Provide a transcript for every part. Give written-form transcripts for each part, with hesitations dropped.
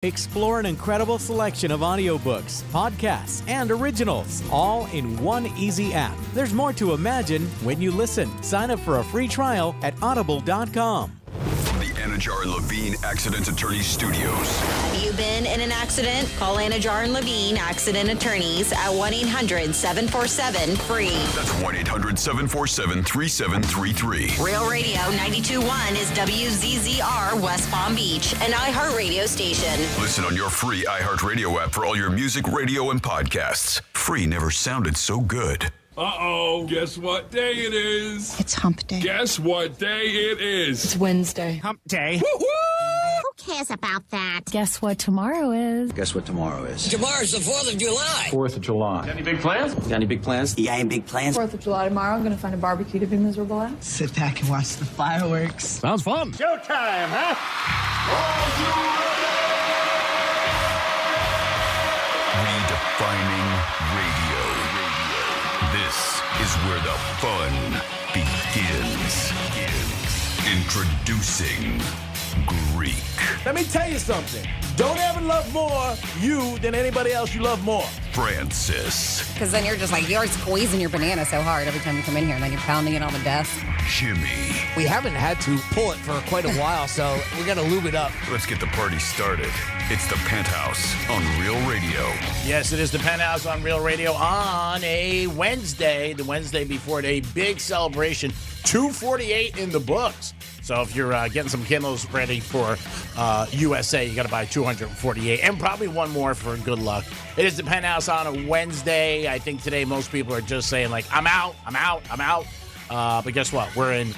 Explore an incredible selection of audiobooks, podcasts, and originals, all in one easy app. There's more to imagine when you listen. Sign up for a free trial at audible.com. From the Anajar and Levine Accident Attorneys Studios. Have you been in an accident? Call Anajar and Levine Accident Attorneys at 1-800-747-FREE. That's 1-800-747-3733. Real Radio 92.1 is WZZR West Palm Beach, an iHeartRadio station. Listen on your free iHeartRadio app for all your music, radio, and podcasts. Free never sounded so good. Uh-oh, guess what day it is? It's hump day. Guess what day it is? It's Wednesday. Hump day. Woo-hoo! Who cares about that? Guess what tomorrow is? Guess what tomorrow is? Tomorrow's the 4th of July. 4th of July. Got any big plans? Got any big plans? Yeah, any big plans? 4th of July tomorrow. I'm going to find a barbecue to be miserable at. Sit back and watch the fireworks. Sounds fun. Showtime, huh? Redefining radio. This is where the fun begins. Introducing Greek. Let me tell you something. Don't ever love more you than anybody else you love more. Francis. Because then you're just like, you're squeezing your banana so hard every time you come in here, and then you're pounding it on the desk. Jimmy. We haven't had to pull it for quite a while, so we got to lube it up. Let's get the party started. It's the Penthouse on Real Radio. Yes, it is the Penthouse on Real Radio on a Wednesday, the Wednesday before a big celebration. 248 in the books. So if you're getting some Kindles ready for USA, you got to buy 248 and probably one more for good luck. It is the Penthouse on a Wednesday. I think today most people are just saying, like, I'm out. But guess what? We're in.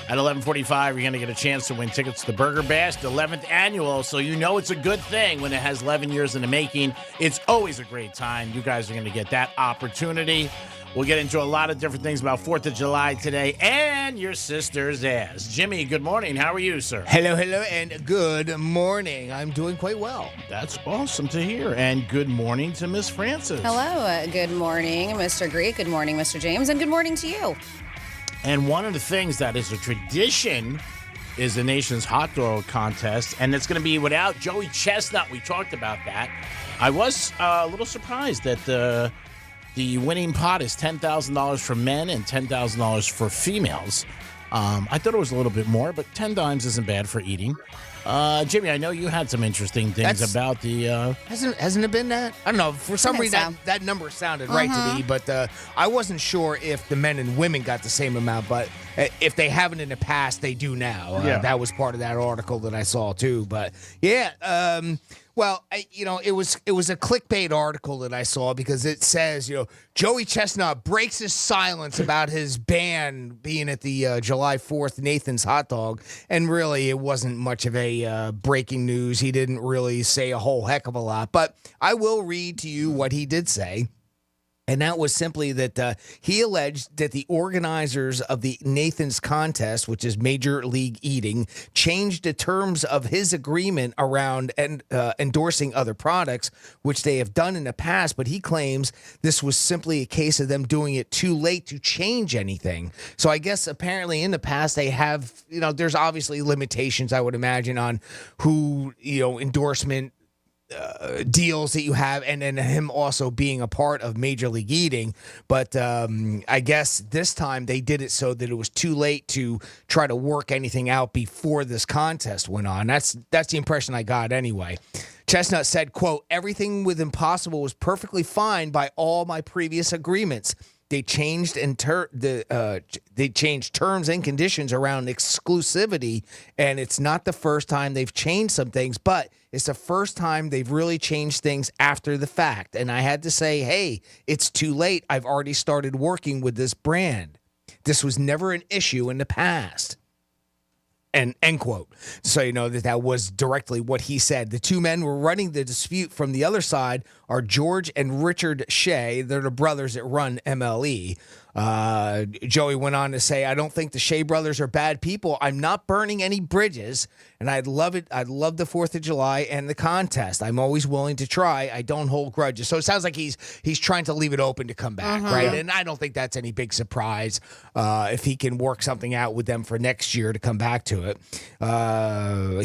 At 11:45, you're going to get a chance to win tickets to the Burger Bash, the 11th annual. So you know it's a good thing when it has 11 years in the making. It's always a great time. You guys are going to get that opportunity. We'll get into a lot of different things about 4th of July today and your sister's ass. Jimmy, good morning. How are you, sir? Hello, and good morning. I'm doing quite well. That's awesome to hear. And good morning to Miss Francis. Hello. Good morning, Mr. Greek. Good morning, Mr. James. And good morning to you. And one of the things that is a tradition is the nation's hot dog contest. And it's going to be without Joey Chestnut. We talked about that. I was a little surprised that the winning pot is $10,000 for men and $10,000 for females. I thought it was a little bit more, but 10 dimes isn't bad for eating. Jimmy, I know you had some interesting things about the... Hasn't it been that? I don't know. For some reason, so. that number sounded right to me, but I wasn't sure if the men and women got the same amount, but if they haven't in the past, they do now. That was part of that article that I saw, too. But, yeah, well, it was a clickbait article that I saw because it says, Joey Chestnut breaks his silence about his band being at the July 4th Nathan's Hot Dog. And really, it wasn't much of a breaking news. He didn't really say a whole heck of a lot. But I will read to you what he did say. And that was simply that he alleged that the organizers of the Nathan's contest, which is Major League Eating, changed the terms of his agreement around endorsing other products, which they have done in the past. But he claims this was simply a case of them doing it too late to change anything. So I guess apparently in the past they have, there's obviously limitations, I would imagine, on who, endorsement deals that you have, and then him also being a part of Major League Eating. But I guess this time they did it so that it was too late to try to work anything out before this contest went on. That's the impression I got anyway. Chestnut said, quote, "Everything with Impossible was perfectly fine by all my previous agreements. They changed they changed terms and conditions around exclusivity, and it's not the first time they've changed some things, but it's the first time they've really changed things after the fact. And I had to say, hey, it's too late. I've already started working with this brand. This was never an issue in the past." And end quote. So you know that was directly what he said. The two men were running the dispute from the other side are George and Richard Shea. They're the brothers that run MLE. Joey went on to say, I don't think the Shea brothers are bad people. I'm not burning any bridges, and I'd love it. I'd love the 4th of July and the contest. I'm always willing to try. I don't hold grudges. So it sounds like he's trying to leave it open to come back, right? And I don't think that's any big surprise if he can work something out with them for next year to come back to it.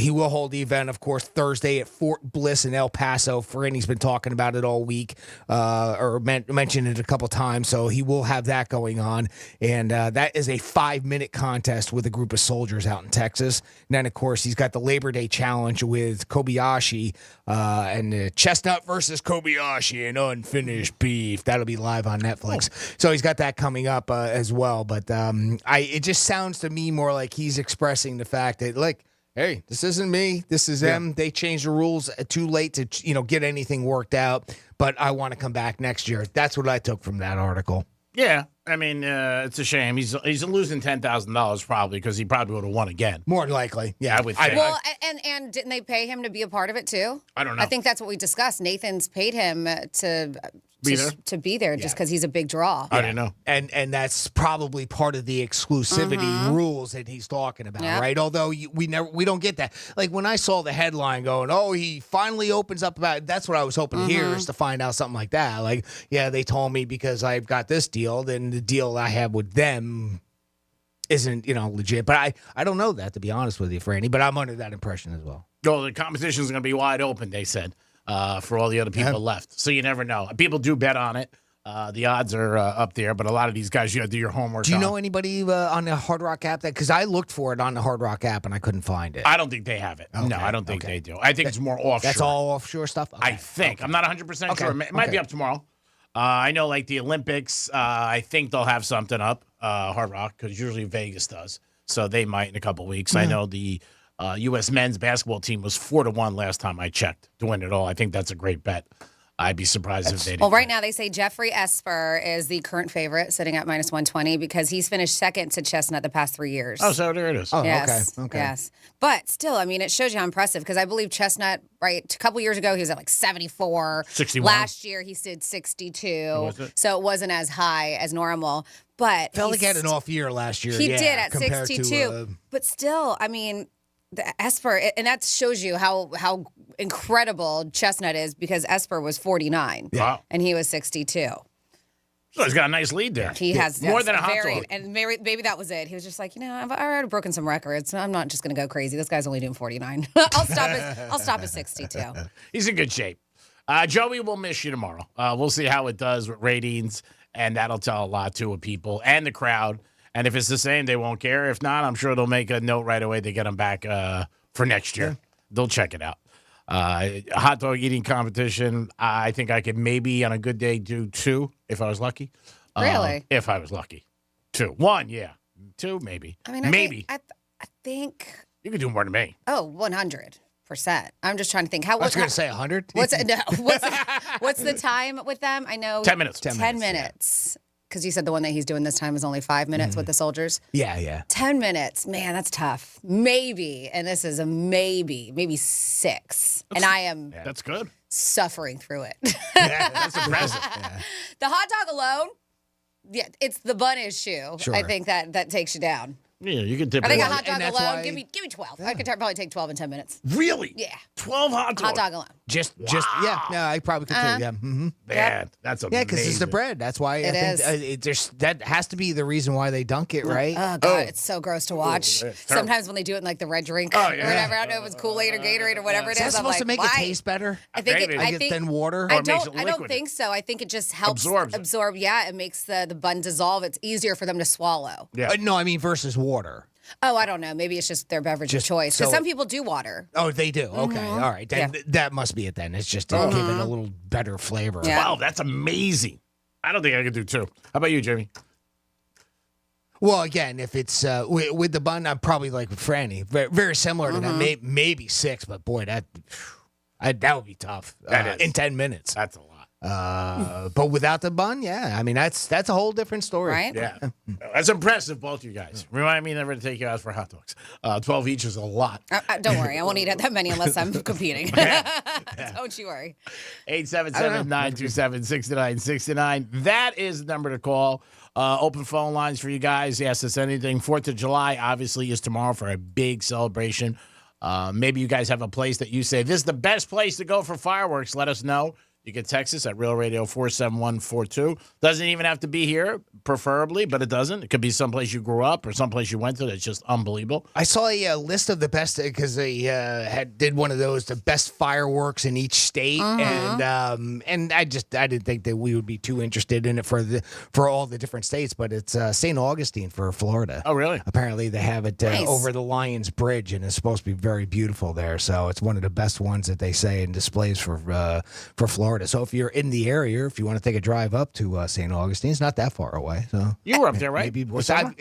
He will hold the event, of course, Thursday at Fort Bliss in El Paso. Franny's been talking about it all week, or mentioned it a couple times, so he will have that going on. And that is a 5-minute contest with a group of soldiers out in Texas. And then, of course, he's got the Labor Day Challenge with Kobayashi and Chestnut versus Kobayashi and Unfinished Beef. That'll be live on Netflix. So he's got that coming up as well. But it just sounds to me more like he's expressing the fact that, like, hey, this isn't me. This is them. They changed the rules too late to get anything worked out. But I want to come back next year. That's what I took from that article. Yeah, I mean, it's a shame. He's losing $10,000 probably because he probably would have won again. More than likely, yeah. I would think. Well, and didn't they pay him to be a part of it too? I don't know. I think that's what we discussed. Nathan's paid him to be there just because he's a big draw. I didn't know. And that's probably part of the exclusivity rules that he's talking about, right? Although we don't get that. Like when I saw the headline going, "Oh, he finally opens up about," that's what I was hoping to hear, is to find out something like that. Like, yeah, they told me because I've got this deal, then the deal I have with them isn't, legit. But I don't know that, to be honest with you, Franny. But I'm under that impression as well. Well, the competition is going to be wide open, they said. For all the other people left. So you never know. People do bet on it. The odds are up there, but a lot of these guys, you got to do your homework. Do you know anybody on the Hard Rock app? Because I looked for it on the Hard Rock app and I couldn't find it. I don't think they have it. Okay. No, I don't think they do. I think it's more offshore. That's all offshore stuff? Okay. I think. I'm not 100% sure. It might be up tomorrow. I know, like the Olympics, I think they'll have something up, Hard Rock, because usually Vegas does. So they might in a couple weeks. I know the U.S. men's basketball team was 4-1 last time I checked to win it all. I think that's a great bet. I'd be surprised if they didn't. Well, right now they say Jeffrey Esper is the current favorite, sitting at minus 120 because he's finished second to Chestnut the past 3 years. Oh, so there it is. Oh, yes, okay. Yes. But still, I mean, it shows you how impressive because I believe Chestnut, right, a couple years ago, he was at like 74. 61. Last year, he did 62. So it wasn't as high as normal. But felt like he had an off year last year. He did at 62. But still, I mean, the Esper, and that shows you how incredible Chestnut is because Esper was 49. Wow. And he was 62. So he's got a nice lead there. He has more than a hot dog. And maybe that was it. He was just like, I've already broken some records. I'm not just going to go crazy. This guy's only doing 49. I'll stop at 62. He's in good shape. Joey will miss you tomorrow. We'll see how it does with ratings, and that'll tell a lot too with people and the crowd. And if it's the same, they won't care. If not, I'm sure they'll make a note right away to get him back for next year. They'll check it out. Hot dog eating competition, I think I could maybe on a good day do 2 if I was lucky. Really? If I was lucky. 2. 1, yeah. 2, maybe. I mean, maybe. I think. You could do more than me. Oh, 100%. I'm just trying to think. I was going to say 100. What's the time with them? I know 10 minutes. 10 minutes. Because you said the one that he's doing this time is only 5 minutes with the soldiers. Yeah. 10 minutes. Man, that's tough. Maybe, and this is a maybe 6. And I am that's good. Suffering through it. That's impressive. The hot dog alone, it's the bun issue. Sure. I think that takes you down. Yeah, you could dip I think it a in. hot dog alone, give me 12. I could probably take 12 in 10 minutes. Really? Yeah. 12 hot dogs? Hot dog alone. Just I probably could too. Yeah. Mm-hmm. Man, that's amazing. Yeah, because it's the bread. That's why It is. That has to be the reason why they dunk it, right? Oh, God, it's so gross to watch. Sometimes when they do it in like the red drink or whatever, I don't know if it's Kool-Aid or Gatorade or whatever it is. Is that supposed to make it taste better? I think than water? I don't think so. I think it just helps absorb. Yeah, it makes the bun dissolve. It's easier for them to swallow. Yeah. No, I mean versus water. Oh, I don't know. Maybe it's just their beverage of choice. Because some people do water. Oh, they do? Okay. All right. Then that must be it then. It's just to give it a little better flavor. Yeah. Wow, that's amazing. I don't think I could do 2. How about you, Jamie? Well, again, if it's with the bun, I'm probably like with Franny. Very, very similar to that. Maybe 6, but boy, that would be tough. That is. In 10 minutes. That's a lot. But without the bun, yeah, I mean that's a whole different story. Right? Yeah. That's impressive, both you guys. Remind me never to take you out for hot dogs. 12 each is a lot. Don't worry. I won't eat that many unless I'm competing. Don't you worry. 877-927-6969. That is the number to call. Open phone lines for you guys. Ask us anything. 4th of July, obviously, is tomorrow for a big celebration. Maybe you guys have a place that you say, this is the best place to go for fireworks. Let us know. You can text us at Real Radio 47142. Doesn't even have to be here, preferably, but it doesn't. It could be someplace you grew up or someplace you went to that's just unbelievable. I saw a list of the best because they did one of those, the best fireworks in each state, and I didn't think that we would be too interested in it for all the different states, but it's St. Augustine for Florida. Oh, really? Apparently they have it over the Lions Bridge, and it's supposed to be very beautiful there. So it's one of the best ones that they say in displays for Florida. So if you're in the area, if you want to take a drive up to St. Augustine, it's not that far away. So you were up there, right? Maybe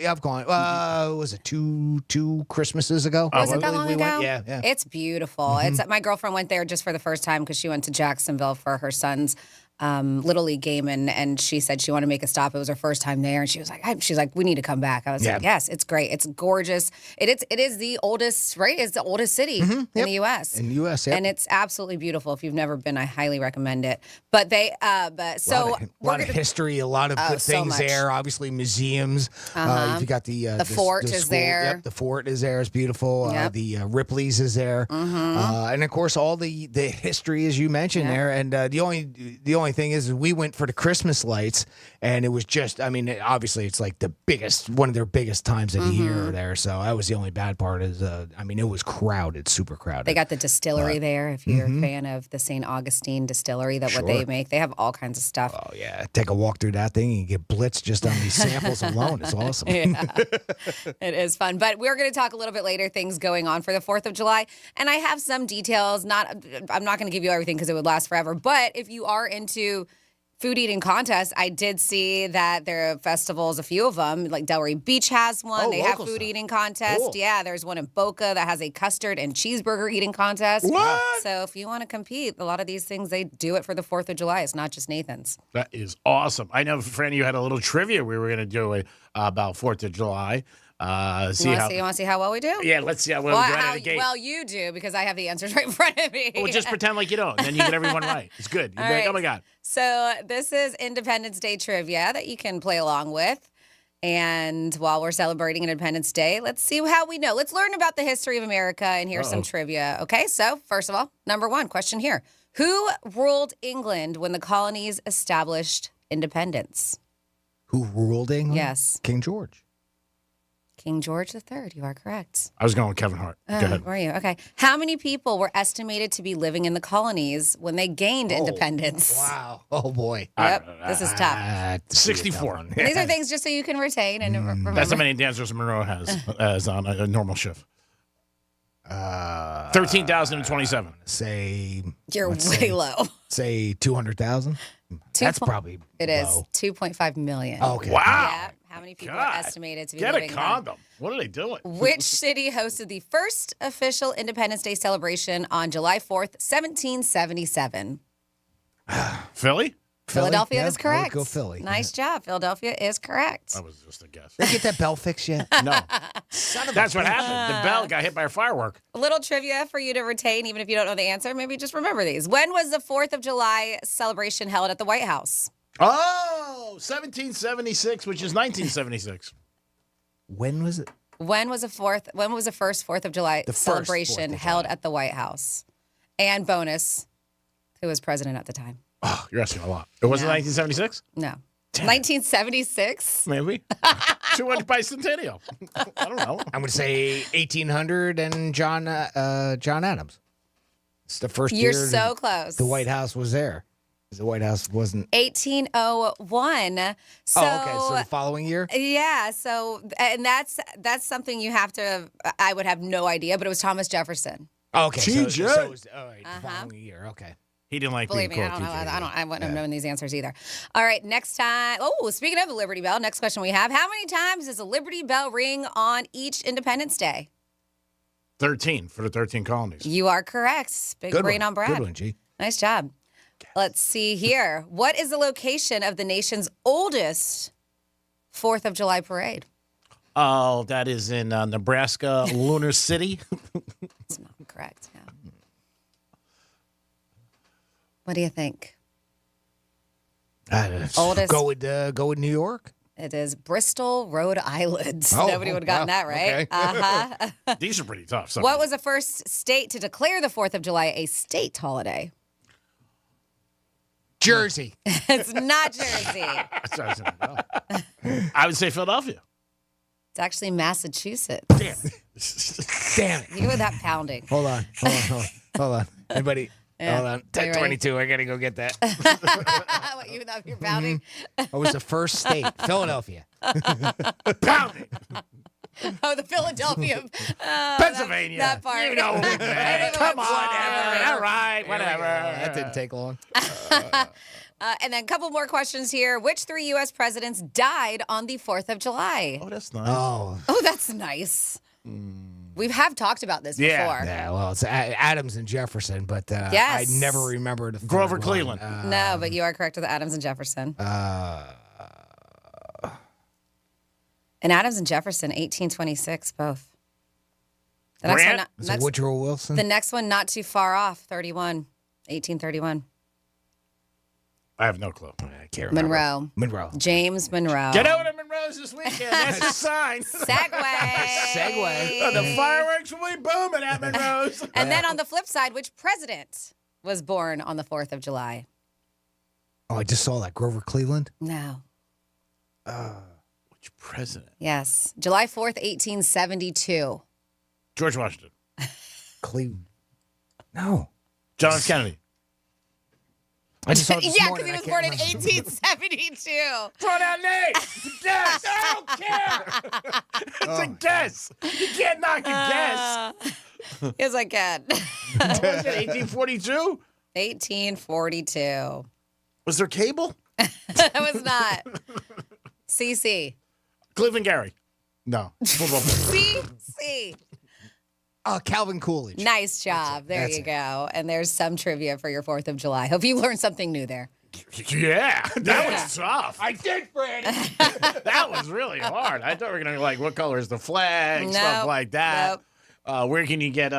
I've gone. Was it two Christmases ago? Was it that long ago? Yeah. It's beautiful. It's my girlfriend went there just for the first time because she went to Jacksonville for her son's Little League game, and she said she wanted to make a stop. It was her first time there, and she's like, we need to come back. I was like, yes, it's great. It's gorgeous. It is the oldest, right? It's the oldest city in the U.S. In the U.S., yeah. And it's absolutely beautiful. If you've never been, I highly recommend it. But a lot of history, a lot of good things there. Obviously, museums. You got the fort is there. Yep, the fort is there. It's beautiful. Yep. The Ripley's is there, and of course all the history as you mentioned there. And the only thing is we went for the Christmas lights, and it was just, I mean, obviously it's like one of their biggest times of the year there. So that was the only bad part is, it was crowded, super crowded. They got the distillery there. If you're a fan of the St. Augustine distillery, what they make, they have all kinds of stuff. Oh yeah, take a walk through that thing and you get blitzed just on these samples alone. It's awesome. Yeah, it is fun. But we're going to talk a little bit later, things going on for the 4th of July, and I have some details. I'm not going to give you everything because it would last forever. But if you are into food eating contests, I did see that there are festivals, a few of them, like Delray Beach has one. They have food eating contests. Cool. Yeah, there's one in Boca that has a custard and cheeseburger eating contest. What? So if you want to compete, a lot of these things, they do it for the 4th of July. It's not just Nathan's. That is awesome. I know, Franny, you had a little trivia we were going to do about 4th of July. You want to see how well we do? Yeah, let's see how well we do out of the gate. Well, you do, because I have the answers right in front of me. Well, just pretend like you don't, and then you get everyone right. It's good. You'll be like, oh, my God. So this is Independence Day trivia that you can play along with. And while we're celebrating Independence Day, let's see how we know. Let's learn about the history of America, and here's some trivia. Okay, so first of all, number one question here. Who ruled England when the colonies established independence? Who ruled England? Yes. King George. King George III, you are correct. I was going with Kevin Hart. Go ahead. Were you? Okay. How many people were estimated to be living in the colonies when they gained independence? Wow. Oh, boy. Yep. This is tough. 64. These are things just so you can retain and remember. That's how many dancers Monroe has on a normal shift. 13,027. You're way low. Say 200,000. That's probably It low. is 2.5 million. Okay. Wow. Yeah. How many people are estimated to be Get living a condom. What are they doing? Which city hosted the first official Independence Day celebration on July 4th, 1777? Philly? Philadelphia is I would correct. go Philly. Nice job. Philadelphia is correct. That was just a guess. Did you get that bell fixed yet? No. That's what happened. The bell got hit by a firework. A little trivia for you to retain, even if you don't know the answer. Maybe just remember these. When was the 4th of July celebration held at the White House? Oh, 1776, which is 1976. When was it? When was the first 4th of July celebration 4th of held July. at the White House? And bonus, who was president at the time? Oh, you're asking a lot. It wasn't 1976? No. 1976? Maybe. 200 bicentennial. I don't know. I'm going to say 1800 and John Adams. It's the first You're year so close. the White House was there. The White House wasn't. 1801. So, okay. So the following year? Yeah. So, and that's something you have to, I would have no idea, but it was Thomas Jefferson. Okay. So it was, all right, the following year. Okay. He didn't like Believe being me, I called don't know. TJ. I wouldn't have known these answers either. All right, next time. Oh, speaking of the Liberty Bell, next question we have. How many times does the Liberty Bell ring on each Independence Day? 13 for the 13 colonies. You are correct. Big Good brain one. on Brad. Good one, G. Nice job. Let's see here. What is the location of the nation's oldest 4th of July parade? Oh, that is in Nebraska, Lunar City. That's not correct. Yeah. What do you think? Oldest. Go with New York. It is Bristol, Rhode Island. Oh, Nobody would have gotten that right. Okay. Uh-huh. These are pretty tough. What was the first state to declare the 4th of July a state holiday? Jersey. It's not Jersey. I would say Philadelphia. It's actually Massachusetts. Damn it. You with that pounding. Hold on. Anybody? Yeah. Hold on. 10:22. I gotta go get that. What, you with that you're pounding? What was the first state? Philadelphia. Pounding. Oh, the Philadelphia. Pennsylvania. That part. You know, come on. All right, whatever. That didn't take long. And then a couple more questions here. Which 3 U.S. presidents died on the 4th of July? Oh, that's nice. Oh, that's nice. We have talked about this before. Yeah, well, it's Adams and Jefferson, but Yes. I never remembered the Grover third Cleveland. one. No, but you are correct with Adams and Jefferson. And Adams and Jefferson, 1826, both. The next Grant? one, Is it Woodrow Wilson? the next one, not too far off, 1831. I have no clue. I can't remember. Monroe. James Monroe. Get out of Monroe's this weekend. That's a sign. Segway. Oh, the fireworks will be booming at Monroe's. And then on the flip side, which president was born on the 4th of July? Oh, I just saw that. Grover Cleveland? No. Which president? Yes. July 4th, 1872. George Washington. Cleveland. No. John F. Kennedy. I just saw it this Yeah, morning. because he I was can't born in remember. 1872. Throw down name. It's a guess. I don't care. It's a guess. You can't knock a guess. Yes, I can. What was it, 1842? 1842. Was there cable? That was not. CC. Cleveland Gary. No. CC. Calvin Coolidge. Nice job. There That's you it. go. And there's some trivia for your 4th of July. Hope you learned something new there. Yeah, that was tough. I did, Brady. That was really hard. I thought we were going to like, what color is the flag? Stuff Nope. like that. Nope. Where can you get,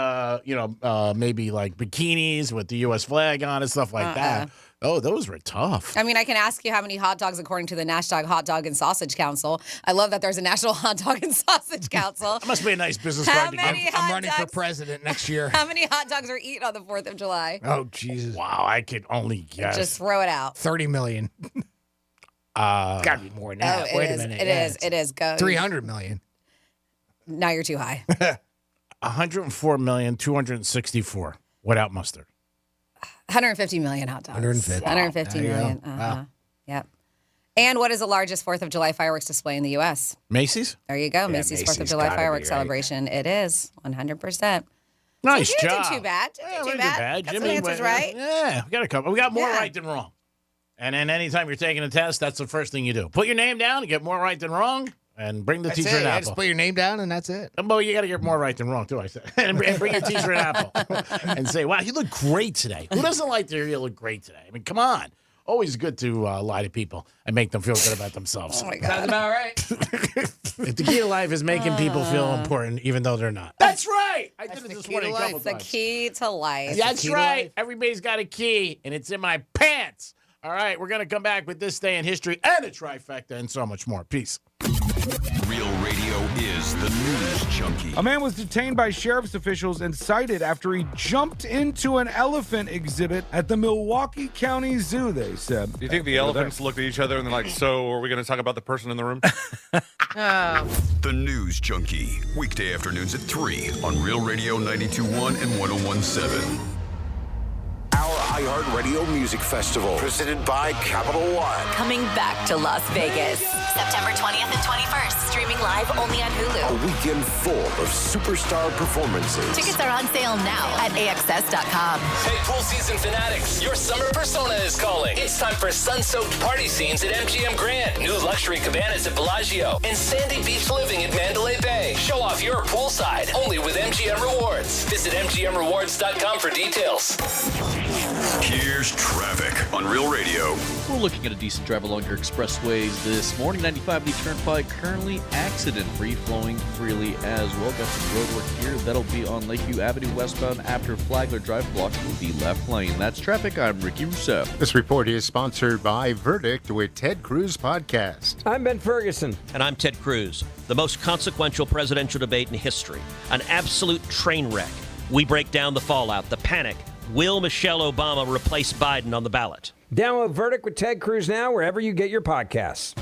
maybe like bikinis with the U.S. flag on and stuff like that? Oh, those were tough. I mean, I can ask you how many hot dogs according to the National Hot Dog and Sausage Council. I love that there's a National Hot Dog and Sausage Council. That must be a nice business How card to many give. hot I'm running for dogs? president next year. How many hot dogs are eaten on the 4th of July? Oh, Jesus. Wow, I could only guess. Just throw it out. 30 million. Got to be more than that. Oh, Wait it a is. minute. It Yeah, is. It is. Go. 300 million. Now you're too high. 104,264 without mustard. 150 million hot dogs. 150. 150 There you million. go. Uh-huh. Wow. Yep. And what is the largest 4th of July fireworks display in the U.S.? Macy's? There you go. Macy's 4th of Macy's July gotta be fireworks right. celebration. It is 100%. Nice You job. didn't do too bad. Didn't Yeah, do we too did bad. Got some Jimmy answers went- right. Yeah, we got a couple. We got more Yeah. right than wrong. And then anytime you're taking a test, that's the first thing you do. Put your name down and get more right than wrong, and bring the That's teacher it. an I apple. just put your name down, and that's it. Well, you got to get more right than wrong, too, I said. And bring your teacher an apple. And say, wow, you look great today. Who doesn't like to hear you look great today? I mean, come on. Always good to lie to people and make them feel good about themselves. Oh, my God. Sounds about right. If the key to life is making people feel important, even though they're not. That's right. I did it this morning a couple It's the times. key to life. That's key to right. life. Everybody's got a key, and it's in my pants. All right, we're going to come back with This Day in History and a trifecta and so much more. Peace. Real radio is the news junkie. A man was detained by sheriff's officials and cited after he jumped into an elephant exhibit at the Milwaukee County Zoo, they said. Do you think the elephants looked at each other and they're like, so are we going to talk about the person in the room? The News Junkie. Weekday afternoons at 3 on Real Radio 92.1 and 101.7. Our iHeartRadio Music Festival, presented by Capital One. Coming back to Las Vegas. September 20th and 21st. Streaming live only on Hulu. A weekend full of superstar performances. Tickets are on sale now at AXS.com. Hey, pool season fanatics, your summer persona is calling. It's time for sun-soaked party scenes at MGM Grand, new luxury cabanas at Bellagio, and sandy beach living at Mandalay Bay. Show off your poolside, only with MGM Rewards. Visit MGMRewards.com for details. Here Here's traffic on Real Radio. We're looking at a decent drive along your expressways this morning. 95 the Turnpike currently accident-free, flowing freely as well. Got some road work here. That'll be on Lakeview Avenue westbound after Flagler Drive blocks with the left lane. That's traffic. I'm Ricky Rousseau. This report is sponsored by Verdict with Ted Cruz Podcast. I'm Ben Ferguson. And I'm Ted Cruz. The most consequential presidential debate in history. An absolute train wreck. We break down the fallout, the panic. Will Michelle Obama replace Biden on the ballot? Download Verdict with Ted Cruz now wherever you get your podcasts.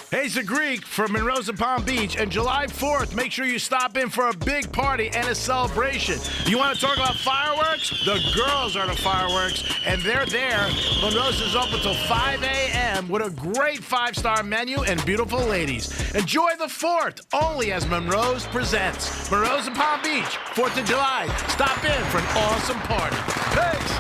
Hey, it's the Greek from Monroe's and Palm Beach, and July 4th, make sure you stop in for a big party and a celebration. You want to talk about fireworks? The girls are the fireworks, and they're there. Monroe's is open until 5 a.m. with a great 5-star menu and beautiful ladies. Enjoy the 4th, only as Monroe's presents. Monroe's and Palm Beach, 4th of July. Stop in for an awesome party. Thanks.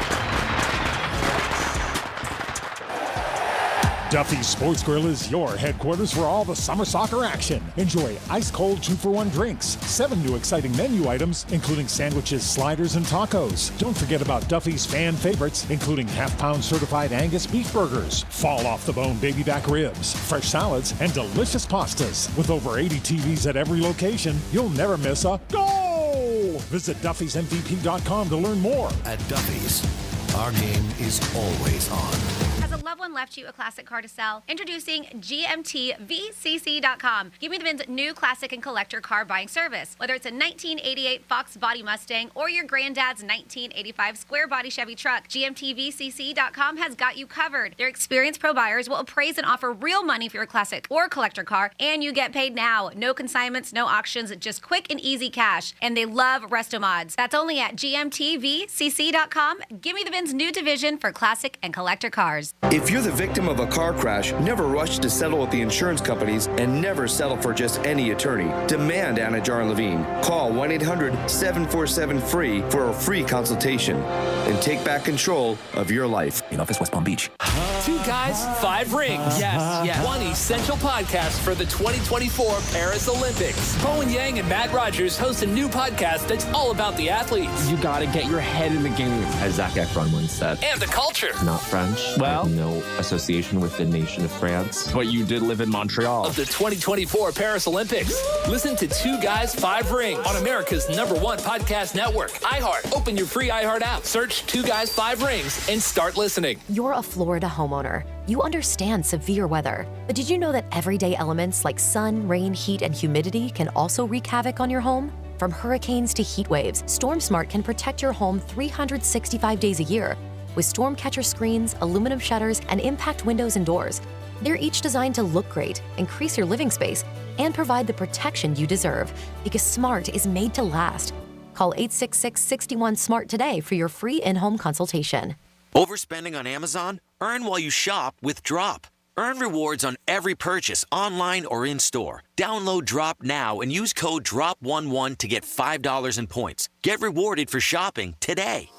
Duffy's Sports Grill is your headquarters for all the summer soccer action. Enjoy ice-cold 2-for-1 drinks, 7 new exciting menu items, including sandwiches, sliders, and tacos. Don't forget about Duffy's fan favorites, including half-pound certified Angus beef burgers, fall-off-the-bone baby back ribs, fresh salads, and delicious pastas. With over 80 TVs at every location, you'll never miss a goal! Visit Duffy'sMVP.com to learn more. At Duffy's, our game is always on. Has a loved one left you a classic car to sell? Introducing GMTVCC.com. Give me the Vin's new classic and collector car buying service. Whether it's a 1988 Fox Body Mustang or your granddad's 1985 square body Chevy truck, GMTVCC.com has got you covered. Their experienced pro buyers will appraise and offer real money for your classic or collector car, and you get paid now. No consignments, no auctions, just quick and easy cash. And they love resto mods. That's only at GMTVCC.com. Give me the Vin's new division for classic and collector cars. If you're the victim of a car crash, never rush to settle with the insurance companies and never settle for just any attorney. Demand Anna Jar Levine. Call 1-800-747-FREE for a free consultation and take back control of your life. In office, West Palm Beach. 2 guys, 5 rings. Yes. One essential podcast for the 2024 Paris Olympics. Bowen Yang and Matt Rogers host a new podcast that's all about the athletes. You gotta get your head in the game, as Zac Efron once said. And the culture. Not French. Well, no association with the nation of France. But you did live in Montreal. Of the 2024 Paris Olympics. Listen to 2 Guys, 5 Rings on America's #1 podcast network, iHeart. Open your free iHeart app, search 2 Guys, 5 Rings, and start listening. You're a Florida homeowner. You understand severe weather. But did you know that everyday elements like sun, rain, heat, and humidity can also wreak havoc on your home? From hurricanes to heat waves, StormSmart can protect your home 365 days a year. With storm catcher screens, aluminum shutters, and impact windows and doors. They're each designed to look great, increase your living space, and provide the protection you deserve, because smart is made to last. Call 866-61-SMART today for your free in-home consultation. Overspending on Amazon? Earn while you shop with Drop. Earn rewards on every purchase, online or in-store. Download Drop now and use code DROP11 to get $5 in points. Get rewarded for shopping today.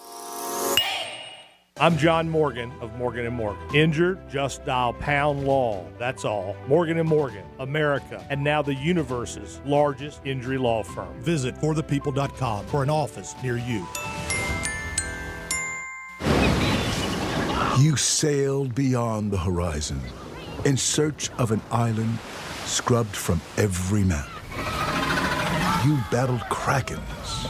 I'm John Morgan of Morgan & Morgan. Injured? Just dial pound law. That's all. Morgan & Morgan, America, and now the universe's largest injury law firm. Visit forthepeople.com for an office near you. You sailed beyond the horizon in search of an island scrubbed from every map. You battled krakens.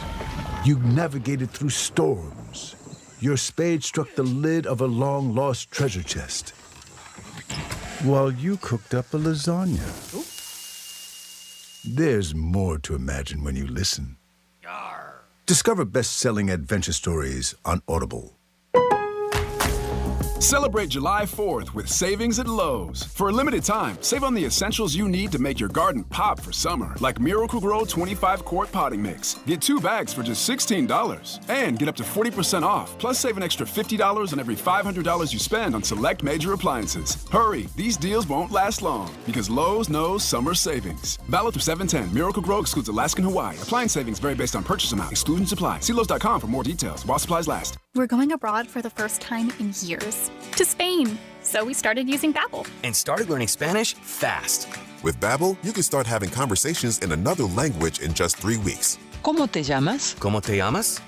You navigated through storms. Your spade struck the lid of a long-lost treasure chest, while you cooked up a lasagna. Ooh. There's more to imagine when you listen. Discover best-selling adventure stories on Audible. Celebrate July 4th with savings at Lowe's. For a limited time, save on the essentials you need to make your garden pop for summer, like Miracle-Gro 25-quart potting mix. Get 2 bags for just $16. And get up to 40% off, plus save an extra $50 on every $500 you spend on select major appliances. Hurry, these deals won't last long, because Lowe's knows summer savings. Valid through 7/10. Miracle-Gro excludes Alaska and Hawaii. Appliance savings vary based on purchase amount. Exclusions apply. See Lowe's.com for more details while supplies last. We're going abroad for the first time in years. To Spain. So we started using Babbel. And started learning Spanish fast. With Babbel, you can start having conversations in another language in just 3 weeks. ¿Cómo te llamas? ¿Cómo te llamas?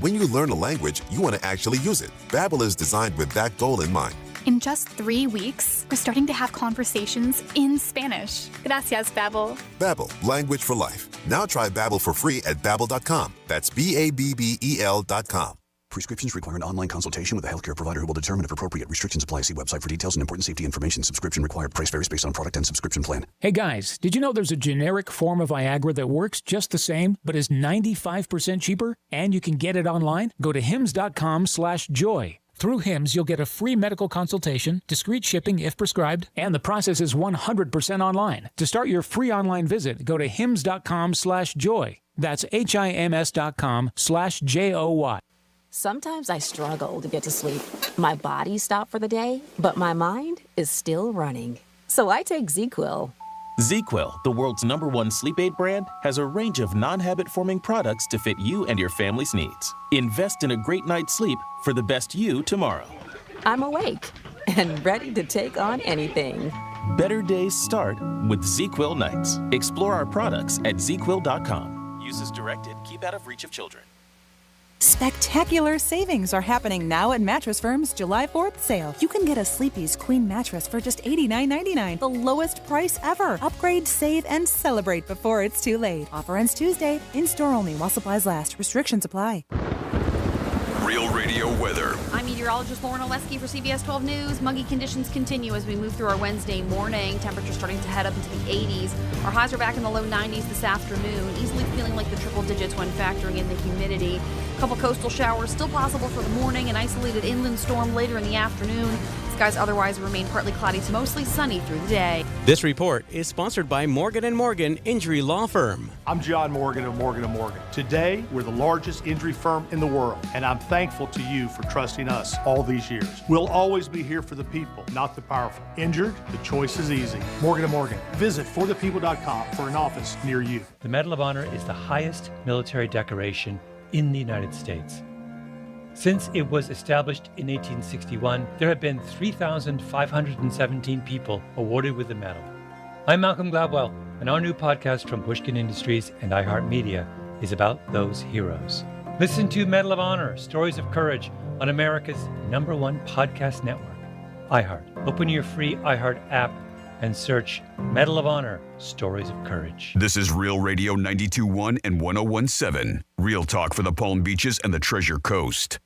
When you learn a language, you want to actually use it. Babbel is designed with that goal in mind. In just 3 weeks, we're starting to have conversations in Spanish. Gracias, Babbel. Babbel, language for life. Now try Babbel for free at babbel.com. That's BABBEL.com. Prescriptions require an online consultation with a healthcare provider who will determine if appropriate. Restrictions apply. See website for details and important safety information. Subscription required. Price varies based on product and subscription plan. Hey guys, did you know there's a generic form of Viagra that works just the same, but is 95% cheaper? And you can get it online? Go to hims.com/joy. Through Hims, you'll get a free medical consultation, discreet shipping if prescribed, and the process is 100% online. To start your free online visit, go to hims.com/joy. That's HIMS.com/JOY. Sometimes I struggle to get to sleep. My body stopped for the day, but my mind is still running. So I take ZQuil. ZQuil, the world's #1 sleep aid brand, has a range of non-habit-forming products to fit you and your family's needs. Invest in a great night's sleep for the best you tomorrow. I'm awake and ready to take on anything. Better days start with ZQuil nights. Explore our products at ZQuil.com. Use as directed. Keep out of reach of children. Spectacular savings are happening now at Mattress Firm's July 4th sale. You can get a Sleepy's Queen mattress for just $89.99, the lowest price ever. Upgrade, save, and celebrate before it's too late. Offer ends Tuesday. In-store only while supplies last. Restrictions apply. Real Radio weather. I'm meteorologist Lauren Oleski for CBS 12 News. Muggy conditions continue as we move through our Wednesday morning. Temperatures starting to head up into the 80s. Our highs are back in the low 90s this afternoon, easily feeling like the triple digits when factoring in the humidity. A couple coastal showers still possible for the morning, an isolated inland storm later in the afternoon. Skies otherwise remain partly cloudy to mostly sunny through the day. This report is sponsored by Morgan & Morgan Injury Law Firm. I'm John Morgan of Morgan & Morgan. Today, we're the largest injury firm in the world, and I'm thankful to you for trusting us all these years. We'll always be here for the people, not the powerful. Injured? The choice is easy. Morgan & Morgan. Visit forthepeople.com for an office near you. The Medal of Honor is the highest military decoration in the United States. Since it was established in 1861, there have been 3,517 people awarded with the medal. I'm Malcolm Gladwell, and our new podcast from Pushkin Industries and iHeartMedia is about those heroes. Listen to Medal of Honor, Stories of Courage on America's #1 podcast network, iHeart. Open your free iHeart app and search Medal of Honor, Stories of Courage. This is Real Radio 92.1 and 101.7. Real talk for the Palm Beaches and the Treasure Coast.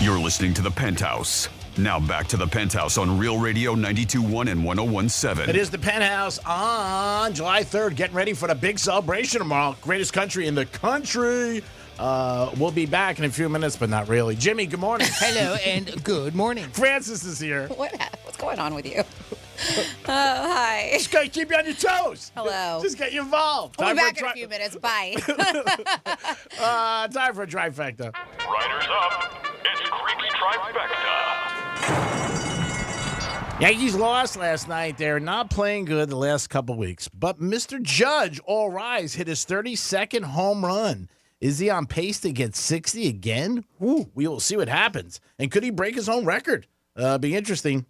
You're listening to The Penthouse. Now back to The Penthouse on Real Radio 92.1 and 101.7. It is The Penthouse on July 3rd, getting ready for the big celebration tomorrow. Greatest country in the country. We'll be back in a few minutes, but not really. Jimmy, good morning. Hello, and good morning. Francis is here. What's going on with you? Hi. Just got to keep you on your toes. Hello. Just get you involved. We'll be back in a few minutes. Bye. Time for a trifecta. Riders up. It's Creepy Trifecta. Yankees lost last night. They're not playing good the last couple weeks. But Mr. Judge, all rise, hit his 32nd home run. Is he on pace to get 60 again? Ooh, we will see what happens. And could he break his own record? Be interesting.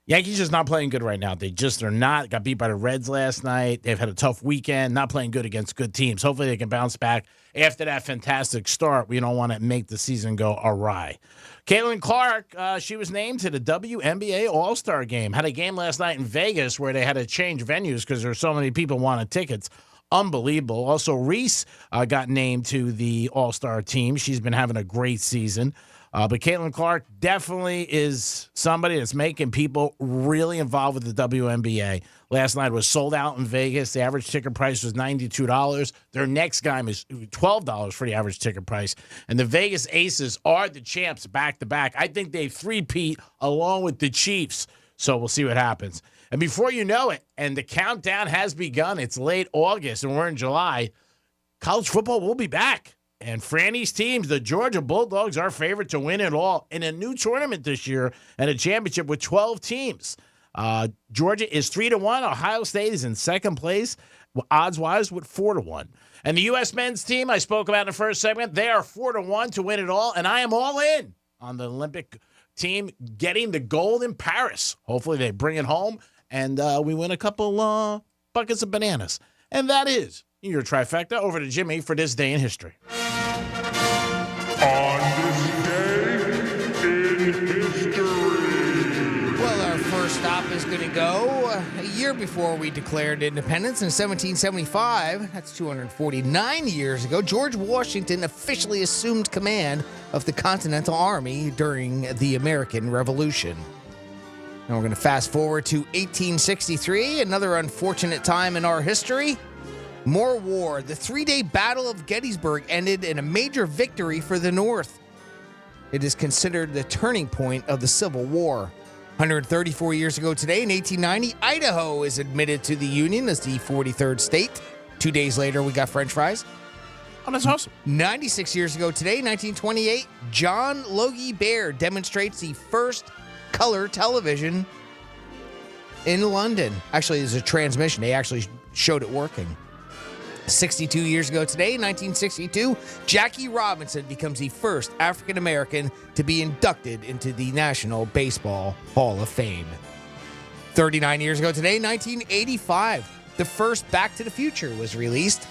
Yankees just not playing good right now. They just are not. Got beat by the Reds last night. They've had a tough weekend, not playing good against good teams. Hopefully they can bounce back after that fantastic start. We don't want to make the season go awry. Caitlin Clark, she was named to the WNBA All-Star Game. Had a game last night in Vegas where they had to change venues because there were so many people wanting tickets. Unbelievable. Also, Reese got named to the All-Star team. She's been having a great season. But Caitlin Clark definitely is somebody that's making people really involved with the WNBA. Last night was sold out in Vegas. The average ticket price was $92. Their next game is $12 for the average ticket price. And the Vegas Aces are the champs back-to-back. I think they three-peat along with the Chiefs. So we'll see what happens. And before you know it, and the countdown has begun, it's late August and we're in July, college football will be back. And Franny's teams, the Georgia Bulldogs, are favored to win it all in a new tournament this year and a championship with 12 teams. Georgia is 3-1. Ohio State is in second place, odds-wise, with 4-1. And the U.S. men's team I spoke about in the first segment, they are 4-1 to win it all. And I am all in on the Olympic team getting the gold in Paris. Hopefully they bring it home and we win a couple buckets of bananas. And that is your trifecta. Over to Jimmy for this day in history. On this day in history. Well, our first stop is going to go a year before we declared independence in 1775. That's 249 years ago. George Washington officially assumed command of the Continental Army during the American Revolution. Now we're going to fast forward to 1863, another unfortunate time in our history. More war. The 3-day Battle of Gettysburg ended in a major victory for the North. It is considered the turning point of the Civil War. 134 years ago today, in 1890, Idaho is admitted to the Union as the 43rd state. 2 days later, we got French fries. Oh, that's awesome. 96 years ago today, 1928, John Logie Baird demonstrates the first color television in London. Actually, there's a transmission. They actually showed it working. 62 years ago today, 1962, Jackie Robinson becomes the first African-American to be inducted into the National Baseball Hall of Fame. 39 years ago today, 1985, the first Back to the Future was released.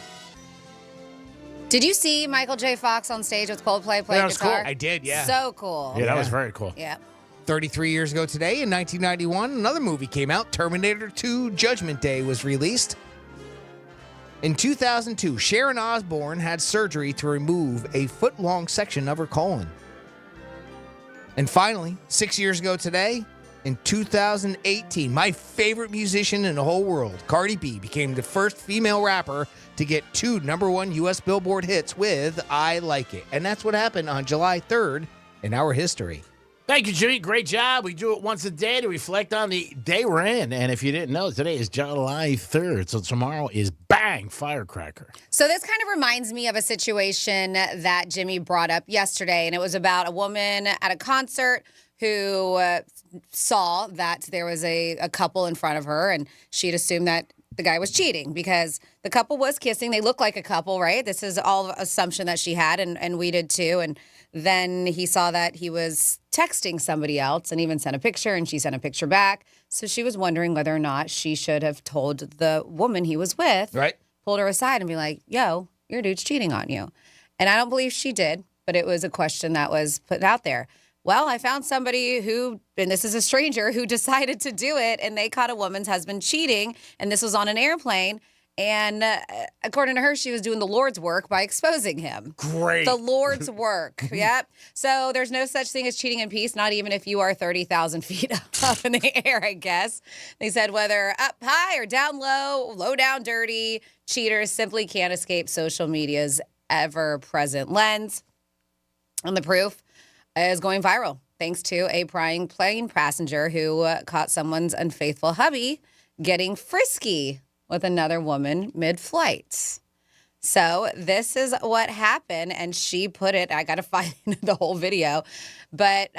Did you see Michael J. Fox on stage with Coldplay playing guitar? Cool. I did, yeah. So cool. Yeah, that was very cool. Yeah. 33 years ago today, in 1991, another movie came out. Terminator 2 Judgment Day was released. In 2002, Sharon Osbourne had surgery to remove a foot-long section of her colon. And finally, 6 years ago today, in 2018, my favorite musician in the whole world, Cardi B, became the first female rapper to get 2 #1 U.S. Billboard hits with I Like It. And that's what happened on July 3rd in our history. Thank you, Jimmy. Great job. We do it once a day to reflect on the day we're in. And if you didn't know, today is July 3rd. So tomorrow is Bang Firecracker. So this kind of reminds me of a situation that Jimmy brought up yesterday. And it was about a woman at a concert who saw that there was a couple in front of her. And she'd assumed that the guy was cheating because the couple was kissing. They look like a couple, right? This is all assumption that she had, and we did too. And then he saw that he was texting somebody else and even sent a picture, and she sent a picture back. So she was wondering whether or not she should have told the woman he was with, right? Pulled her aside and be like, yo, your dude's cheating on you. And I don't believe she did, but it was a question that was put out there. Well, I found somebody who, and this is a stranger, who decided to do it, and they caught a woman's husband cheating, and this was on an airplane. And according to her, she was doing the Lord's work by exposing him. Great. The Lord's work. Yep. So there's no such thing as cheating in peace, not even if you are 30,000 feet up in the air, I guess. They said whether up high or down low, low down dirty, cheaters simply can't escape social media's ever-present lens. And the proof is going viral thanks to a prying plane passenger who caught someone's unfaithful hubby getting frisky with another woman mid-flight. So this is what happened, and she put it, I got to find the whole video, but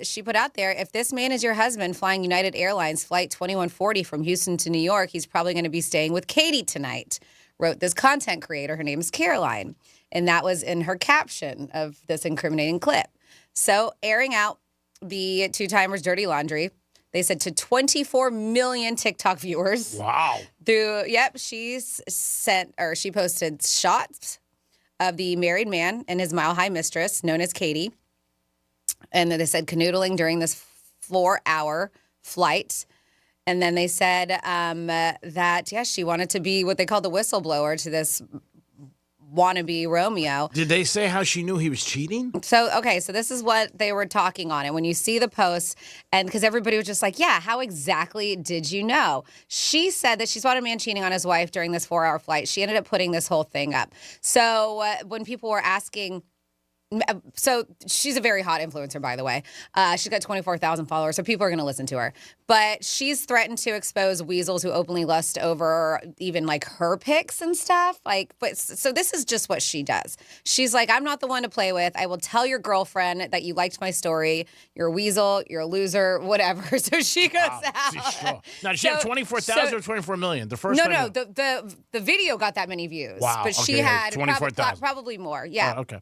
she put out there, if this man is your husband flying United Airlines Flight 2140 from Houston to New York, he's probably going to be staying with Katie tonight, wrote this content creator. Her name is Caroline, and that was in her caption of this incriminating clip. So airing out the two-timers' dirty laundry, they said to 24 million TikTok viewers. Wow. She posted shots of the married man and his mile-high mistress, known as Katie. And then they said canoodling during this 4-hour flight. And then they said that, she wanted to be what they call the whistleblower to this wannabe Romeo. Did they say how she knew he was cheating? So this is what they were talking on. And when you see the post, and because everybody was just like, yeah, how exactly did you know? She said that she saw a man cheating on his wife during this 4-hour flight. She ended up putting this whole thing up. So when people were asking, so she's a very hot influencer, by the way. She's got 24,000 followers, so people are going to listen to her. But she's threatened to expose weasels who openly lust over even like her pics and stuff. So this is just what she does. She's like, I'm not the one to play with. I will tell your girlfriend that you liked my story. You're a weasel. You're a loser. Whatever. So she goes out. Sure. Now, did she have 24,000 or 24 million? The first No. The video got that many views. Wow. But she had 24,000. probably more. Yeah. Oh, okay.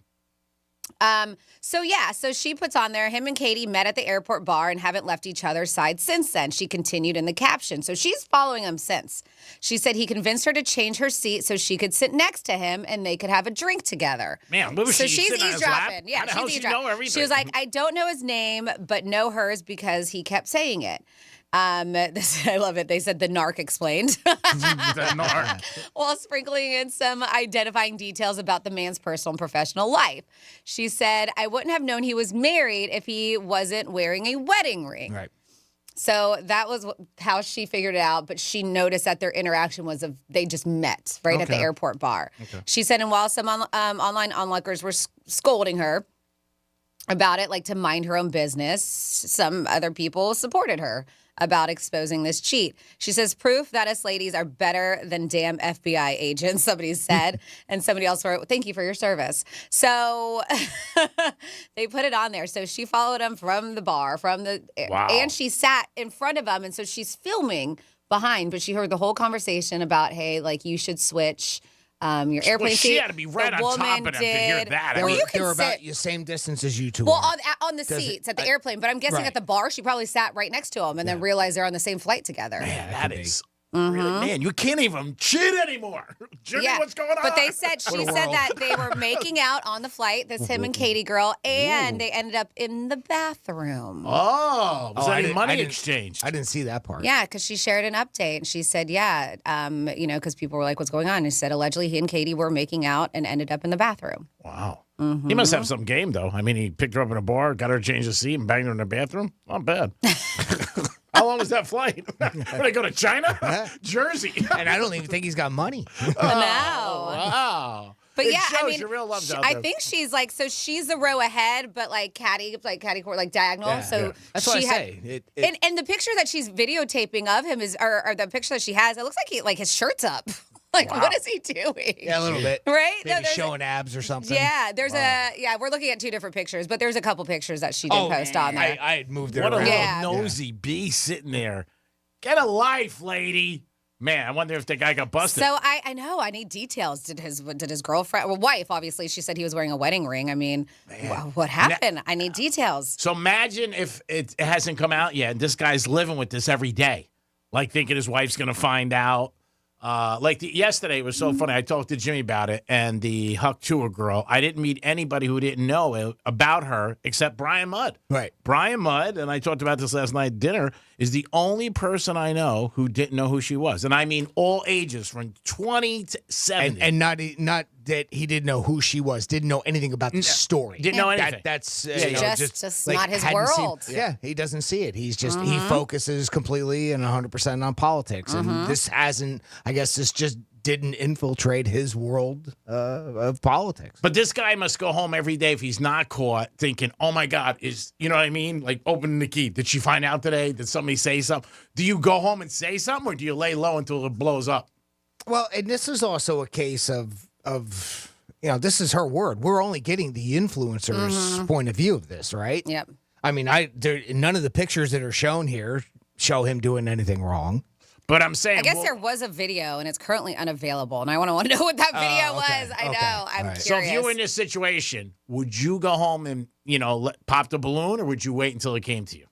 So she puts on there, him and Katie met at the airport bar and haven't left each other's side since then. She continued in the caption. So she's following him since. She said he convinced her to change her seat so she could sit next to him and they could have a drink together. Man, what was so she she's sitting on his lap? eavesdropping. Yeah, How the hell she's she know eavesdropping. everything? She was like, I don't know his name, but know hers because he kept saying it. I love it. They said the narc explained. The narc. While sprinkling in some identifying details about the man's personal and professional life. She said, I wouldn't have known he was married if he wasn't wearing a wedding ring. Right. So that was how she figured it out, but she noticed that their interaction was they just met right at the airport bar. Okay. She said, and while some online onlookers were scolding her about it, like to mind her own business, some other people supported her about exposing this cheat. She says, proof that us ladies are better than damn FBI agents, somebody said. And somebody else wrote, thank you for your service. So they put it on there. So she followed him from the bar, and she sat in front of him. And so she's filming behind, but she heard the whole conversation about, hey, like you should switch your airplane seat. She had to be right on top of them to hear that. They're about the same distance as you two. Well, on the seats at the airplane, but I'm guessing at the bar, she probably sat right next to him and then realized they're on the same flight together. Man, that is really, man, you can't even cheat anymore. Jimmy, what's going on? But she said that they were making out on the flight, this him and Katie girl, and they ended up in the bathroom. Oh, was that a money exchange? I didn't see that part. Yeah, because she shared an update, and she said, because people were like, what's going on? And she said, allegedly, he and Katie were making out and ended up in the bathroom. Wow. He must have some game, though. I mean, he picked her up in a bar, got her to change the seat, and banged her in the bathroom. Not bad. How long was that flight? When I go to China? Jersey. And I don't even think he's got money. Wow. But it yeah, shows I mean, your real love's out I there. think she's like, so she's the row ahead, but like catty court, like diagonal. Yeah, so yeah. That's what I say. And the picture that she's videotaping of him is, or the picture that she has, it looks like his shirt's up. Like, what is he doing? Yeah, a little bit. Right? Maybe showing abs or something. Yeah, we're looking at two different pictures, but there's a couple pictures that she did post on there. I had moved it What around. a little nosy bee sitting there. Get a life, lady. Man, I wonder if the guy got busted. So I know, I need details. Did his girlfriend, wife, obviously, she said he was wearing a wedding ring. I mean, what happened? I need details. So imagine if it hasn't come out yet, and this guy's living with this every day, like thinking his wife's going to find out. Yesterday, it was so funny. I talked to Jimmy about it, and the Huck Tour girl. I didn't meet anybody who didn't know about her except Brian Mudd. Right. Brian Mudd, and I talked about this last night at dinner, is the only person I know who didn't know who she was. And I mean all ages, from 20 to 70. And not that he didn't know who she was, didn't know anything about the story. Didn't know anything. That's just not his world. He doesn't see it. He's just, he focuses completely and 100% on politics. And this just didn't infiltrate his world of politics. But this guy must go home every day if he's not caught thinking, oh, my God, you know what I mean? Like opening the key. Did she find out today? Did somebody say something? Do you go home and say something, or do you lay low until it blows up? Well, and this is also a case of this is her word. We're only getting the influencer's point of view of this, right? Yep. I mean, none of the pictures that are shown here show him doing anything wrong. But I'm saying, I guess there was a video, and it's currently unavailable, and I want to know what that video was. I know. I'm curious. So if you were in this situation, would you go home and, pop the balloon, or would you wait until it came to you?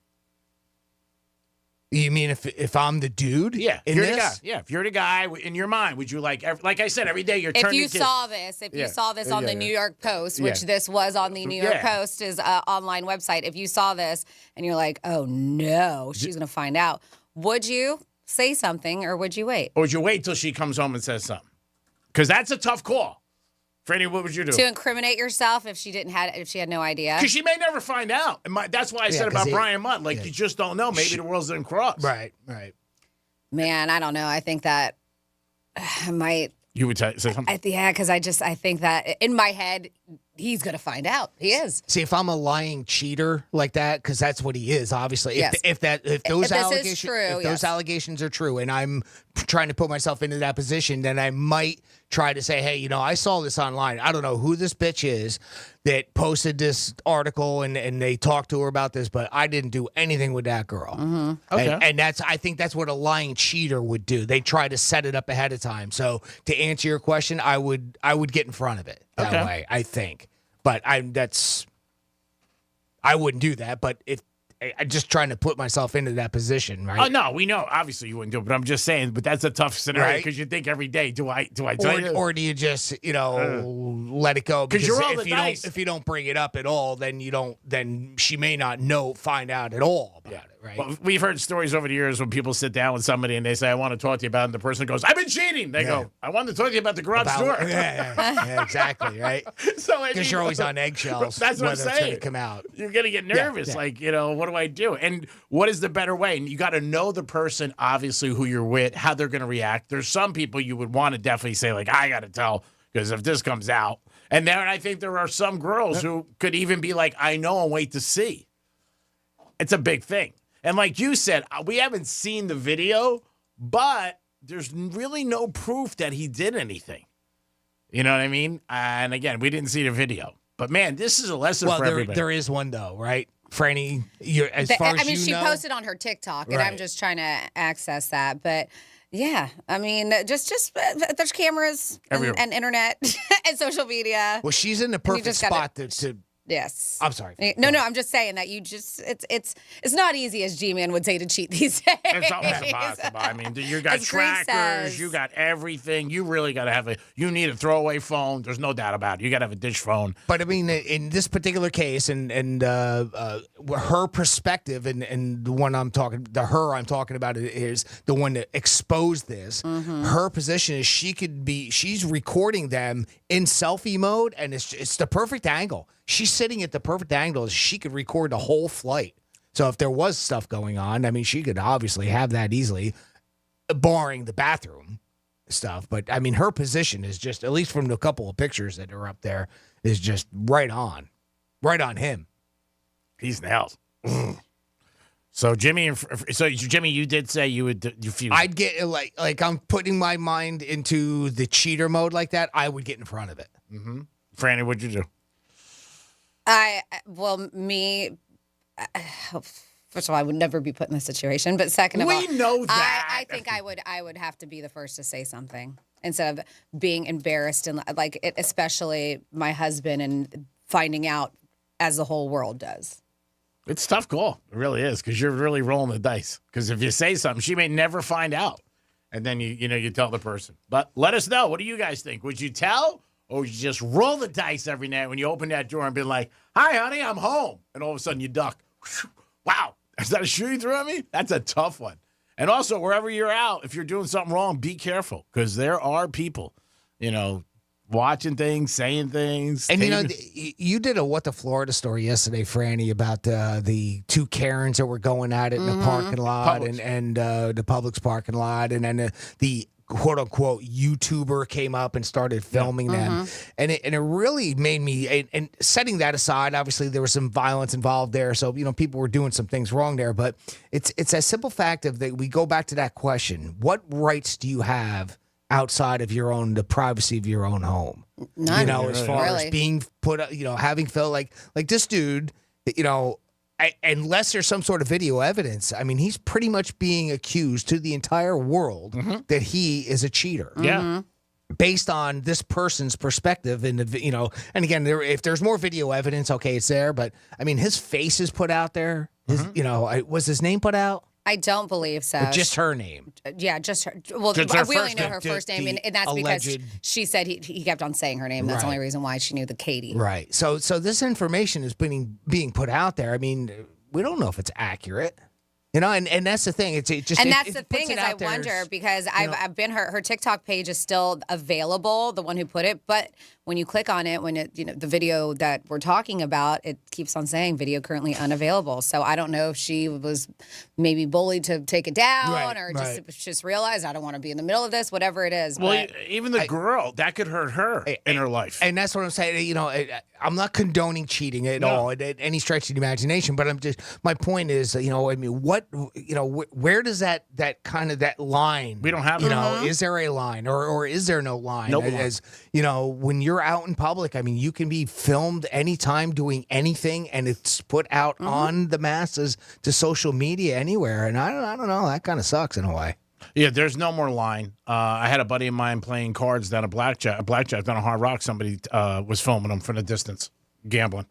You mean if I'm the dude? Yeah. In you're this? the guy. Yeah. If you're the guy in your mind, would you like I said, every day you're turning If you saw this on the New York Post, which Yeah. this was on the New York Post, is an online website. If you saw this and you're like, oh no, she's going to find out, would you say something or would you wait? Or would you wait till she comes home and says something? Because that's a tough call. Franny, what would you do? To incriminate yourself if she had no idea? Because she may never find out. And that's why I said about Brian Mudd. You just don't know. Maybe the worlds didn't cross. Right. Man, I don't know. I think that might. You would say something? Because I think that in my head, he's going to find out. He is. See, if I'm a lying cheater like that, because that's what he is, obviously. Yes. If those allegations allegations are true, and I'm trying to put myself into that position, then I might try to say, hey, I saw this online. I don't know who this bitch is that posted this article, and they talked to her about this, but I didn't do anything with that girl. Mm-hmm. Okay. And I think that's what a lying cheater would do. They try to set it up ahead of time. So to answer your question, I would get in front of it that way, I think. But I wouldn't do that. But I'm just trying to put myself into that position, right? Oh no, we know. Obviously, you wouldn't do it, but I'm just saying. But that's a tough scenario because you think every day, do I tell you? Or do you just let it go? Because you're all the dice. If you don't bring it up at all, then she may not find out at all about it, right? Well, we've heard stories over the years when people sit down with somebody and they say, "I want to talk to you about," it, and the person goes, "I've been cheating." They go, "I wanted to talk to you about the garage door." Yeah, exactly, right? So because you're always on eggshells. That's what I'm saying. It's going to come out. You're going to get nervous. Like, what do I do? And what is the better way? And you got to know the person, obviously, who you're with, how they're going to react. There's some people you would want to definitely say, like, I got to tell, because if this comes out. And then I think there are some girls who could even be like, I know and wait to see. It's a big thing. And like you said, we haven't seen the video, but there's really no proof that he did anything. You know what I mean? And again, we didn't see the video. But man, this is a lesson for everybody. There is one though, right? Franny, she posted on her TikTok, and I'm just trying to access that. But yeah, I mean, just there's cameras and internet and social media. Well, she's in the perfect spot to. Yes. I'm sorry. No, I'm just saying that it's not easy, as G-Man would say, to cheat these days. It's almost impossible. I mean, you got trackers, you got everything. You really got to have you need a throwaway phone. There's no doubt about it. You got to have a dish phone. But I mean, in this particular case, and her perspective, and the one I'm talking about is the one that exposed this. Mm-hmm. Her position is she's recording them in selfie mode, and it's the perfect angle. She's sitting at the perfect angle. She could record the whole flight. So if there was stuff going on, I mean, she could obviously have that easily, barring the bathroom stuff. But, I mean, her position is just, at least from the couple of pictures that are up there, is just right on him. He's nails. So, Jimmy, you did say you would refuse. I'd get, like I'm putting my mind into the cheater mode like that, I would get in front of it. Mm-hmm. Franny, what'd you do? First of all, I would never be put in this situation. But second of all, we know that. I think I would have to be the first to say something instead of being embarrassed and especially my husband and finding out as the whole world does. It's a tough call. It really is, because you're really rolling the dice. Because if you say something, she may never find out, and then you tell the person. But let us know. What do you guys think? Would you tell? Or you just roll the dice every night when you open that door and be like, "Hi, honey, I'm home." And all of a sudden you duck. Wow, is that a shoe you threw at me? That's a tough one. And also, wherever you're out, if you're doing something wrong, be careful, because there are people, watching things, saying things. And, you did a What the Florida story yesterday, Franny, about the two Karens that were going at it in the parking lot and the Publix parking lot. And then the quote-unquote YouTuber came up and started filming them. And it really made me, and setting that aside, obviously there was some violence involved there, so people were doing some things wrong there, but it's a simple fact of that we go back to that question: what rights do you have outside of the privacy of your own home? None. As far as being put, having felt like this dude, unless there's some sort of video evidence, I mean, he's pretty much being accused to the entire world that he is a cheater. Yeah. Based on this person's perspective, and and again, if there's more video evidence, okay, it's there. But I mean, his face is put out there. Was his name put out? I don't believe so. Or just her name. Yeah, just her. Well, we only know her first name, and that's because she said he kept on saying her name. That's the only reason why she knew the Katie. Right. So this information is being put out there. I mean, we don't know if it's accurate. And that's the thing. That's the thing is I wonder, because I've been her TikTok page is still available, the one who put it, but when you click on it, the video that we're talking about, it keeps on saying video currently unavailable. So I don't know if she was maybe bullied to take it down or just realized I don't want to be in the middle of this, whatever it is. Well, even the girl, that could hurt her in her life. And that's what I'm saying. I'm not condoning cheating at all at any stretch of the imagination, but my point is, where does that kind of that line? We don't have it. Is there a line or is there no line? No As when you're out in public, I mean, you can be filmed anytime doing anything, and it's put out on the masses to social media anywhere. And I don't know, that kind of sucks in a way. Yeah, there's no more line. I had a buddy of mine playing cards down a blackjack down a Hard Rock. Somebody was filming them from a distance. gambling,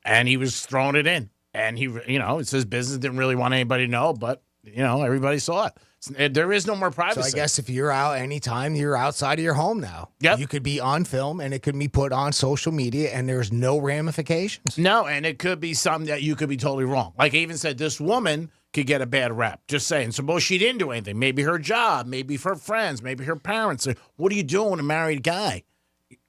and he was throwing it in. And he, it's his business. Didn't really want anybody to know, but everybody saw it. There is no more privacy. So I guess if you're out anytime, you're outside of your home now. Yep. You could be on film, and it could be put on social media, and there's no ramifications. No, and it could be something that you could be totally wrong. Like I even said, this woman could get a bad rap. Just saying. Suppose she didn't do anything. Maybe her job, maybe her friends, maybe her parents. What are you doing with a married guy?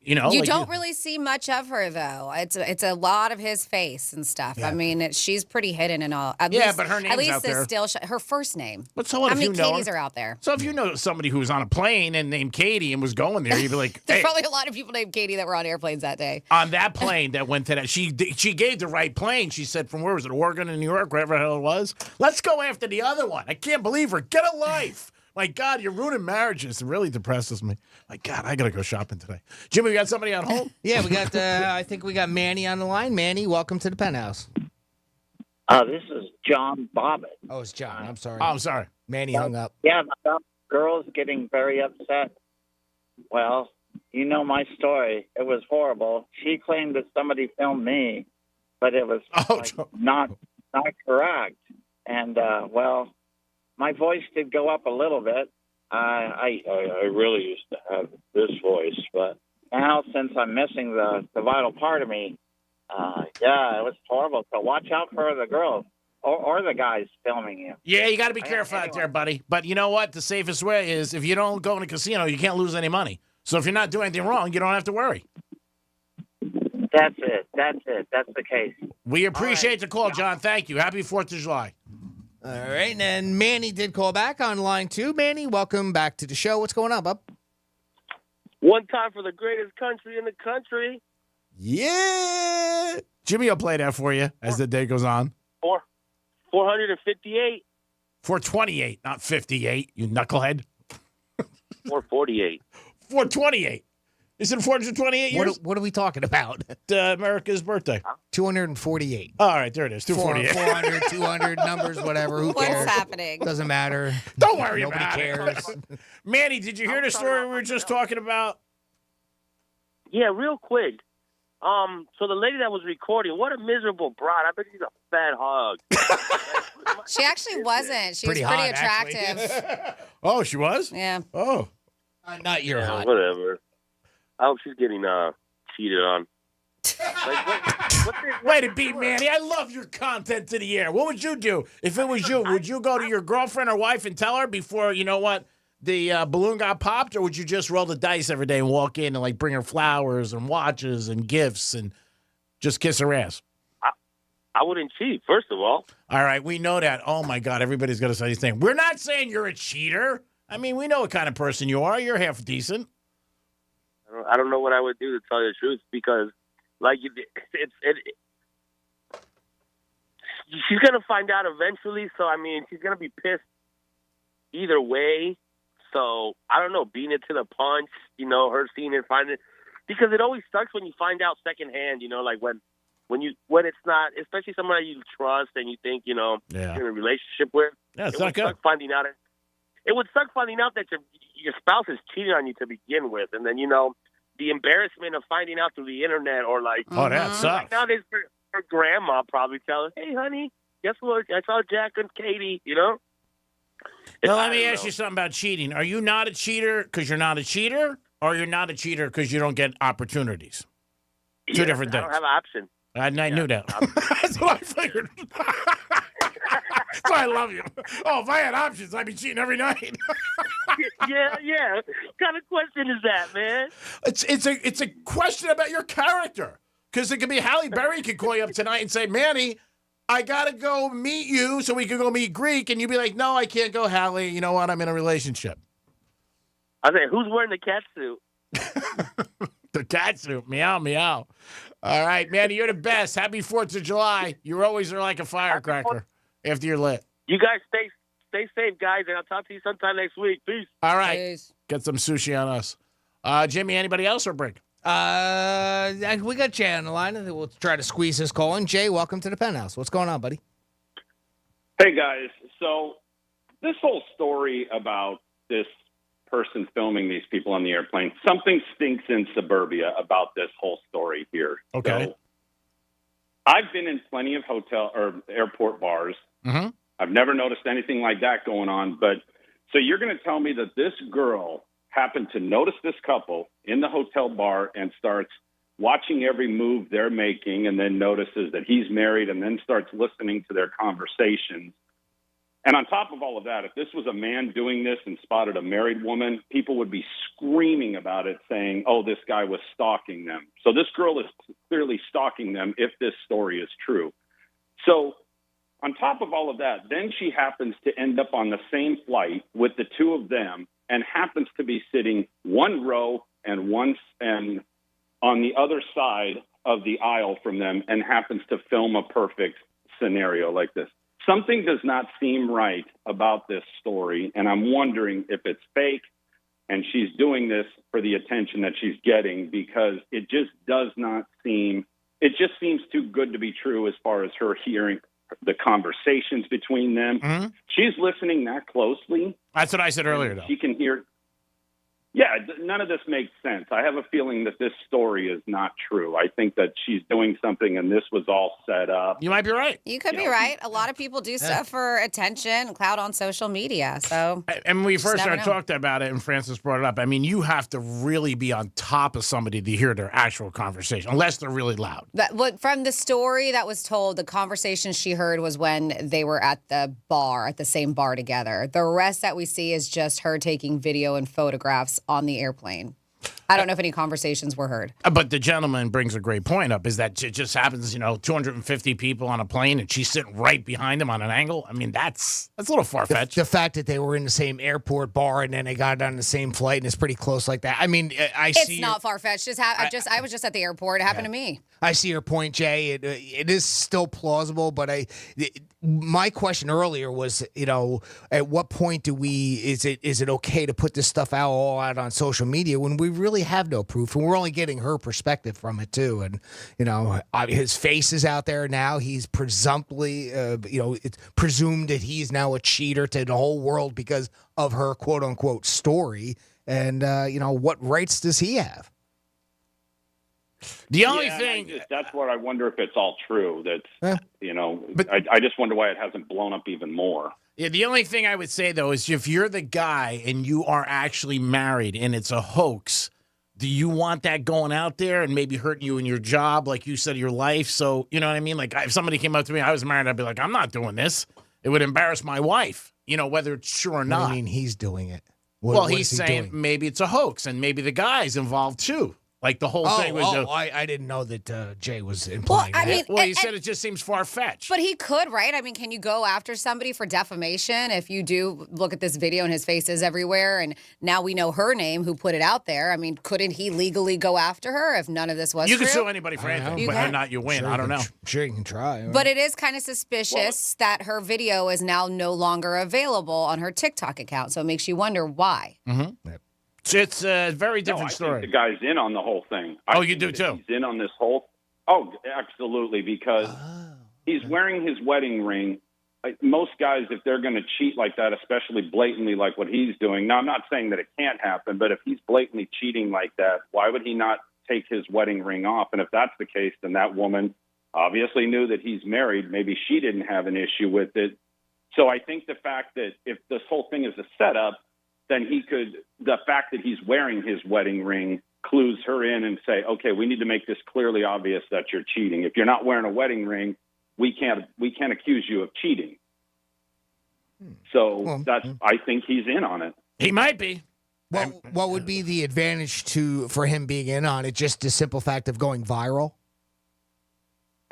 You don't really see much of her, though. It's a lot of his face and stuff. Yeah. I mean, she's pretty hidden and all. But her name's at least out there. Still her first name. But so what How if many you know Katies her? are out there? So if you know somebody who was on a plane and named Katie and was going there, you'd be like, There's hey, probably a lot of people named Katie that were on airplanes that day. on that plane that went to that, she gave the right plane. She said from where was it, Oregon and New York, wherever the hell it was. Let's go after the other one. I can't believe her. Get a life. My God, you're ruining marriages. It really depresses me. My God, I got to go shopping today. Jimmy, we got somebody on hold? Yeah, we got, I think we got Manny on the line. Manny, welcome to the Penthouse. This is John Bobbitt. Oh, it's John. I'm sorry. Oh, I'm sorry. Manny hung up. Yeah, about girls getting very upset. Well, you know my story. It was horrible. She claimed that somebody filmed me, but it was not correct. And, my voice did go up a little bit. I really used to have this voice, but now since I'm missing the vital part of me, it was horrible. So watch out for the girls or the guys filming you. Yeah, you got to be careful out there, buddy. But you know what? The safest way is if you don't go in a casino, you can't lose any money. So if you're not doing anything wrong, you don't have to worry. That's it. That's the case. We appreciate the call, John. Thank you. Happy 4th of July. All right, and then Manny did call back on line 2. Manny, welcome back to the show. What's going on, bub? One time for the greatest country in the country. Yeah. Jimmy will play that for you as the day goes on. 458. 428, not 58, you knucklehead. 448. 428. Isn't 428 years? What are we talking about? America's birthday. 248. All right, there it is. 248. 400, 200, numbers, whatever. Who cares? What's happening? Doesn't matter. Don't worry Nobody about cares. it. Manny, did you hear the story we were just talking about? Yeah, real quick. So the lady that was recording, what a miserable broad. I bet she's a fat hog. She actually wasn't. She was pretty hot, attractive. Oh, she was? Yeah. Oh. Not your hot. Whatever. I hope she's getting cheated on. Way to be, Manny. I love your content to the air. What would you do if it was you? Would you go to your girlfriend or wife and tell her before, you know what, the balloon got popped? Or would you just roll the dice every day and walk in and, bring her flowers and watches and gifts and just kiss her ass? I wouldn't cheat, first of all. All right, we know that. Oh, my God, everybody's going to say these things. We're not saying you're a cheater. I mean, we know what kind of person you are. You're half decent. I don't know what I would do, to tell you the truth, because, she's going to find out eventually, so, I mean, she's going to be pissed either way. So, I don't know, beating it to the punch, her seeing it, finding it, because it always sucks when you find out secondhand, when it's not, especially someone that you trust and you think, you're in a relationship with. Yeah, it's it not would good. suck finding out. It would suck finding out that your spouse is cheating on you to begin with, and then the embarrassment of finding out through the internet or Oh, that sucks. Nowadays, her grandma probably tell her, "Hey, honey, guess what? I saw Jack and Katie." Now, let me ask you something about cheating. Are you not a cheater because you're not a cheater, or you're not a cheater because you don't get opportunities? Two different things. I don't have an option. I knew that. That's what I figured. That's why I love you. Oh, if I had options, I'd be cheating every night. yeah. What kind of question is that, man? It's a question about your character. Because it could be Halle Berry could call you up tonight and say, Manny, I got to go meet you so we can go meet Greek. And you'd be like, no, I can't go, Halle. You know what? I'm in a relationship. I say, who's wearing the cat suit? The cat suit. Meow, meow. All right, Manny, you're the best. Happy 4th of July. You always are like a firecracker after you're lit. You guys stay safe, guys, and I'll talk to you sometime next week. Peace. All right. Get some sushi on us. Jimmy, anybody else or Brick? We got Jay on the line, and we'll try to squeeze this call in. Jay, welcome to the Penthouse. What's going on, buddy? Hey, guys. So this whole story about this person filming these people on the airplane, something stinks in suburbia about this whole story here. Okay. So I've been in plenty of hotel or airport bars. Mm-hmm. I've never noticed anything like that going on. But so you're going to tell me that this girl happened to notice this couple in the hotel bar and starts watching every move they're making, and then notices that he's married, and then starts listening to their conversations. And on top of all of that, if this was a man doing this and spotted a married woman, people would be screaming about it, saying, oh, this guy was stalking them. So this girl is clearly stalking them if this story is true. So on top of all of that, then she happens to end up on the same flight with the two of them and happens to be sitting one row and on the other side of the aisle from them, and happens to film a perfect scenario like this. Something does not seem right about this story, and I'm wondering if it's fake and she's doing this for the attention that she's getting, because it just seems too good to be true as far as her hearing the conversations between them. Mm-hmm. She's listening that closely. That's what I said earlier, though. She can hear. Yeah, none of this makes sense. I have a feeling that this story is not true. I think that she's doing something and this was all set up. You might be right. You could be right. A lot of people do stuff for attention and clout on social media. So, and when we first never started know. talking about it, and Francis brought it up, I mean, you have to really be on top of somebody to hear their actual conversation, unless they're really loud. From the story that was told, the conversation she heard was when they were at the bar, at the same bar together. The rest that we see is just her taking video and photographs on the airplane. I don't know if any conversations were heard. But the gentleman brings a great point up, is that it just happens, 250 people on a plane, and she's sitting right behind him on an angle. I mean, that's a little far-fetched. The fact that they were in the same airport bar and then they got on the same flight and it's pretty close like that. I mean, It's not far-fetched. I was just at the airport. It happened to me. I see your point, Jay. It is still plausible, but my question earlier was, at what point is it okay to put this stuff all out on social media when we really have no proof, and we're only getting her perspective from it too? And his face is out there now. He's presumptively, it's presumed that he's now a cheater to the whole world because of her quote unquote story. And what rights does he have? The only thing that's what I wonder if it's all true. I just wonder why it hasn't blown up even more. Yeah, the only thing I would say, though, is if you're the guy and you are actually married and it's a hoax, do you want that going out there and maybe hurting you in your job, like you said, your life? So, you know what I mean? Like, if somebody came up to me, I was married, I'd be like, I'm not doing this. It would embarrass my wife, whether it's true or not. I mean, he's doing it. What he's saying maybe it's a hoax, and maybe the guy's involved, too. Like the whole thing was. I didn't know that Jay was implying that. He said it just seems far-fetched. But he could, right? I mean, can you go after somebody for defamation if you do look at this video and his face is everywhere, and now we know her name who put it out there? I mean, couldn't he legally go after her if none of this was true? true? You can sue anybody for anything, whether or not you win. I don't know. Sure, you can try. But it is kind of suspicious that her video is now no longer available on her TikTok account, so it makes you wonder why. Mm-hmm. Yep. It's a very different story. I think the guy's in on the whole thing. You do too? He's in on this whole. Oh, absolutely, because he's wearing his wedding ring. Most guys, if they're going to cheat like that, especially blatantly like what he's doing. Now, I'm not saying that it can't happen, but if he's blatantly cheating like that, why would he not take his wedding ring off? And if that's the case, then that woman obviously knew that he's married. Maybe she didn't have an issue with it. So I think the fact that if this whole thing is a setup, then the fact that he's wearing his wedding ring clues her in and say, okay, we need to make this clearly obvious that you're cheating. If you're not wearing a wedding ring, we can't accuse you of cheating. So I think he's in on it. He might be. Well, what would be the advantage for him being in on it? Just the simple fact of going viral?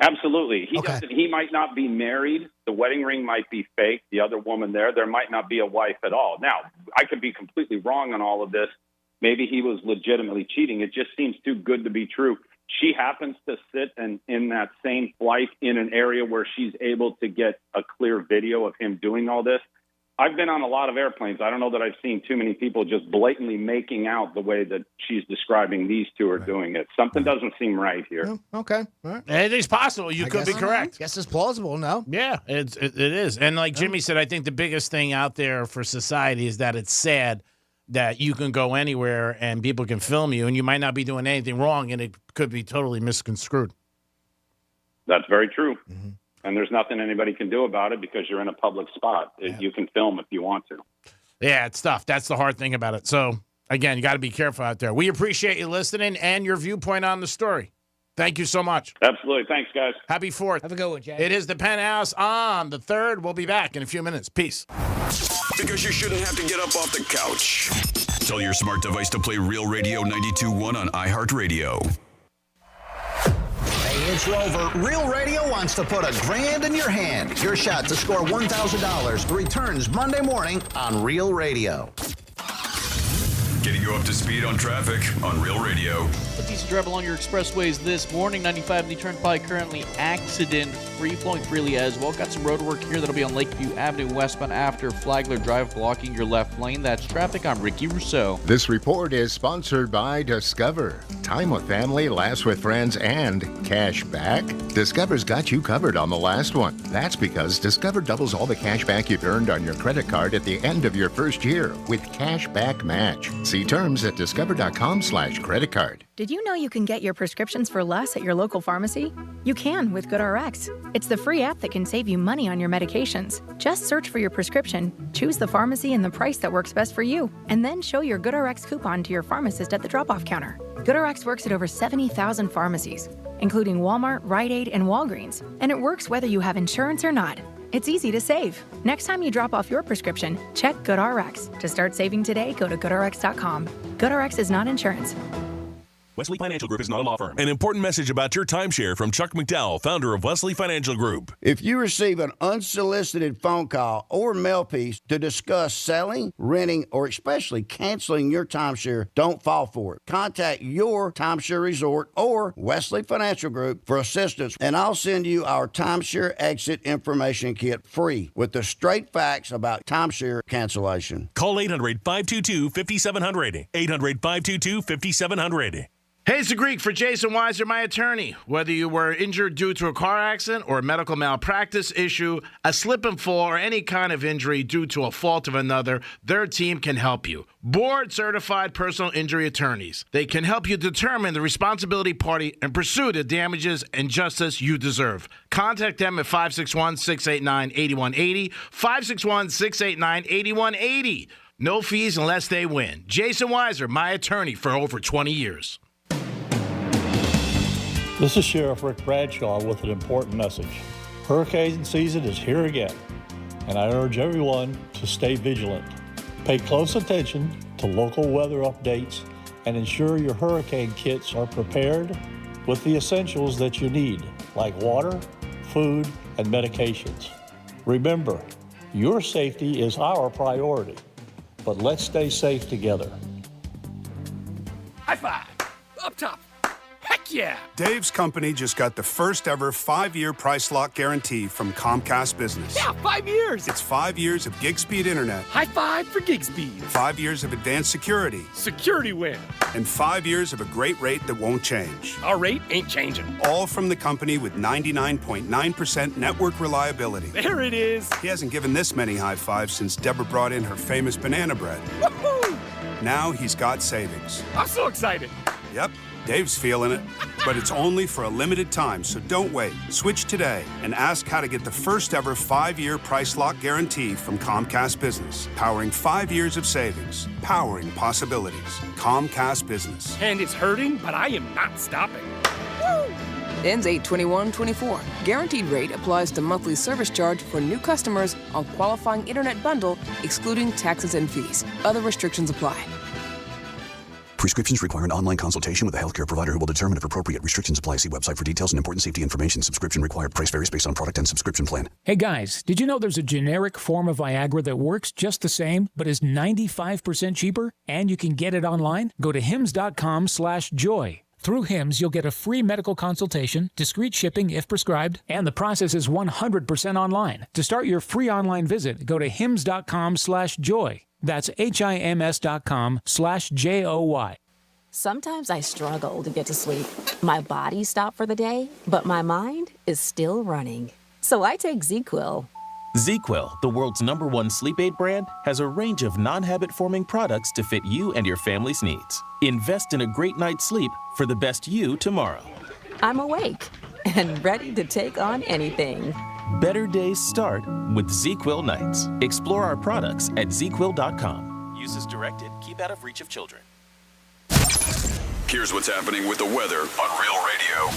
Absolutely. He might not be married. The wedding ring might be fake. The other woman there might not be a wife at all. Now, I could be completely wrong on all of this. Maybe he was legitimately cheating. It just seems too good to be true. She happens to sit in that same flight in an area where she's able to get a clear video of him doing all this. I've been on a lot of airplanes. I don't know that I've seen too many people just blatantly making out the way that she's describing these two are doing it. Something doesn't seem right here. Okay. All right. It is possible. You could be correct. Guess it's plausible, no? Yeah, it is. And like Jimmy said, I think the biggest thing out there for society is that it's sad that you can go anywhere and people can film you, and you might not be doing anything wrong, and it could be totally misconstrued. That's very true. And there's nothing anybody can do about it because you're in a public spot. You can film if you want to. Yeah, it's tough. That's the hard thing about it. So, again, you got to be careful out there. We appreciate you listening and your viewpoint on the story. Thank you so much. Absolutely. Thanks, guys. Happy 4th. Have a good one, Jay. It is the Penthouse on the 3rd. We'll be back in a few minutes. Peace. Because you shouldn't have to get up off the couch. Tell your smart device to play Real Radio 92.1 on iHeartRadio. Hey, it's Rover. Real Radio wants to put $1,000 in your hand. Your shot to score $1,000 returns Monday morning on Real Radio. Getting you up to speed on traffic on Real Radio. A decent drive along your expressways this morning. 95 in the Turnpike currently accident-free, flowing freely as well. Got some road work here that'll be on Lakeview Avenue westbound after Flagler Drive, blocking your left lane. That's traffic. I'm Ricky Rousseau. This report is sponsored by Discover. Time with family, laughs with friends, and cash back. Discover's got you covered on the last one. That's because Discover doubles all the cash back you've earned on your credit card at the end of your first year with cash back match. See terms at discover.com/creditcard. Did you know you can get your prescriptions for less at your local pharmacy? You can with GoodRx. It's the free app that can save you money on your medications. Just search for your prescription, choose the pharmacy and the price that works best for you, and then show your GoodRx coupon to your pharmacist at the drop-off counter. GoodRx works at over 70,000 pharmacies, including Walmart, Rite Aid, and Walgreens, and it works whether you have insurance or not. It's easy to save. Next time you drop off your prescription, check GoodRx. To start saving today, go to GoodRx.com. GoodRx is not insurance. Wesley Financial Group is not a law firm. An important message about your timeshare from Chuck McDowell, founder of Wesley Financial Group. If you receive an unsolicited phone call or mail piece to discuss selling, renting, or especially canceling your timeshare, don't fall for it. Contact your timeshare resort or Wesley Financial Group for assistance, and I'll send you our timeshare exit information kit free with the straight facts about timeshare cancellation. Call 800-522-5700. 800-522-5700. Hey, it's the Greek for Jason Weiser, my attorney. Whether you were injured due to a car accident or a medical malpractice issue, a slip and fall, or any kind of injury due to a fault of another, their team can help you. Board-certified personal injury attorneys. They can help you determine the responsibility party and pursue the damages and justice you deserve. Contact them at 561-689-8180, 561-689-8180. No fees unless they win. Jason Weiser, my attorney for over 20 years. This is Sheriff Rick Bradshaw with an important message. Hurricane season is here again, and I urge everyone to stay vigilant. Pay close attention to local weather updates and ensure your hurricane kits are prepared with the essentials that you need, like water, food, and medications. Remember, your safety is our priority, but let's stay safe together. High five! Up top! Heck yeah! Dave's company just got the first ever 5-year price lock guarantee from Comcast Business. Yeah, 5 years! It's 5 years of gig speed internet. High five for gig speed. 5 years of advanced security. Security win. And 5 years of a great rate that won't change. Our rate ain't changing. All from the company with 99.9% network reliability. There it is. He hasn't given this many high fives since Deborah brought in her famous banana bread. Woohoo! Now he's got savings. I'm so excited. Yep. Dave's feeling it, but it's only for a limited time, so don't wait. Switch today and ask how to get the first ever 5-year price lock guarantee from Comcast Business. Powering 5 years of savings, powering possibilities. Comcast Business. And it's hurting, but I am not stopping. Woo! Ends 8/21/24. Guaranteed rate applies to monthly service charge for new customers on qualifying internet bundle, excluding taxes and fees. Other restrictions apply. Prescriptions require an online consultation with a healthcare provider who will determine if appropriate. Restrictions apply. See website for details and important safety information. Subscription required. Price varies based on product and subscription plan. Hey guys, did you know there's a generic form of Viagra that works just the same, but is 95% cheaper? And you can get it online? Go to hims.com/joy. Through Hims, you'll get a free medical consultation, discreet shipping if prescribed, and the process is 100% online. To start your free online visit, go to hims.com/joy. That's HIMS.com/JOY. Sometimes I struggle to get to sleep. My body stopped for the day, but my mind is still running. So I take ZQuil. ZQuil, the world's #1 sleep aid brand, has a range of non-habit-forming products to fit you and your family's needs. Invest in a great night's sleep for the best you tomorrow. I'm awake. and ready to take on anything. Better days start with ZQuil nights. Explore our products at ZQuil.com. Use as directed. Keep out of reach of children. Here's what's happening with the weather on Real Radio.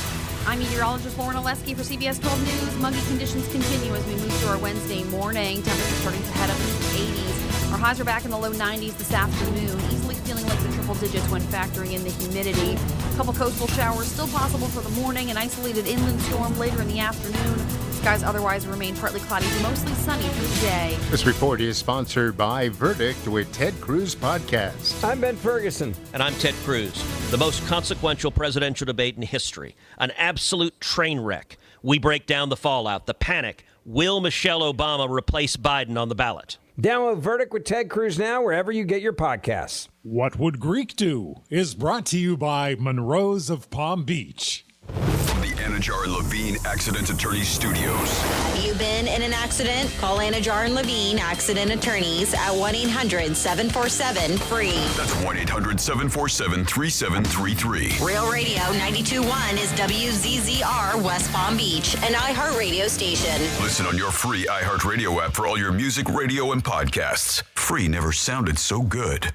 I'm meteorologist Lauren Oleski for CBS 12 News. Muggy conditions continue as we move through our Wednesday morning. Temperatures starting to head up into the 80s. Our highs are back in the low 90s this afternoon, easily feeling like the triple digits when factoring in the humidity. A couple coastal showers still possible for the morning, an isolated inland storm later in the afternoon. Skies otherwise remain partly cloudy to mostly sunny through the day. This report is sponsored by Verdict with Ted Cruz Podcast. I'm Ben Ferguson. And I'm Ted Cruz. The most consequential presidential debate in history. An absolute train wreck. We break down the fallout, the panic. Will Michelle Obama replace Biden on the ballot? Download Verdict with Ted Cruz now wherever you get your podcasts. What Would Greek Do is brought to you by Monroe's of Palm Beach. From the Anajar and Levine Accident Attorneys Studios. You've been in an accident? Call Anajar and Levine Accident Attorneys at 1-800-747-FREE. That's 1-800-747-3733. Real Radio 92.1 is WZZR West Palm Beach, an iHeartRadio station. Listen on your free iHeartRadio app for all your music, radio, and podcasts. Free never sounded so good.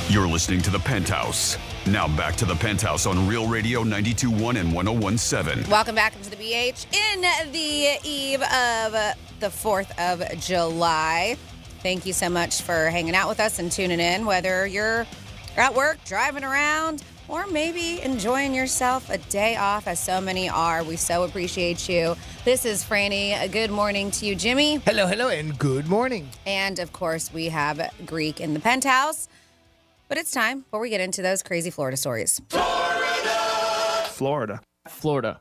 You're listening to The Penthouse. Now back to The Penthouse on Real Radio 92.1 and 101.7. Welcome back into the BH in the eve of the 4th of July. Thank you so much for hanging out with us and tuning in, whether you're at work, driving around, or maybe enjoying yourself a day off, as so many are. We so appreciate you. This is Franny. Good morning to you, Jimmy. Hello, and good morning. And, of course, we have Greek in the Penthouse. But it's time before we get into those crazy Florida stories. Florida. Florida.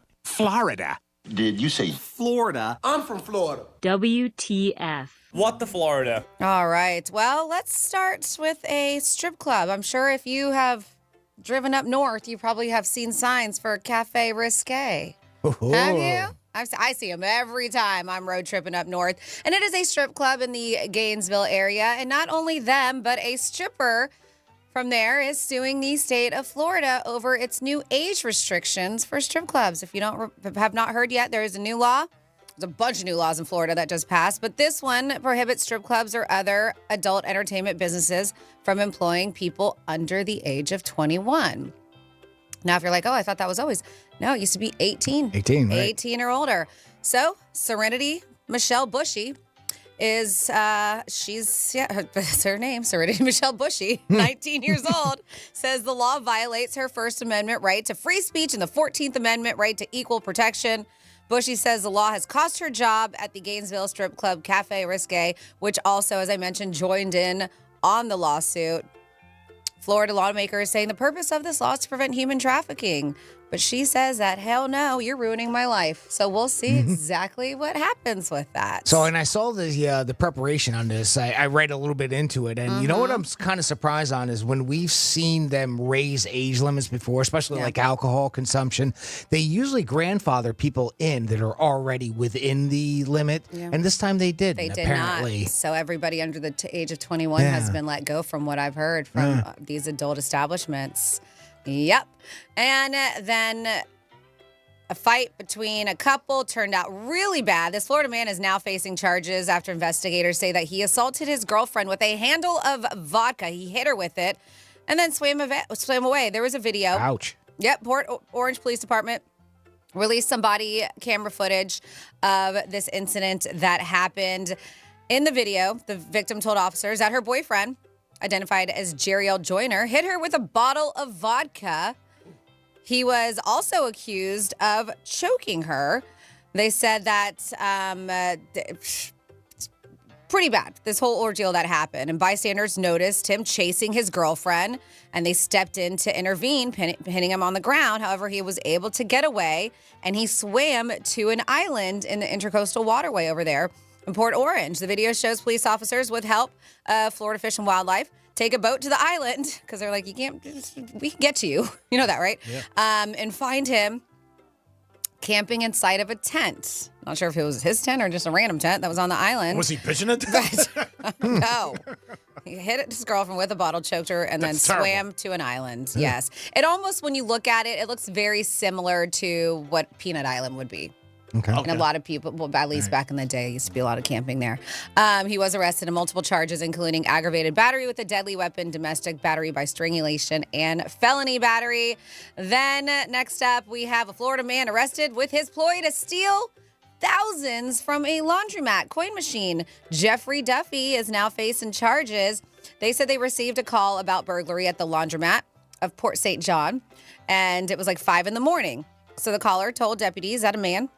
Did you say Florida? I'm from Florida. WTF. What the Florida? All right. Well, let's start with a strip club. I'm sure if you have driven up north, you probably have seen signs for Cafe Risque. Have you? I see them every time I'm road tripping up north. And it is a strip club in the Gainesville area. And not only them, but a stripper from there is suing the state of Florida over its new age restrictions for strip clubs. If you have not heard yet, there is a new law. There's a bunch of new laws in Florida that just passed, but this one prohibits strip clubs or other adult entertainment businesses from employing people under the age of 21. Now, if you're like, oh, I thought that was always. No, it used to be 18. 18, right? 18 or older. So, Serenity Michelle Bushy is, that's her name, Serenity Michelle Bushy, 19 years old, says the law violates her First Amendment right to free speech and the 14th Amendment right to equal protection. Bushy says the law has cost her job at the Gainesville strip club Cafe Risque, which also, as I mentioned, joined in on the lawsuit. Florida lawmakers saying the purpose of this law is to prevent human trafficking. But she says that, hell no, you're ruining my life. So we'll see exactly what happens with that. So, and I saw the preparation on this. I read a little bit into it. And you know what I'm kind of surprised on is when we've seen them raise age limits before, especially like alcohol consumption, they usually grandfather people in that are already within the limit. Yeah. And this time they didn't, They did apparently. not. So everybody under the age of 21 has been let go from what I've heard from these adult establishments. Yep. And then a fight between a couple turned out really bad. This Florida man is now facing charges after investigators say that he assaulted his girlfriend with a handle of vodka. He hit her with it and then swam away. There was a video. Ouch. Yep. Port Orange Police Department released some body camera footage of this incident that happened. In the video, the victim told officers that her boyfriend, identified as Jeriel Joyner, hit her with a bottle of vodka. He was also accused of choking her. They said that pretty bad, this whole ordeal that happened. And bystanders noticed him chasing his girlfriend, and they stepped in to intervene, pinning him on the ground. However, he was able to get away, and he swam to an island in the Intercoastal Waterway over there in Port Orange. The video shows police officers with help of Florida Fish and Wildlife take a boat to the island because they're like, we can get to you. You know that, right? Yeah. And find him. camping inside of a tent. Not sure if it was his tent or just a random tent that was on the island. Was he pitching it? No. He hit his girlfriend with a bottle, choked her, and That's then terrible. swam to an island. Yes. It almost, when you look at it, it looks very similar to what Peanut Island would be. Okay. And a lot of people, well, at least back in the day, used to be a lot of camping there. He was arrested on multiple charges, including aggravated battery with a deadly weapon, domestic battery by strangulation, and felony battery. Then next up, we have a Florida man arrested with his ploy to steal thousands from a laundromat coin machine. Jeffrey Duffy is now facing charges. They said they received a call about burglary at the laundromat of Port St. John, and it was like 5 a.m. So the caller told deputies that a man,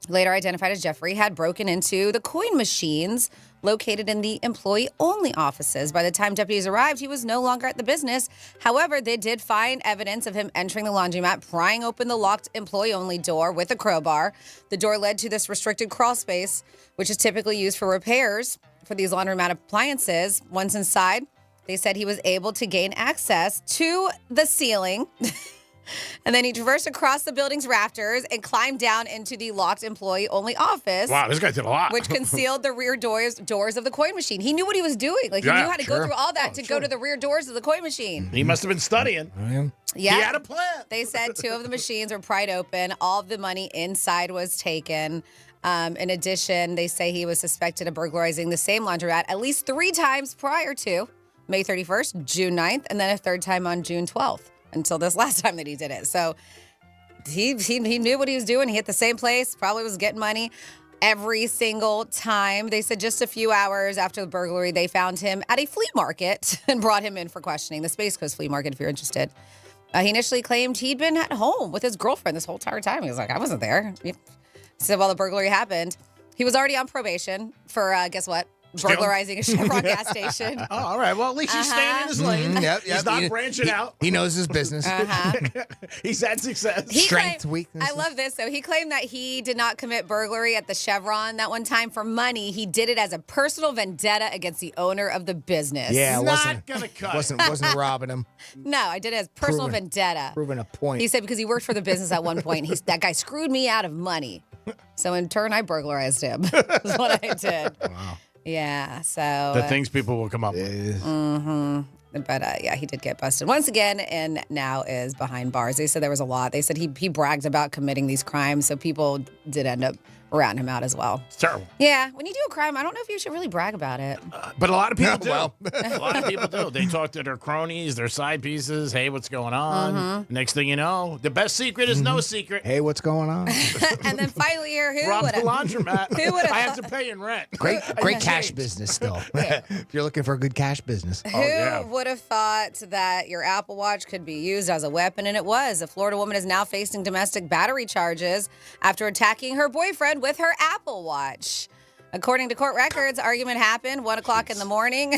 later identified as Jeffrey, had broken into the coin machines located in the employee-only offices. By the time deputies arrived, he was no longer at the business. However, they did find evidence of him entering the laundromat, prying open the locked employee-only door with a crowbar. The door led to this restricted crawl space, which is typically used for repairs for these laundromat appliances. Once inside, they said he was able to gain access to the ceiling. And then he traversed across the building's rafters and climbed down into the locked employee-only office. Wow, this guy did a lot. Which concealed the rear doors of the coin machine. He knew what he was doing. Like, he knew how to go through all that to go to the rear doors of the coin machine. He must have been studying. Yeah. He had a plan. They said 2 of the machines were pried open. All of the money inside was taken. In addition, they say he was suspected of burglarizing the same laundromat at least 3 times prior to May 31st, June 9th, and then a 3rd time on June 12th. Until this last time that he did it. So he knew what he was doing. He hit the same place, probably was getting money every single time. They said just a few hours after the burglary, they found him at a flea market and brought him in for questioning. The Space Coast Flea Market, if you're interested. He initially claimed he'd been at home with his girlfriend this whole entire time. He was like, I wasn't there. He said while the burglary happened, he was already on probation for, guess what? Burglarizing a Chevron gas station. Oh, all right. Well, at least he's staying in his lane. Yep, He's not branching out. He knows his business. He's had success. Strength, weakness. I love this. So he claimed that he did not commit burglary at the Chevron that one time for money. He did it as a personal vendetta against the owner of the business. Yeah, not gonna cut. Wasn't robbing him. No, I did it as personal vendetta. Proving a point. He said because he worked for the business at one point. That guy screwed me out of money. So in turn, I burglarized him. That's what I did. Wow. Yeah, so. The things people will come up with. Mm-hmm. But yeah, he did get busted once again and now is behind bars. They said there was a lot. They said he bragged about committing these crimes, so people did end up ratting him out as well. It's terrible. Yeah, when you do a crime, I don't know if you should really brag about it. But a lot of people do. Well. A lot of people do. They talk to their cronies, their side pieces. Hey, what's going on? Mm-hmm. Next thing you know, the best secret is no secret. Hey, what's going on? And then finally here, who Rob would the have? laundromat. Who would've I have to thought- pay in rent. Great cash business still. If you're looking for a good cash business. Who would have thought that your Apple Watch could be used as a weapon? And it was. A Florida woman is now facing domestic battery charges after attacking her boyfriend with her Apple Watch. According to court records, argument happened 1 o'clock in the morning.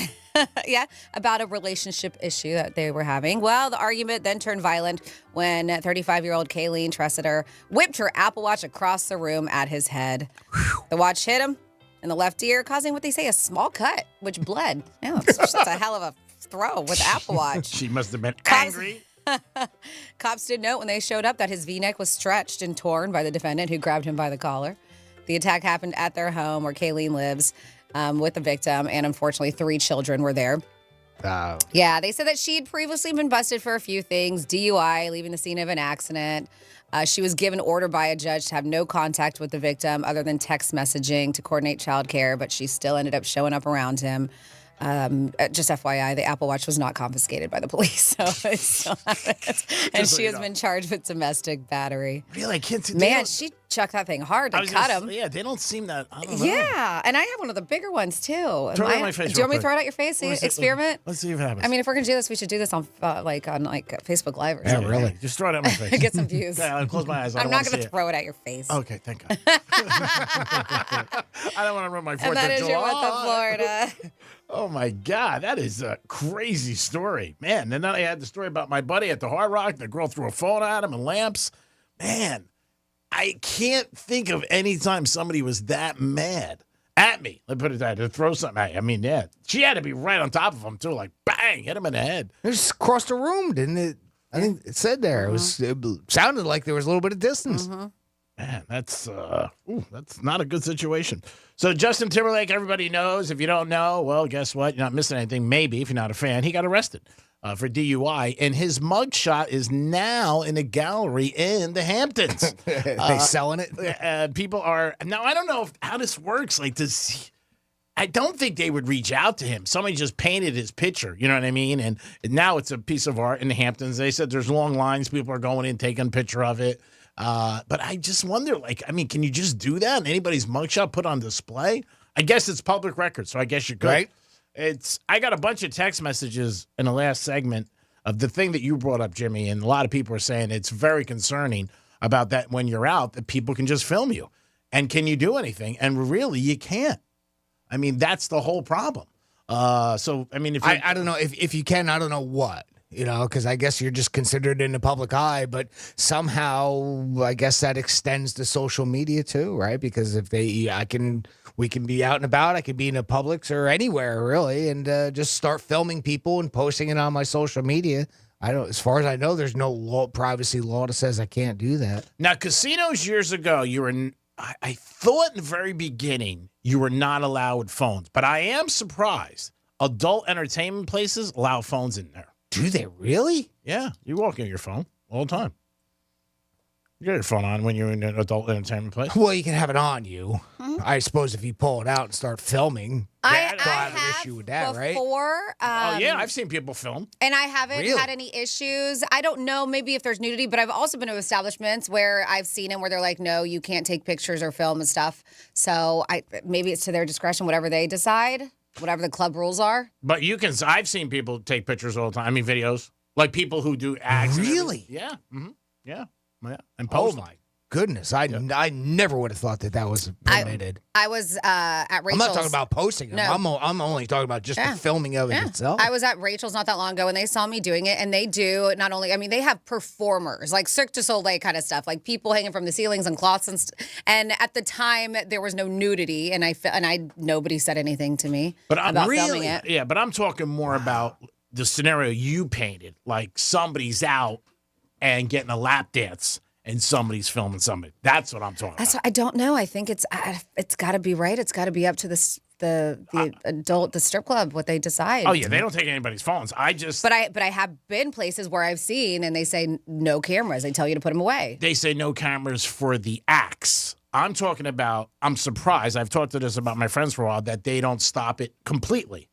Yeah, about a relationship issue that they were having. Well, the argument then turned violent when 35-year-old Kayleen Tressiter whipped her Apple Watch across the room at his head. The watch hit him in the left ear, causing what they say a small cut, which bled. Yeah, it's just a hell of a throw with the Apple Watch. She must have been angry. Cops did note when they showed up that his V-neck was stretched and torn by the defendant who grabbed him by the collar. The attack happened at their home where Kayleen lives with the victim, and unfortunately 3 children were there. Yeah, they said that she'd previously been busted for a few things: DUI, leaving the scene of an accident. She was given order by a judge to have no contact with the victim other than text messaging to coordinate childcare, but she still ended up showing up around him. Just FYI, the Apple Watch was not confiscated by the police, so I still have it. And she has been charged with domestic battery. Really? Kids, Man, she chucked that thing hard to cut him. Yeah, they don't seem that. I don't know. Yeah, and I have one of the bigger ones too. Throw it on my face. Do you want me real to throw it quick. out your face? Let me see- Experiment? Let's see if it happens. I mean, if we're gonna do this, we should do this on Facebook Live or something. really? Just throw it at my face. Get some views. Yeah, I'll close my eyes. I I'm don't not wanna gonna see it. throw it at your face. Okay, thank God. I don't want to ruin my 4th And that of is your July. What the Florida. Oh my God, that is a crazy story, man. And then I had the story about my buddy at the Hard Rock. The girl threw a phone at him and lamps. Man, I can't think of any time somebody was that mad at me. Let me put it that to throw something at you. I mean, yeah, she had to be right on top of him too, like bang, hit him in the head. It just across the room, didn't it? I think it said there. It sounded like there was a little bit of distance. Man, that's not a good situation. So Justin Timberlake, everybody knows. If you don't know, well, guess what? You're not missing anything. Maybe if you're not a fan, he got arrested for DUI, and his mugshot is now in a gallery in the Hamptons. They selling it? People are now. I don't know how this works. Like this. I don't think they would reach out to him. Somebody just painted his picture, you know what I mean? And now it's a piece of art in the Hamptons. They said there's long lines. People are going in, taking a picture of it. But I just wonder, can you just do that? And anybody's mugshot put on display? I guess it's public record, so I guess you could. Right. I got a bunch of text messages in the last segment of the thing that you brought up, Jimmy, and a lot of people are saying it's very concerning about that when you're out, that people can just film you. And can you do anything? And really, you can't. I mean, that's the whole problem. So, I mean, I don't know if you can, I don't know what, because I guess you're just considered in the public eye, but somehow I guess that extends to social media too, right? Because if we can be out and about, I could be in a Publix or anywhere really, and just start filming people and posting it on my social media. As far as I know, there's no privacy law that says I can't do that. Now, casinos years ago, I thought in the very beginning you were not allowed phones, but I am surprised. Adult entertainment places allow phones in there. Do they really? Yeah, you walk in your phone all the time. You got your phone on when you're in an adult entertainment place. Well, you can have it on you. I suppose if you pull it out and start filming, I have an issue with that, right? Before, I've seen people film. And I haven't had any issues. I don't know, maybe if there's nudity, but I've also been to establishments where I've seen them where they're like, no, you can't take pictures or film and stuff. So maybe it's to their discretion, whatever they decide, whatever the club rules are. But I've seen people take pictures all the time. I mean, videos. Like people who do acts. Really? Yeah. Mm-hmm. Yeah. And post my goodness. I never would have thought that was permitted. I was at Rachel's. I'm not talking about posting them. No. I'm only talking about just the filming of it itself. I was at Rachel's not that long ago, and they saw me doing it, and they do not only, they have performers, like Cirque du Soleil kind of stuff, like people hanging from the ceilings and cloths and at the time, there was no nudity, and nobody said anything to me about filming it. Yeah, but I'm talking more about the scenario you painted, like somebody's out and getting a lap dance and somebody's filming somebody. That's what I'm talking about. I don't know. I think it's got to be right. It's got to be up to the strip club, what they decide. Oh, yeah. They don't take anybody's phones. But I have been places where I've seen and they say no cameras. They tell you to put them away. They say no cameras for the acts. I'm talking about, I'm surprised. I've talked to this about my friends for a while, that they don't stop it completely.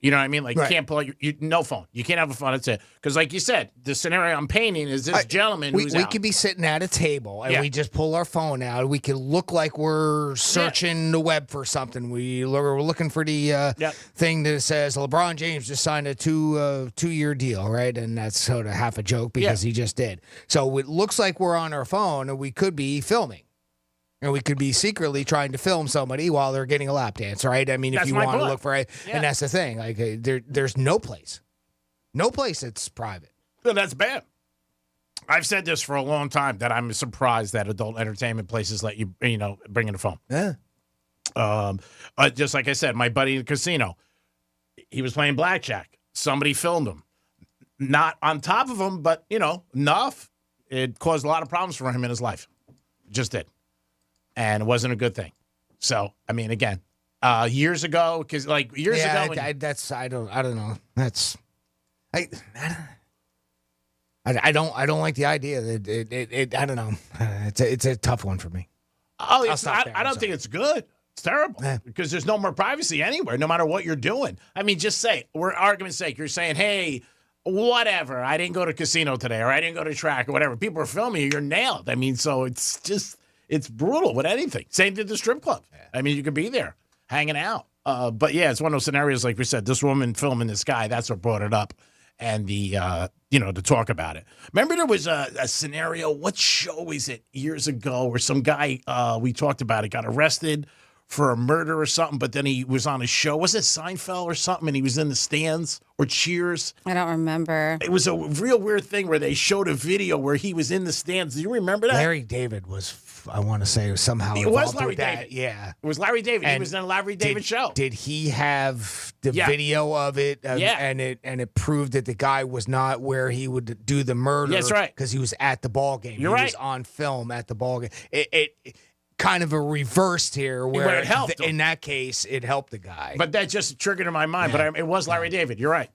You know what I mean? Like, you can't pull out no phone. You can't have a phone. That's it. Because like you said, the scenario I'm painting is this gentleman who's We out. could be sitting at a table, and we just pull our phone out. We could look like we're searching the web for something. We're looking for the thing that says LeBron James just signed a two-year deal, right? And that's sort of half a joke because he just did. So it looks like we're on our phone, and we could be filming. And we could be secretly trying to film somebody while they're getting a lap dance, right? I mean, if you want to look for it. And that's the thing. Like, there's no place that's private. No, that's bad. I've said this for a long time, that I'm surprised that adult entertainment places let you, bring in a phone. Yeah. Just like I said, my buddy in the casino, he was playing blackjack. Somebody filmed him. Not on top of him, but, enough. It caused a lot of problems for him in his life. Just did. And it wasn't a good thing. So, I mean, again, years ago, because years ago, I don't know. That's I don't like the idea that I don't know. It's a tough one for me. Oh, I don't think it's good. It's terrible because there's no more privacy anywhere, no matter what you're doing. I mean, just say, for argument's sake, you're saying, hey, whatever, I didn't go to casino today, or I didn't go to track, or whatever. People are filming you. You're nailed. I mean, so it's just. It's brutal with anything. Same thing to the strip club. I mean, you could be there hanging out. But yeah, it's one of those scenarios, like we said, this woman filming this guy, that's what brought it up. And to talk about it. Remember there was a scenario, what show is it, years ago, where some guy, we talked about it, got arrested for a murder or something, but then he was on a show. Was it Seinfeld or something? And he was in the stands or Cheers. I don't remember. It was a real weird thing where they showed a video where he was in the stands. Do you remember that? Larry David was, I want to say, somehow It involved was Larry with that. David. Yeah. It was Larry David. He And was in a Larry David show. Did he have the Yeah. video of it? Yeah. And it proved that the guy was not where he would do the murder. That's right. Because he was at the ball game. You're he right. was on film at the ball game. It kind of a reversed here where it helped him. in that case, it helped the guy. But that just triggered in my mind. Yeah. But it was Larry David. You're right.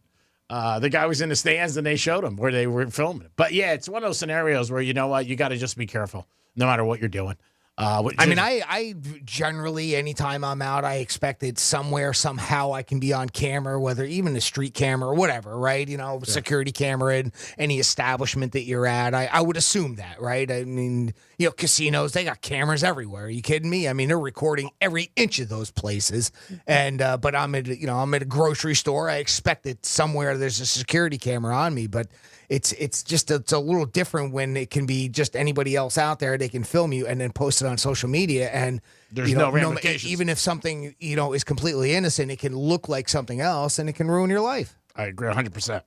The guy was in the stands and they showed him where they were filming it. But yeah, it's one of those scenarios where you know what, you got to just be careful no matter what you're doing. I generally, anytime I'm out, I expect it somewhere, somehow I can be on camera, whether even a street camera or whatever, right? You know, security camera in any establishment that you're at. I would assume that, right? I mean, you know, casinos, they got cameras everywhere. Are you kidding me? I mean, they're recording every inch of those places. And, but I'm at a grocery store. I expect that somewhere there's a security camera on me, but it's a little different when it can be just anybody else out there. They can film you and then post it on social media, and There's no ramifications. even if something is completely innocent, it can look like something else, and it can ruin your life. I agree 100%.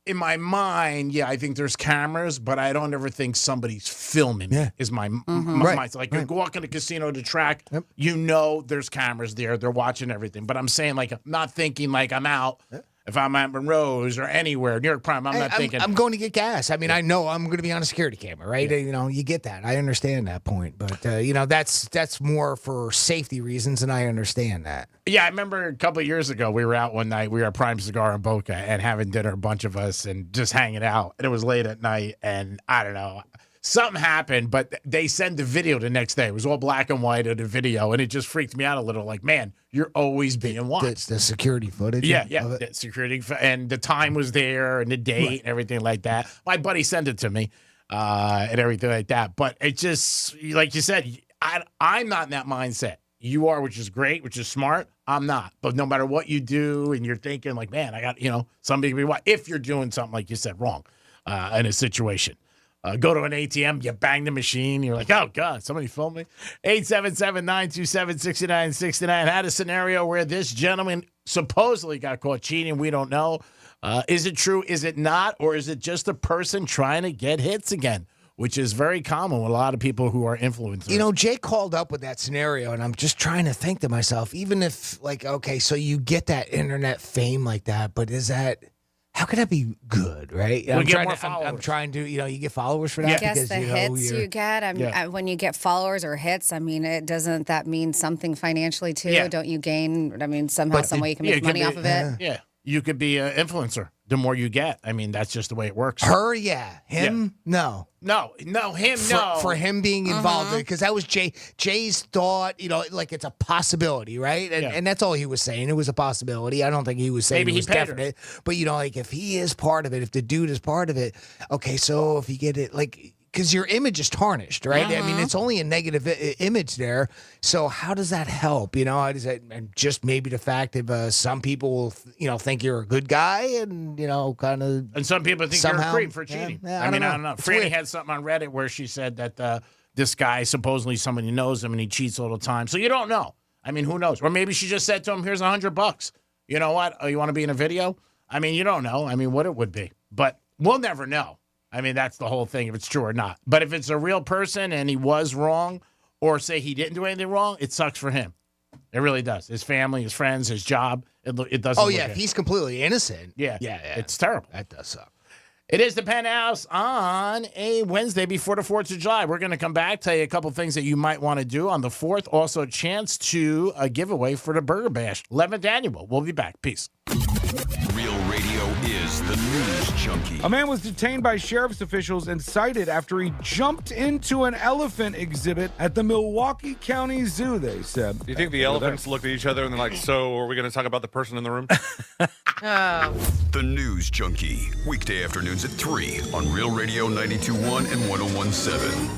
In my mind, I think there's cameras, but I don't ever think somebody's filming. Yeah. Is my Right. mind. Like you walk in a casino to track, you know there's cameras there. They're watching everything. But I'm saying I'm not thinking like I'm out. If I'm at Monroe's or anywhere, New York Prime, I'm not thinking. I'm going to get gas. I mean, I know I'm going to be on a security camera, right? Yeah. You know, you get that. I understand that point, but that's more for safety reasons, and I understand that. Yeah, I remember a couple of years ago, we were out one night. We were at Prime Cigar in Boca and having dinner, a bunch of us, and just hanging out. And it was late at night, and I don't know. Something happened, but they sent the video the next day. It was all black and white of the video, and it just freaked me out a little. Like, man, you're always being watched. The security footage. Yeah, of it. the security, and the time was there, and the date, and everything like that. My buddy sent it to me, and everything like that. But it just, like you said, I'm not in that mindset. You are, which is great, which is smart. I'm not. But no matter what you do, and you're thinking like, man, I got, somebody to be watching. If you're doing something like you said wrong in a situation. Go to an ATM, you bang the machine, you're like, oh, God, somebody filmed me. 877-927-6969. Had a scenario where this gentleman supposedly got caught cheating. We don't know. Is it true? Is it not? Or is it just a person trying to get hits again? Which is very common with a lot of people who are influencers. Jay called up with that scenario, and I'm just trying to think to myself, even if, okay, so you get that internet fame like that, but is that... How could that be good, right? We get more followers. I'm trying to, you get followers for that. I guess because, the hits you get, when you get followers or hits, I mean, doesn't that mean something financially too? Yeah. Don't you gain, somehow, some way you can make money off of it? Yeah. You could be an influencer. The more you get. I mean, that's just the way it works. Her, yeah. Him, no. No, him, no. For him being involved, because that was Jay's thought, like it's a possibility, right? And that's all he was saying. It was a possibility. I don't think he was saying Maybe it was he paid definite. But, if he is part of it, if the dude is part of it, okay, so if you get it, because your image is tarnished, right? I mean, it's only a negative image there. So how does that help? Does that, and just maybe the fact that some people will, think you're a good guy and, kind of. And some people think somehow, you're a creep for cheating. Yeah, I don't know. It's Franny weird. had something on Reddit where she said that this guy, supposedly somebody knows him and he cheats all the time. So you don't know. I mean, who knows? Or maybe she just said to him, here's $100. You know what? Oh, you want to be in a video? I mean, you don't know. I mean, what it would be. But we'll never know. I mean, that's the whole thing, if it's true or not. But if it's a real person and he was wrong, or say he didn't do anything wrong, it sucks for him. It really does. His family, his friends, his job, it doesn't Oh, look yeah, good. if he's completely innocent. Yeah, it's terrible. That does suck. It is the Penthouse on a Wednesday before the 4th of July. We're going to come back, tell you a couple things that you might want to do on the 4th. Also, a chance to a giveaway for the Burger Bash, 11th annual. We'll be back. Peace. Real Radio is the News Junkie. A man was detained by sheriff's officials and cited after he jumped into an elephant exhibit at the Milwaukee County Zoo, they said. Do you think the elephants looked at each other and they're like, so are we going to talk about the person in the room? The News Junkie. Weekday afternoons at 3 on Real Radio 92.1 and 101.7.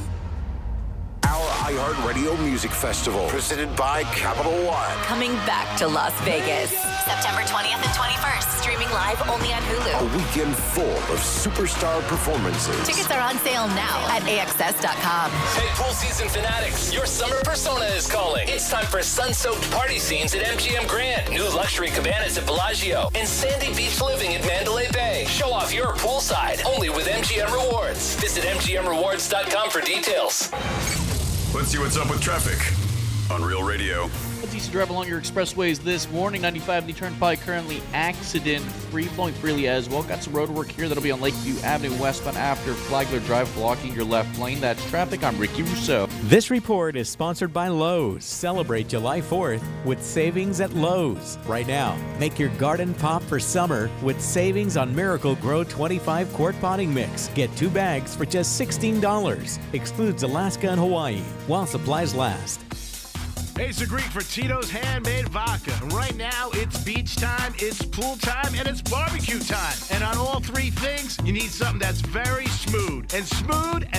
Our iHeartRadio Music Festival, presented by Capital One. Coming back to Las Vegas, September 20th and 21st. Streaming live only on Hulu. A weekend full of superstar performances. Tickets are on sale now at AXS.com. Hey, pool season fanatics, your summer persona is calling. It's time for sun-soaked party scenes at MGM Grand, new luxury cabanas at Bellagio, and sandy beach living at Mandalay Bay. Show off your poolside, only with MGM Rewards. Visit MGMRewards.com for details. Let's see what's up with traffic on Real Radio. It's easy to drive along your expressways this morning. 95 the Turnpike currently accident-free, flowing freely as well. Got some road work here that'll be on Lakeview Avenue westbound after Flagler Drive, blocking your left lane. That's traffic. I'm Ricky Rousseau. This report is sponsored by Lowe's. Celebrate July 4th with savings at Lowe's. Right now, make your garden pop for summer with savings on Miracle Grow 25 quart potting mix. Get 2 bags for just $16. Excludes Alaska and Hawaii while supplies last. Hey, it's the Greek for Tito's Handmade Vodka. And right now, it's beach time, it's pool time, and it's barbecue time. And on all three things, you need something that's very smooth. And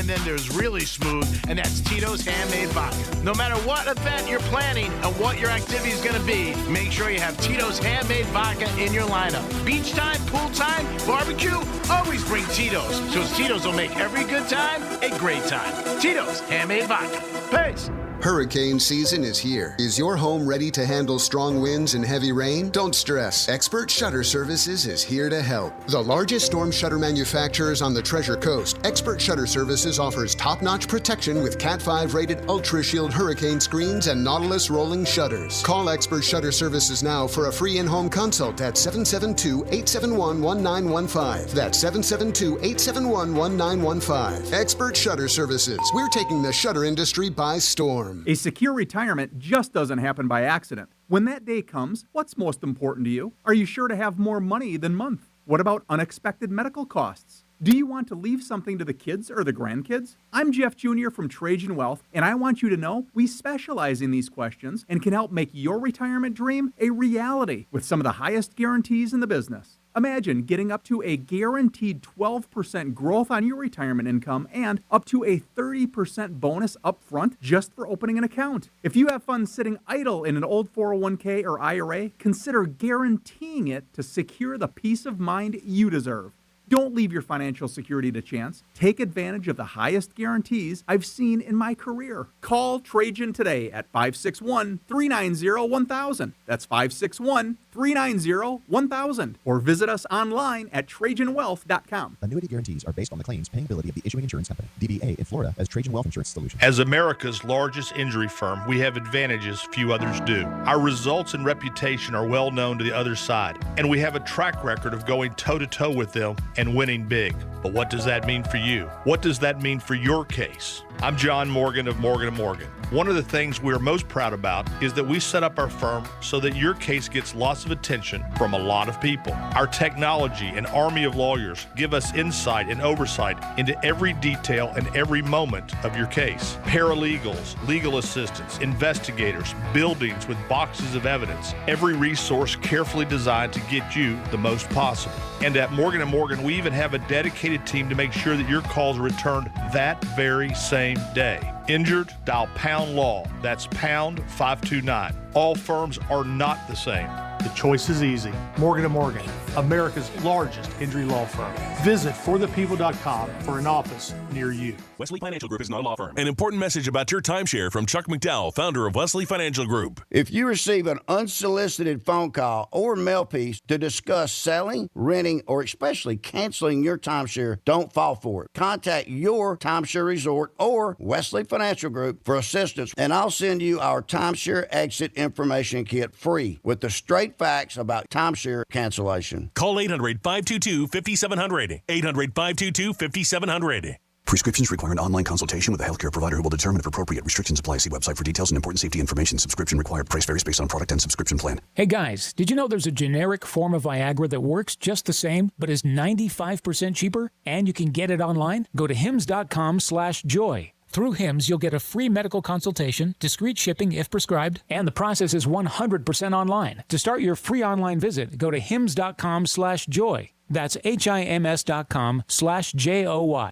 then there's really smooth, and that's Tito's Handmade Vodka. No matter what event you're planning and what your activity is going to be, make sure you have Tito's Handmade Vodka in your lineup. Beach time, pool time, barbecue, always bring Tito's. Because Tito's will make every good time a great time. Tito's Handmade Vodka. Peace. Hurricane season is here. Is your home ready to handle strong winds and heavy rain? Don't stress. Expert Shutter Services is here to help. The largest storm shutter manufacturers on the Treasure Coast, Expert Shutter Services offers top-notch protection with Cat 5 rated Ultra Shield hurricane screens and Nautilus rolling shutters. Call Expert Shutter Services now for a free in-home consult at 772-871-1915. That's 772-871-1915. Expert Shutter Services. We're taking the shutter industry by storm. A secure retirement just doesn't happen by accident. When that day comes, what's most important to you? Are you sure to have more money than month? What about unexpected medical costs? Do you want to leave something to the kids or the grandkids? I'm Jeff Jr. from Trajan Wealth, and I want you to know we specialize in these questions and can help make your retirement dream a reality with some of the highest guarantees in the business. Imagine getting up to a guaranteed 12% growth on your retirement income and up to a 30% bonus up front just for opening an account. If you have funds sitting idle in an old 401k or IRA, consider guaranteeing it to secure the peace of mind you deserve. Don't leave your financial security to chance. Take advantage of the highest guarantees I've seen in my career. Call Trajan today at 561-390-1000. That's 561-390-1000. Or visit us online at TrajanWealth.com. Annuity guarantees are based on the claims paying ability of the issuing insurance company. DBA in Florida as Trajan Wealth Insurance Solutions. As America's largest injury firm, we have advantages few others do. Our results and reputation are well known to the other side, and we have a track record of going toe-to-toe with them and winning big. But what does that mean for you? What does that mean for your case? I'm John Morgan of Morgan & Morgan. One of the things we're most proud about is that we set up our firm so that your case gets lots of attention from a lot of people. Our technology and army of lawyers give us insight and oversight into every detail and every moment of your case. Paralegals, legal assistants, investigators, buildings with boxes of evidence, every resource carefully designed to get you the most possible. And at Morgan & Morgan, we even have a dedicated team to make sure that your calls are returned that very same day. Injured? Dial pound law. That's pound 529. All firms are not the same. The choice is easy. Morgan & Morgan, America's largest injury law firm. Visit forthepeople.com for an office near you. Wesley Financial Group is not a law firm. An important message about your timeshare from Chuck McDowell, founder of Wesley Financial Group. If you receive an unsolicited phone call or mail piece to discuss selling, renting, or especially canceling your timeshare, don't fall for it. Contact your timeshare resort or Wesley Financial Group for assistance, and I'll send you our timeshare exit information kit free with the straight facts about timeshare cancellation. Call 800-522-5700. 800-522-5700. Prescriptions require an online consultation with a healthcare provider who will determine if appropriate. Restrictions apply. See website for details and important safety information. Subscription required. Price varies based on product and subscription plan. Hey guys, did you know there's a generic form of Viagra that works just the same, but is 95% cheaper? And you can get it online? Go to hims.com/joy. Through Hims, you'll get a free medical consultation, discreet shipping if prescribed, and the process is 100% online. To start your free online visit, go to hims.com/joy. That's HIMS.com/JOY.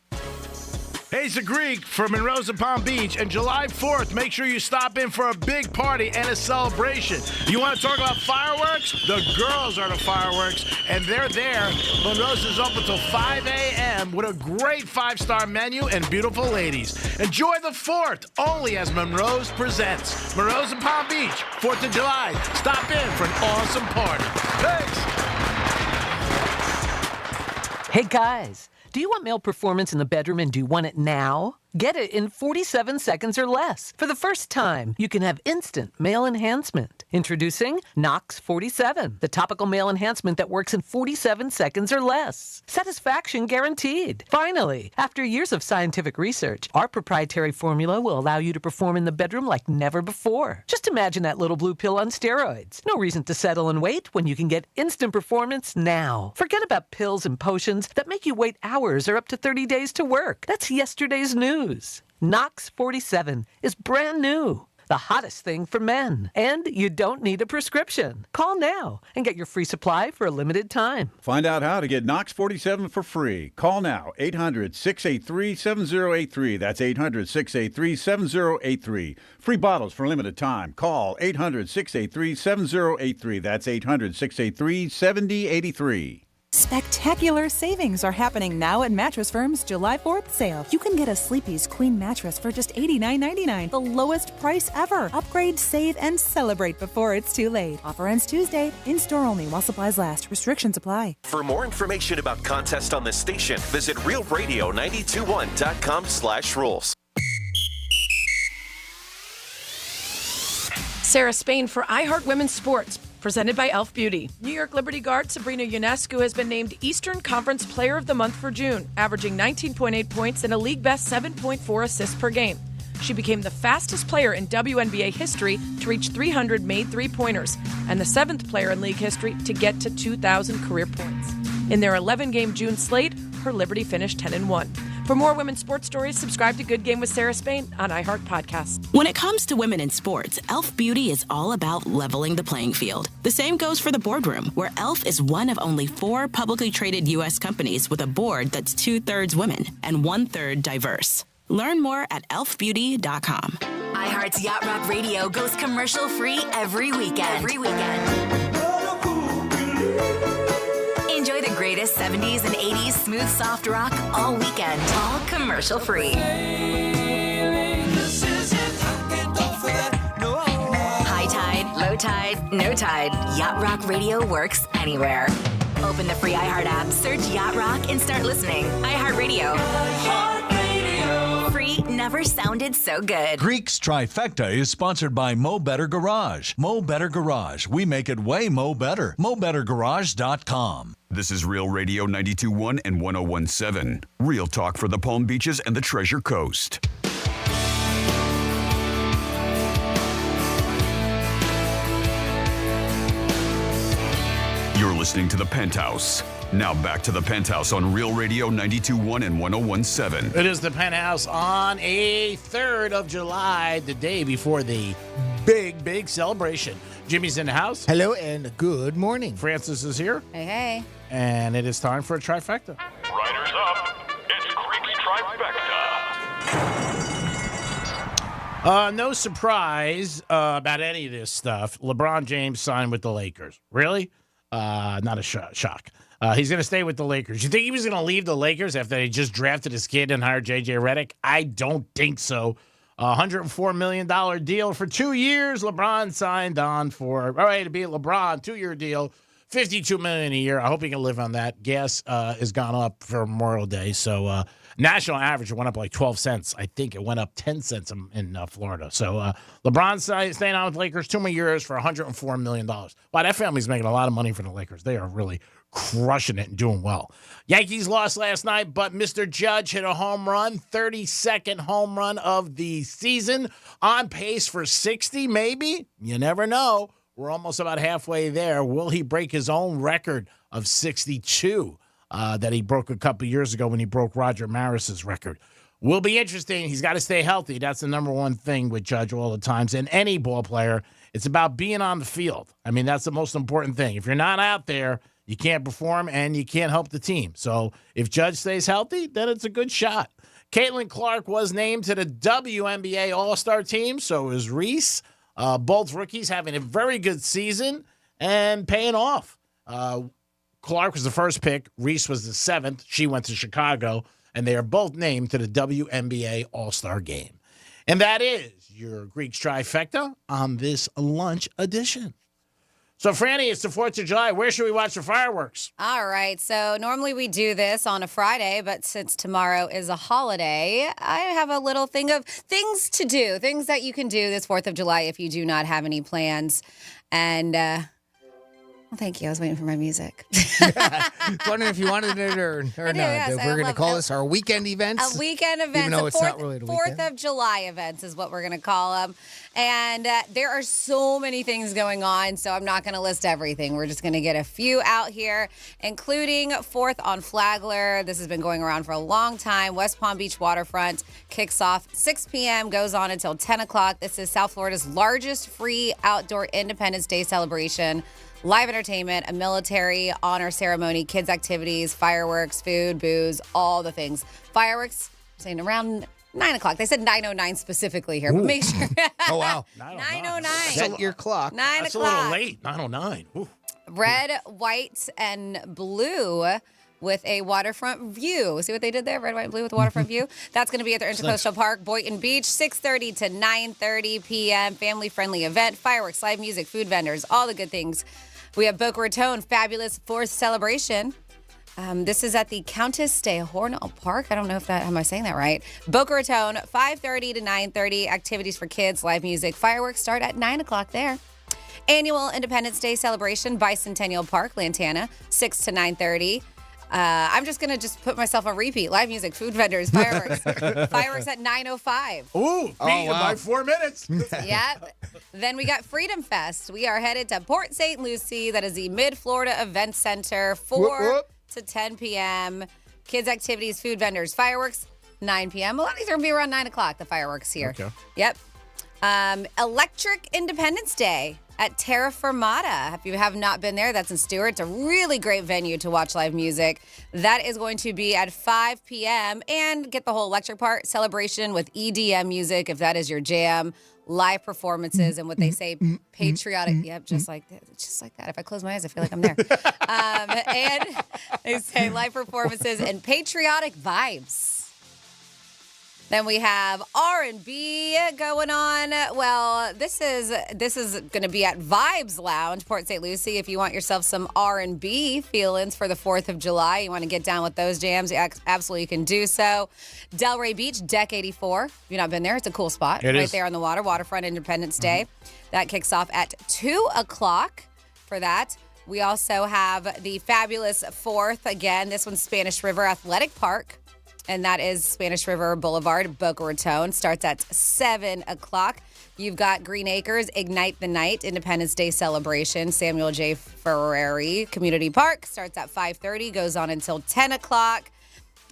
Hey, it's the Greek from Monroe's and Palm Beach, and July 4th, make sure you stop in for a big party and a celebration. You want to talk about fireworks? The girls are the fireworks, and they're there. Monroe's is open until 5 a.m. with a great 5-star menu and beautiful ladies. Enjoy the 4th, only as Monroe's presents. Monroe's and Palm Beach, 4th of July. Stop in for an awesome party. Thanks. Hey, guys. Do you want male performance in the bedroom and do you want it now? Get it in 47 seconds or less. For the first time, you can have instant male enhancement. Introducing Knox 47, the topical male enhancement that works in 47 seconds or less. Satisfaction guaranteed. Finally, after years of scientific research, our proprietary formula will allow you to perform in the bedroom like never before. Just imagine that little blue pill on steroids. No reason to settle and wait when you can get instant performance now. Forget about pills and potions that make you wait hours or up to 30 days to work. That's yesterday's news. Knox 47 is brand new. The hottest thing for men. And you don't need a prescription. Call now and get your free supply for a limited time. Find out how to get Knox 47 for free. Call now, 800-683-7083. That's 800-683-7083. Free bottles for a limited time. Call 800-683-7083. That's 800-683-7083. Spectacular savings are happening now at Mattress Firm's July 4th sale. You can get a Sleepy's Queen mattress for just $89.99, the lowest price ever. Upgrade, save, and celebrate before it's too late. Offer ends Tuesday. In-store only while supplies last. Restrictions apply. For more information about contests on this station, visit realradio921.com/rules. Sarah Spain for iHeart Women's Sports. Presented by Elf Beauty. New York Liberty guard Sabrina Ionescu has been named Eastern Conference Player of the Month for June, averaging 19.8 points and a league-best 7.4 assists per game. She became the fastest player in WNBA history to reach 300 made three-pointers and the 7th player in league history to get to 2,000 career points. In their 11-game June slate, her Liberty finished 10-1. For more women's sports stories, subscribe to Good Game with Sarah Spain on iHeart Podcasts. When it comes to women in sports, Elf Beauty is all about leveling the playing field. The same goes for the boardroom, where Elf is one of only 4 publicly traded U.S. companies with a board that's 2/3 women and 1/3 diverse. Learn more at elfbeauty.com. iHeart's Yacht Rock Radio goes commercial-free every weekend. Enjoy the greatest 70s and 80s smooth soft rock all weekend, all commercial-free. High tide, low tide, no tide. Yacht Rock Radio works anywhere. Open the free iHeart app, search Yacht Rock, and start listening. iHeart Radio. Free never sounded so good. Greek's Trifecta is sponsored by Mo Better Garage. Mo Better Garage. We make it way Mo Better. MoBetterGarage.com. This is Real Radio 92.1 and 101.7. Real talk for the Palm Beaches and the Treasure Coast. You're listening to The Penthouse. Now back to The Penthouse on Real Radio 92.1 and 101.7. It is The Penthouse on a 3rd of July, the day before the big celebration. Jimmy's in the house. Hello and good morning. Francis is here. Hey, hey. And it is time for a trifecta. Riders up. It's Greek's Trifecta. No surprise about any of this stuff. LeBron James signed with the Lakers. Really? Not a shock. He's going to stay with the Lakers. You think he was going to leave the Lakers after they just drafted his kid and hired J.J. Redick? I don't think so. $104 million deal for 2 years. LeBron signed on for, all right, to be a LeBron, 2-year deal, $52 million a year. I hope he can live on that. Gas has gone up for Memorial Day. So national average went up like 12 cents. I think it went up 10 cents in Florida. So LeBron staying on with Lakers 2 more years for $104 million. Wow, that family's making a lot of money for the Lakers. They are really crushing it and doing well. Yankees lost last night, but Mr. Judge hit a home run, 32nd home run of the season, on pace for 60 maybe. You never know. We're almost about halfway there. Will he break his own record of 62 that he broke a couple years ago when he broke Roger Maris's record? Will be interesting. He's got to stay healthy. That's the number one thing with Judge all the times. And any ball player, it's about being on the field. I mean, that's the most important thing. If you're not out there, you can't perform and you can't help the team. So if Judge stays healthy, then it's a good shot. Caitlin Clark was named to the WNBA All-Star team, so is Reese. Both rookies having a very good season and paying off. Clark was the first pick. Reese was the 7th. She went to Chicago, and they are both named to the WNBA All-Star game. And that is your Greeks trifecta on this lunch edition. So, Franny, it's the 4th of July. Where should we watch the fireworks? All right. So normally we do this on a Friday, but since tomorrow is a holiday, I have a little thing of things to do, things that you can do this 4th of July if you do not have any plans. And, well, thank you. I was waiting for my music. Wondering if you wanted it or not. Yes, If we're going to call this our weekend events. A weekend event. Even though it's not really the 4th weekend. of July events is what we're going to call them. And there are so many things going on, so I'm not going to list everything. We're just going to get a few out here, including 4th on Flagler. This has been going around for a long time. West Palm Beach Waterfront kicks off 6 p.m., goes on until 10 o'clock. This is South Florida's largest free outdoor Independence Day celebration. Live entertainment, a military honor ceremony, kids' activities, fireworks, food, booze, all the things. Fireworks, I'm saying around 9 o'clock. They said 9:09 specifically here, but make sure. Oh, wow. 9:09. Set your clock. 9 That's o'clock. a little late. 9:09. Ooh. Red, white, and blue with a waterfront view. See what they did there? Red, white, and blue with a waterfront view. That's going to be at their Intercoastal Park, Boynton Beach, 6:30 to 9:30 p.m. Family-friendly event, fireworks, live music, food vendors, all the good things. We have Boca Raton, fabulous 4th celebration. This is at the Countess de Hornell Park. I don't know if am I saying that right? Boca Raton, 5:30 to 9:30. Activities for kids, live music, fireworks start at 9 o'clock there. Annual Independence Day celebration, Bicentennial Park, Lantana, 6 to 9:30. I'm just going to put myself on repeat. Live music, food vendors, fireworks. Fireworks at 9:05. Ooh, beat you by 4 minutes. Yeah. Then we got Freedom Fest. We are headed to Port St. Lucie. That is the Mid-Florida Event Center, 4 to 10 p.m. Kids' activities, food vendors, fireworks, 9 p.m. A lot of these are going to be around 9 o'clock, the fireworks here. Okay. Yep. Electric Independence Day at Terra Firmata. If you have not been there, that's in Stewart. It's a really great venue to watch live music. That is going to be at 5 p.m. And get the whole electric part celebration with EDM music, if that is your jam. Live performances and what they say, patriotic. Yep, just like that. If I close my eyes, I feel like I'm there. And they say live performances and patriotic vibes. Then we have R&B going on. Well, this is going to be at Vibes Lounge, Port St. Lucie. If you want yourself some R&B feelings for the 4th of July, you want to get down with those jams, you absolutely can do so. Delray Beach, Deck 84. If you've not been there, it's a cool spot. It right is. there on the water, Waterfront Independence Day. That kicks off at 2 o'clock for that. We also have the fabulous 4th. Again, this one's Spanish River Athletic Park. And that is Spanish River Boulevard, Boca Raton. Starts at 7 o'clock. You've got Green Acres, Ignite the Night, Independence Day celebration, Samuel J. Ferrari Community Park. Starts at 5:30, goes on until 10 o'clock.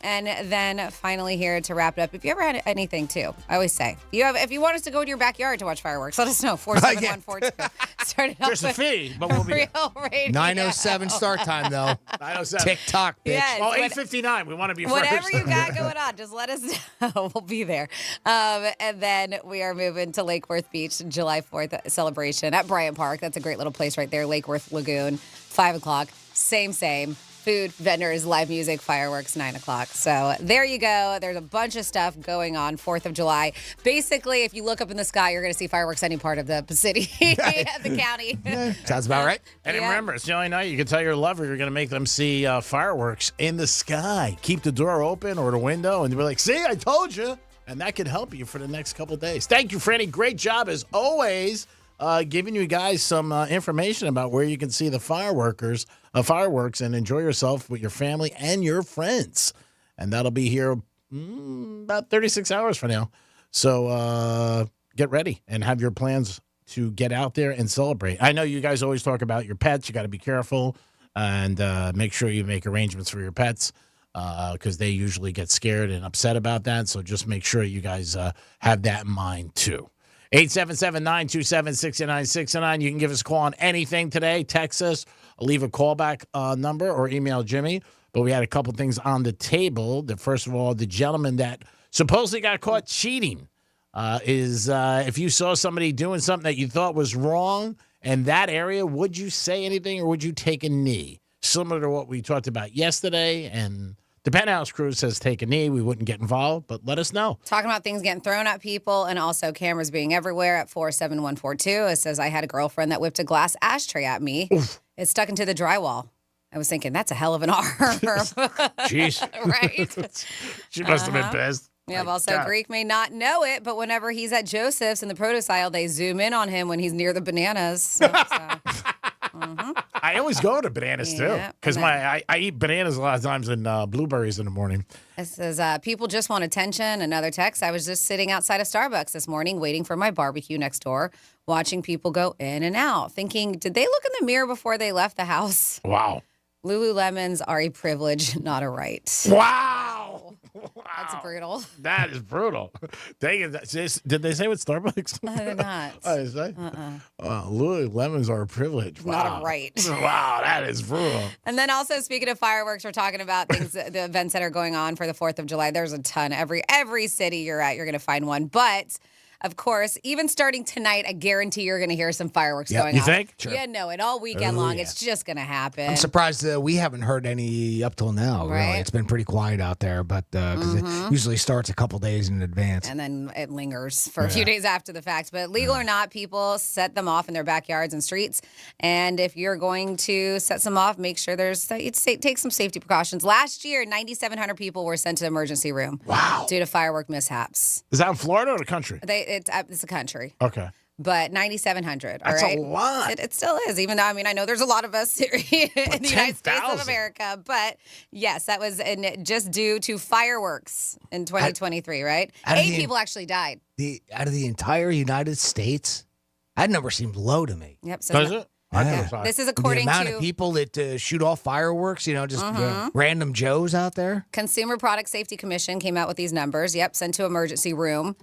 And then finally here to wrap it up, if you ever had anything too, I always say, if you want us to go to your backyard to watch fireworks, let us know. 47142. Started off There's a with fee, but we'll be Real Radio. 9:07 start time, though. 9:07. TikTok, bitch. Yes, Oh, 8:59. We want to be Whatever first. you got going on, just let us know. We'll be there. And then we are moving to Lake Worth Beach, July 4th celebration at Bryant Park. That's a great little place right there, Lake Worth Lagoon, 5 o'clock. Same. Food, vendors, live music, fireworks, 9 o'clock. So there you go. There's a bunch of stuff going on 4th of July. Basically, if you look up in the sky, you're going to see fireworks any part of the city, the county. Sounds about right. And remember, it's the only night you can tell your lover you're going to make them see fireworks in the sky. Keep the door open or the window, and they'll be like, see, I told you. And that could help you for the next couple of days. Thank you, Franny. Great job, as always, giving you guys some information about where you can see the fireworks and enjoy yourself with your family and your friends. And that'll be here about 36 hours from now. So get ready and have your plans to get out there and celebrate. I know you guys always talk about your pets. You got to be careful and make sure you make arrangements for your pets because they usually get scared and upset about that. So just make sure you guys have that in mind too. 877-927-6969. You can give us a call on anything today. Text us, leave a callback number, or email Jimmy. But we had a couple things on the table. First of all, the gentleman that supposedly got caught cheating. If you saw somebody doing something that you thought was wrong in that area, would you say anything or would you take a knee? Similar to what we talked about yesterday, and the Penthouse crew says take a knee. We wouldn't get involved, but let us know. Talking about things getting thrown at people and also cameras being everywhere at 47142. It says, I had a girlfriend that whipped a glass ashtray at me. Oof. It stuck into the drywall. I was thinking, that's a hell of an arm. Jeez. Right? She must have been pissed. We have also Greek may not know it, but whenever he's at Joseph's in the produce aisle, they zoom in on him when he's near the bananas. So. I always go to bananas, too, because I eat bananas a lot of times and blueberries in the morning. It says, people just want attention. Another text, I was just sitting outside of Starbucks this morning waiting for my barbecue next door, watching people go in and out, thinking, did they look in the mirror before they left the house? Wow. Lululemons are a privilege, not a right. Wow. That's brutal. That is brutal. Dang it. Did they say what Starbucks? I did not. Oh, did they? Lululemons are a privilege. Wow. Not a right. Wow, that is brutal. And then also, speaking of fireworks, we're talking about things, the events that are going on for the 4th of July. There's a ton. Every city you're at, you're going to find one. But, of course, even starting tonight, I guarantee you're going to hear some fireworks going on. You think? Sure. Yeah, no, it all weekend long. It's just going to happen. I'm surprised we haven't heard any up till now. Right. Really, it's been pretty quiet out there, but because it usually starts a couple days in advance. And then it lingers for a few days after the fact. But legal or not, people set them off in their backyards and streets. And if you're going to set some off, make sure take some safety precautions. Last year, 9,700 people were sent to the emergency room. Wow. Due to firework mishaps. Is that in Florida or the country? It's a country. Okay. But 9,700. That's all right? a lot. It still is, even though, I know there's a lot of us here in the United States of America. But yes, that was just due to fireworks in 2023, right? 8 people actually died. Out of the entire United States? That number seemed low to me. Yep. So Does it? Yeah. This is according the amount to of people that shoot off fireworks, just random Joes out there. Consumer Product Safety Commission came out with these numbers. Yep, sent to emergency room.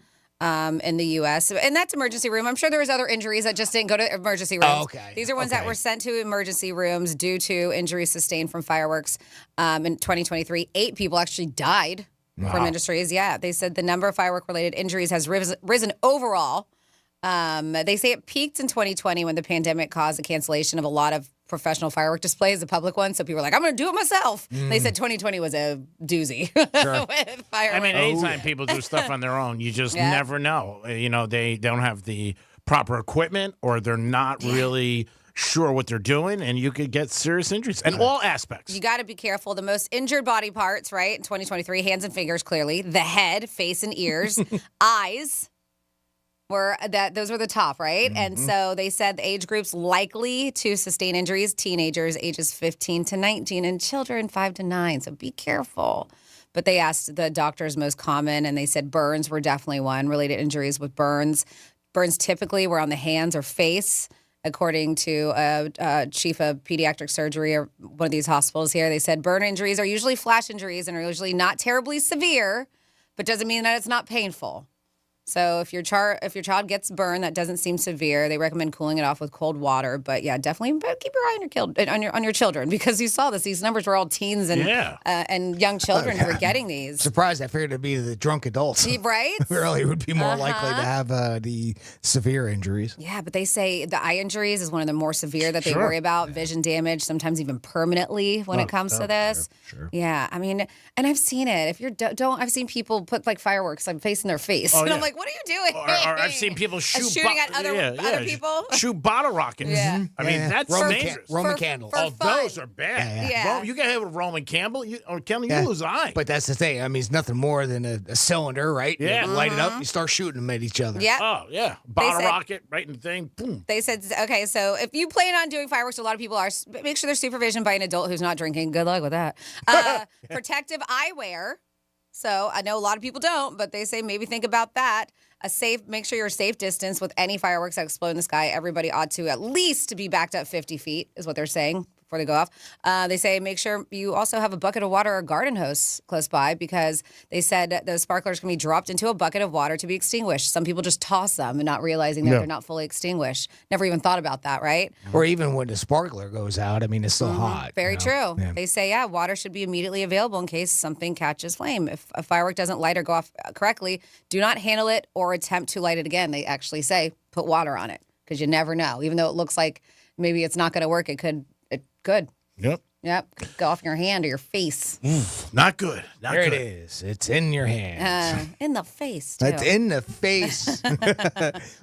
In the U.S. And that's emergency room. I'm sure there was other injuries that just didn't go to emergency rooms. Oh, okay. These are ones that were sent to emergency rooms due to injuries sustained from fireworks in 2023. 8 people actually died from industries. Yeah, they said the number of firework-related injuries has risen overall. They say it peaked in 2020 when the pandemic caused the cancellation of a lot of professional firework displays, the public ones. So people were like, I'm going to do it myself. They said 2020 was a doozy with fireworks. Anytime people do stuff on their own, you just never know. They don't have the proper equipment or they're not really sure what they're doing, and you could get serious injuries in all aspects. You got to be careful. The most injured body parts, right, in 2023, hands and fingers, clearly. The head, face and ears, eyes. Those were the top, right? And so they said the age groups likely to sustain injuries, teenagers ages 15 to 19 and children 5 to 9. So be careful. But they asked the doctors most common, and they said burns were definitely one, related injuries with burns. Burns typically were on the hands or face, according to a chief of pediatric surgery or one of these hospitals here. They said burn injuries are usually flash injuries and are usually not terribly severe, but doesn't mean that it's not painful. So if your child gets burned, that doesn't seem severe. They recommend cooling it off with cold water. But yeah, definitely keep your eye on your children, because you saw this. These numbers were all teens and young children who were getting these. Surprised I figured it'd be the drunk adults. Right? Really would be more likely to have the severe injuries. Yeah, but they say the eye injuries is one of the more severe that they worry about. Vision damage, sometimes even permanently when it comes to this. Sure. Yeah, and I've seen it. If you're I've seen people put like fireworks facing their face, and I'm like, what are you doing? Or I've seen people shooting at other people. Shoot bottle rockets. Yeah. I mean, that's dangerous. Roman candles. Those are bad. Yeah. You get hit with Roman candle, you lose an eye. But that's the thing. I mean, it's nothing more than a cylinder, right? Yeah. You light it up, you start shooting them at each other. Yeah. Oh, yeah. Bottle rocket right in the thing. Boom. They said, okay, so if you plan on doing fireworks, a lot of people are, make sure there's supervision by an adult who's not drinking. Good luck with that. Protective eyewear. So I know a lot of people don't, but they say maybe think about that. Make sure you're a safe distance with any fireworks that explode in the sky. Everybody ought to at least be backed up 50 feet is what they're saying before they go off. They say make sure you also have a bucket of water or garden hose close by because they said those sparklers can be dropped into a bucket of water to be extinguished. Some people just toss them and not realizing that they're not fully extinguished. Never even thought about that, right? Or even when the sparkler goes out, I mean, it's still hot. Very true. Yeah. They say, water should be immediately available in case something catches flame. If a firework doesn't light or go off correctly, do not handle it or attempt to light it again. They actually say put water on it because you never know. Even though it looks like maybe it's not going to work, it could. Yep. Go off your hand or your face. Not good. Not there good. it is. It's in your hand. In the face, too. It's in the face.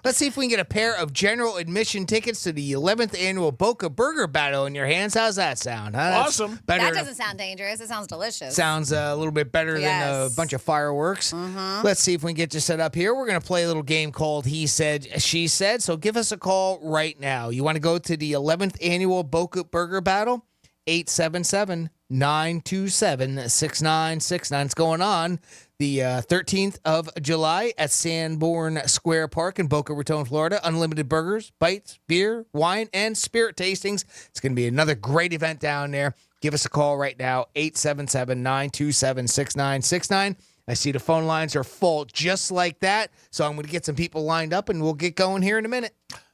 Let's see if we can get a pair of general admission tickets to the 11th annual Boca Burger Battle in your hands. How's that sound? Huh? That's Awesome. Better. That doesn't sound dangerous. It sounds delicious. Sounds a little bit better than a bunch of fireworks. Let's see if we can get you set up here. We're going to play a little game called He Said, She Said. So give us a call right now. You want to go to the 11th annual Boca Burger Battle? 877-927-6969. It's going on the 13th of July at Sanborn Square Park in Boca Raton, Florida. Unlimited burgers, bites, beer, wine, and spirit tastings. It's going to be another great event down there. Give us a call right now, 877-927-6969. I see the phone lines are full just like that, so I'm going to get some people lined up, and we'll get going here in a minute.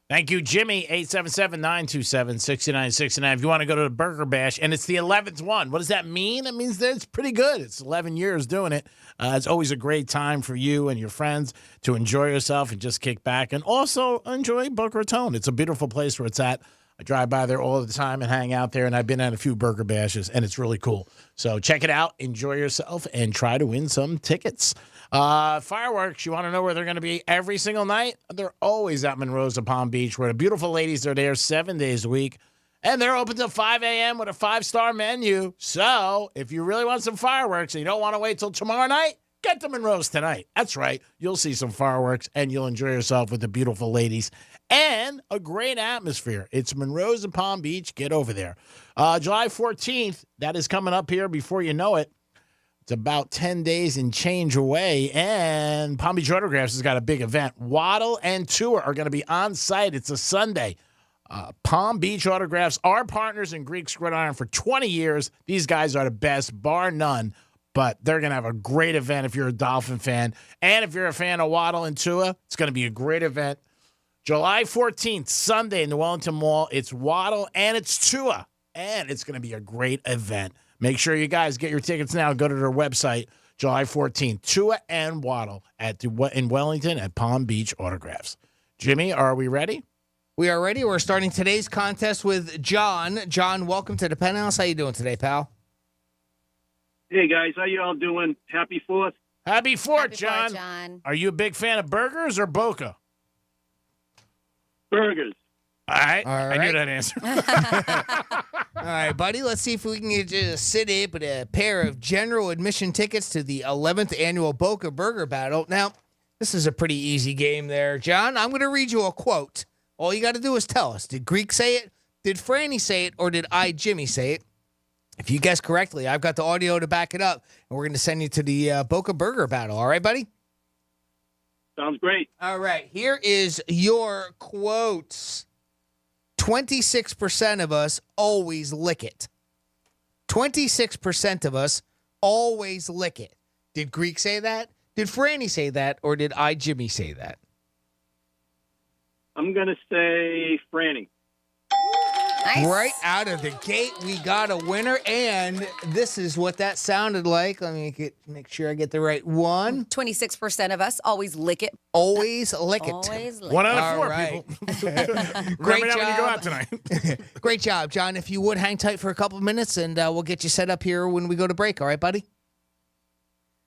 Thank you, Jimmy. 877-927-6969. If you want to go to the Burger Bash, and it's the 11th one. What does that mean? It means that it's pretty good. It's 11 years doing it. It's always a great time for you and your friends to enjoy yourself and just kick back and also enjoy Boca Raton. It's a beautiful place where it's at. I drive by there all the time and hang out there, and I've been at a few Burger Bashes, and it's really cool. So check it out, enjoy yourself, and try to win some tickets. Fireworks, you want to know where they're going to be every single night? They're always at Monroe's of Palm Beach, where the beautiful ladies are there 7 days a week, and they're open till 5 a.m. with a 5-star menu. So if you really want some fireworks and you don't want to wait till tomorrow night, get to Monroe's tonight. That's right. You'll see some fireworks, and you'll enjoy yourself with the beautiful ladies and a great atmosphere. It's Monroe's of Palm Beach. Get over there. July 14th, that is coming up here before you know it. It's about 10 days and change away, and Palm Beach Autographs has got a big event. Waddle and Tua are going to be on site. It's a Sunday. Palm Beach Autographs are partners in Greek Gridiron for 20 years. These guys are the best, bar none, but they're going to have a great event if you're a Dolphin fan. And if you're a fan of Waddle and Tua, it's going to be a great event. July 14th, Sunday in the Wellington Mall. It's Waddle and it's Tua, and it's going to be a great event. Make sure you guys get your tickets now. Go to their website, July 14th. Tua and Waddle in Wellington at Palm Beach Autographs. Jimmy, are we ready? We are ready. We're starting today's contest with John. John, welcome to the Penthouse. How you doing today, pal? Hey, guys. How you all doing? Happy 4th? Happy 4th, Happy John. 4th, John. Are you a big fan of burgers or Boca? Burgers. All right. All I knew right. that answer. All right, buddy. Let's see if we can get you to sit in with a pair of general admission tickets to the 11th annual Boca Burger Battle. Now, this is a pretty easy game there, John. I'm going to read you a quote. All you got to do is tell us, did Greek say it, did Franny say it, or did I, Jimmy, say it? If you guess correctly, I've got the audio to back it up, and we're going to send you to the Boca Burger Battle. All right, buddy? Sounds great. All right, here is your quotes. 26% of us always lick it. 26% of us always lick it. Did Greek say that? Did Franny say that? Or did I, Jimmy, say that? I'm going to say Franny. Nice. Right out of the gate, we got a winner, and this is what that sounded like. Let me make sure I get the right one. 26% of us always lick it. Always lick it. Always lick 1 it. out of 4 All right. people. Great Remember that when you go out job. tonight. Great job, John. If you would, hang tight for a couple of minutes, and we'll get you set up here when we go to break. All right, buddy?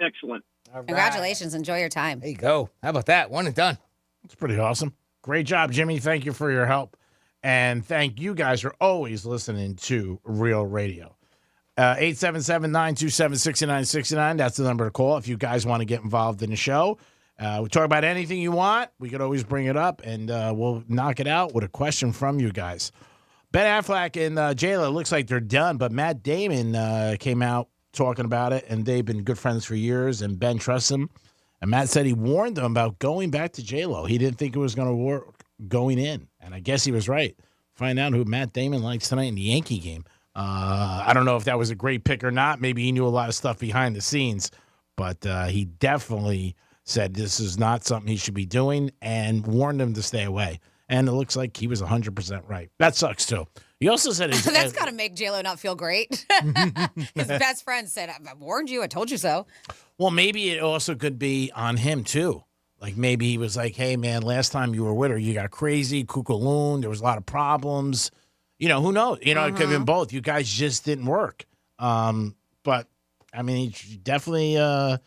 Excellent. All right. Congratulations. Enjoy your time. There you go. How about that? One and done. It's pretty awesome. Great job, Jimmy. Thank you for your help. And thank you guys for always listening to Real Radio. 877-927-6969. That's the number to call if you guys want to get involved in the show. We talk about anything you want. We could always bring it up, and we'll knock it out with a question from you guys. Ben Affleck and J-Lo looks like they're done, but Matt Damon came out talking about it, and they've been good friends for years, and Ben trusts him. And Matt said he warned them about going back to J-Lo. He didn't think it was going to work going in, and I guess he was right. Find out who Matt Damon likes tonight in the Yankee game I don't know if that was a great pick or not. Maybe he knew a lot of stuff behind the scenes, but he definitely said this is not something he should be doing and warned him to stay away. And it looks like he was 100% right. That sucks, too. He also said that's got to make J-Lo not feel great. His best friend said, I warned you. I told you so. Well, maybe it also could be on him, too. Like, maybe he was like, hey, man, last time you were with her, you got crazy, kookaloon. There was a lot of problems. You know, who knows? You know, it could have been both. You guys just didn't work. But, I mean, he definitely, I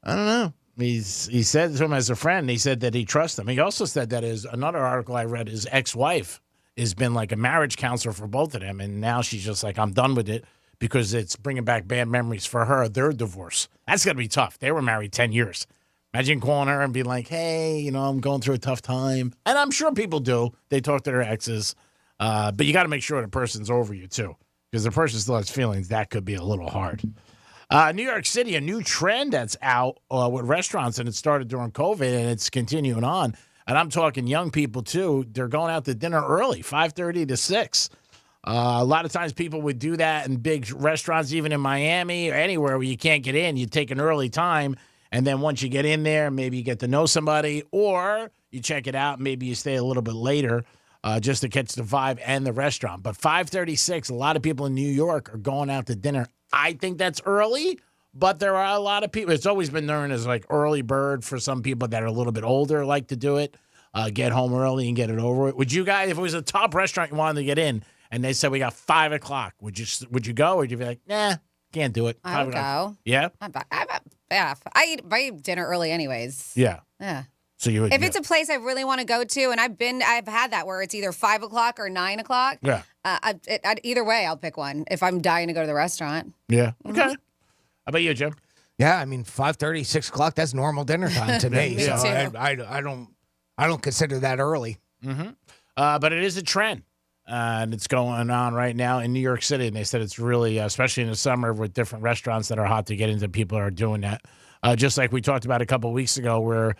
don't know. He said to him as a friend, he said that he trusts him. He also said that another article I read, his ex-wife has been like a marriage counselor for both of them. And now she's just like, I'm done with it because it's bringing back bad memories for her, their divorce. That's going to be tough. They were married 10 years. Imagine calling her and being like, hey, you know, I'm going through a tough time. And I'm sure people do. They talk to their exes. But you got to make sure the person's over you, too. Because the person still has feelings. That could be a little hard. New York City, a new trend that's out with restaurants, and it started during COVID, and it's continuing on. And I'm talking young people, too. They're going out to dinner early, 5:30 to 6. A lot of times people would do that in big restaurants, even in Miami or anywhere where you can't get in. You take an early time, and then once you get in there, maybe you get to know somebody, or you check it out. Maybe you stay a little bit later just to catch the vibe and the restaurant. But 5:36, a lot of people in New York are going out to dinner. I think that's early, but there are a lot of people. It's always been known as like early bird for some people that are a little bit older like to do it, get home early and get it over with. Would you guys, if it was a top restaurant you wanted to get in and they said we got 5 o'clock, would you go, or would you be like, nah, can't do it? I would go. Yeah? Yeah. I eat dinner early anyways. Yeah. Yeah. So you would. If it's a place I really want to go to, and I've had that where it's either 5 o'clock or 9 o'clock. Yeah. Either way, I'll pick one if I'm dying to go to the restaurant. Yeah. Okay. How about you, Jim? Yeah, I mean 5:30, 6 o'clock. That's normal dinner time to me. Me so too. I don't consider that early. Mm-hmm. But it is a trend, and it's going on right now in New York City. And they said it's really, especially in the summer, with different restaurants that are hot to get into. People are doing that, just like we talked about a couple of weeks ago, where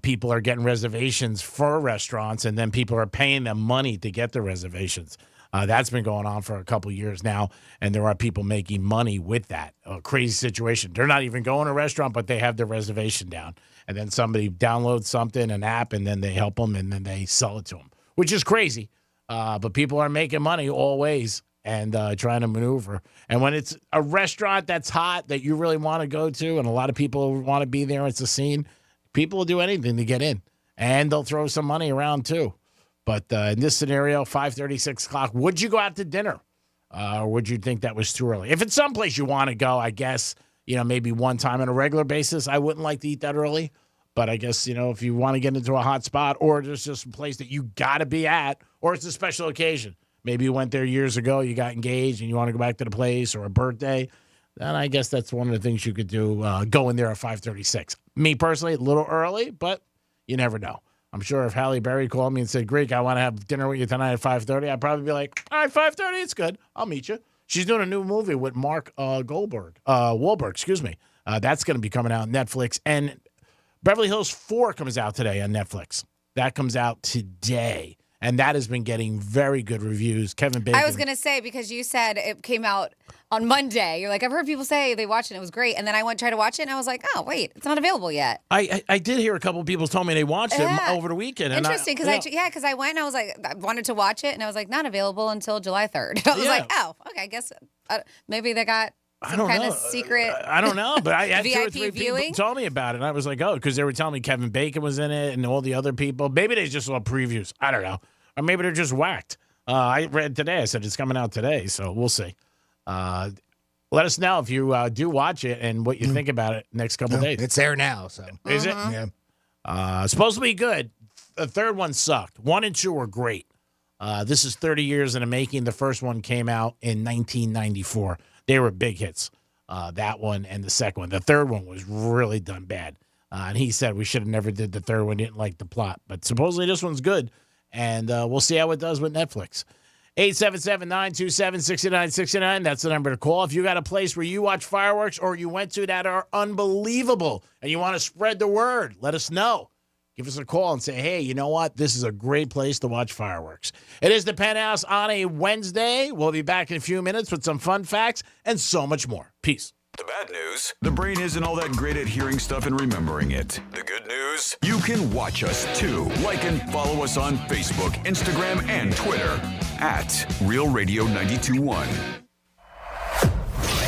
people are getting reservations for restaurants, and then people are paying them money to get the reservations. That's been going on for a couple of years now, and there are people making money with that. A crazy situation. They're not even going to a restaurant, but they have their reservation down. And then somebody downloads something, an app, and then they help them, and then they sell it to them, which is crazy. But people are making money all ways and trying to maneuver. And when it's a restaurant that's hot that you really want to go to, and a lot of people want to be there, it's a scene, people will do anything to get in. And they'll throw some money around, too. But in this scenario, 5:30, 6 o'clock, would you go out to dinner? Or would you think that was too early? If it's someplace you want to go, I guess, maybe one time on a regular basis, I wouldn't like to eat that early. But I guess, if you want to get into a hot spot, or there's just a place that you got to be at, or it's a special occasion. Maybe you went there years ago, you got engaged, and you want to go back to the place, or a birthday, then I guess that's one of the things you could do, go in there at 5:36. Me personally, a little early, but you never know. I'm sure if Halle Berry called me and said, Greek, I want to have dinner with you tonight at 5:30, I'd probably be like, all right, 5:30, it's good. I'll meet you. She's doing a new movie with Mark Wahlberg, excuse me. That's going to be coming out on Netflix. And Beverly Hills 4 comes out today on Netflix. That comes out today. And that has been getting very good reviews. Kevin Bacon. I was going to say, because you said it came out on Monday. You're like, I've heard people say they watched it and it was great. And then I went to try to watch it and I was like, oh, wait, it's not available yet. I did hear a couple of people told me they watched it over the weekend. Interesting, because I went and I was like, I wanted to watch it and I was like, not available until July 3rd. I was like, oh, okay, I guess maybe they got some kind of secret. I don't know, but I had VIP 2 or 3 viewing? people told me about it. And I was like, oh, because they were telling me Kevin Bacon was in it and all the other people. Maybe they just saw previews. I don't know. Or maybe they're just whacked. I read today. I said it's coming out today, so we'll see. Let us know if you do watch it and what you think about it next couple days. It's there now, so. Is it? Yeah. Supposed to be good. The third one sucked. 1 and 2 were great. This is 30 years in the making. The first one came out in 1994. They were big hits, that one and the second one. The third one was really done bad. And he said we should have never did the third one. Didn't like the plot. But supposedly this one's good. And we'll see how it does with Netflix. 877-927-6969. That's the number to call. If you got a place where you watch fireworks or you went to that are unbelievable and you want to spread the word, let us know. Give us a call and say, hey, you know what? This is a great place to watch fireworks. It is the Penthouse on a Wednesday. We'll be back in a few minutes with some fun facts and so much more. Peace. The bad news, the brain isn't all that great at hearing stuff and remembering it. The good news, you can watch us too. Like and follow us on Facebook, Instagram, and Twitter at Real Radio 92.1.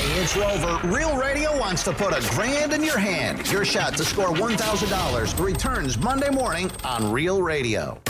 Hey, it's Rover. Real Radio wants to put $1,000 in your hand. Your shot to score $1,000 returns Monday morning on Real Radio.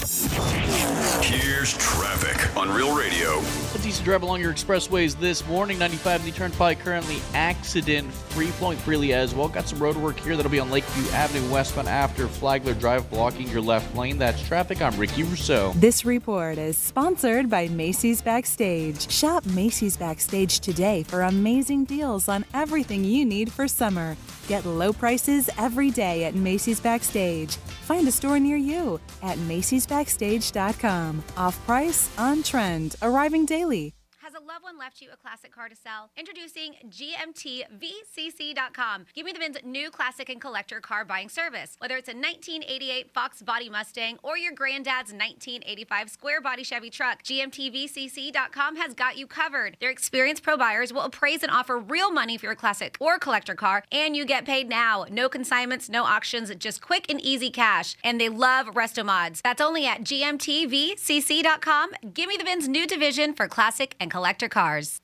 Here's traffic on Real Radio. A decent drive along your expressways this morning. 95 in the Turnpike currently accident-free, flowing freely as well. Got some road work here that'll be on Lakeview Avenue westbound after Flagler Drive, blocking your left lane. That's traffic. I'm Ricky Rousseau. This report is sponsored by Macy's Backstage. Shop Macy's Backstage today for amazing deals on everything you need for summer. Get low prices every day at Macy's Backstage. Find a store near you at macy'sbackstage.com. Off price, on trend, arriving daily. Has a loved one left you a classic car to sell? Introducing GMTVCC.com. Give me the VIN's new classic and collector car buying service. Whether it's a 1988 Fox Body Mustang or your granddad's 1985 square body Chevy truck, GMTVCC.com has got you covered. Their experienced pro buyers will appraise and offer real money for your classic or collector car, and you get paid now. No consignments, no auctions, just quick and easy cash. And they love resto mods. That's only at GMTVCC.com. Give me the VIN's new division for classic and collector cars.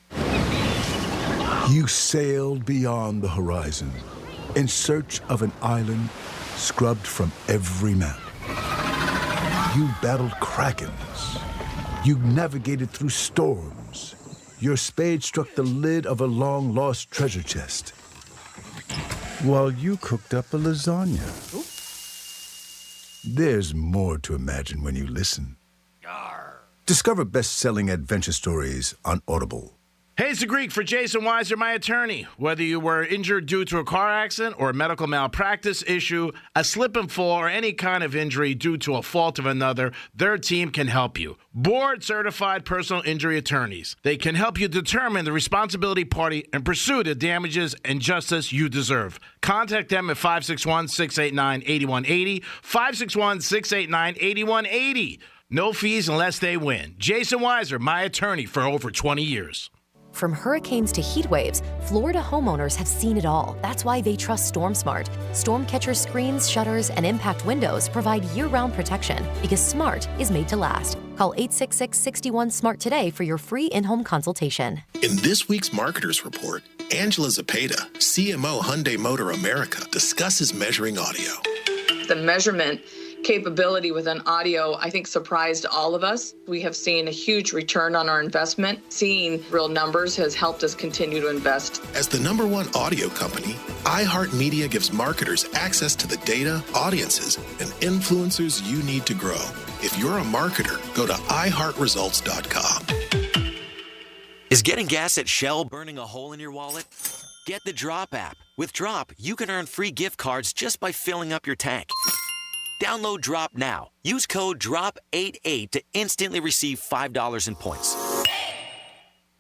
You sailed beyond the horizon in search of an island scrubbed from every map. You battled krakens. You navigated through storms. Your spade struck the lid of a long-lost treasure chest, while you cooked up a lasagna. There's more to imagine when you listen. Discover best-selling adventure stories on Audible. Hey, it's the Greek for Jason Weiser, my attorney. Whether you were injured due to a car accident or a medical malpractice issue, a slip and fall, or any kind of injury due to a fault of another, their team can help you. Board-certified personal injury attorneys. They can help you determine the responsibility party and pursue the damages and justice you deserve. Contact them at 561-689-8180, 561-689-8180. No fees unless they win. Jason Weiser, my attorney for over 20 years. From hurricanes to heat waves, Florida homeowners have seen it all. That's why they trust StormSmart. Stormcatcher screens, shutters, and impact windows provide year-round protection because smart is made to last. Call 866-61-SMART today for your free in-home consultation. In this week's Marketers Report, Angela Zapata, CMO Hyundai Motor America, discusses measuring audio. The measurement capability within audio, I think, surprised all of us. We have seen a huge return on our investment. Seeing real numbers has helped us continue to invest. As the #1 audio company, iHeartMedia gives marketers access to the data, audiences, and influencers you need to grow. If you're a marketer, go to iHeartResults.com. Is getting gas at Shell burning a hole in your wallet? Get the Drop app. With Drop, you can earn free gift cards just by filling up your tank. Download Drop now. Use code DROP88 to instantly receive $5 in points.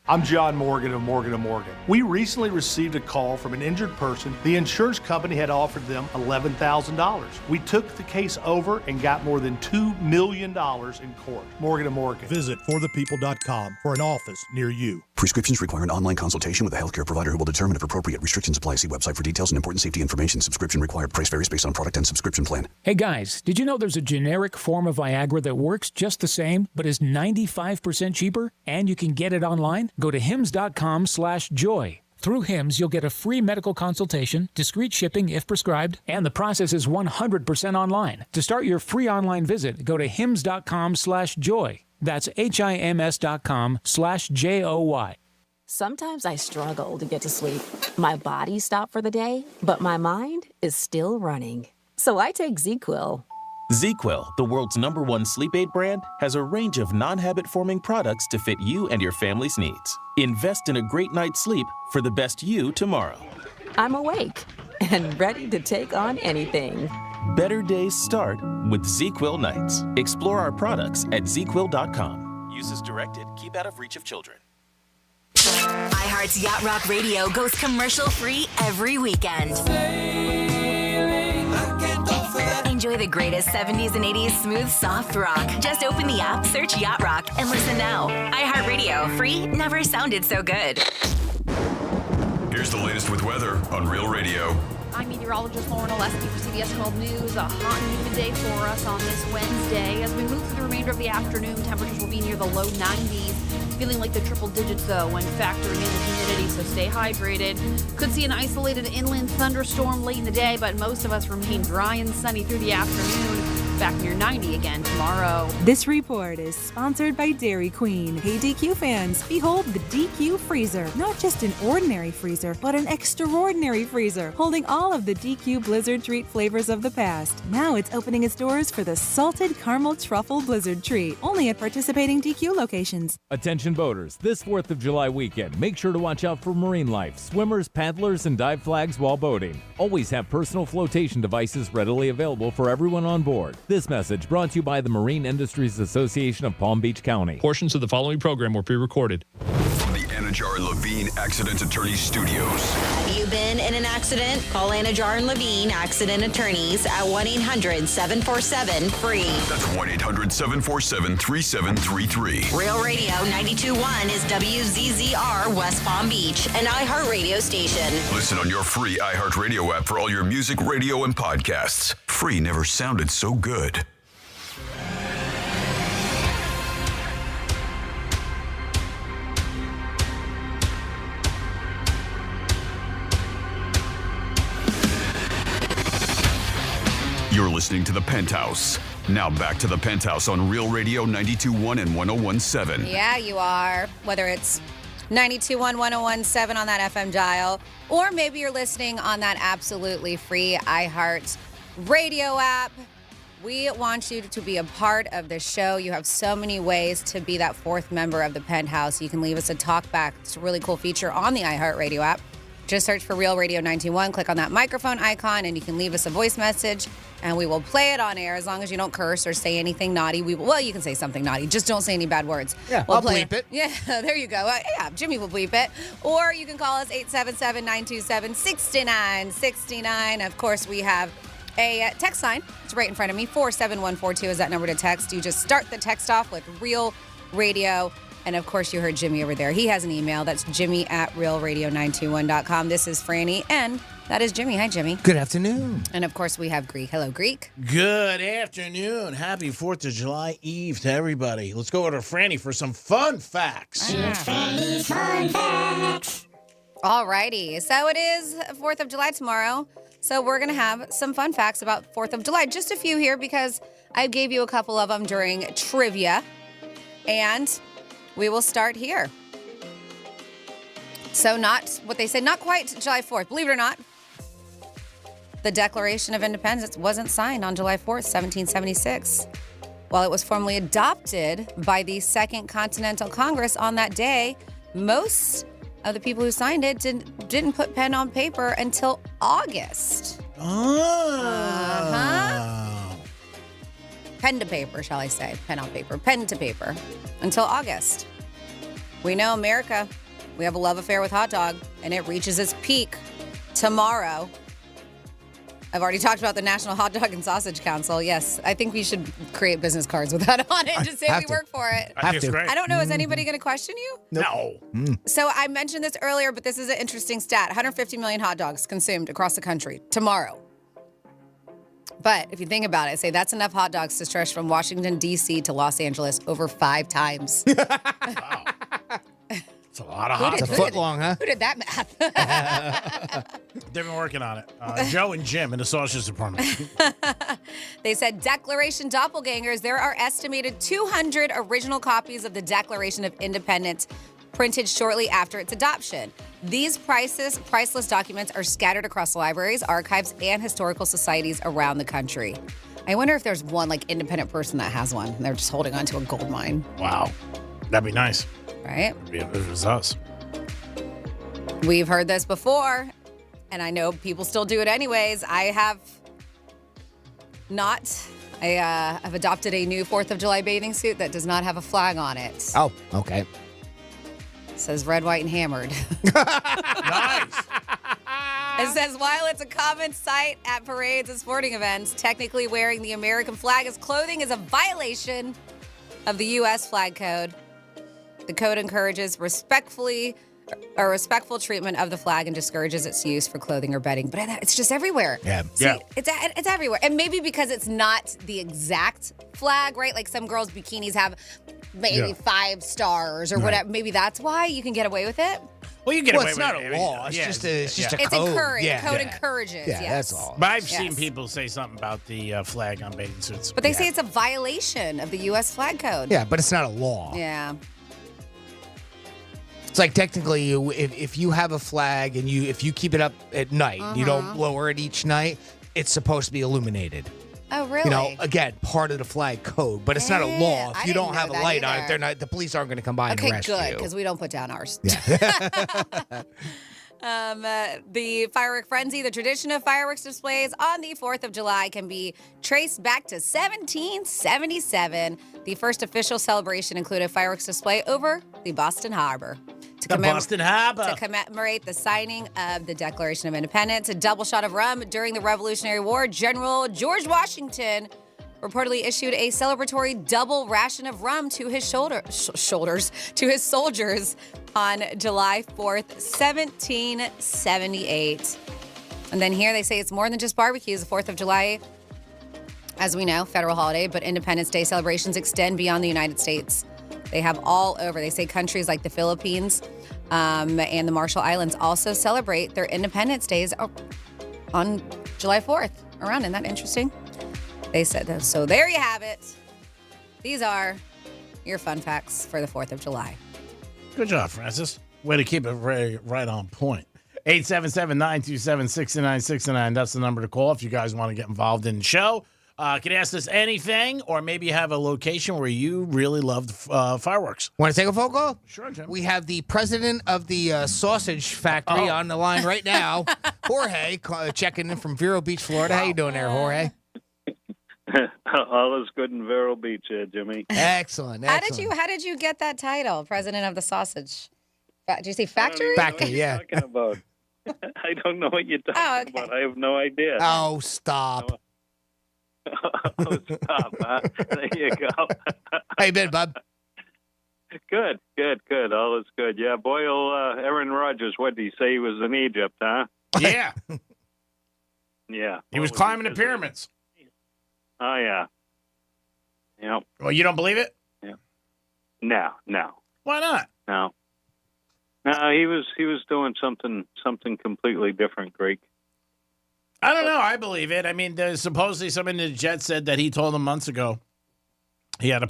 I'm John Morgan of Morgan & Morgan. We recently received a call from an injured person. The insurance company had offered them $11,000. We took the case over and got more than $2 million in court. Morgan & Morgan. Visit forthepeople.com for an office near you. Prescriptions require an online consultation with a healthcare provider who will determine if appropriate. Restrictions apply. See website for details and important safety information. Subscription required. Price varies based on product and subscription plan. Hey guys, did you know there's a generic form of Viagra that works just the same, but is 95% cheaper? And you can get it online? Go to hims.com/joy. Through Hims, you'll get a free medical consultation, discreet shipping if prescribed, and the process is 100% online. To start your free online visit, go to hims.com/joy. That's HIMS.com/JOY. Sometimes I struggle to get to sleep. My body stopped for the day, but my mind is still running. So I take ZQuil. ZQuil, the world's #1 sleep aid brand, has a range of non-habit-forming products to fit you and your family's needs. Invest in a great night's sleep for the best you tomorrow. I'm awake and ready to take on anything. Better days start with ZQuil nights. Explore our products at ZQuil.com. Use as directed. Keep out of reach of children. iHeart's Yacht Rock Radio goes commercial-free every weekend. Enjoy the greatest 70s and 80s smooth, soft rock. Just open the app, search Yacht Rock, and listen now. iHeartRadio, free, never sounded so good. Here's the latest with weather on Real Radio. I'm meteorologist Lauren Olesky for CBS 12 News. A hot and humid day for us on this Wednesday. As we move through the remainder of the afternoon, temperatures will be near the low 90s. Feeling like the triple digits, though, when factoring in the humidity, so stay hydrated. Could see an isolated inland thunderstorm late in the day, but most of us remain dry and sunny through the afternoon. Back near 90 again tomorrow. This report is sponsored by Dairy Queen. Hey, DQ fans, behold the DQ freezer. Not just an ordinary freezer, but an extraordinary freezer, holding all of the DQ Blizzard treat flavors of the past. Now it's opening its doors for the salted caramel truffle Blizzard treat, only at participating DQ locations. Attention boaters, this 4th of July weekend, make sure to watch out for marine life, swimmers, paddlers, and dive flags while boating. Always have personal flotation devices readily available for everyone on board. This message brought to you by the Marine Industries Association of Palm Beach County. Portions of the following program were pre-recorded. From the Anajar and Levine Accident Attorney Studios. Have you been in an accident? Call Anajar and Levine Accident Attorneys at 1-800-747-FREE. That's 1-800-747-3733. Real Radio 92.1 is WZZR West Palm Beach, an iHeartRadio station. Listen on your free iHeartRadio app for all your music, radio, and podcasts. Free never sounded so good. You're listening to The Penthouse. Now back to The Penthouse on Real Radio 92.1 and 101.7. Yeah, you are. Whether it's 92.1, 101.7 on that FM dial, or maybe you're listening on that absolutely free iHeart Radio app. We want you to be a part of the show. You have so many ways to be that fourth member of the Penthouse. You can leave us a talk back. It's a really cool feature on the iHeart Radio app. Just search for Real Radio 91, click on that microphone icon, and you can leave us a voice message, and we will play it on air as long as you don't curse or say anything naughty. Well, you can say something naughty. Just don't say any bad words. Yeah, we'll I'll play bleep it. Yeah, there you go. Yeah, Jimmy will bleep it. Or you can call us 877-927-6969. Of course, we have a text line. It's right in front of me. 47142 is that number to text. You just start the text off with Real Radio. And, of course, you heard Jimmy over there. He has an email. That's jimmy@realradio921.com. This is Franny, and that is Jimmy. Hi, Jimmy. Good afternoon. And, of course, we have Greek. Hello, Greek. Good afternoon. Happy 4th of July Eve to everybody. Let's go over to Franny for some fun facts. Franny's fun facts. All righty. So it is 4th of July tomorrow. So we're going to have some fun facts about 4th of July. Just a few here because I gave you a couple of them during trivia. And we will start here. So not what they say, not quite July 4th. Believe it or not, the Declaration of Independence wasn't signed on July 4th, 1776. While it was formally adopted by the Second Continental Congress on that day, most of the people who signed it didn't put pen on paper until August. Pen to paper, shall I say. Pen on paper. Pen to paper. Until August. We know America, we have a love affair with hot dog, and it reaches its peak tomorrow. I've already talked about the National Hot Dog and Sausage Council. Yes, I think we should create business cards with that on it to say we work for it. I think it's great. I don't know, is anybody going to question you? No. So I mentioned this earlier, but this is an interesting stat. 150 million hot dogs consumed across the country tomorrow. But if you think about it, say that's enough hot dogs to stretch from Washington, D.C. to Los Angeles over 5 times. Wow. It's a lot of hot dogs. It's a foot long, huh? Who did that math? They've been working on it. Joe and Jim in the sausage department. They said Declaration doppelgangers. There are estimated 200 original copies of the Declaration of Independence printed shortly after its adoption. These priceless documents are scattered across libraries, archives, and historical societies around the country. I wonder if there's one independent person that has one. They're just holding on to a gold mine. Wow. That'd be nice. Right? If it was us. We've heard this before, and I know people still do it anyways. I have not. I have adopted a new 4th of July bathing suit that does not have a flag on it. Oh, okay. It says red, white, and hammered. Nice. It says, while it's a common sight at parades and sporting events, technically wearing the American flag as clothing is a violation of the U.S. flag code. The code encourages respectful treatment of the flag and discourages its use for clothing or bedding. But it's just everywhere. Yeah. See, it's everywhere. And maybe because it's not the exact flag, right? Like some girls' bikinis have maybe 5 stars or whatever. Maybe that's why you can get away with it. Well, you get away it's with not it. a law. It's just a It's code. encouraged. Yeah. The code encourages. Yeah, yes. that's all. But I've seen people say something about the flag on bathing suits. But they say it's a violation of the U.S. flag code. Yeah, but it's not a law. Yeah. It's like technically, if you have a flag and if you keep it up at night, you don't lower it each night, it's supposed to be illuminated. Oh, really? You know, again, part of the flag code, but it's not a law. If I you don't didn't have a know that light on it, either. they're not. The police aren't going to come by and arrest Okay, good, you. because we don't put down ours. Yeah. The firework frenzy, the tradition of fireworks displays on the 4th of July can be traced back to 1777. The first official celebration included a fireworks display over the Boston Harbor. Boston Harbor. To commemorate the signing of the Declaration of Independence, a double shot of rum during the Revolutionary War, General George Washington reportedly issued a celebratory double ration of rum to his to his soldiers on July 4th, 1778. And then here they say it's more than just barbecues. The 4th of July, as we know, federal holiday, but Independence Day celebrations extend beyond the United States. They have all over. They say countries like the Philippines and the Marshall Islands also celebrate their Independence Days on July 4th. Around, isn't that interesting? They said that. So there you have it. These are your fun facts for the 4th of July. Good job, Francis. Way to keep it right on point. 877-927-6969. That's the number to call if you guys want to get involved in the show. Can ask us anything, or maybe you have a location where you really loved fireworks. Want to take a phone call? Sure, Jim. We have the president of the sausage factory on the line right now, Jorge, checking in from Vero Beach, Florida. How you doing there, Jorge? All is good in Vero Beach, Jimmy. Excellent. How did you get that title, president of the sausage? Did you say factory? Factory, yeah. What you're talking about. I don't know what you're talking about. I have no idea. Oh, stop. Oh, stop, huh? There you go. How you been, bub? Good. All is good. Yeah, boy, Aaron Rodgers, what did he say he was in Egypt, huh? Yeah. Yeah. He was climbing the pyramids. Oh, yeah. Yep. Well, you don't believe it? Yeah. No. Why not? No, he was doing something completely different, Greg. I don't know. I believe it. I mean, there's supposedly someone in the Jets said that he told them months ago he had a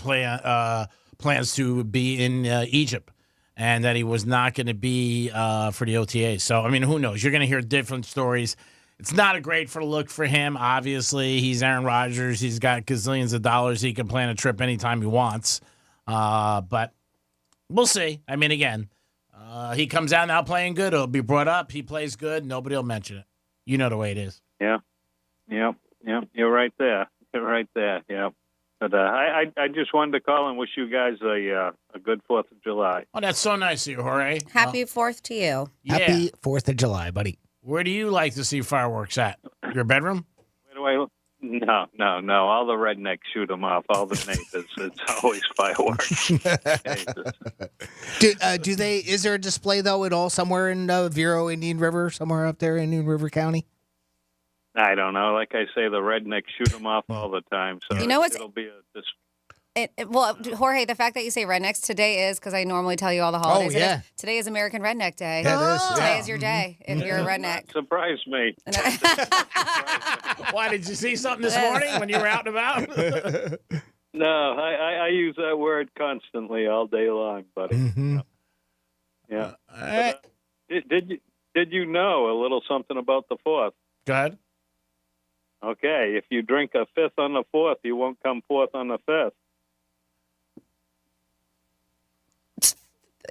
plans to be in Egypt and that he was not going to be for the OTA. So, I mean, who knows? You're going to hear different stories. It's not a great look for him, obviously. He's Aaron Rodgers. He's got gazillions of dollars. He can plan a trip anytime he wants. But we'll see. I mean, again, he comes out now playing good. It'll be brought up. He plays good. Nobody will mention it. You know the way it is. Yeah. You're right there. Yeah. But I just wanted to call and wish you guys a good 4th of July. Oh, that's so nice of you, Jorge. Happy 4th to you. Yeah. Happy 4th of July, buddy. Where do you like to see fireworks at? Your bedroom? Where do I? No. All the rednecks shoot them off. All the neighbors. It's always fireworks. Do they? Is there a display though at all somewhere in Vero, Indian River, somewhere up there in Indian River County? I don't know. Like I say, the rednecks shoot them off all the time. So You know what's- it'll be Well, Jorge, the fact that you say rednecks today is because I normally tell you all the holidays. Oh, yeah. Today is American Redneck Day. Yeah, it is, Today yeah. is your day if you're a redneck. Surprise me. Why, did you see something this morning when you were out and about? No, I use that word constantly all day long, buddy. Mm-hmm. Yeah. Did you know a little something about the 4th? Go ahead. Okay, if you drink a 5th on the 4th, you won't come 4th on the 5th.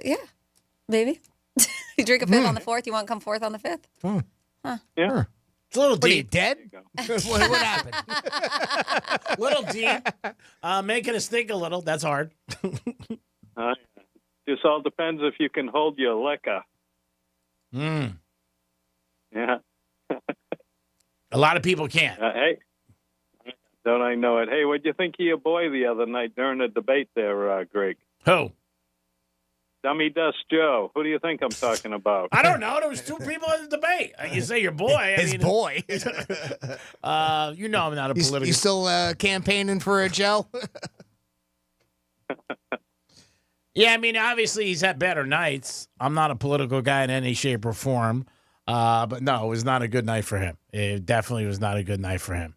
Yeah, maybe. You drink a 5th on the 4th, you won't come 4th on the 5th. Hmm. Huh. Yeah. It's a little What, are you deep. dead? what happened? Little deep. Making us think a little. That's hard. Just all depends if you can hold your liquor. Mm. Yeah. A lot of people can't. Hey, don't I know it? Hey, what'd you think of your boy the other night during the debate there, Greg? Who? Dummy Dust Joe. Who do you think I'm talking about? I don't know. There was two people in the debate. You say your boy. His boy. You know I'm not a political. You still campaigning for a Joe? Yeah, I mean, obviously he's had better nights. I'm not a political guy in any shape or form. But no, it was not a good night for him. It definitely was not a good night for him.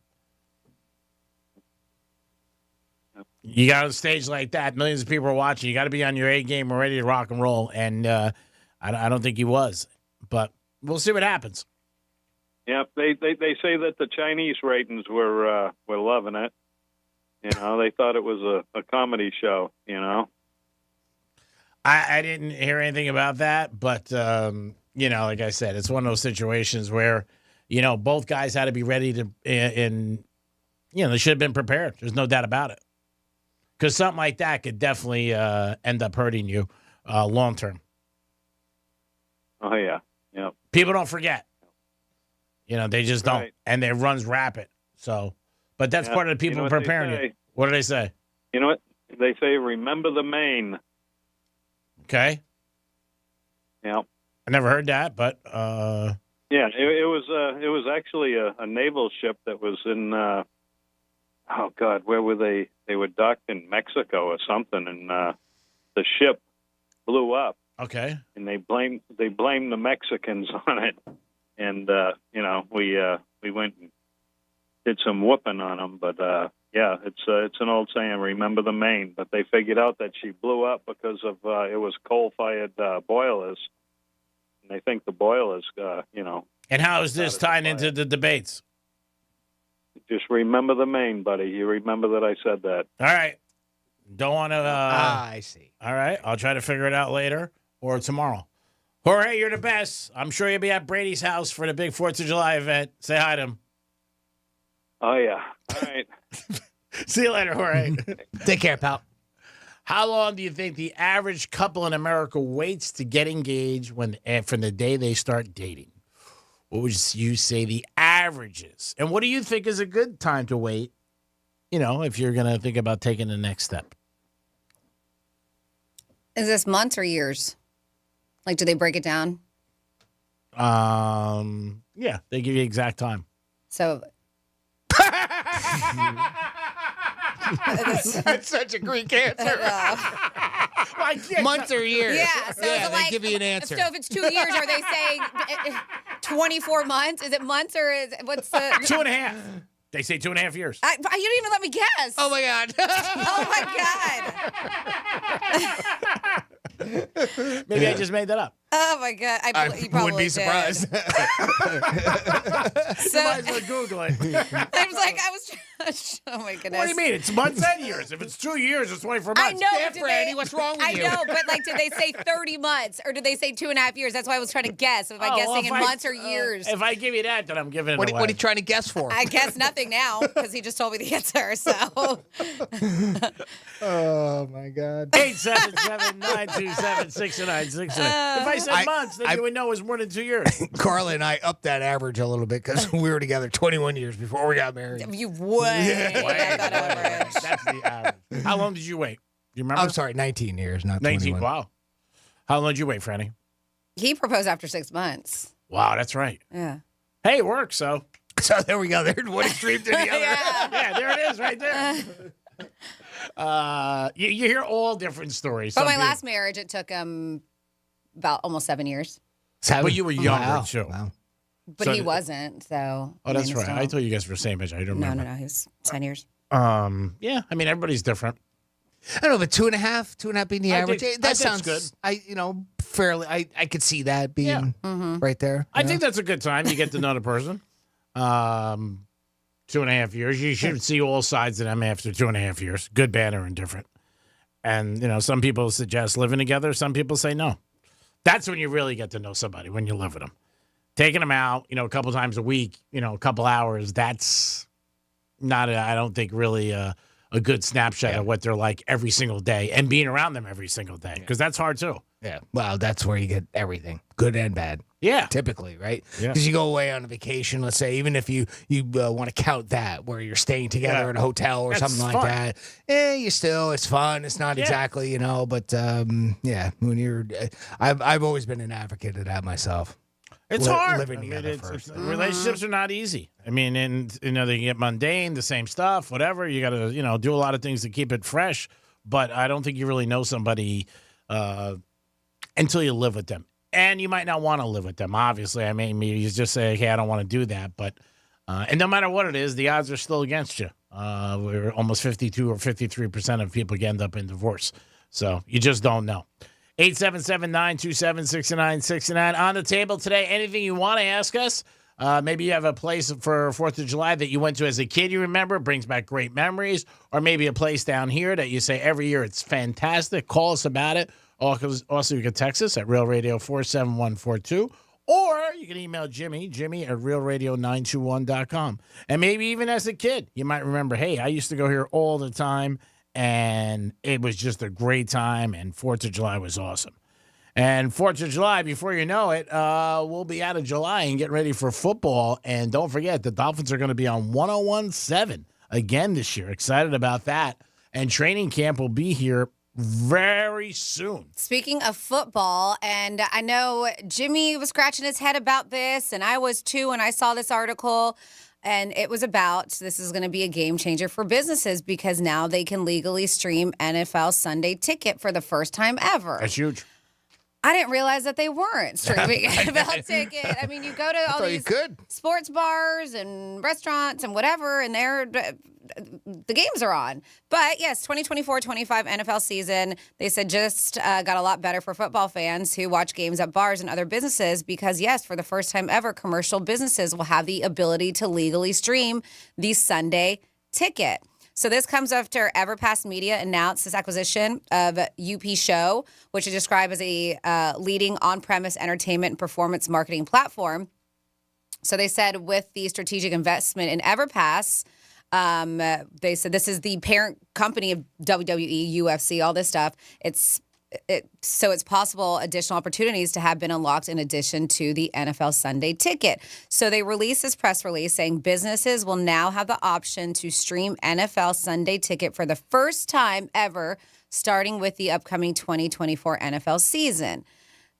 You got on a stage like that, millions of people are watching. You got to be on your A game or ready to rock and roll. And I don't think he was. But we'll see what happens. Yeah, they say that the Chinese ratings were loving it. You know, they thought it was a comedy show, you know. I didn't hear anything about that, but, like I said, it's one of those situations where, both guys had to be ready to, they should have been prepared. There's no doubt about it. Because something like that could definitely end up hurting you long term. Oh, yeah. Yeah. People don't forget. They just don't. Right. And it runs rapid. So, but that's part of the people preparing you. What do they say? You know what? They say, remember the Maine. Okay. Yeah. I never heard that, but yeah, it was actually a naval ship that was in oh God, where were they? They were docked in Mexico or something, and the ship blew up. Okay. And they blamed the Mexicans on it, and we went and did some whooping on them, but yeah, it's an old saying, remember the Maine. But they figured out that she blew up because of it was coal-fired boilers. And they think the boilers, And how is this tying into the debates? Just remember the Maine, buddy. You remember that I said that. All right. Don't want to. I see. All right. I'll try to figure it out later or tomorrow. Jorge, you're the best. I'm sure you'll be at Brady's house for the big 4th of July event. Say hi to him. Oh, yeah. All right. See you later, Jorge. Take care, pal. How long do you think the average couple in America waits to get engaged from the day they start dating? What would you say the average is? And what do you think is a good time to wait, if you're going to think about taking the next step? Is this months or years? Like, do they break it down? Yeah, they give you exact time. So... That's such a Greek answer. Months or years? Yeah, so they give you an answer. So if it's 2 years, are they saying 24 months? Is it months or what's the 2.5? They say 2.5 years. You didn't even let me guess. Oh my God. Oh my God. Maybe I just made that up. Oh my God. You probably wouldn't be surprised. So, you might as well Google it. oh my goodness. What do you mean? It's months and years. If it's 2 years, it's 24 months. I know. Yeah, Brandy, what's wrong with you? I know, but did they say 30 months or did they say 2.5 years? That's why I was trying to guess. Am I guessing in months or years? If I give you that, then I'm giving it away. What are you trying to guess for? I guess nothing now because he just told me the answer. So. Oh my God. 877-927-6969. If I said months, then you would know it was more than 2 years. Carla and I upped that average a little bit because we were together 21 years before we got married. You would. That average. That's the average. How long did you wait? Do you remember? I'm sorry, 19 years, not 19. 21. Wow. How long did you wait, Franny? He proposed after 6 months. Wow, that's right. Yeah. Hey, it works, so. So there we go. There's one extreme to the other. Yeah, there it is right there. You hear all different stories. But my last marriage, it took about almost 7 years. 7? But you were younger, too. Wow. But he wasn't, so. Oh, that's right. I thought you guys were the same age. I don't remember. No. He was 10 years. Yeah, I mean, everybody's different. I don't know, but 2.5 being the average. That sounds good. Fairly. I could see that being right there. I think that's a good time. You get to know the person. 2.5 years. You should see all sides of them after 2.5 years, good, bad, or indifferent. And, some people suggest living together. Some people say no. That's when you really get to know somebody, when you live with them. Taking them out, a couple times a week, a couple hours, that's not, I don't think, really a good snapshot of what they're like every single day and being around them every single day, because that's hard, too. Yeah. Well, that's where you get everything, good and bad. Yeah. Typically, right? Yeah. Because you go away on a vacation, let's say, even if you want to count that, where you're staying together in a hotel or That's something like fun. that, it's fun. It's not exactly, but yeah, when you're, I've always been an advocate of that myself. It's hard. Living together first. Relationships are not easy. I mean, and they can get mundane, the same stuff, whatever. You got to, do a lot of things to keep it fresh. But I don't think you really know somebody until you live with them. And you might not want to live with them, obviously. I mean, you just say, hey, I don't want to do that. But and no matter what it is, the odds are still against you. We're almost 52 or 53% of people end up in divorce. So you just don't know. 877-927-6969. On the table today, anything you want to ask us. Maybe you have a place for 4th of July that you went to as a kid you remember, brings back great memories, or maybe a place down here that you say every year it's fantastic. Call us about it. Also, you can text us at Real Radio 47142, or you can email Jimmy at realradio921.com. And maybe even as a kid, you might remember, hey, I used to go here all the time, and it was just a great time, and 4th of July was awesome. And 4th of July, before you know it, we'll be out of July and get ready for football. And don't forget, the Dolphins are going to be on 101.7 again this year. Excited about that. And training camp will be here very soon. Speaking of football, and I know Jimmy was scratching his head about this, and I was too when I saw this article. And it was about, this is going to be a game changer for businesses because now they can legally stream NFL Sunday Ticket for the first time ever. That's huge. I didn't realize that they weren't streaming NFL Ticket. I mean, you go to all these sports bars and restaurants and whatever, and the games are on. But yes, 2024-25 NFL season, they said just got a lot better for football fans who watch games at bars and other businesses because, yes, for the first time ever, commercial businesses will have the ability to legally stream the Sunday Ticket. So this comes after Everpass Media announced this acquisition of UP Show, which is described as a leading on-premise entertainment and performance marketing platform. So they said with the strategic investment in Everpass, they said this is the parent company of WWE, UFC, all this stuff. So it's possible additional opportunities to have been unlocked in addition to the NFL Sunday Ticket. So they released this press release saying businesses will now have the option to stream NFL Sunday Ticket for the first time ever, starting with the upcoming 2024 NFL season.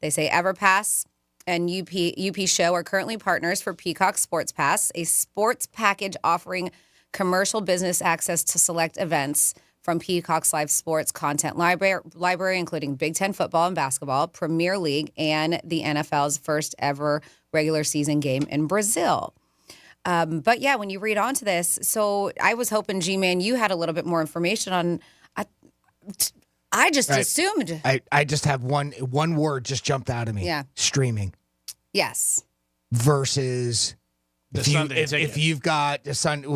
They say Everpass and UP Show are currently partners for Peacock Sports Pass, a sports package offering commercial business access to select events from Peacock's live sports content library, including Big Ten football and basketball, Premier League, and the NFL's first ever regular season game in Brazil. But yeah, when you read on to this, so I was hoping, G-Man, you had a little bit more information on. I just assumed. I just have one word just jumped out of me. Yeah. Streaming. Yes. Versus. If you've got the Sunday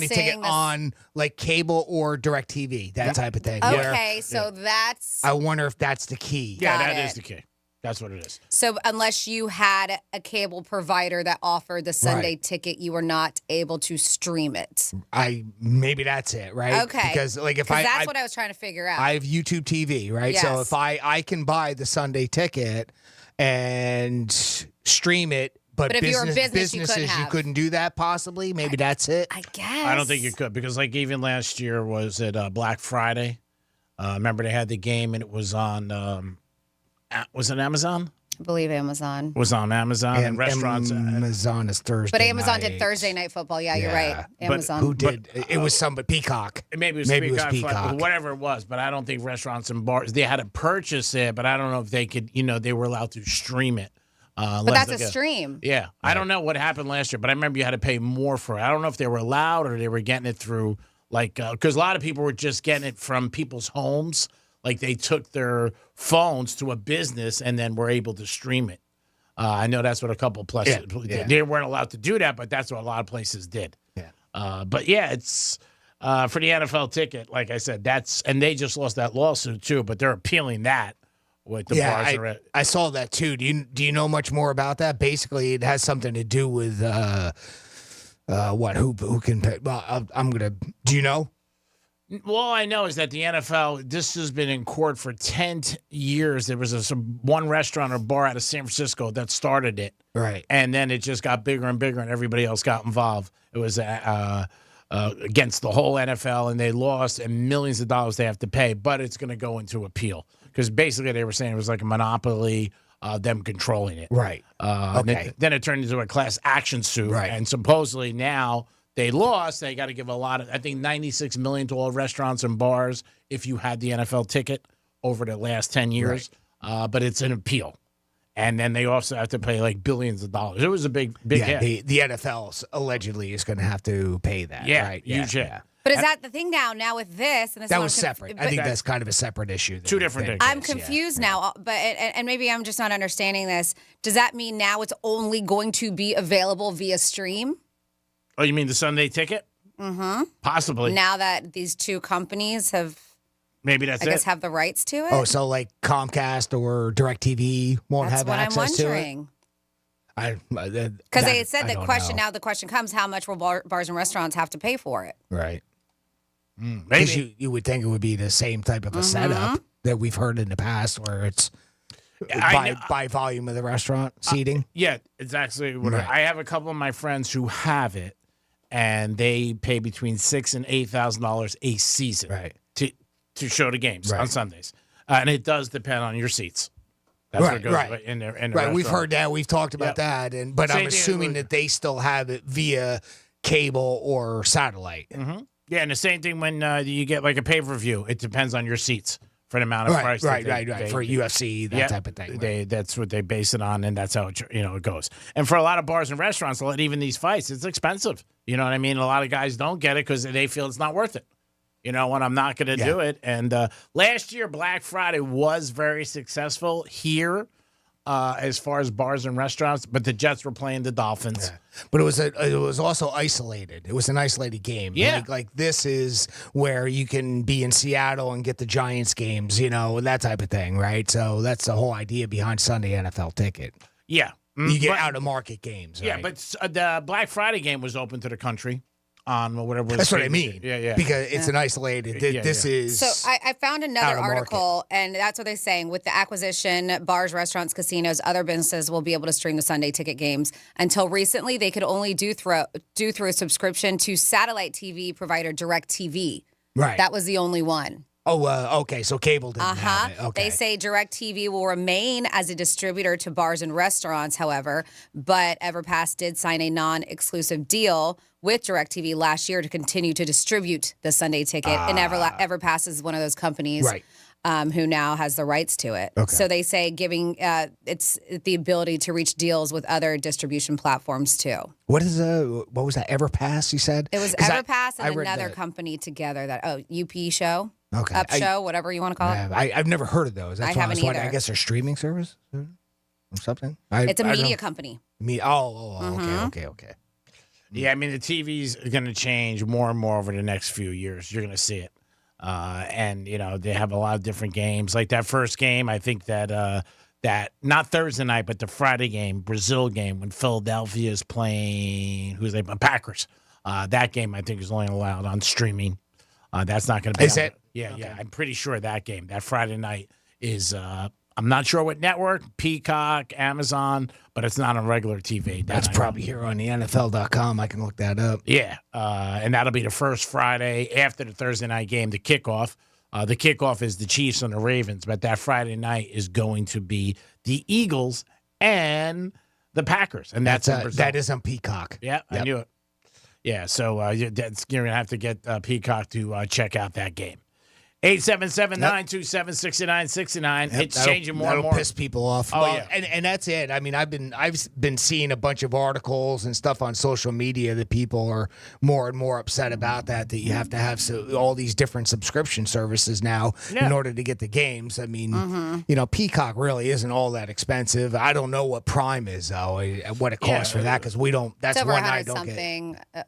Ticket on like cable or DirecTV, that type of thing. Okay, so that's. I wonder if that's the key. Yeah, that is the key. That's what it is. So unless you had a cable provider that offered the Sunday Ticket, you were not able to stream it. Maybe that's it, right? Okay. Because if that's what I was trying to figure out. I have YouTube TV, right? Yes. So if I can buy the Sunday Ticket and stream it. But if you're a business, you couldn't do that possibly. Maybe that's it. I guess. I don't think you could because like even last year was it Black Friday. Remember they had the game and it was on, was it Amazon? I believe Amazon. It was on Amazon and restaurants. Amazon is Thursday But Amazon night. did Thursday Night Football. Yeah, you're right. Amazon. Who did? It was somebody, Peacock. Maybe it was Peacock. Whatever it was. But I don't think restaurants and bars, they had to purchase it, but I don't know if they could, they were allowed to stream it. But that's a stream. Yeah. I don't know what happened last year, but I remember you had to pay more for it. I don't know if they were allowed or they were getting it through, because a lot of people were just getting it from people's homes. Like they took their phones to a business and then were able to stream it. I know that's what a couple of places did. They weren't allowed to do that, but that's what a lot of places did. Yeah. But yeah, it's for the NFL ticket, like I said, and they just lost that lawsuit too, but they're appealing that. With the bars I saw that too. Do you know much more about that? Basically, it has something to do with what? Who can pay? Well, I'm gonna. Do you know? Well, all I know is that the NFL, this has been in court for 10 years. There was one restaurant or bar out of San Francisco that started it. Right. And then it just got bigger and bigger, and everybody else got involved. It was against the whole NFL, and they lost, and millions of dollars they have to pay. But it's going to go into appeal because basically they were saying it was like a monopoly, them controlling it. Right. Okay. Then it turned into a class action suit. Right. And supposedly now they lost. They got to give I think $96 million to all restaurants and bars if you had the NFL ticket over the last 10 years. Right. But it's an appeal. And then they also have to pay like billions of dollars. It was a big hit. The NFL allegedly is going to have to pay that. Yeah, right? huge hit. But is that the thing now with this? And this that was separate. I think that's kind of a separate issue. Two different things. I'm confused now, but and maybe I'm just not understanding this. Does that mean now it's only going to be available via stream? Oh, you mean the Sunday ticket? Mm-hmm. Possibly. Now that these two companies have, maybe that's I guess, have the rights to it. Oh, so like Comcast or DirecTV won't have access to it? That's what I'm wondering. Because they said the question, now the question comes, how much will bars and restaurants have to pay for it? Right. Because you would think it would be the same type of a setup that we've heard in the past where it's by volume of the restaurant seating. Yeah, it's actually what I have a couple of my friends who have it, and they pay between $6,000 and $8,000 a season to show the games on Sundays. And it does depend on your seats. That's what goes in there. Right, we've heard that. We've talked about that. But I'm assuming that they still have it via cable or satellite. Mm-hmm. Yeah, and the same thing when you get like a pay-per-view. It depends on your seats for the amount of price. Right. For UFC, that type of thing. That's what they base it on, and that's how it goes. And for a lot of bars and restaurants, even these fights, it's expensive. You know what I mean? A lot of guys don't get it because they feel it's not worth it. You know what? I'm not going to do it. And last year, Black Friday was very successful here as far as bars and restaurants, but the Jets were playing the Dolphins. Yeah. But it was also isolated. It was an isolated game. Yeah. Like this is where you can be in Seattle and get the Giants games, and that type of thing, right? So that's the whole idea behind Sunday NFL Ticket. Yeah. You get out-of-market games, Yeah, right? but the Black Friday game was open to the country. On whatever. That's what I mean. Yeah. Because it's an isolated. This is. So I found another article, and that's what they're saying. With the acquisition, bars, restaurants, casinos, other businesses will be able to stream the Sunday Ticket games. Until recently, they could only do through a subscription to satellite TV provider DirecTV. Right. That was the only one. Oh, okay. So cable didn't have it. Okay. They say DirecTV will remain as a distributor to bars and restaurants, however, but EverPass did sign a non-exclusive deal with DirecTV last year to continue to distribute the Sunday Ticket, and EverPass is one of those companies who now has the rights to it. Okay. So they say giving it's the ability to reach deals with other distribution platforms too. What was that? EverPass, you said? It was EverPass and another company together UP Show. Okay. Up Show, whatever you want to call it. I've never heard of those. That's I haven't either. I guess they're streaming service or something. It's a media company. Okay. Yeah, I mean, the TV's going to change more and more over the next few years. You're going to see it. And, they have a lot of different games. Like that first game, I think that not Thursday night, but the Friday game, Brazil game, when Philadelphia is playing, Packers. That game, I think, is only allowed on streaming. That's not going to be. Is it? Yeah. I'm pretty sure that game, that Friday night, is. I'm not sure what network, Peacock, Amazon, but it's not on regular TV. That's probably here on the NFL.com. I can look that up. Yeah, and that'll be the first Friday after the Thursday night game, the kickoff. The kickoff is the Chiefs and the Ravens, but that Friday night is going to be the Eagles and the Packers, and that is on Peacock. Yeah, I knew it. Yeah, so you're going to have to get Peacock to check out that game. 877-927-6969. It's changing more and more. That'll piss people off. And that's it. I mean, I've been seeing a bunch of articles and stuff on social media that people are more and more upset about that you have to have all these different subscription services now in order to get the games. I mean, Peacock really isn't all that expensive. I don't know what Prime is though, what it costs for that because we don't. That's it's over one I don't something get.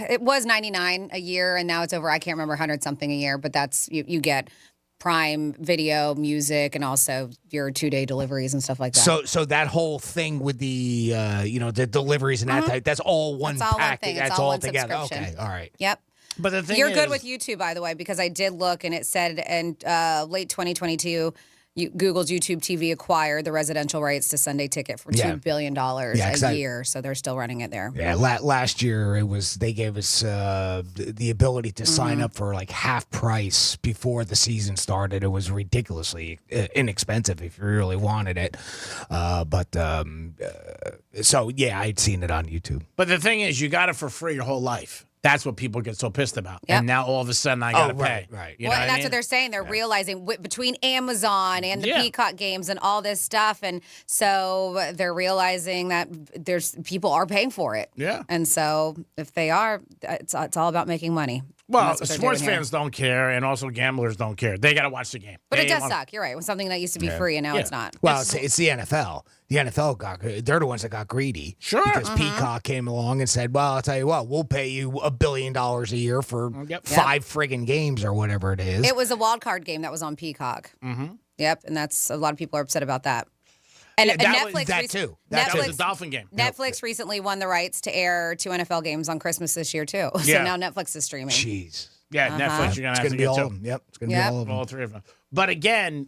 It was $99 a year, and now it's over. I can't remember 100 something a year. But that's you get Prime Video, music, and also your 2-day deliveries and stuff like that. So that whole thing with the the deliveries and that type, that's all one package. One thing. That's all all one together. subscription. Okay, all right. Yep. But the thing You're is, good with YouTube, by the way, because I did look and it said in late 2022, Google's YouTube TV acquired the residential rights to Sunday Ticket for $2 billion a year. So they're still running it there. Yeah, last year they gave us the ability to sign up for like half price before the season started. It was ridiculously inexpensive if you really wanted it. So yeah, I'd seen it on YouTube. But the thing is, you got it for free your whole life. That's what people get so pissed about. Yep. And now all of a sudden I got to pay. Right. You know Well, and what I that's mean? what they're saying. They're realizing between Amazon and the Peacock games and all this stuff. And so they're realizing that people are paying for it. Yeah. And so if they are, it's all about making money. Well, sports fans don't care, and also gamblers don't care. They got to watch the game. But it does suck. You're right. When something that used to be free and now it's not. Well, it's the NFL. The NFL they're the ones that got greedy. Sure. Because Peacock came along and said, well, I'll tell you what, we'll pay you $1 billion a year for 5 friggin' games or whatever it is. It was a wild card game that was on Peacock. Mm-hmm. Yep. And a lot of people are upset about that. And Netflix That was a Dolphin game. Netflix recently won the rights to air 2 NFL games on Christmas this year, too. So now Netflix is streaming. Jeez. Yeah, Netflix, you're going to have to get all to. of them. Yep, it's going to be all of them. All 3 of them. But again,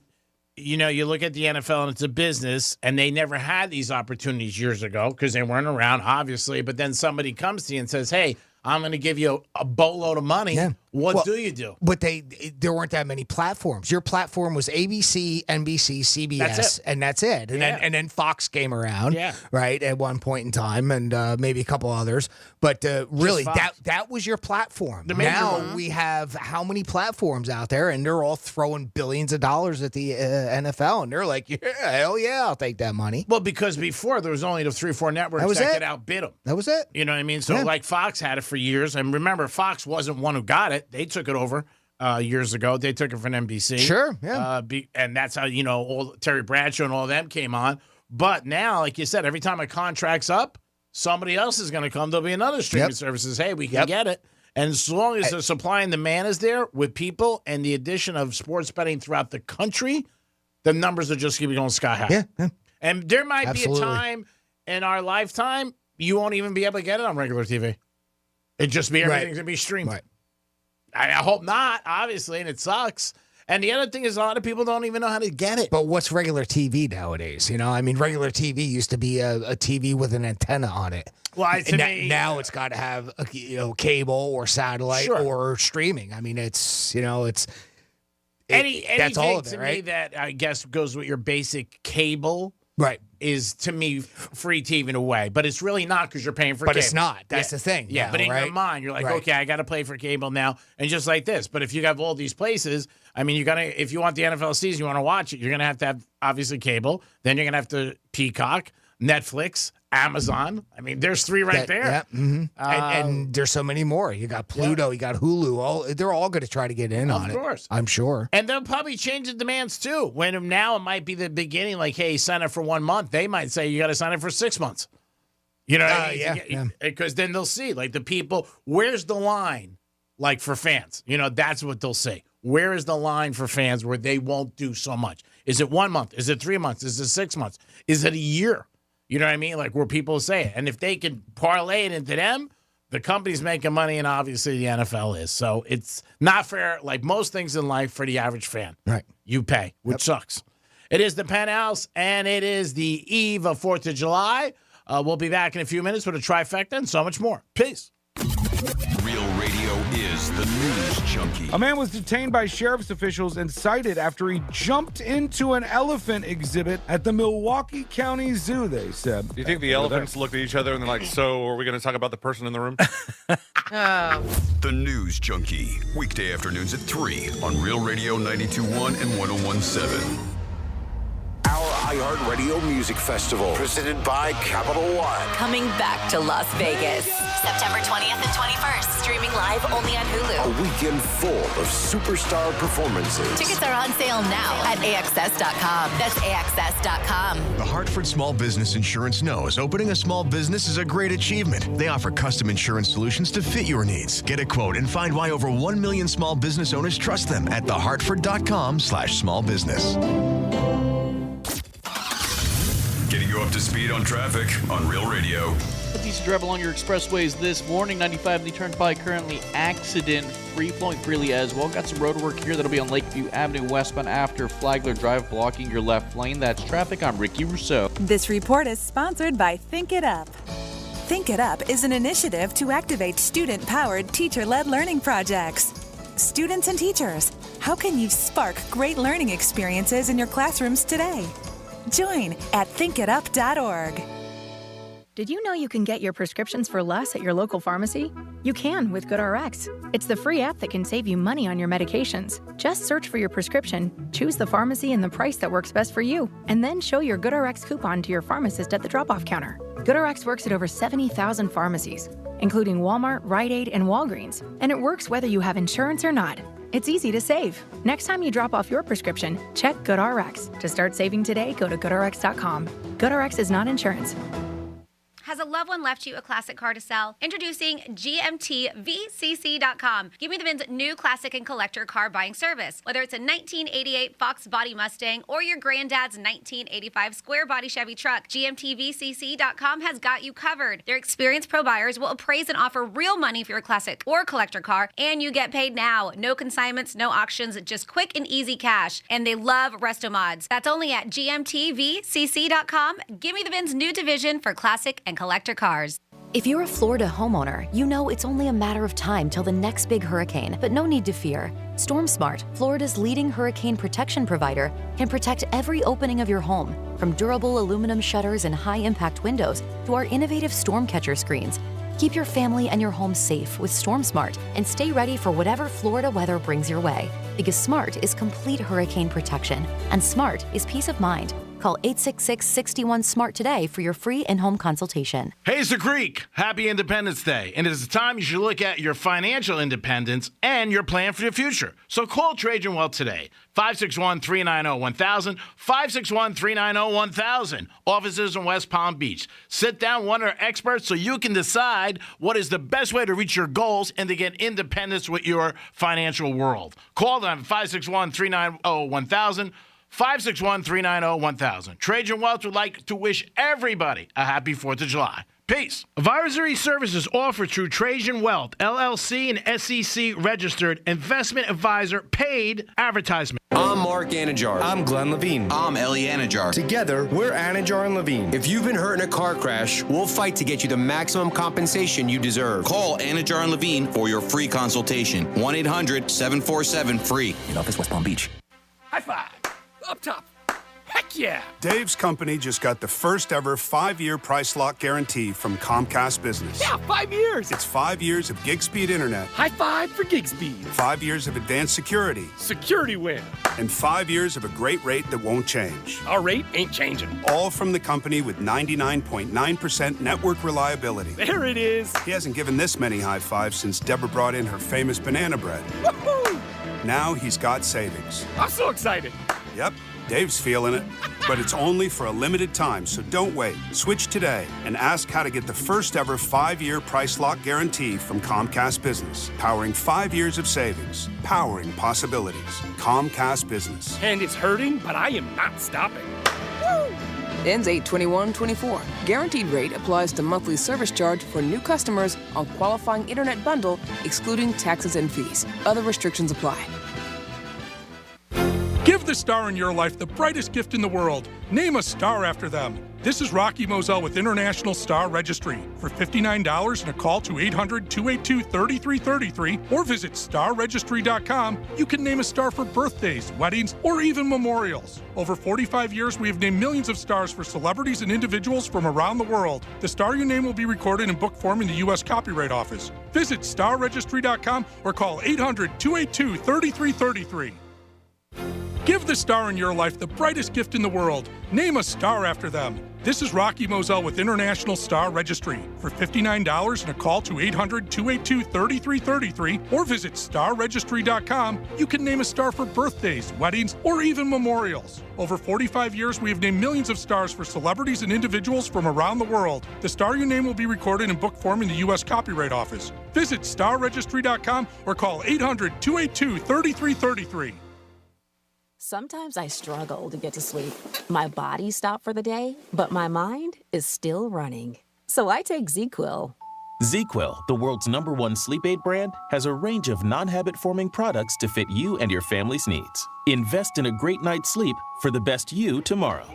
you look at the NFL and it's a business, and they never had these opportunities years ago because they weren't around, obviously. But then somebody comes to you and says, hey, I'm going to give you a boatload of money. Yeah. What do you do? But there weren't that many platforms. Your platform was ABC, NBC, CBS, and that's it. And then Fox came around, right, at one point in time, and maybe a couple others. But really, that was your platform. Now we have how many platforms out there, and they're all throwing billions of dollars at the NFL, and they're like, yeah, hell yeah, I'll take that money. Well, because before there was only the 3 or 4 networks that could outbid them. That was it. You know what I mean? So like Fox had it for years, and remember, Fox wasn't one who got it. They took it over years ago. They took it from NBC. Sure, yeah. And that's how, all Terry Bradshaw and all them came on. But now, like you said, every time a contract's up, somebody else is going to come. There'll be another streaming service says, hey, we can get it. And as long as the supply and demand is there with people and the addition of sports betting throughout the country, the numbers are just keep going sky high. Yeah. And there might be a time in our lifetime you won't even be able to get it on regular TV. It just be everything's going to be streamed. Right. I hope not, obviously, and it sucks. And the other thing is a lot of people don't even know how to get it. But what's regular TV nowadays? I mean, regular TV used to be a TV with an antenna on it. Well, now it's got to have cable or satellite or streaming. I mean, it's that's all of it, to right? me that I guess goes with your basic cable. Right. Is to me free TV in a way, but it's really not because you're paying for cable. But it's not. That's the thing. Yeah, but in your mind, you're like, okay, I got to pay for cable now. And just like this. But if you have all these places, I mean, if you want the NFL season, you want to watch it, you're going to have obviously cable. Then you're going to have to Peacock, Netflix, Amazon. I mean, there's 3 right there. Yeah. Mm-hmm. And there's so many more. You got Pluto, you got Hulu. They're all going to try to get in on it. Of course. I'm sure. And they'll probably change the demands too. When now it might be the beginning, like, hey, sign up for 1 month. They might say you got to sign up for 6 months. You know, because then they'll see, like, the people, where's the line, like, for fans? That's what they'll say. Where is the line for fans where they won't do so much? Is it 1 month? Is it 3 months? Is it 6 months? Is it a year? You know what I mean? Like where people say it. And if they can parlay it into them, the company's making money, and obviously the NFL is. So it's not fair, like most things in life, for the average fan. Right. You pay, which sucks. It is the Penthouse, and it is the eve of 4th of July. We'll be back in a few minutes with a trifecta and so much more. Peace. Real Radio is the news junkie. A man was detained by sheriff's officials and cited after he jumped into an elephant exhibit at the Milwaukee County Zoo, they said. Do you think the elephants looked at each other and they're like, so are we going to talk about the person in the room? The News Junkie, weekday afternoons at 3 on Real Radio 92.1 and 101.7. Our iHeartRadio Music Festival, presented by Capital One. Coming back to Las Vegas. September 20th and 21st. Streaming live only on Hulu. A weekend full of superstar performances. Tickets are on sale now at AXS.com. That's AXS.com. The Hartford Small Business Insurance knows opening a small business is a great achievement. They offer custom insurance solutions to fit your needs. Get a quote and find why over 1 million small business owners trust them at thehartford.com/smallbusiness. Getting you up to speed on traffic on Real Radio. But these Easy drive along your expressways this morning. 95 in the Turnpike currently accident-free, flowing freely as well. Got some road work here that'll be on Lakeview Avenue westbound after Flagler Drive, blocking your left lane. That's traffic. I'm Ricky Rousseau. This report is sponsored by Think It Up. Think It Up is an initiative to activate student-powered, teacher-led learning projects. Students and teachers, how can you spark great learning experiences in your classrooms today? Join at thinkitup.org. Did you know you can get your prescriptions for less at your local pharmacy? You can with GoodRx. It's the free app that can save you money on your medications. Just search for your prescription, choose the pharmacy and the price that works best for you, and then show your GoodRx coupon to your pharmacist at the drop-off counter. GoodRx works at over 70,000 pharmacies, including Walmart, Rite Aid, and Walgreens, and it works whether you have insurance or not. It's easy to save. Next time you drop off your prescription, check GoodRx. To start saving today, go to GoodRx.com. GoodRx is not insurance. Has a loved one left you a classic car to sell? Introducing GMTVCC.com. Give me the Ben's new classic and collector car buying service. Whether it's a 1988 Fox Body Mustang or your granddad's 1985 square body Chevy truck, GMTVCC.com has got you covered. Their experienced pro buyers will appraise and offer real money for your classic or collector car, and you get paid now. No consignments, no auctions, just quick and easy cash. And they love resto mods. That's only at GMTVCC.com. Give me the Ben's new division for classic and collector cars. If you're a Florida homeowner, you know it's only a matter of time till the next big hurricane, but no need to fear. StormSmart, Florida's leading hurricane protection provider, can protect every opening of your home, from durable aluminum shutters and high-impact windows to our innovative storm catcher screens. Keep your family and your home safe with StormSmart and stay ready for whatever Florida weather brings your way. Because smart is complete hurricane protection, and smart is peace of mind. Call 866-61-SMART today for your free in-home consultation. Hazel Creek, happy Independence Day. And it is the time you should look at your financial independence and your plan for the future. So call Trajan Wealth today. 561-390-1000, 561-390-1000. Offices in West Palm Beach. Sit down with one of our experts so you can decide what is the best way to reach your goals and to get independence with your financial world. Call them at 561-390-1000. 561-390-1000. Trajan Wealth would like to wish everybody a happy 4th of July. Peace. Advisory services offered through Trajan Wealth, LLC, and SEC registered investment advisor, paid advertisement. I'm Mark Anajar. I'm Glenn Levine. I'm Ellie Anajar. Together, we're Anajar and Levine. If you've been hurt in a car crash, we'll fight to get you the maximum compensation you deserve. Call Anajar and Levine for your free consultation. 1-800-747-FREE. In office, West Palm Beach. High five. Up top. Heck yeah! Dave's company just got the first ever 5-year price lock guarantee from Comcast Business. Yeah, 5 years! It's 5 years of gig speed internet. High five for gig speed. 5 years of advanced security. Security win. And 5 years of a great rate that won't change. Our rate ain't changing. All from the company with 99.9% network reliability. There it is. He hasn't given this many high fives since Deborah brought in her famous banana bread. Woohoo! Now he's got savings. I'm so excited. Yep, Dave's feeling it. But it's only for a limited time, so don't wait. Switch today and ask how to get the first ever 5-year price lock guarantee from Comcast Business. Powering 5 years of savings. Powering possibilities. Comcast Business. And it's hurting, but I am not stopping. Woo! Ends 8/21/24. Guaranteed rate applies to monthly service charge for new customers on qualifying internet bundle, excluding taxes and fees. Other restrictions apply. Give the star in your life the brightest gift in the world. Name a star after them. This is Rocky Moselle with International Star Registry. For $59 and a call to 800-282-3333 or visit starregistry.com, you can name a star for birthdays, weddings, or even memorials. Over 45 years, we have named millions of stars for celebrities and individuals from around the world. The star you name will be recorded in book form in the U.S. Copyright Office. Visit starregistry.com or call 800-282-3333. Give the star in your life the brightest gift in the world. Name a star after them. This is Rocky Moselle with International Star Registry. For $59 and a call to 800-282-3333 or visit starregistry.com, you can name a star for birthdays, weddings, or even memorials. Over 45 years, we have named millions of stars for celebrities and individuals from around the world. The star you name will be recorded in book form in the U.S. Copyright Office. Visit starregistry.com or call 800-282-3333. Sometimes I struggle to get to sleep. My body stopped for the day, but my mind is still running. So I take ZQuil. ZQuil, the world's #1 sleep aid brand, has a range of non-habit-forming products to fit you and your family's needs. Invest in a great night's sleep for the best you tomorrow.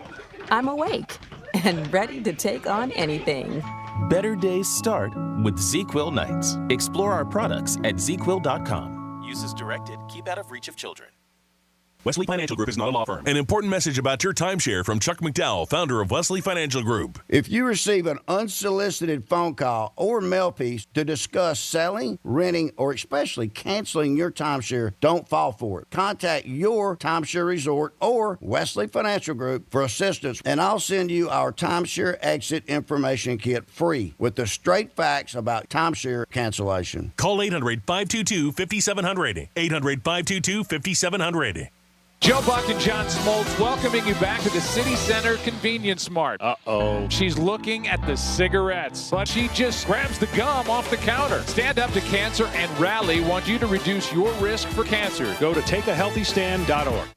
I'm awake and ready to take on anything. Better days start with ZQuil nights. Explore our products at ZQuil.com. Use as directed. Keep out of reach of children. Wesley Financial Group is not a law firm. An important message about your timeshare from Chuck McDowell, founder of Wesley Financial Group. If you receive an unsolicited phone call or mail piece to discuss selling, renting, or especially canceling your timeshare, don't fall for it. Contact your timeshare resort or Wesley Financial Group for assistance, and I'll send you our timeshare exit information kit free with the straight facts about timeshare cancellation. Call 800-522-5700. 800-522-5700. Joe Buck and John Smoltz welcoming you back to the City Center Convenience Mart. Uh-oh. She's looking at the cigarettes, but she just grabs the gum off the counter. Stand Up to Cancer and Rally want you to reduce your risk for cancer. Go to takeahealthystand.org.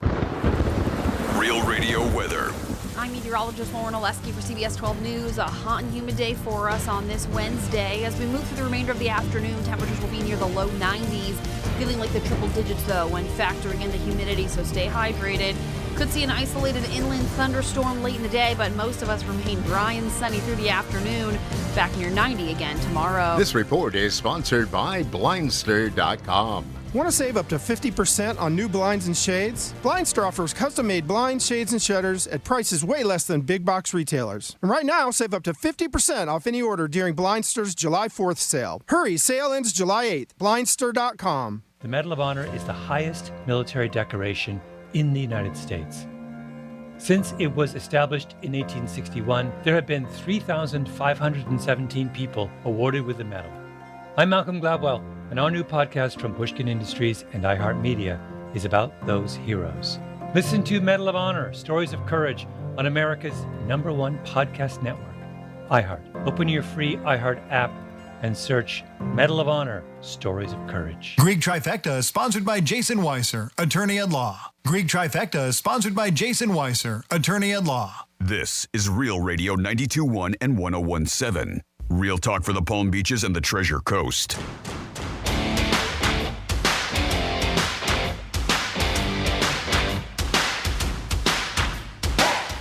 Real Radio weather. I'm meteorologist Lauren Oleski for CBS 12 News. A hot and humid day for us on this Wednesday. As we move through the remainder of the afternoon, temperatures will be near the low 90s. Feeling like the triple digits, though, when factoring in the humidity, so stay hydrated. Could see an isolated inland thunderstorm late in the day, but most of us remain dry and sunny through the afternoon. Back near 90 again tomorrow. This report is sponsored by Blindster.com. Want to save up to 50% on new blinds and shades? Blindster offers custom-made blinds, shades, and shutters at prices way less than big box retailers. And right now, save up to 50% off any order during Blindster's July 4th sale. Hurry, sale ends July 8th. Blindster.com. The Medal of Honor is the highest military decoration in the United States. Since it was established in 1861, there have been 3,517 people awarded with the medal. I'm Malcolm Gladwell, and our new podcast from Pushkin Industries and iHeartMedia is about those heroes. Listen to Medal of Honor, Stories of Courage on America's #1 podcast network, iHeart. Open your free iHeart app and search Medal of Honor, Stories of Courage. Greek Trifecta is sponsored by Jason Weiser, attorney at law. Greek Trifecta is sponsored by Jason Weiser, attorney at law. This is Real Radio 92.1 and 101.7. Real talk for the Palm Beaches and the Treasure Coast.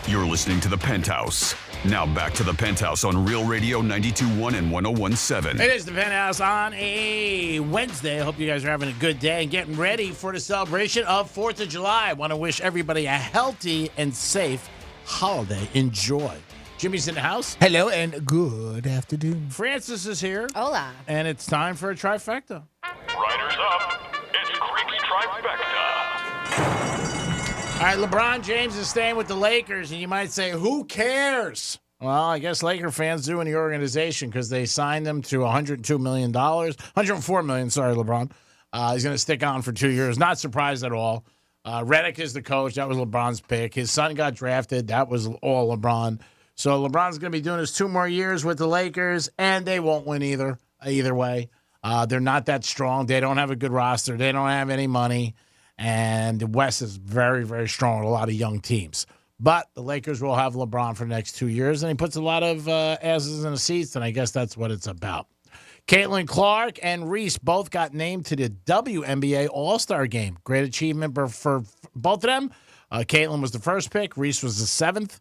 You're listening to The Penthouse. Now back to The Penthouse on Real Radio 92.1 and 101.7. It is The Penthouse on a Wednesday. I hope you guys are having a good day and getting ready for the celebration of 4th of July. I want to wish everybody a healthy and safe holiday. Enjoy. Jimmy's in the house. Hello and good afternoon. Francis is here. Hola. And it's time for a trifecta. Riders up. It's Greek's Trifecta. All right, LeBron James is staying with the Lakers, and you might say, who cares? Well, I guess Laker fans do in the organization because they signed him to $102 million. $104 million, sorry, LeBron. He's going to stick on for 2 years. Not surprised at all. Redick is the coach. That was LeBron's pick. His son got drafted. That was all LeBron. So LeBron's going to be doing his 2 more years with the Lakers, and they won't win either way. They're not that strong. They don't have a good roster. They don't have any money. And the West is very, very strong with a lot of young teams. But the Lakers will have LeBron for the next 2 years, and he puts a lot of asses in the seats, and I guess that's what it's about. Caitlin Clark and Reese both got named to the WNBA All-Star Game. Great achievement for both of them. Caitlin was the first pick. Reese was the 7th.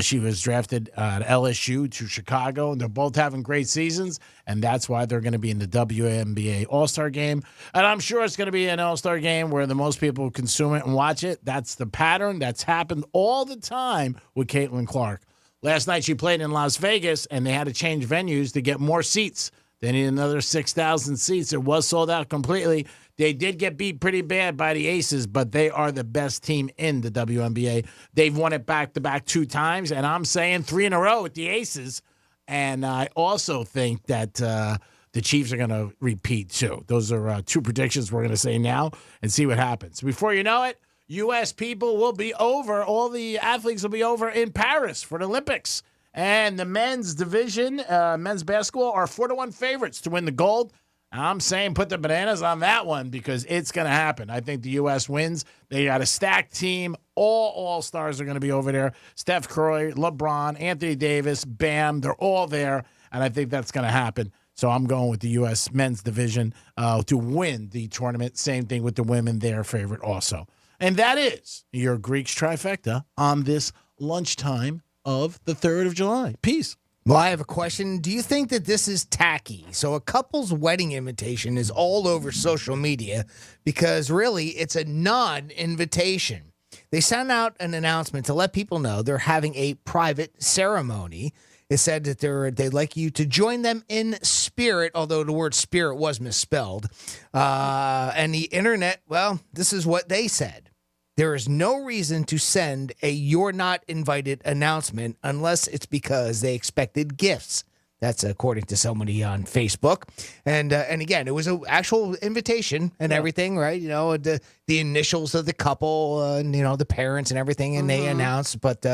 She was drafted at LSU to Chicago, and they're both having great seasons, and that's why they're going to be in the WNBA All-Star Game. And I'm sure it's going to be an All-Star Game where the most people consume it and watch it. That's the pattern that's happened all the time with Caitlin Clark. Last night she played in Las Vegas, and they had to change venues to get more seats. They need another 6,000 seats. It was sold out completely. They did get beat pretty bad by the Aces, but they are the best team in the WNBA. They've won it back-to-back 2 times, and I'm saying 3 in a row with the Aces. And I also think that the Chiefs are going to repeat, too. Those are 2 predictions we're going to say now and see what happens. Before you know it, U.S. people will be over. All the athletes will be over in Paris for the Olympics. And the men's division, men's basketball, are 4-1 favorites to win the gold. I'm saying put the bananas on that one because it's going to happen. I think the U.S. wins. They got a stacked team. All All-Stars are going to be over there. Steph Curry, LeBron, Anthony Davis, Bam, they're all there. and I think that's going to happen. So I'm going with the U.S. men's division to win the tournament. Same thing with the women, their favorite also. And that is your Greeks trifecta on this lunchtime of the 3rd of July. Peace. Well, I have a question. Do you think that this is tacky? So a couple's wedding invitation is all over social media because really it's a non-invitation. They sent out an announcement to let people know they're having a private ceremony. It said that they'd like you to join them in spirit, although the word spirit was misspelled. And the internet, well, this is what they said. There is no reason to send a "you're not invited" announcement unless it's because they expected gifts. That's according to somebody on Facebook. And again, it was an actual invitation and everything, right? You know, the initials of the couple, and, you know, the parents and everything, and they announced, but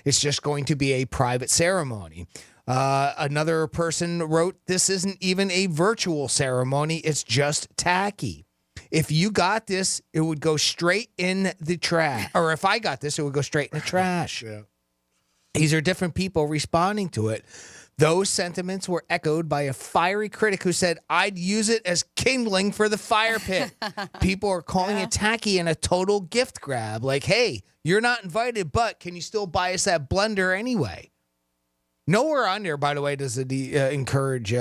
it's just going to be a private ceremony. Another person wrote, "This isn't even a virtual ceremony. It's just tacky. If you got this, it would go straight in the trash. Or if I got this, it would go straight in the trash." Yeah. These are different people responding to it. Those sentiments were echoed by a fiery critic who said, "I'd use it as kindling for the fire pit." People are calling it tacky and a total gift grab. Like, hey, you're not invited, but can you still buy us that blender anyway? Nowhere on there, by the way, does it encourage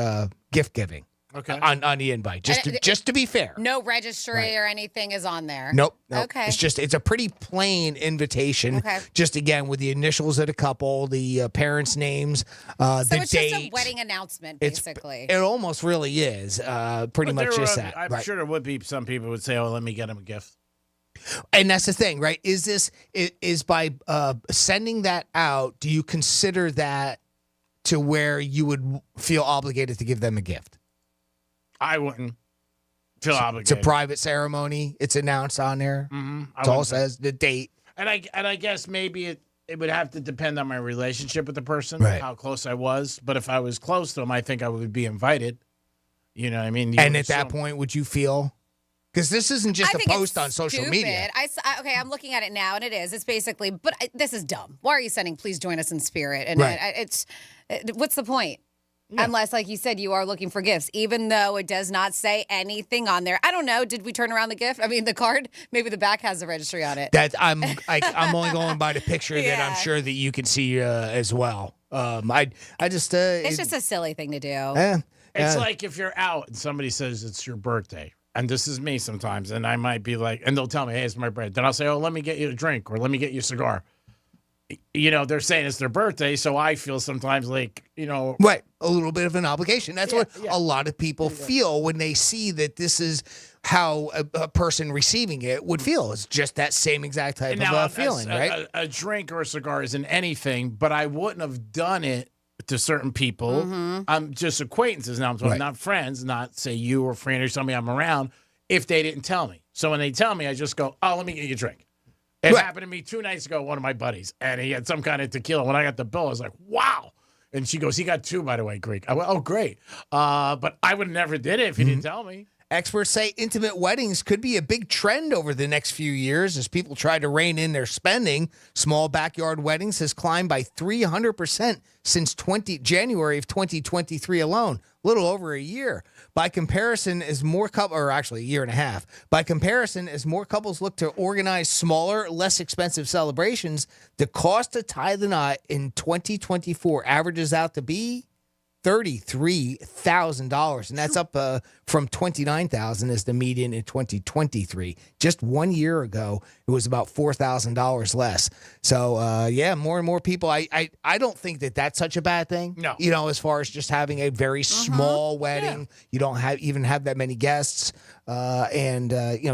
gift giving. Okay. On the invite, just to be fair. No registry or anything is on there. Nope. Okay. It's a pretty plain invitation. Okay. Just again with the initials of the couple, the parents' names, So the it's date. just a wedding announcement, basically. It almost really is pretty much just that. I'm sure there would be some people who would say, "Oh, let me get him a gift." And that's the thing, right? Is by sending that out, do you consider that to where you would feel obligated to give them a gift? I wouldn't feel obligated. It's a private ceremony. It's announced on there. Mm-hmm. It all says the date. And I guess maybe it would have to depend on my relationship with the person, Right. how close I was. But if I was close to them, I think I would be invited. You know what I mean? You And would at that assume- point, would you feel? Because this isn't just I a think it's post on social media. Okay, I'm looking at it now, and it is. It's basically, but this is dumb. Why are you sending, "Please join us in spirit"? And Right. what's the point? Unless, like you said, you are looking for gifts, even though it does not say anything on there. I don't know. Did we turn around the gift? I mean, the card. Maybe the back has the registry on it. That I'm only going by the picture that I'm sure that you can see as well. I just It's just a silly thing to do. It's like if you're out and somebody says it's your birthday, and this is me sometimes, and I might be like, and they'll tell me, "Hey, it's my birthday." Then I'll say, "Oh, let me get you a drink, or let me get you a cigar." You know, they're saying it's their birthday, so I feel sometimes like, you know. Right. A little bit of an obligation. That's what a lot of people feel when they see that this is how a person receiving it would feel. It's just that same exact type of feeling, right? A drink or a cigar isn't anything, but I wouldn't have done it to certain people. I'm just acquaintances now. I'm talking, not friends, not say you or Fran or somebody I'm around, if they didn't tell me. So when they tell me, I just go, "Oh, let me get you a drink." It happened to me 2 nights ago, one of my buddies, and he had some kind of tequila. When I got the bill, I was like, "Wow." And she goes, "He got 2, by the way, Greek." I went, "Oh, great." But I would never did it if he didn't tell me. Experts say intimate weddings could be a big trend over the next few years as people try to rein in their spending. Small backyard weddings has climbed by 300% since January of 2023 alone, a little over a year. By comparison, as more actually a year and a half. By comparison, as more couples look to organize smaller, less expensive celebrations, the cost to tie the knot in 2024 averages out to be $33,000, and that's up from $29,000 as the median in 2023. Just 1 year ago, it was about $4,000 less. So, more and more people. I don't think that that's such a bad thing. No, you know, as far as just having a very small wedding, you don't even have that many guests, and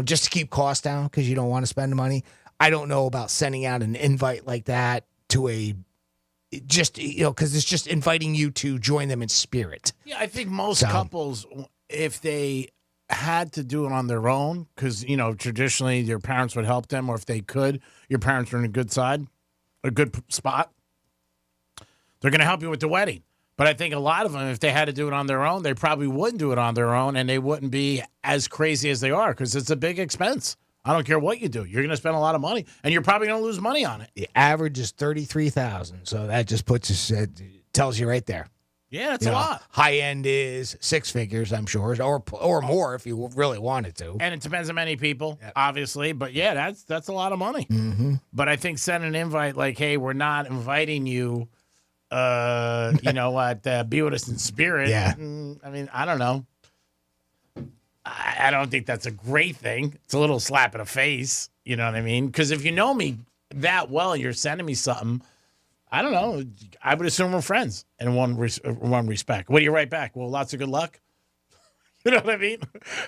just to keep costs down because you don't want to spend the money. I don't know about sending out an invite like that to because it's just inviting you to join them in spirit. Yeah, I think most couples, if they had to do it on their own, because, traditionally your parents would help them, or if they could, your parents were in a good spot, they're going to help you with the wedding. But I think a lot of them, if they had to do it on their own, they probably wouldn't do it on their own, and they wouldn't be as crazy as they are, because it's a big expense. I don't care what you do. You're going to spend a lot of money, and you're probably going to lose money on it. The average is $33,000, so that just tells you right there. Yeah, it's a lot. High end is six figures, I'm sure, or more if you really wanted to. And it depends on many people, obviously. But yeah, that's a lot of money. Mm-hmm. But I think send an invite like, hey, we're not inviting you. Be with us in spirit. Yeah. I mean, I don't know. I don't think that's a great thing. It's a little slap in the face. You know what I mean? Because if you know me that well, you're sending me something. I don't know. I would assume we're friends in one respect. What do you write back? Well, lots of good luck. You know what I mean?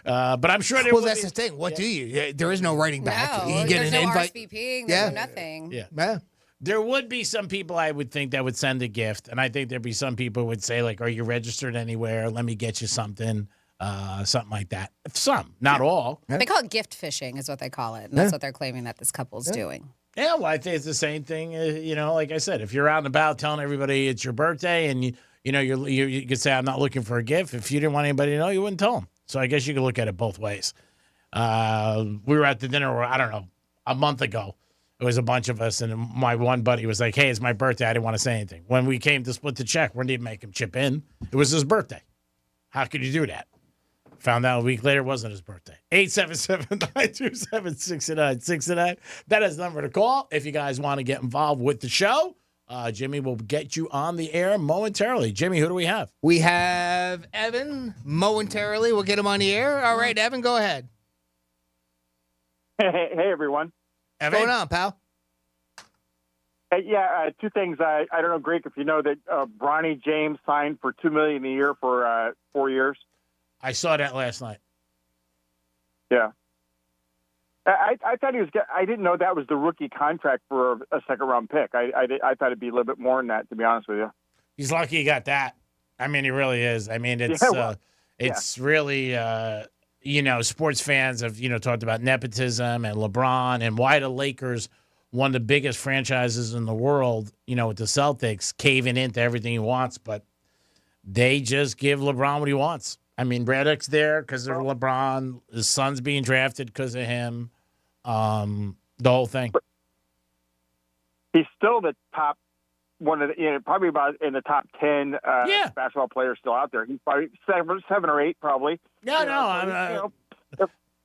But I'm sure there. Well, that's the thing. What do you? There is no writing back. No, You get there's an no invite. RSVPing. There's no nothing. Yeah. There would be some people I would think that would send a gift, and I think there'd be some people who would say, like, are you registered anywhere? Let me get you something, something like that. Some, not all. They call it gift fishing is what they call it. And that's what they're claiming that this couple's doing. Yeah, well, I think it's the same thing. Like I said, if you're out and about telling everybody it's your birthday and you could say, I'm not looking for a gift. If you didn't want anybody to know, you wouldn't tell them. So I guess you could look at it both ways. We were at the dinner, I don't know, a month ago. It was a bunch of us, and my one buddy was like, hey, it's my birthday. I didn't want to say anything. When we came to split the check, we didn't make him chip in. It was his birthday. How could you do that? Found out a week later it wasn't his birthday. 877-927-6969. That is the number to call if you guys want to get involved with the show. Jimmy will get you on the air momentarily. Jimmy, who do we have? We have Evan momentarily. We'll get him on the air. All right, Evan, go ahead. Hey, everyone. What's going on, pal? Two things. I don't know, Greg, if you know that Bronny James signed for $2 million a year for 4 years. I saw that last night. Yeah. I thought he was. I didn't know that was the rookie contract for a second-round pick. I thought it'd be a little bit more than that, to be honest with you. He's lucky he got that. I mean, he really is. I mean, it's really, sports fans have, talked about nepotism and LeBron and why the Lakers, one of the biggest franchises in the world, with the Celtics, caving into everything he wants, but they just give LeBron what he wants. I mean, Braddock's there because of LeBron. His son's being drafted because of him. The whole thing. He's still the top one of the, probably about in the top 10 basketball players still out there. He's probably seven or eight, probably. I'm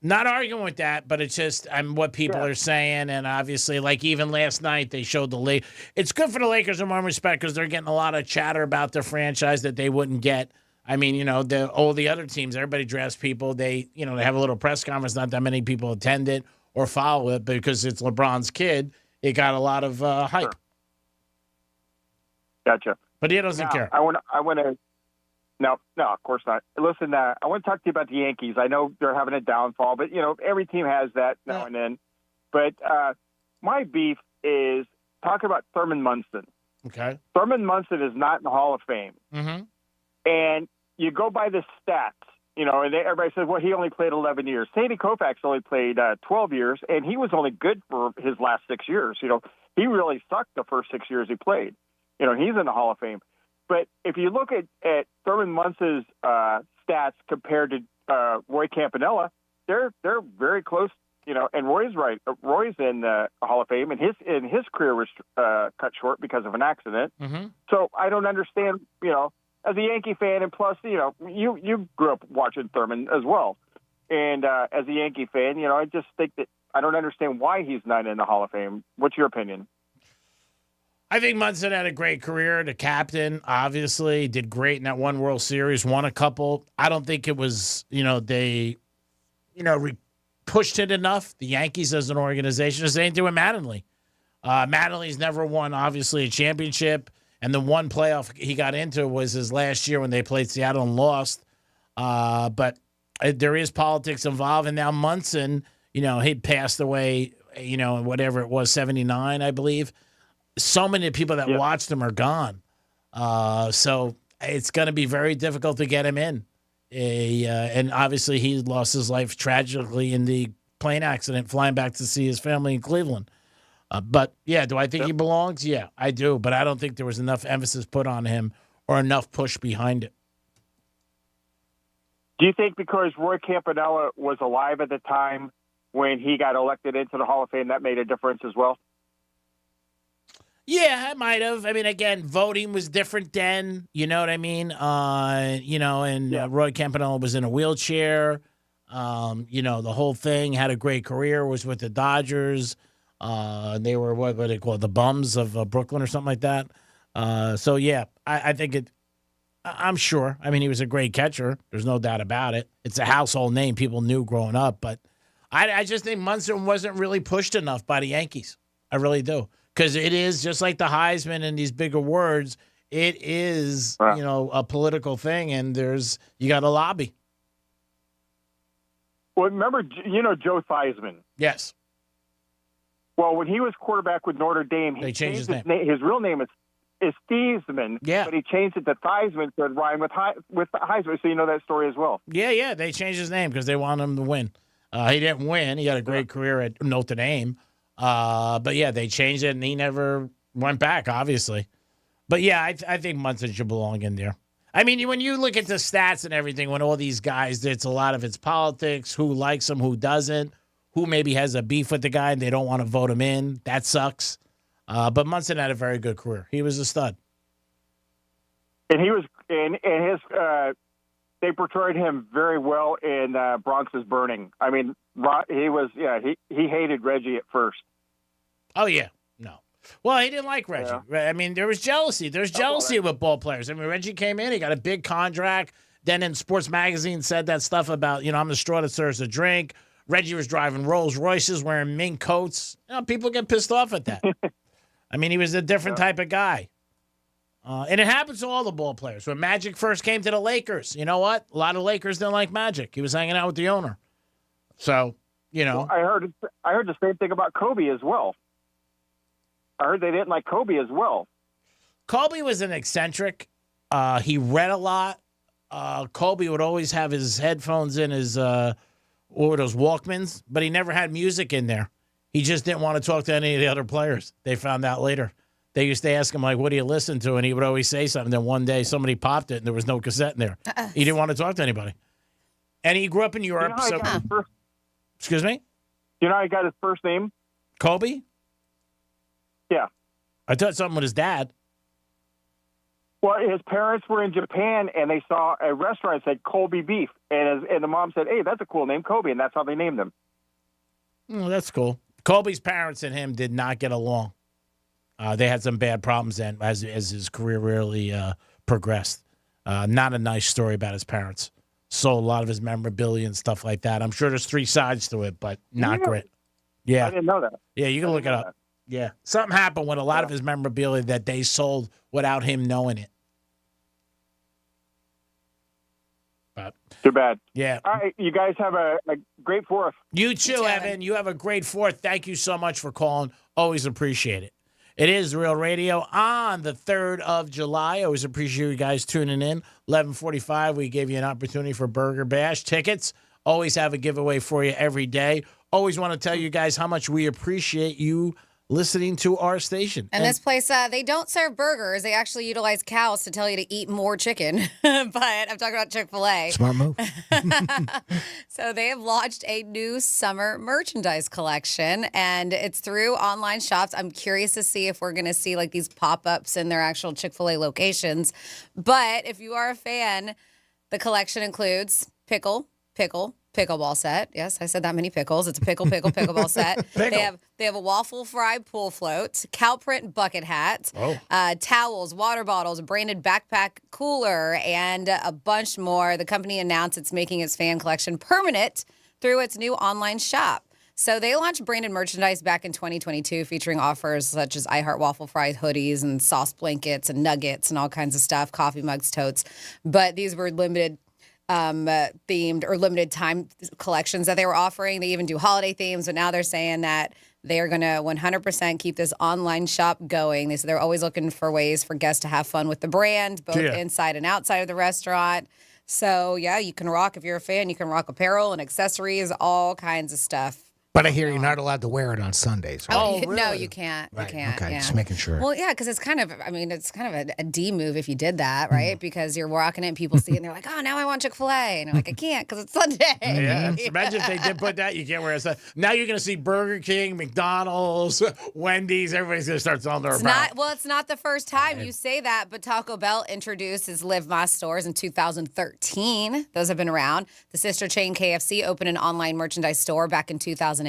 not arguing with that, but it's just what people are saying, and obviously, like even last night, they showed the Lakers. It's good for the Lakers in one respect because they're getting a lot of chatter about their franchise that they wouldn't get. I mean, all the other teams, everybody drafts people. They have a little press conference. Not that many people attend it or follow it because it's LeBron's kid. It got a lot of hype. Sure. Gotcha. But he doesn't care. I want to. No, of course not. Listen, I want to talk to you about the Yankees. I know they're having a downfall, but every team has that now and then. But my beef is talking about Thurman Munson. Okay. Thurman Munson is not in the Hall of Fame. Mm-hmm. And you go by the stats, and everybody says, well, he only played 11 years. Sandy Koufax only played 12 years, and he was only good for his last 6 years. He really sucked the first 6 years he played. He's in the Hall of Fame. But if you look at Thurman Munson's stats compared to Roy Campanella, they're very close. And Roy's right. Roy's in the Hall of Fame, and his career was cut short because of an accident. Mm-hmm. So I don't understand. As a Yankee fan, and plus, you grew up watching Thurman as well. And as a Yankee fan, I just think that I don't understand why he's not in the Hall of Fame. What's your opinion? I think Munson had a great career. The captain, obviously, did great in that one World Series, won a couple. I don't think it was, they, pushed it enough. The Yankees as an organization, the same thing with Mattingly. Mattingly's never won, obviously, a championship. And the one playoff he got into was his last year when they played Seattle and lost. But there is politics involved. And now Munson, he passed away, whatever it was, 79, I believe. So many people that watched him are gone. So it's going to be very difficult to get him in. And obviously he lost his life tragically in the plane accident flying back to see his family in Cleveland. But, do I think he belongs? Yeah, I do. But I don't think there was enough emphasis put on him or enough push behind it. Do you think because Roy Campanella was alive at the time when he got elected into the Hall of Fame, that made a difference as well? Yeah, I might have. I mean, again, voting was different then. You know what I mean? Roy Campanella was in a wheelchair. The whole thing, had a great career, was with the Dodgers. They were what they call it, the bums of Brooklyn or something like that. I think I'm sure. I mean, he was a great catcher. There's no doubt about it. It's a household name people knew growing up. But I just think Munson wasn't really pushed enough by the Yankees. I really do. Because it is just like the Heisman and these big awards. It is, a political thing, and you got to lobby. Well, remember, Joe Theismann? Yes. Well, when he was quarterback with Notre Dame, he changed his name. His real name is Theismann, but he changed it to Theismann so it rhymed with Heisman, so you know that story as well. Yeah, they changed his name because they wanted him to win. He didn't win. He had a great career at Notre Dame. They changed it, and he never went back, obviously. But, yeah, I think Munson should belong in there. I mean, when you look at the stats and everything, when all these guys, it's politics, who likes him, who doesn't, who maybe has a beef with the guy and they don't want to vote him in. That sucks. But Munson had a very good career. He was a stud. And he was, and his, they portrayed him very well in Bronx is Burning. I mean, he hated Reggie at first. Oh, yeah. No. Well, he didn't like Reggie. Yeah. I mean, there was jealousy. There's jealousy with ball players. I mean, Reggie came in, he got a big contract. Then in Sports Magazine said that stuff about, I'm the straw that serves the drink. Reggie was driving Rolls Royces, wearing mink coats. People get pissed off at that. I mean, he was a different type of guy. And it happens to all the ball players. When Magic first came to the Lakers, you know what? A lot of Lakers didn't like Magic. He was hanging out with the owner. So, Well, I heard the same thing about Kobe as well. I heard they didn't like Kobe as well. Kobe was an eccentric. He read a lot. Kobe would always have his headphones in his those Walkmans, but he never had music in there. He just didn't want to talk to any of the other players. They found out later. They used to ask him, like, what do you listen to? And he would always say something. Then one day somebody popped it and there was no cassette in there. He didn't want to talk to anybody. And he grew up in Europe. Excuse me? You know how he got his first name? Kobe? Yeah. I thought something with his dad. Well, his parents were in Japan, and they saw a restaurant that said Colby Beef. And the mom said, hey, that's a cool name, Kobe, and that's how they named him. Oh, that's cool. Kobe's parents and him did not get along. They had some bad problems then as his career really progressed. Not a nice story about his parents. Sold a lot of his memorabilia and stuff like that. I'm sure there's three sides to it, but not great. Yeah. I didn't know that. Yeah, you can look it up. That. Yeah. Something happened with a lot of his memorabilia that they sold without him knowing it. But too bad. Yeah. All right. You guys have a great 4th. You too, Evan. You have a great 4th. Thank you so much for calling. Always appreciate it. It is Real Radio on the 3rd of July. Always appreciate you guys tuning in. 11:45, we gave you an opportunity for Burger Bash tickets. Always have a giveaway for you every day. Always want to tell you guys how much we appreciate you listening to our station. And this place, they don't serve burgers. They actually utilize cows to tell you to eat more chicken. But I'm talking about Chick-fil-A. Smart move. So they have launched a new summer merchandise collection, and it's through online shops. I'm curious to see if we're going to see like these pop-ups in their actual Chick-fil-A locations. But if you are a fan, the collection includes pickleball set. Yes, I said that many pickles. It's a pickleball set. They have a waffle fry pool float, cow print bucket hat, towels, water bottles, a branded backpack cooler, and a bunch more. The company announced it's making its fan collection permanent through its new online shop. So they launched branded merchandise back in 2022 featuring offers such as I Heart Waffle Fries hoodies and sauce blankets and nuggets and all kinds of stuff, coffee mugs, totes. But these were limited themed or limited time collections that they were offering. They even do holiday themes, but now they're saying that they are going to 100% keep this online shop going. They said they're always looking for ways for guests to have fun with the brand, both inside and outside of the restaurant. So, yeah, you can rock, if you're a fan, you can rock apparel and accessories, all kinds of stuff. But I hear you're not allowed to wear it on Sundays. Right? Oh, no, you can't. Right. You can't. Okay, yeah. just making sure. Well, yeah, because it's kind of, it's kind of a D move if you did that, right? Because you're walking it and people see it and they're like, oh, now I want Chick-fil-A. And you're like, I can't because it's Sunday. Yeah. Imagine if they did put that. You can't wear it. Now you're going to see Burger King, McDonald's, Wendy's. Everybody's going to start selling their It's not the first time you say that, but Taco Bell introduced its Live Más stores in 2013. Those have been around. The sister chain KFC opened an online merchandise store back in 2017.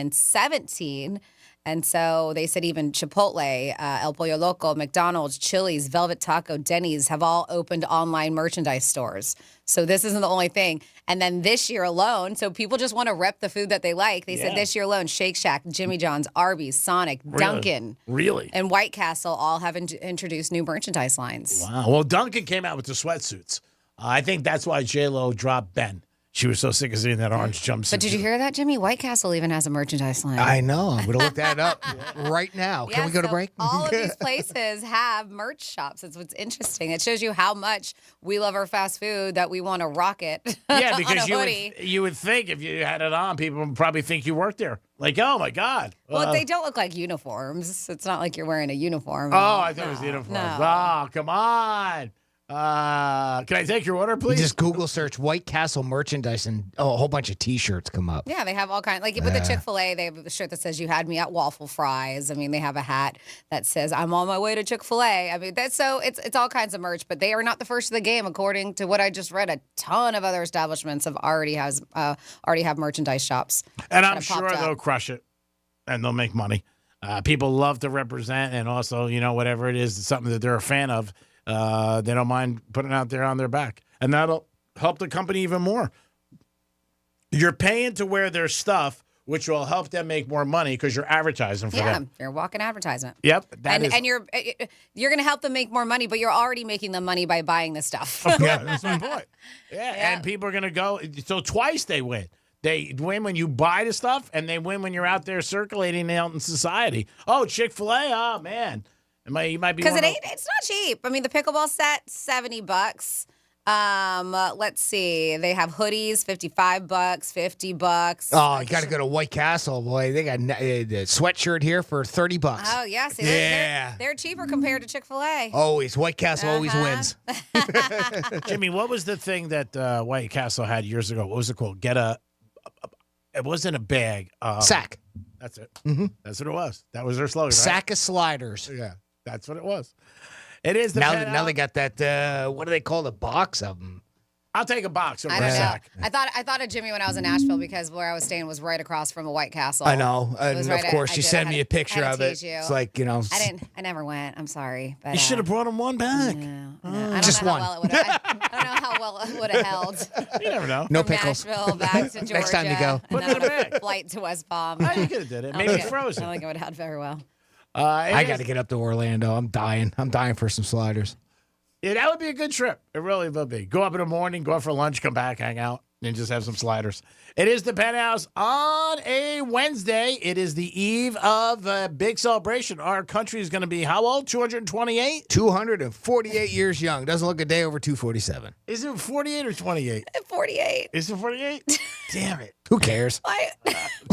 And so they said even Chipotle, El Pollo Loco, McDonald's, Chili's, Velvet Taco, Denny's have all opened online merchandise stores. So this isn't the only thing. And then this year alone, so people just want to rep the food that they like. They said this year alone, Shake Shack, Jimmy John's, Arby's, Sonic, Dunkin', and White Castle all have introduced new merchandise lines. Wow. Well, Dunkin' came out with the sweatsuits. I think that's why J-Lo dropped Ben. She was so sick of seeing that orange jumpsuit. But did you hear that, Jimmy? White Castle even has a merchandise line. I know. I'm going to look that up right now. Can we go to break? All of these places have merch shops. It's what's interesting. It shows you how much we love our fast food that we want to rock it. Yeah, because on a hoodie. you would think if you had it on, people would probably think you worked there. Like, oh, my God. Well, they don't look like uniforms. It's not like you're wearing a uniform. Oh, I thought it was uniforms. No. Oh, come on. Can I take your order, please? Just Google search White Castle merchandise and a whole bunch of T-shirts come up. Yeah, they have all kinds. Like with the Chick-fil-A, they have a shirt that says "You had me at waffle fries." I mean, they have a hat that says "I'm on my way to Chick-fil-A." I mean, it's all kinds of merch. But they are not the first of the game, according to what I just read. A ton of other establishments already have merchandise shops. And I'm sure they'll crush it, and they'll make money. People love to represent, and also, whatever it is, something that they're a fan of. They don't mind putting it out there on their back. And that'll help the company even more. You're paying to wear their stuff, which will help them make more money because you're advertising for them. Yeah, you're a walking advertisement. Yep. And you're going to help them make more money, but you're already making them money by buying the stuff. Yeah, that's my point. Yeah, and people are going to go. So twice they win. They win when you buy the stuff, and they win when you're out there circulating out in society. Oh, Chick-fil-A, oh, man. You might be because it's not cheap. I mean, the pickleball set $70. Let's see. They have hoodies, $55, $50. Oh, you got to go to White Castle, boy. They got the sweatshirt here for $30. Oh yeah, see, they're cheaper compared to Chick-fil-A. Always White Castle always wins. Jimmy, what was the thing that White Castle had years ago? What was it called? It wasn't a bag. Sack. That's it. Mm-hmm. That's what it was. That was their slogan. Right? Sack of sliders. Yeah. That's what it was. It is the now they got that. What do they call the box of them? I'll take a box over I a don't know. sack. I thought of Jimmy when I was in Nashville because where I was staying was right across from a White Castle. I know, and right of course you sent me a picture of it. You. It's like I never went. I'm sorry, but you should have brought him one back. No, I don't just know one. I don't know how well it would have held. You never know. No from pickles. Nashville back to Georgia. Next time you go, put it in a bag. Flight to West Palm. Oh, you could have did it. Maybe frozen. I don't think it would have held very well. I got to get up to Orlando. I'm dying. I'm dying for some sliders. Yeah, that would be a good trip. It really would be. Go up in the morning, go out for lunch, come back, hang out, and just have some sliders. It is the Penthouse on a Wednesday. It is the eve of a big celebration. Our country is going to be how old? 228? 248 years young. Doesn't look a day over 247. Is it 48 or 28? 48. Is it 48? Damn it. Who cares? Why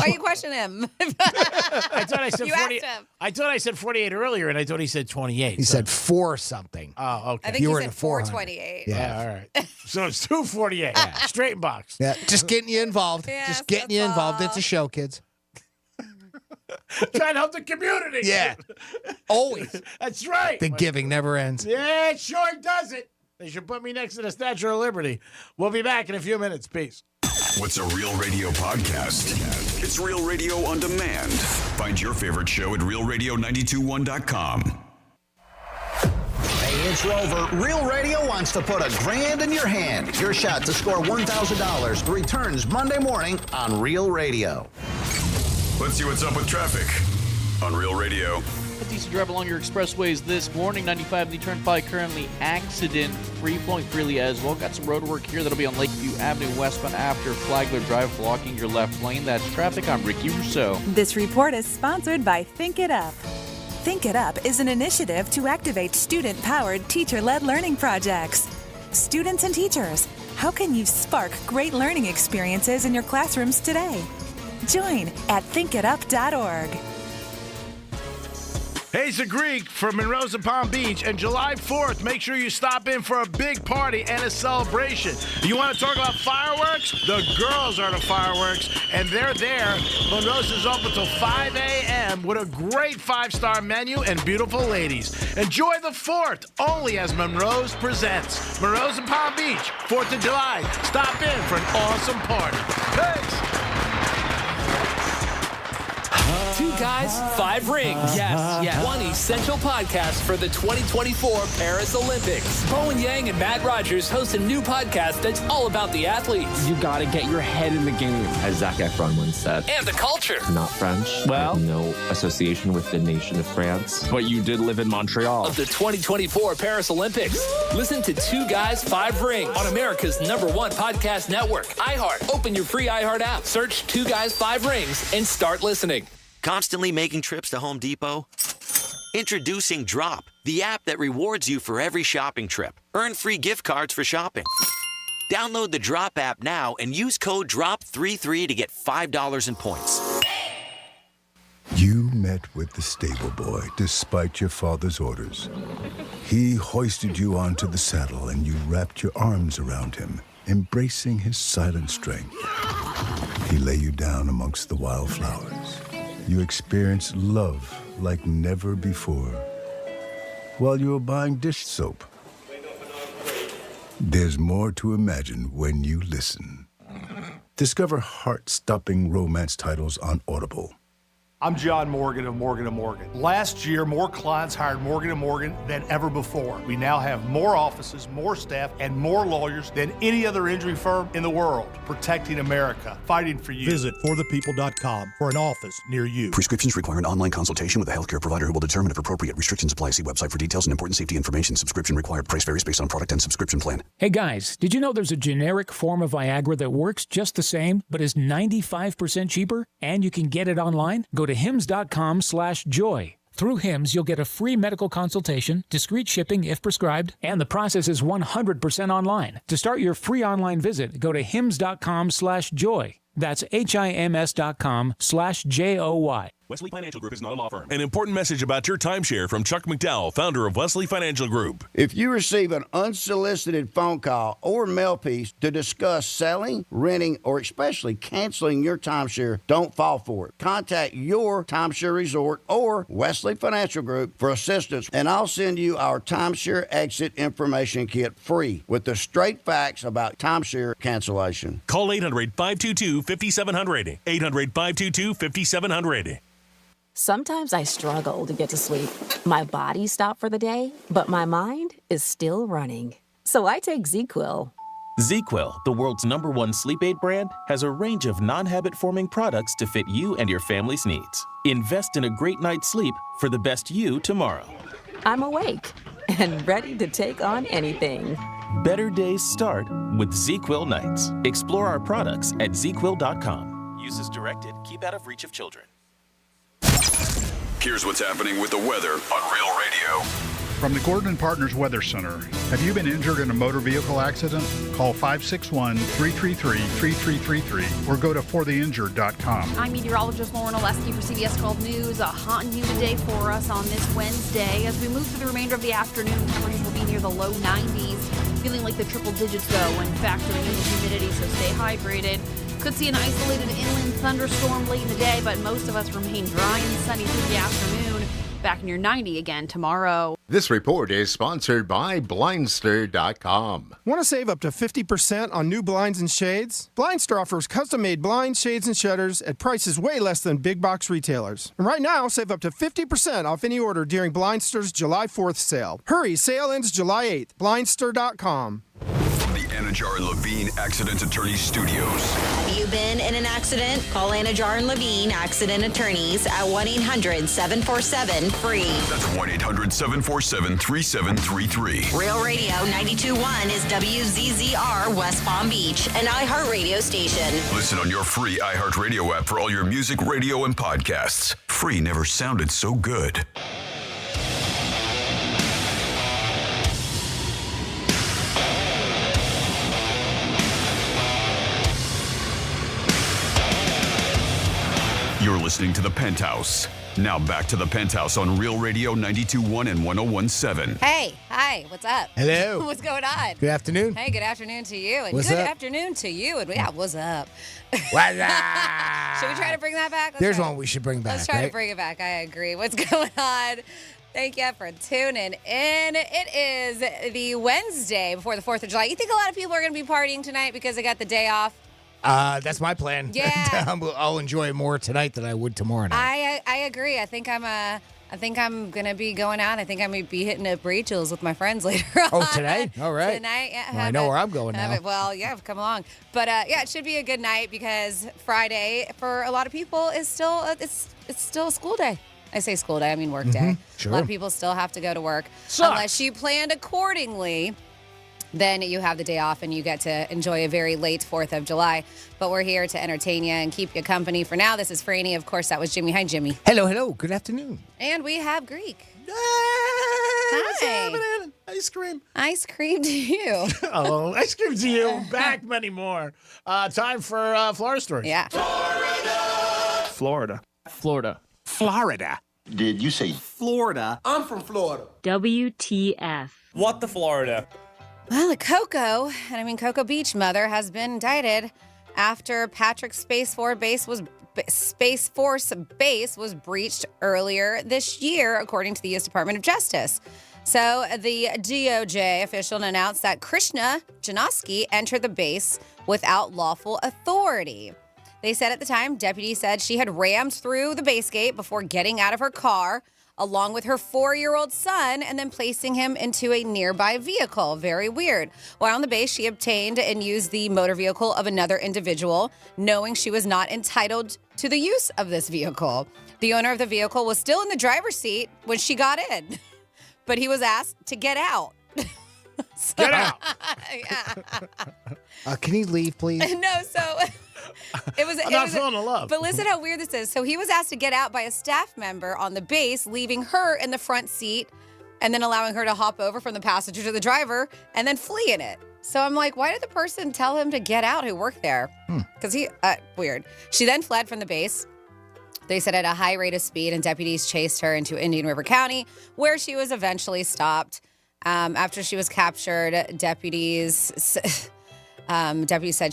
you question him? I thought I said you 48. asked him. I thought I said 48 earlier, and I thought he said 28. He said 4 something. Oh, okay. I think you he were said in 400. 428. Yeah, all right. So it's 248. Straight in box. Yeah, just getting you involved. Yes, just getting you involved. It's a show, kids. Trying to help the community. Yeah. Always. That's right. The giving never ends. Yeah, it sure does it. They should put me next to the Statue of Liberty. We'll be back in a few minutes. Peace. What's a Real Radio podcast? It's Real Radio on demand. Find your favorite show at realradio921.com. Hey, it's Rover. Real Radio wants to put $1,000 in your hand. Your shot to score $1,000 returns Monday morning on Real Radio. Let's see what's up with traffic on Real Radio. A decent drive along your expressways this morning. 95 the Turnpike currently accident-free, flowing freely as well. Got some road work here that'll be on Lakeview Avenue westbound after Flagler Drive, blocking your left lane. That's traffic. I'm Ricky Rousseau. This report is sponsored by Think It Up. Think It Up is an initiative to activate student-powered, teacher-led learning projects. Students and teachers, how can you spark great learning experiences in your classrooms today? Join at thinkitup.org. Hey, it's the Greek from Monroe's and Palm Beach, and July 4th, make sure you stop in for a big party and a celebration. You want to talk about fireworks? The girls are the fireworks, and they're there. Monroe's is open until 5 a.m. with a great 5-star menu and beautiful ladies. Enjoy the 4th, only as Monroe's presents. Monroe's and Palm Beach, 4th of July. Stop in for an awesome party. Thanks. 2 guys, 5 rings. Yes. One essential podcast for the 2024 Paris Olympics. Bowen Yang and Matt Rogers host a new podcast that's all about the athletes. You gotta get your head in the game, as Zac Efron once said. And the culture. Not French. Well, I have no association with the nation of France. But you did live in Montreal. Of the 2024 Paris Olympics. Listen to 2 Guys, 5 Rings on America's #1 podcast network, iHeart. Open your free iHeart app. Search 2 Guys, 5 Rings and start listening. Constantly making trips to Home Depot? Introducing Drop, the app that rewards you for every shopping trip. Earn free gift cards for shopping. Download the Drop app now and use code DROP33 to get $5 in points. You met with the stable boy despite your father's orders. He hoisted you onto the saddle and you wrapped your arms around him, embracing his silent strength. He lay you down amongst the wildflowers. You experienced love like never before while you were buying dish soap. There's more to imagine when you listen. Discover heart-stopping romance titles on Audible. I'm John Morgan of Morgan & Morgan. Last year, more clients hired Morgan & Morgan than ever before. We now have more offices, more staff, and more lawyers than any other injury firm in the world, protecting America, fighting for you. Visit forthepeople.com for an office near you. Prescriptions require an online consultation with a healthcare provider who will determine if appropriate. Restrictions apply. See website for details and important safety information. Subscription required. Price varies based on product and subscription plan. Hey guys, did you know there's a generic form of Viagra that works just the same, but is 95% cheaper? And you can get it online? Go to hims.com/joy. Through Hims, you'll get a free medical consultation, discreet shipping if prescribed, and the process is 100% online. To start your free online visit, go to hims.com/joy. That's HIMS.com/JOY. Wesley Financial Group is not a law firm. An important message about your timeshare from Chuck McDowell, founder of Wesley Financial Group. If you receive an unsolicited phone call or mail piece to discuss selling, renting, or especially canceling your timeshare, don't fall for it. Contact your timeshare resort or Wesley Financial Group for assistance, and I'll send you our timeshare exit information kit free with the straight facts about timeshare cancellation. Call 800-522-5700. 800-522-5700. Sometimes I struggle to get to sleep. My body stopped for the day, but my mind is still running. So I take ZzzQuil. ZzzQuil, the world's #1 sleep aid brand, has a range of non-habit-forming products to fit you and your family's needs. Invest in a great night's sleep for the best you tomorrow. I'm awake and ready to take on anything. Better days start with ZzzQuil nights. Explore our products at ZzzQuil.com. Use as directed. Keep out of reach of children. Here's what's happening with the weather on Real Radio. From the Gordon & Partners Weather Center, have you been injured in a motor vehicle accident? Call 561-333-3333 or go to fortheinjured.com. I'm meteorologist Lauren Oleski for CBS 12 News. A hot and humid day for us on this Wednesday. As we move through the remainder of the afternoon, temperatures will be near the low 90s, feeling like the triple digits, though, when factoring in the humidity, so stay hydrated. Could see an isolated inland thunderstorm late in the day, but most of us remain dry and sunny through the afternoon. Back near 90 again tomorrow. This report is sponsored by Blindster.com. Want to save up to 50% on new blinds and shades? Blindster offers custom-made blinds, shades, and shutters at prices way less than big box retailers. And right now, save up to 50% off any order during Blindster's July 4th sale. Hurry, sale ends July 8th. Blindster.com. From the Anajar and Levine Accident Attorneys Studios. Have you been in an accident? Call Anajar and Levine Accident Attorneys at 1-800-747-FREE. That's 1-800-747-3733. Real Radio 92.1 is WZZR West Palm Beach, an iHeartRadio station. Listen on your free iHeartRadio app for all your music, radio, and podcasts. Free never sounded so good. You're listening to The Penthouse. Now back to The Penthouse on Real Radio 92.1 and 101.7. Hey, hi, what's up? Hello. What's going on? Good afternoon. Hey, good afternoon to you. And What's good up? afternoon to you. And yeah, what's up? What's up? Should we try to bring that back? There's one we should bring back. Let's try to right? bring it back. I agree. What's going on? Thank you for tuning in. It is the Wednesday before the 4th of July. You think a lot of people are going to be partying tonight because they got the day off? That's my plan. Yeah. I'll enjoy it more tonight than I would tomorrow night. I agree. I think I'm gonna be going out. I think I'm gonna be hitting up Rachel's with my friends later on. Oh, today? All right. Tonight, yeah. Well, I know where I'm going now. Well, yeah, come along. But yeah, it should be a good night because Friday for a lot of people is still it's still a school day. I say school day, I mean work day. Sure. A lot of people still have to go to work Sucks. unless you planned accordingly. Then you have the day off and you get to enjoy a very late 4th of July. But we're here to entertain you and keep you company for now. This is Franny. Of course, that was Jimmy. Hi, Jimmy. Hello. Good afternoon. And we have Greek. Hi. Ice cream. Ice cream to you. Oh, ice cream to you. Back many more. Time for Florida stories. Yeah. Florida. Florida. Did you say Florida? I'm from Florida. WTF. What the Florida? Well, Cocoa, and I mean Cocoa Beach mother, has been indicted after Patrick's Space Force base was breached earlier this year, according to the U.S. Department of Justice. So the DOJ official announced that Krishna Janoski entered the base without lawful authority. They said at the time, deputies said she had rammed through the base gate before getting out of her car, along with her 4-year-old son, and then placing him into a nearby vehicle. Very weird. While on the base, she obtained and used the motor vehicle of another individual, knowing she was not entitled to the use of this vehicle. The owner of the vehicle was still in the driver's seat when she got in, but he was asked to get out. Get out. Can he leave, please? No, so it was. I'm not feeling the love. But listen how weird this is. So he was asked to get out by a staff member on the base, leaving her in the front seat and then allowing her to hop over from the passenger to the driver and then flee in it. So I'm like, why did the person tell him to get out who worked there? Because weird. She then fled from the base. They said at a high rate of speed, and deputies chased her into Indian River County, where she was eventually stopped. After she was captured, deputies said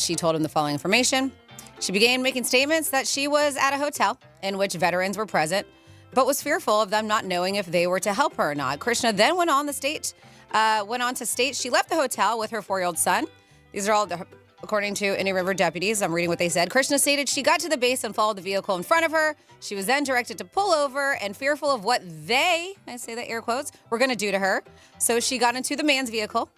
she told him the following information. She began making statements that she was at a hotel in which veterans were present, but was fearful of them not knowing if they were to help her or not. Krishna then went on to state she left the hotel with her 4-year-old son. These are all according to Indian River deputies. I'm reading what they said. Krishna stated she got to the base and followed the vehicle in front of her. She was then directed to pull over and fearful of what they, I say that air quotes, were going to do to her. So she got into the man's vehicle.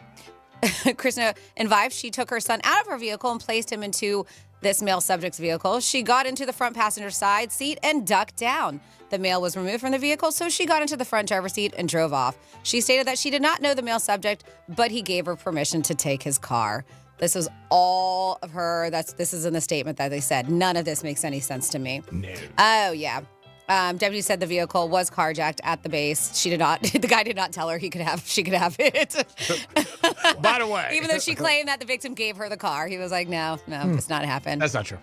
Krishna advised she took her son out of her vehicle and placed him into this male subject's vehicle. She got into the front passenger side seat and ducked down. The male was removed from the vehicle, so she got into the front driver's seat and drove off. She stated that she did not know the male subject, but he gave her permission to take his car. This was all of her. This is in the statement that they said. None of this makes any sense to me. No. Oh, yeah. Deputy said the vehicle was carjacked at the base. She did not. The guy did not tell her she could have it. By the way, even though she claimed that the victim gave her the car, he was like, "No, it's not happened." That's not true.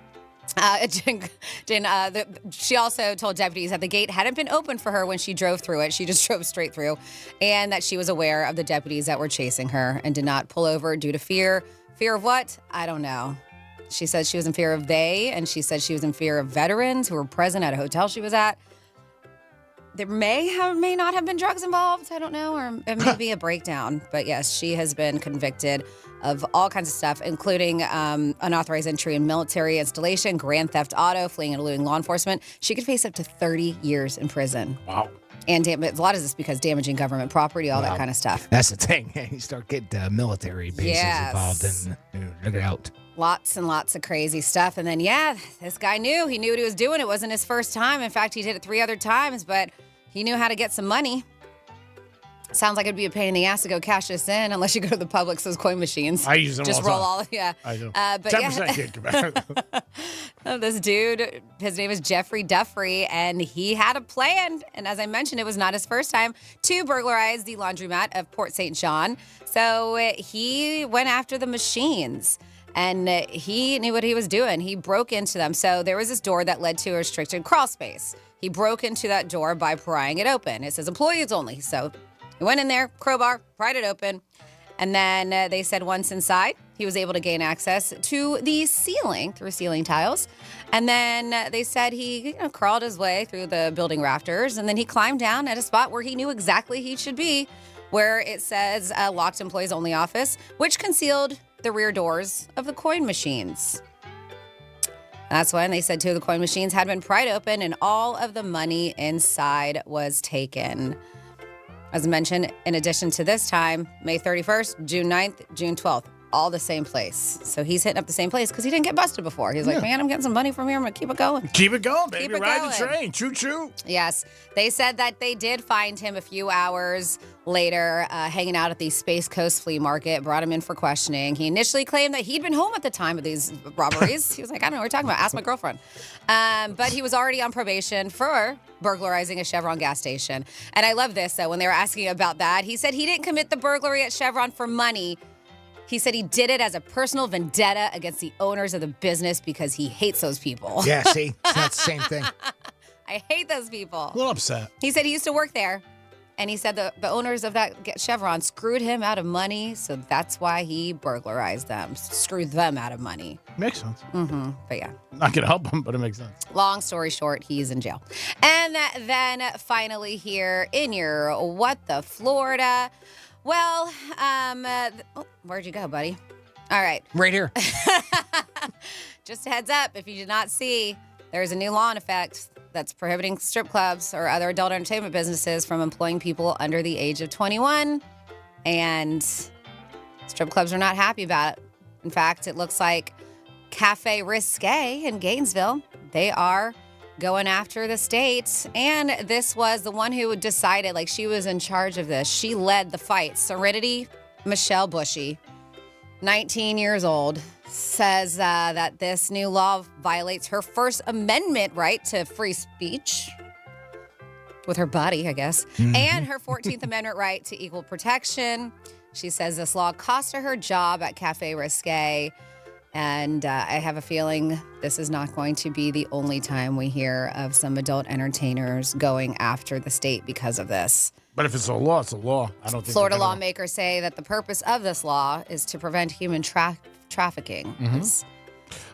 She also told deputies that the gate hadn't been opened for her when she drove through it. She just drove straight through, and that she was aware of the deputies that were chasing her and did not pull over due to fear. Fear of what? I don't know. She said she was in fear of and she said she was in fear of veterans who were present at a hotel she was at. There may not have been drugs involved. I don't know, or it may be a breakdown. But yes, she has been convicted of all kinds of stuff, including unauthorized entry in military installation, grand theft auto, fleeing and eluding law enforcement. She could face up to 30 years in prison. Wow. And a lot of this because damaging government property, all that kind of stuff. That's the thing. You start getting military bases involved, and look out. Lots and lots of crazy stuff. And then, this guy knew. He knew what he was doing. It wasn't his first time. In fact, he did it 3 other times, but he knew how to get some money. Sounds like it'd be a pain in the ass to go cash this in unless you go to the Publix coin machines. I use them just all the roll time. all. Yeah, I do. But 10% kick. This dude, his name is Jeffrey Duffrey, and he had a plan. And as I mentioned, it was not his first time to burglarize the laundromat of Port St. John. So he went after the machines. And he knew what he was doing. He broke into them. So there was this door that led to a restricted crawl space. He broke into that door by prying it open. It says employees only. So he went in there, crowbar, pried it open. And then they said once inside, he was able to gain access to the ceiling through ceiling tiles. And then they said he crawled his way through the building rafters. And then he climbed down at a spot where he knew exactly he should be, where it says locked employees only office, which concealed the rear doors of the coin machines. That's when they said 2 of the coin machines had been pried open and all of the money inside was taken. As mentioned, in addition to this time, May 31st, June 9th, June 12th, all the same place. So he's hitting up the same place because he didn't get busted before. He's like, man, I'm getting some money from here. I'm going to keep it going. Keep it going, baby. Keep it Ride going. the train. Choo-choo. Yes. They said that they did find him a few hours later hanging out at the Space Coast Flea Market, brought him in for questioning. He initially claimed that he'd been home at the time of these robberies. He was like, I don't know what you're talking about. Ask my girlfriend. But he was already on probation for burglarizing a Chevron gas station. And I love this, though, when they were asking about that. He said he didn't commit the burglary at Chevron for money. He said he did it as a personal vendetta against the owners of the business because he hates those people. Yeah, see? It's not the same thing. I hate those people. A little upset. He said he used to work there. And he said the owners of that Chevron screwed him out of money, so that's why he burglarized them, screwed them out of money. Makes sense. Mm-hmm. But yeah. Not going to help him, but it makes sense. Long story short, he's in jail. And then finally here in your What the Florida. Well, where'd you go, buddy? All right. Right here. Just a heads up, if you did not see, there's a new law in effect that's prohibiting strip clubs or other adult entertainment businesses from employing people under the age of 21. And strip clubs are not happy about it. In fact, it looks like Cafe Risque in Gainesville, they are going after the state. And this was the one who decided, like she was in charge of this. She led the fight. Serenity Michelle Bushy, 19 years old, says that this new law violates her First Amendment right to free speech with her body, I guess, and her 14th Amendment right to equal protection. She says this law cost her job at Cafe Risque, and I have a feeling this is not going to be the only time we hear of some adult entertainers going after the state because of this. But if it's a law, it's a law. I don't think Florida lawmakers say that the purpose of this law is to prevent human trafficking. Mm-hmm.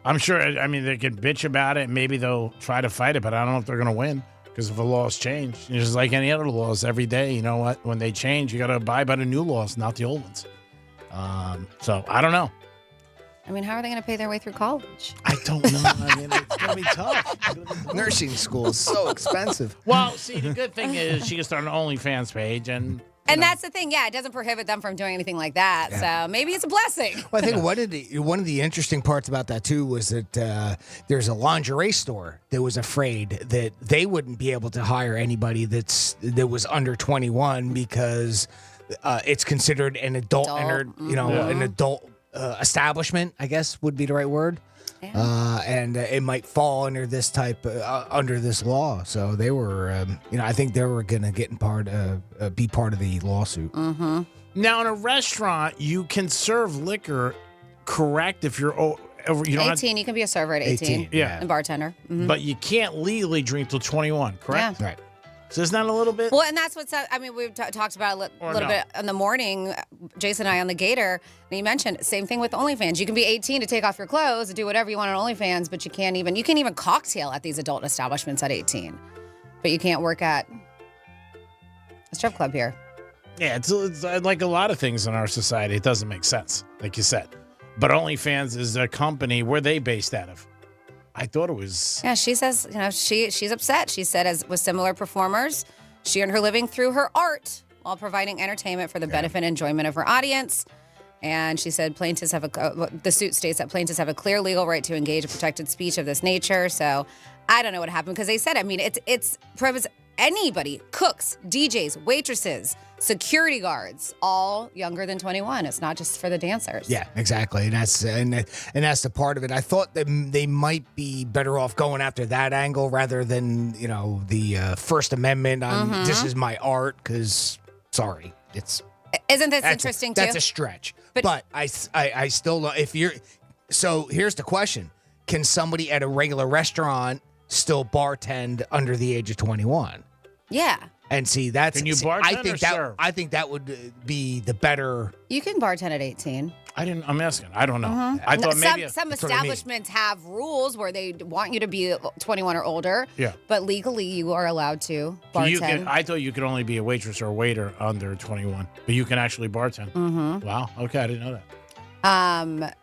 I'm sure, I mean, they can bitch about it. Maybe they'll try to fight it, but I don't know if they're going to win because if the laws change, it's just like any other laws every day. You know what? When they change, you got to abide by the new laws, not the old ones. So I don't know. I mean, how are they going to pay their way through college? I don't know. I mean, it's going to be tough. Nursing school is so expensive. Well, see, the good thing is she can start an OnlyFans page and... And that's the thing, yeah, it doesn't prohibit them from doing anything like that. Yeah. So maybe it's a blessing. Well, I think one of the interesting parts about that, too, was that there's a lingerie store that was afraid that they wouldn't be able to hire anybody that was under 21 because it's considered an adult. An adult establishment, I guess would be the right word. Yeah. And it might fall under this under this law. So they were, I think they were going to be part of the lawsuit. Mm-hmm. Now, in a restaurant, you can serve liquor, correct? If you're over, 18, you can be a server at 18. Yeah. And bartender. Mm-hmm. But you can't legally drink till 21, correct? Yeah. Right. So isn't that a little bit? Well, and that's what's, we've talked about a little bit in the morning, Jason and I on the Gator, and he mentioned, same thing with OnlyFans. You can be 18 to take off your clothes, do whatever you want on OnlyFans, but you can't even cocktail at these adult establishments at 18. But you can't work at a strip club here. Yeah, it's like a lot of things in our society. It doesn't make sense, like you said. But OnlyFans is a company. Where are they based out of? I thought it was... Yeah, she says, she's upset. She said, as with similar performers, she earned her living through her art while providing entertainment for the benefit and enjoyment of her audience. And she said the suit states that plaintiffs have a clear legal right to engage in protected speech of this nature. So I don't know what happened because they said, it's prohibits anybody, cooks, DJs, waitresses, security guards, all younger than 21. It's not just for the dancers. Yeah, exactly. And that's the part of it. I thought that they might be better off going after that angle rather than, the First Amendment on this is my art because, sorry, it's... Isn't this interesting, too? That's a stretch. But I still, if you're... So here's the question. Can somebody at a regular restaurant still bartend under the age of 21? Yeah. And see, that's Can you bartend or serve? I think that would be the better. You can bartend at 18. I'm asking. I don't know. Mhm. I thought maybe some that's what I mean. establishments have rules where they want you to be 21 or older. Yeah. But legally, you are allowed to So bartend. I thought you could only be a waitress or a waiter under 21, but you can actually bartend. Mhm. Wow. Okay, I didn't know that.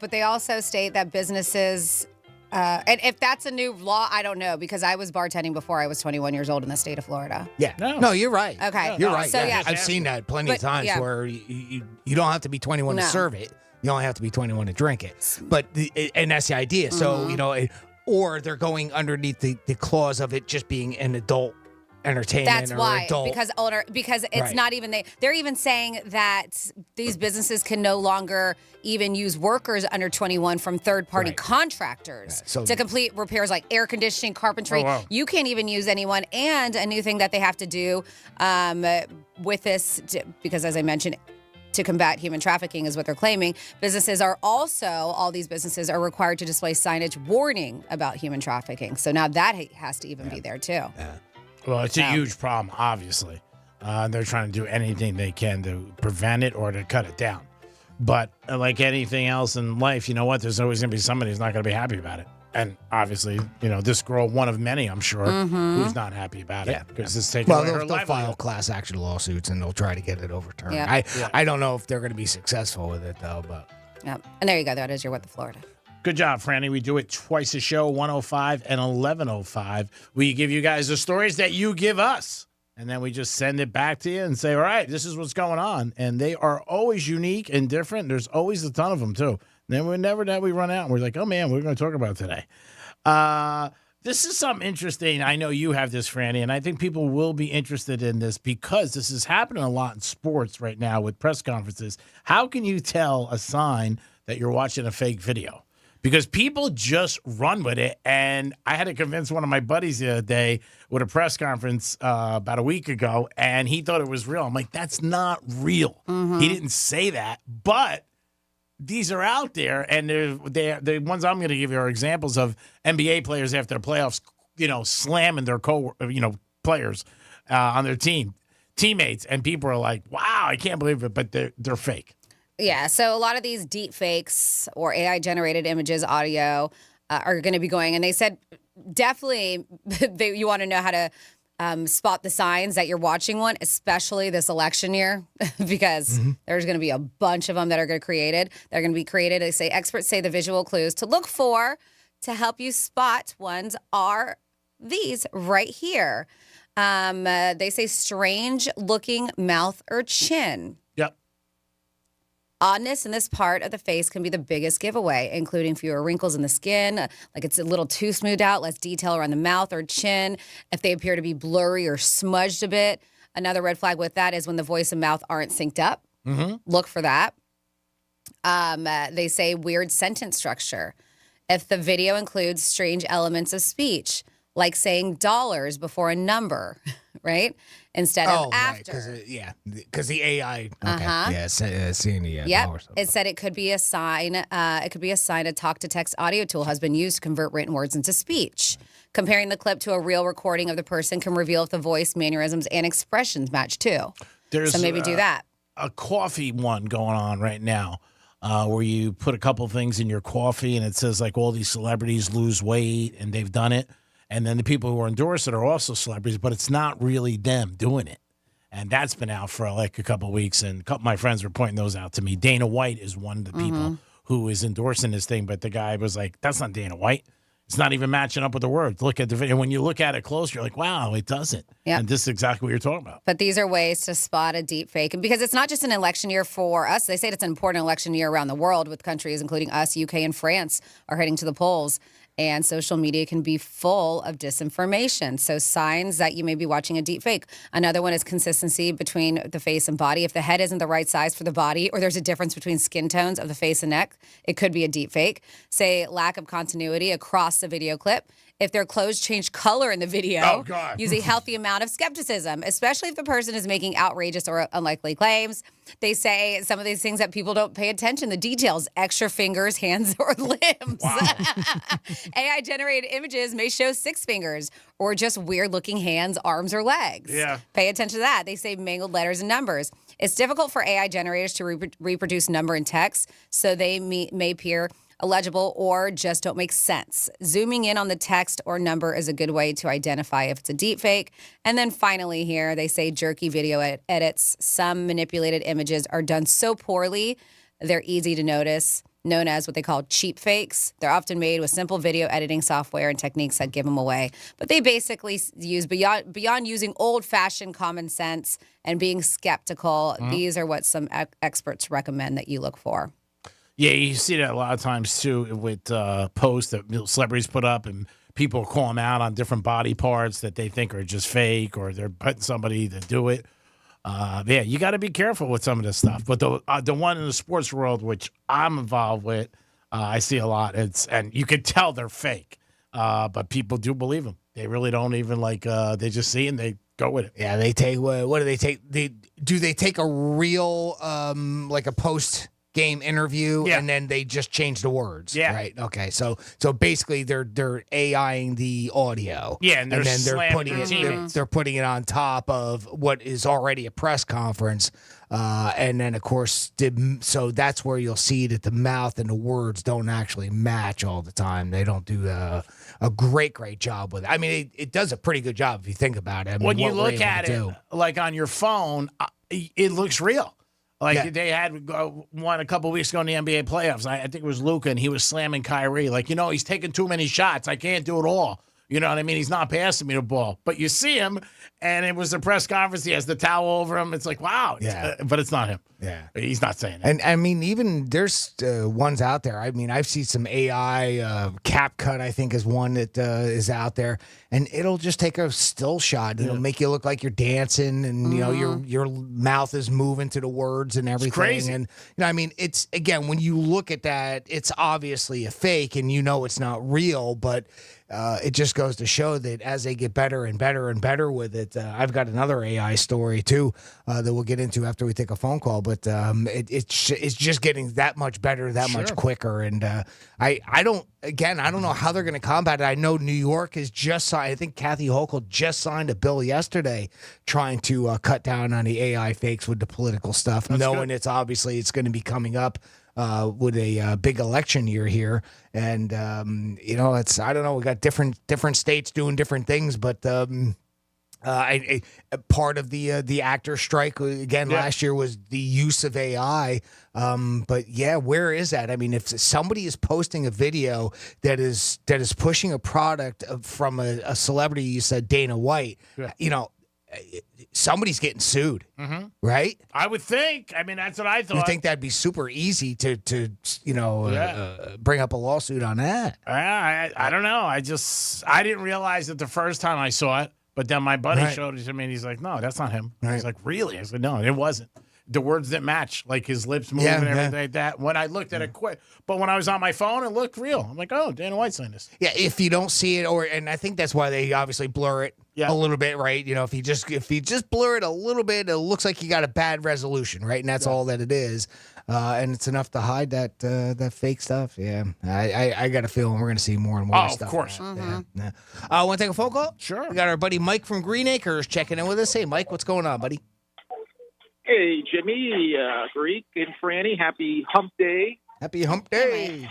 But they also state that businesses, and if that's a new law, I don't know, because I was bartending before I was 21 years old in the state of Florida. Yeah. No, you're right. Okay. You're right. So, yeah. I've seen that plenty of But, times yeah. where you don't have to be 21 to No. serve it. You only have to be 21 to drink it. But and that's the idea. So, Mhm. or they're going underneath the clause of it just being an adult entertainment That's or why, adult. because it's Right. not even they're even saying that these businesses can no longer even use workers under 21 from third-party Right. contractors so- to complete repairs like air conditioning, carpentry. Oh, wow. You can't even use anyone. And a new thing that they have to do with this, because as I mentioned, to combat human trafficking is what they're claiming. Businesses are also, all these businesses are required to display signage warning about human trafficking. So now that has to even be there too. Well, it's a huge problem, obviously. They're trying to do anything they can to prevent it or to cut it down. But like anything else in life, you know what? There's always going to be somebody who's not going to be happy about it. And obviously, this girl, one of many, I'm sure, who's not happy about it because it's taking away her they'll livelihood. file class action lawsuits and they'll try to get it overturned. Yeah. I don't know if they're going to be successful with it though, but Yeah. And there you go. That is your What the Florida. Good job, Franny. We do it twice a show, 105 and 1105. We give you guys the stories that you give us. And then we just send it back to you and say, all right, this is what's going on. And they are always unique and different. There's always a ton of them, too. Then whenever that we run out, and we're like, oh, man, what are we going to talk about today? This is something interesting. I know you have this, Franny, and I think people will be interested in this because this is happening a lot in sports right now with press conferences. How can you tell a sign that you're watching a fake video? Because people just run with it. And I had to convince one of my buddies the other day with a press conference about a week ago, and he thought it was real. I'm like, that's not real. He didn't say that, but these are out there, and the ones I'm going to give you are examples of NBA players after the playoffs, slamming their players on their teammates, and people are like, wow, I can't believe it, but they're fake. Yeah, so a lot of these deep fakes or AI-generated images, audio, are going to be going. And they said definitely you want to know how to spot the signs that you're watching one, especially this election year, because there's going to be a bunch of them that are going to be created. They're going to be created. They say experts say the visual clues to look for to help you spot ones are these right here. They say strange-looking mouth or chin. Yep. Oddness in this part of the face can be the biggest giveaway, including fewer wrinkles in the skin, like it's a little too smoothed out, less detail around the mouth or chin, if they appear to be blurry or smudged a bit. Another red flag with that is when the voice and mouth aren't synced up. Look for that. They say weird sentence structure. If the video includes strange elements of speech, like saying dollars before a number, right? Instead of after. Because the AI. Okay. Yeah, seeing the Yep. dollars. It said it could be a sign. It could be a sign a talk-to-text audio tool has been used to convert written words into speech. Comparing the clip to a real recording of the person can reveal if the voice, mannerisms, and expressions match too. So maybe do that. A coffee one going on right now where you put a couple things in your coffee and it says like all these celebrities lose weight and they've done it. And then the people who endorse it are also celebrities, but it's not really them doing it. And that's been out for like a couple of weeks. And a couple of my friends were pointing those out to me. Dana White is one of the people who is endorsing this thing. But the guy was like, that's not Dana White. It's not even matching up with the words. Look at the video. When you look at it close, you're like, wow, it doesn't. Yep. And this is exactly what you're talking about. But these are ways to spot a deep fake. And because it's not just an election year for us, they say it's an important election year around the world with countries including us, UK, and France are heading to the polls. And social media can be full of disinformation. So signs that you may be watching a deep fake. Another one is consistency between the face and body. If the head isn't the right size for the body or there's a difference between skin tones of the face and neck, it could be a deep fake. Say lack of continuity across the video clip. if their clothes change color in the video. Oh, God. Use a healthy amount of skepticism, especially if the person is making outrageous or unlikely claims. They say some of these things that people don't pay attention, the details, extra fingers, hands, or limbs. AI-generated images may show 6 fingers or just weird-looking hands, arms, or legs. Yeah. Pay attention to that. They say mangled letters and numbers. It's difficult for AI generators to reproduce number and text, so they may appear illegible or just don't make sense. Zooming in on the text or number is a good way to identify if it's a deep fake. And then finally here, they say jerky video edits. Some manipulated images are done so poorly, they're easy to notice, known as what they call cheap fakes. They're often made with simple video editing software and techniques that give them away. But they basically use beyond using old-fashioned common sense and being skeptical, these are what some experts recommend that you look for. Yeah, you see that a lot of times, too, with posts that celebrities put up and people call them out on different body parts that they think are just fake or they're putting somebody to do it. Yeah, you got to be careful with some of this stuff. But the one in the sports world, which I'm involved with, I see a lot. And you can tell they're fake, but people do believe them. They really don't even they just see and they go with it. Yeah, they take what do they take? Do they take a real like a post game interview and then they just change the words? Yeah. Right. Okay. So basically they're AIing the audio. Yeah, and then they're putting it on top of what is already a press conference. And then of course so that's where you'll see that the mouth and the words don't actually match all the time. They don't do a great job with it. I mean, it does a pretty good job if you think about it. I mean, when you look at it, like on your phone, it looks real. They had one a couple weeks ago in the NBA playoffs. I think it was Luka, and he was slamming Kyrie. He's taking too many shots. I can't do it all. You know what I mean? He's not passing me the ball. But you see him, and it was the press conference. He has the towel over him. It's like, wow. But it's not him. Yeah. He's not saying that. And, I mean, even there's ones out there. I mean, I've seen some AI CapCut, I think, is one that is out there. And it'll just take a still shot. It'll make you look like you're dancing and, you know, your mouth is moving to the words and everything. It's crazy. And, you know, I mean, it's, again, when you look at that, it's obviously a fake and you know it's not real, but it just goes to show that as they get better and better and better with it, I've got another AI story, too, that we'll get into after we take a phone call. But it's just getting that much better, that much quicker. And I don't know how they're going to combat it. I know New York has just signed, I think Kathy Hochul just signed a bill yesterday trying to cut down on the AI fakes with the political stuff, knowing it's going to be coming up with a big election year here. And, you know, I don't know, we got different states doing different things, but part of the actor strike again last year was the use of AI. But yeah, where is that? I mean, if somebody is posting a video that is pushing a product from a celebrity, you said Dana White, you know, somebody's getting sued, right? I would think. I mean, that's what I thought. You think that'd be super easy to bring up a lawsuit on that? I don't know. I didn't realize it the first time I saw it. But then my buddy showed it to me, and he's like, no, that's not him. He's like, really? I said, no, it wasn't. The words didn't match, like his lips moving and everything like that. When I looked at it quick. But when I was on my phone, it looked real. I'm like, oh, Dana White's saying this. Yeah, if you don't see it, and I think that's why they obviously blur it a little bit, right? You know, if you just blur it a little bit, it looks like you got a bad resolution, right? And that's all that it is. And it's enough to hide that fake stuff. Yeah, I got a feeling we're going to see more and more stuff. Of course. Want to take a phone call? Sure. We got our buddy Mike from Green Acres checking in with us. Hey, Mike, what's going on, buddy? Hey, Jimmy, Greek, and Franny. Happy Hump Day. Happy Hump Day.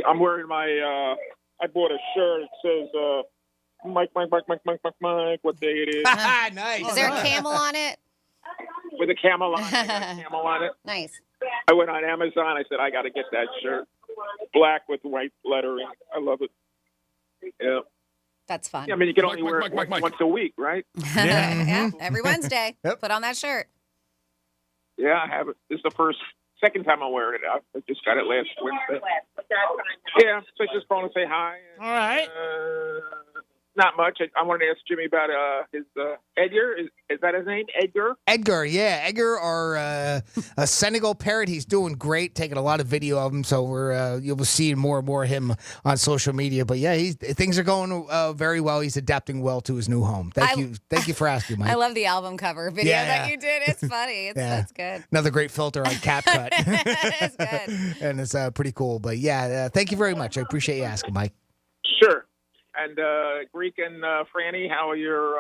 I'm wearing my. I bought a shirt that says Mike, what day it is. Nice. Is there a camel on it? With a camel on it. Camel on it. Nice. I went on Amazon. I said, I got to get that shirt. Black with white lettering. I love it. Yeah. That's fun. Yeah, I mean, you can only wear it once a week, right? Yeah. Every Wednesday. Put on that shirt. Yeah, I have it. This is the second time I'm wearing it. I just got it last Wednesday. Yeah, so I just calling to say hi. All right. Not much. I wanted to ask Jimmy about his Edgar. Is that his name? Edgar? Edgar, yeah. Edgar, our a Senegal parrot. He's doing great, taking a lot of video of him. So you'll be seeing more and more of him on social media. But yeah, things are going very well. He's adapting well to his new home. Thank you for asking, Mike. I love the album cover video that you did. It's funny. That's good. Another great filter on CapCut. It's good. And it's pretty cool. But yeah, thank you very much. I appreciate you asking, Mike. Sure. And Greek and Franny, how are your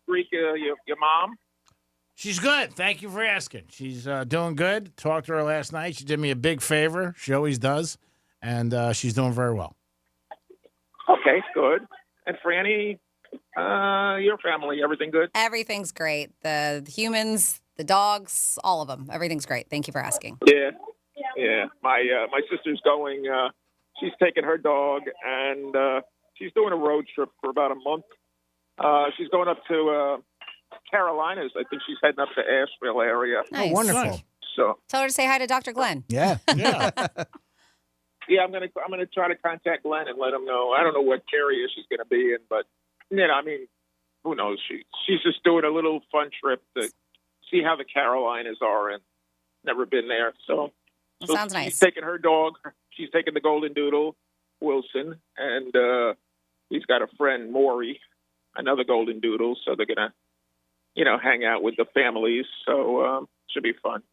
Greek, your mom? She's good. Thank you for asking. She's doing good. Talked to her last night. She did me a big favor. She always does. And she's doing very well. Okay, good. And Franny, your family, everything good? Everything's great. The humans, the dogs, all of them. Everything's great. Thank you for asking. Yeah. My sister's going. She's taking her dog, and she's doing a road trip for about a month. She's going up to Carolinas. I think she's heading up to Asheville area. Nice. Oh, wonderful. So tell her to say hi to Dr. Glenn. Yeah. Yeah. Yeah, I'm gonna try to contact Glenn and let him know. I don't know what area she's gonna be in, but I mean, who knows? She's just doing a little fun trip to see how the Carolinas are, and never been there. So sounds nice. She's taking her dog. She's taking the Golden Doodle, Wilson, and he's got a friend, Maury, another Golden Doodle. So they're gonna, hang out with the families. So should be fun.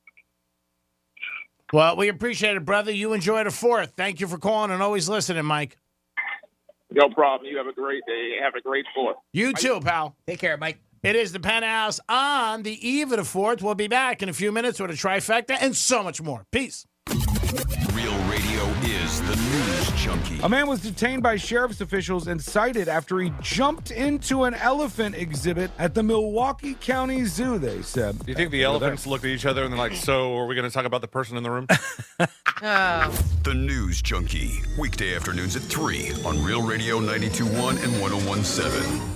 Well, we appreciate it, brother. You enjoy the 4th. Thank you for calling and always listening, Mike. No problem. You have a great day. Have a great 4th. You too, pal. Take care, Mike. It is the Penthouse on the eve of the 4th. We'll be back in a few minutes with a trifecta and so much more. Peace. Real Radio is the news junkie. A man was detained by sheriff's officials and cited after he jumped into an elephant exhibit at the Milwaukee County Zoo, they said. Do you think the elephants looked at each other and they're like, so are we going to talk about the person in the room? The News Junkie. Weekday afternoons at 3 on Real Radio 92.1 and 101.7.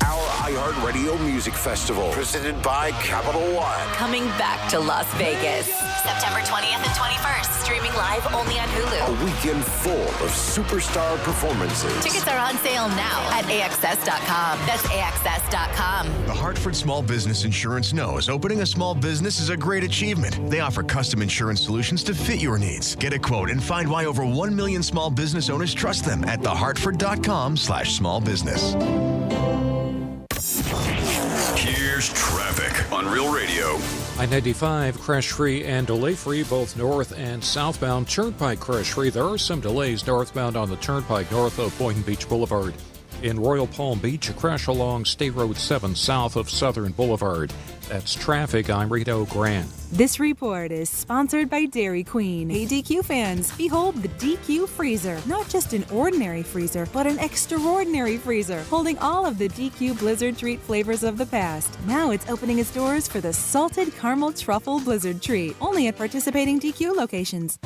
Our iHeartRadio Music Festival, presented by Capital One. Coming back to Las Vegas. September 20th and 21st. Streaming live only on Hulu. A weekend full of superstar performances. Tickets are on sale now at AXS.com. That's AXS.com. The Hartford Small Business Insurance knows opening a small business is a great achievement. They offer custom insurance solutions to fit your needs. Get a quote and find why over 1 million small business owners trust them at thehartford.com/smallbusiness. Here's traffic on Real Radio. I-95 crash-free and delay-free, both north and southbound. Turnpike crash-free. There are some delays northbound on the Turnpike north of Boynton Beach Boulevard. In Royal Palm Beach, a crash along State Road 7 south of Southern Boulevard. That's traffic. I'm Rito Grant. This report is sponsored by Dairy Queen. Hey, DQ fans, behold the DQ freezer. Not just an ordinary freezer, but an extraordinary freezer, holding all of the DQ Blizzard Treat flavors of the past. Now it's opening its doors for the Salted Caramel Truffle Blizzard Treat, only at participating DQ locations.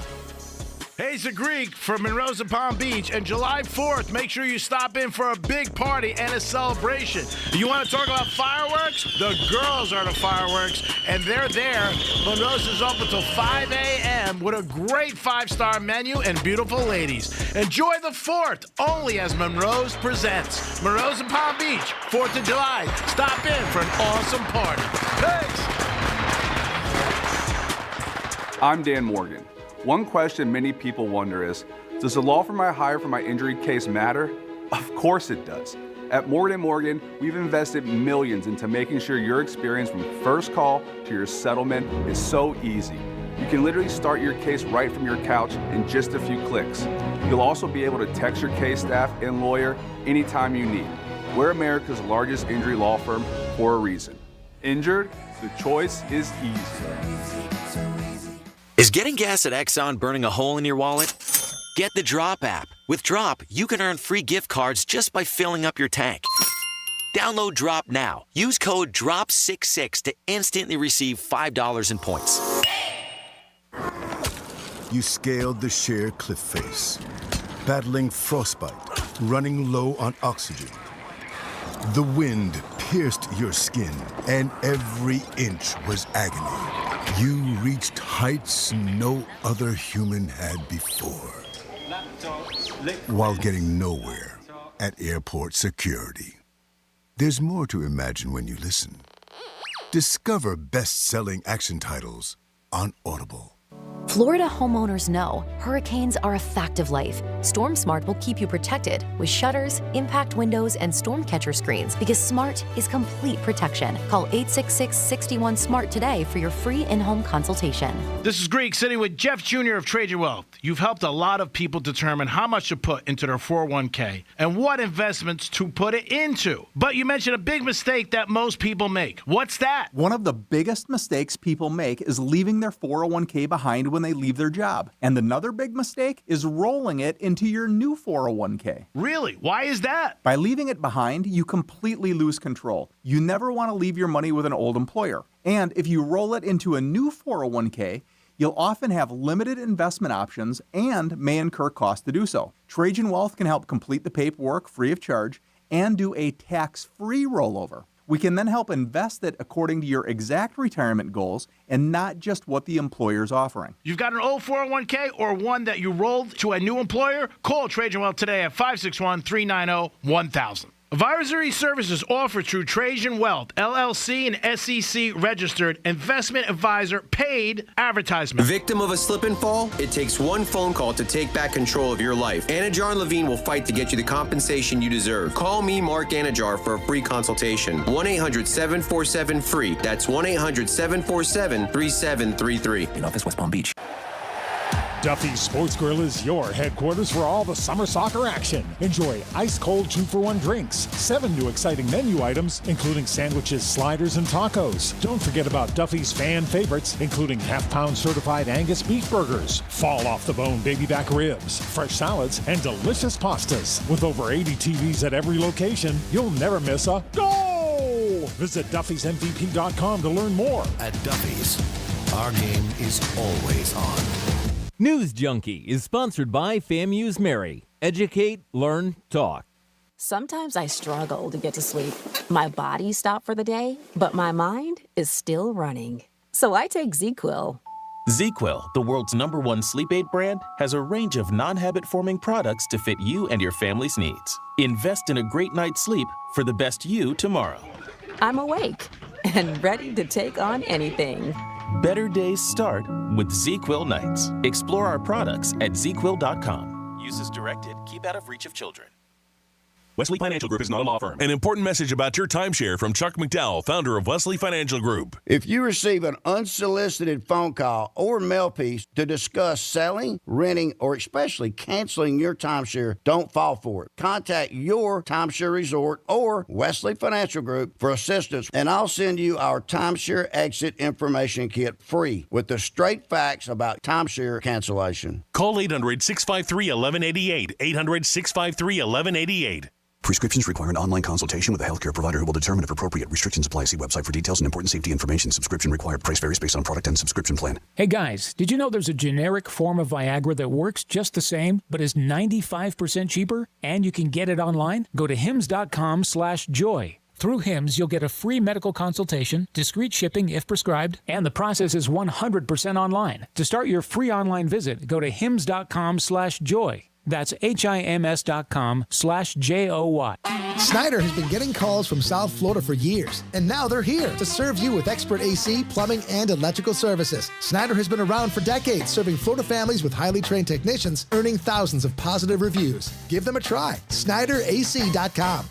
Hey, it's a Greek from Monroe's and Palm Beach, and July 4th, make sure you stop in for a big party and a celebration. You want to talk about fireworks? The girls are the fireworks, and they're there. Monroe's is open until 5 a.m. with a great 5-star menu and beautiful ladies. Enjoy the 4th, only as Monroe's presents. Monroe's and Palm Beach, 4th of July. Stop in for an awesome party. Thanks. I'm Dan Morgan. One question many people wonder is, does the law firm I hire for my injury case matter? Of course it does. At Morgan & Morgan, we've invested millions into making sure your experience from first call to your settlement is so easy. You can literally start your case right from your couch in just a few clicks. You'll also be able to text your case staff and lawyer anytime you need. We're America's largest injury law firm for a reason. Injured? The choice is easy. Is getting gas at Exxon burning a hole in your wallet? Get the Drop app. With Drop, you can earn free gift cards just by filling up your tank. Download Drop now. Use code DROP66 to instantly receive $5 in points. You scaled the sheer cliff face, battling frostbite, running low on oxygen. The wind pierced your skin, and every inch was agony. You reached heights no other human had before, while getting nowhere. at airport security. There's more to imagine when you listen. Discover best-selling action titles on Audible. Florida homeowners know hurricanes are a fact of life. Storm Smart will keep you protected with shutters, impact windows, and storm catcher screens because Smart is complete protection. Call 866-61-SMART today for your free in-home consultation. This is Greek sitting with Jeff Jr. of Trajan Wealth. You've helped a lot of people determine how much to put into their 401k and what investments to put it into. But you mentioned a big mistake that most people make. What's that? One of the biggest mistakes people make is leaving their 401k behind when they leave their job. And another big mistake is rolling it into your new 401k. Really? Why is that? By leaving it behind, you completely lose control. You never want to leave your money with an old employer. And if you roll it into a new 401k, you'll often have limited investment options and may incur costs to do so. Trajan Wealth can help complete the paperwork free of charge and do a tax-free rollover. We can then help invest it according to your exact retirement goals and not just what the employer's offering. You've got an old 401k or one that you rolled to a new employer? Call Trajan Wealth today at 561-390-1000. Advisory services offered through Trajan Wealth, LLC, and SEC registered investment advisor, paid advertisement. Victim of a slip and fall? It takes one phone call to take back control of your life. Anajar and Levine will fight to get you the compensation you deserve. Call me, Mark Anajar, for a free consultation. 1-800-747-FREE. That's 1-800-747-3733. In office, West Palm Beach. Duffy's Sports Grill is your headquarters for all the summer soccer action. Enjoy ice-cold 2-for-1 drinks, 7 new exciting menu items, including sandwiches, sliders, and tacos. Don't forget about Duffy's fan favorites, including half-pound certified Angus beef burgers, fall-off-the-bone baby back ribs, fresh salads, and delicious pastas. With over 80 TVs at every location, you'll never miss a goal! Visit Duffy'sMVP.com to learn more. At Duffy's, our game is always on. News Junkie is sponsored by FAMU's Mary. Educate, learn, talk. Sometimes I struggle to get to sleep. My body stopped for the day, but my mind is still running. So I take ZzzQuil. ZzzQuil, the world's #1 sleep aid brand, has a range of non-habit-forming products to fit you and your family's needs. Invest in a great night's sleep for the best you tomorrow. I'm awake and ready to take on anything. Better days start with ZzzQuil nights. Explore our products at ZzzQuil.com. Use as directed. Keep out of reach of children. Wesley Financial Group is not a law firm. An important message about your timeshare from Chuck McDowell, founder of Wesley Financial Group. If you receive an unsolicited phone call or mail piece to discuss selling, renting, or especially canceling your timeshare, don't fall for it. Contact your timeshare resort or Wesley Financial Group for assistance, and I'll send you our timeshare exit information kit free with the straight facts about timeshare cancellation. Call 800-653-1188. 800-653-1188. Prescriptions require an online consultation with a healthcare provider who will determine if appropriate. Restrictions apply. See website for details and important safety information. Subscription required. Price varies based on product and subscription plan. Hey guys, did you know there's a generic form of Viagra that works just the same, but is 95% cheaper? And you can get it online? Go to hims.com/joy. Through HIMS, you'll get a free medical consultation, discreet shipping if prescribed, and the process is 100% online. To start your free online visit, go to hims.com/joy. That's HIMS.com/JOY. Snyder has been getting calls from South Florida for years, and now they're here to serve you with expert AC, plumbing, and electrical services. Snyder has been around for decades, serving Florida families with highly trained technicians, earning thousands of positive reviews. Give them a try. SnyderAC.com.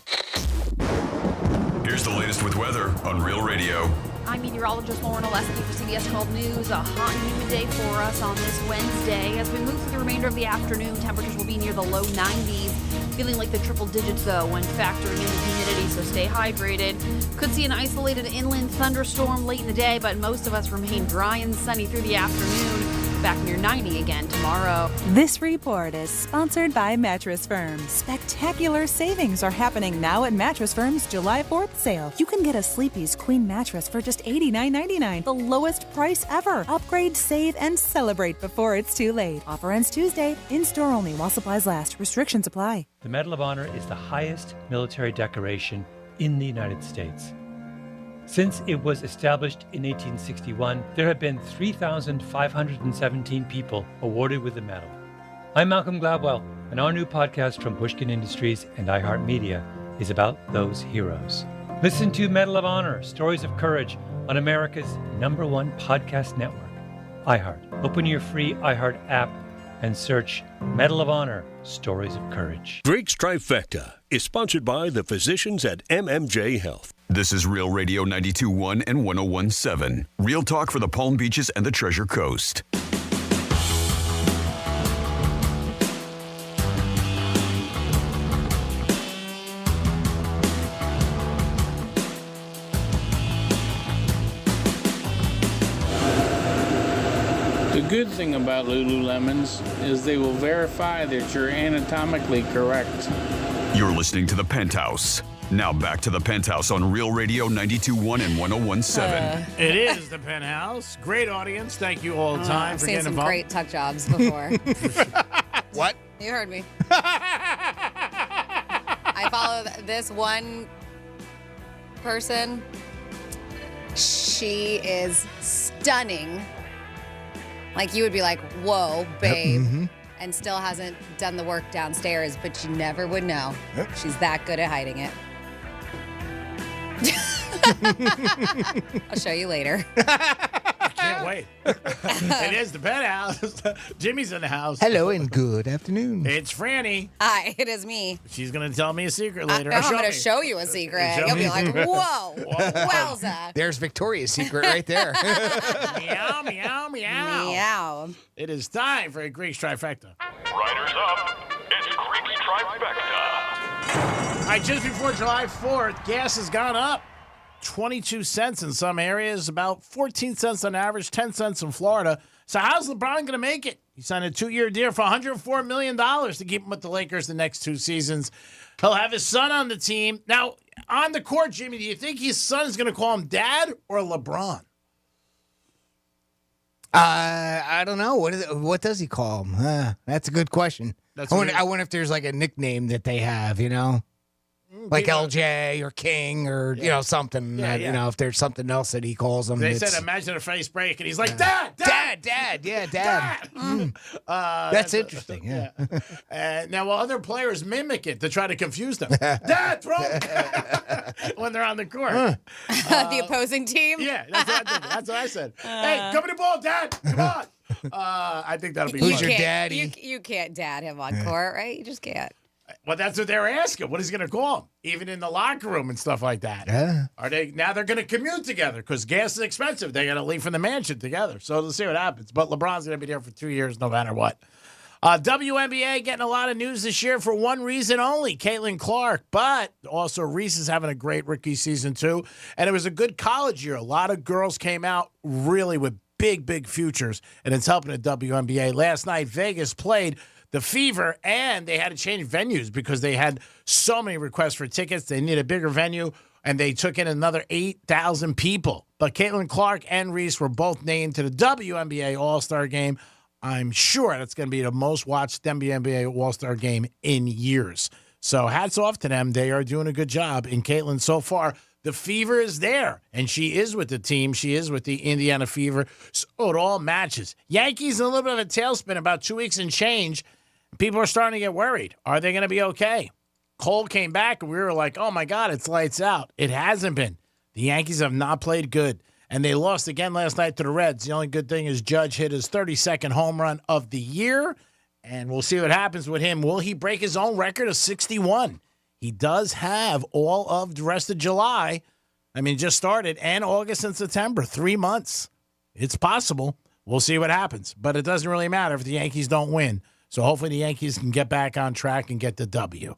Here's the latest with weather on Real Radio. I'm meteorologist Lauren Oleski for CBS 12 News. A hot and humid day for us on this Wednesday. As we move through the remainder of the afternoon, temperatures will be near the low 90s. Feeling like the triple digits, though, when factoring in the humidity, so stay hydrated. Could see an isolated inland thunderstorm late in the day, but most of us remain dry and sunny through the afternoon. Back near 90 again tomorrow. This report is sponsored by Mattress Firm. Spectacular savings are happening now at Mattress Firm's July 4th sale. You can get a Sleepy's Queen mattress for just $89.99, the lowest price ever. Upgrade, save, and celebrate before it's too late. Offer ends Tuesday. In-store only while supplies last. Restrictions apply. The Medal of Honor is the highest military decoration in the United States. Since it was established in 1861, there have been 3,517 people awarded with the medal. I'm Malcolm Gladwell. and our new podcast from Pushkin Industries and iHeartMedia is about those heroes. Listen to Medal of Honor, Stories of Courage on America's #1 podcast network, iHeart. Open your free iHeart app and search Medal of Honor, Stories of Courage. Drake's Trifecta is sponsored by the physicians at MMJ Health. This is Real Radio 92.1 and 101.7. Real talk for the Palm Beaches and the Treasure Coast. The good thing about Lululemons is they will verify that you're anatomically correct. You're listening to The Penthouse. Now back to The Penthouse on Real Radio 92.1 and 101.7. It is The Penthouse. Great audience. Thank you all the time I've for seen getting some involved. great tuck jobs before. What? You heard me. I follow this one person. She is stunning. Like, you would be like, whoa, babe. And still hasn't done the work downstairs, but you never would know. She's that good at hiding it. I'll show you later. I can't wait. It is The Penthouse. Jimmy's in the house. Hello and good afternoon. It's Franny. Hi, it is me. She's going to tell me a secret later. I'm going to show you a secret. You'll be like, whoa, wowza. There's Victoria's secret right there. Meow, meow, meow. Meow. It is time for a Greek's Trifecta. Riders up. It's Greek's Trifecta. All right, just before July 4th, gas has gone up 22 cents in some areas, about 14 cents on average, 10 cents in Florida. So how's LeBron going to make it? He signed a 2-year deal for $104 million to keep him with the Lakers the next 2 seasons. He'll have his son on the team. Now, on the court, Jimmy, do you think his son is going to call him Dad or LeBron? I don't know. What does he call him? That's a good question. That's I wonder if there's like a nickname that they have, you know? Like LJ or King or, you know, something. Yeah, You know, if there's something else that he calls him. They it's- said, imagine a face break, and he's like, Dad. Yeah, Dad. That's interesting. Yeah. Now, will other players mimic it to try to confuse them? Dad, throw when they're on the court. The opposing team? Yeah, that's what I said. Hey, come in the ball, Dad. Come on. I think that'll be Who's fun. your daddy? You can't dad him on court, right? You just can't. Well, that's what they were asking. What is he going to call him? Even in the locker room and stuff like that. Yeah. Now they're going to commute together because gas is expensive. They got to leave from the mansion together. So let's see what happens. But LeBron's going to be there for 2 years no matter what. WNBA getting a lot of news this year for one reason only, Caitlin Clark. But also Reese is having a great rookie season too. And it was a good college year. A lot of girls came out really with big futures. And it's helping the WNBA. Last night, Vegas played the Fever, and they had to change venues because they had so many requests for tickets. They need a bigger venue, and they took in another 8,000 people. But Caitlin Clark and Reese were both named to the WNBA All-Star Game. I'm sure that's going to be the most watched WNBA All-Star Game in years. So hats off to them. They are doing a good job. And Caitlin, so far, the Fever is there, and she is with the team. She is with the Indiana Fever. So it all matches. Yankees in a little bit of a tailspin, about 2 weeks and change. People are starting to get worried. Are they going to be okay? Cole came back, and we were like, oh, my God, it's lights out. It hasn't been. The Yankees have not played good, and they lost again last night to the Reds. The only good thing is Judge hit his 32nd home run of the year, and we'll see what happens with him. Will he break his own record of 61? He does have all of the rest of July. I mean, just started, and August and September, 3 months. It's possible. We'll see what happens, but it doesn't really matter if the Yankees don't win. So hopefully the Yankees can get back on track and get the W.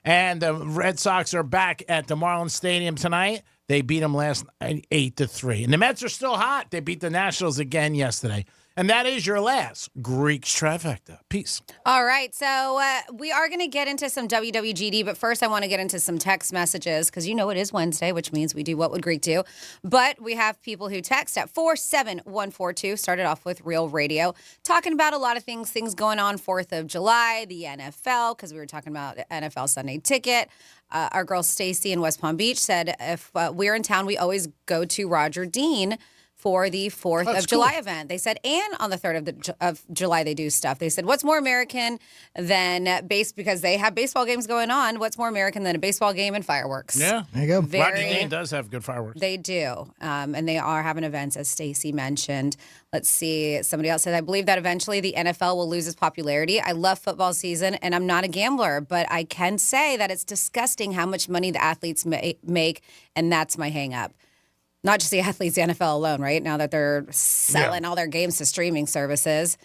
And the Red Sox are back at the Marlins Stadium tonight. They beat them last night 8-3. And the Mets are still hot. They beat the Nationals again yesterday. And that is your last Greek's Trifecta. Peace. All right. So we are going to get into some WWGD, but first I want to get into some text messages because you know it is Wednesday, which means we do What Would Greek Do. But we have people who text at 47142, started off with Real Radio, talking about a lot of things going on 4th of July, the NFL, because we were talking about NFL Sunday Ticket. Our girl Stacy in West Palm Beach said if we're in town, we always go to Roger Dean for the 4th of July event. They said, and on the 3rd of July, they do stuff. They said, what's more American than because they have baseball games going on, what's more American than a baseball game and fireworks? Yeah. There you go. Rodney Dean does have good fireworks. They do. And they are having events, as Stacey mentioned. Let's see. Somebody else said, I believe that eventually the NFL will lose its popularity. I love football season, and I'm not a gambler, but I can say that it's disgusting how much money the athletes make, and that's my hang up. Not just the athletes, the NFL alone, right? Now that they're selling all their games to streaming services.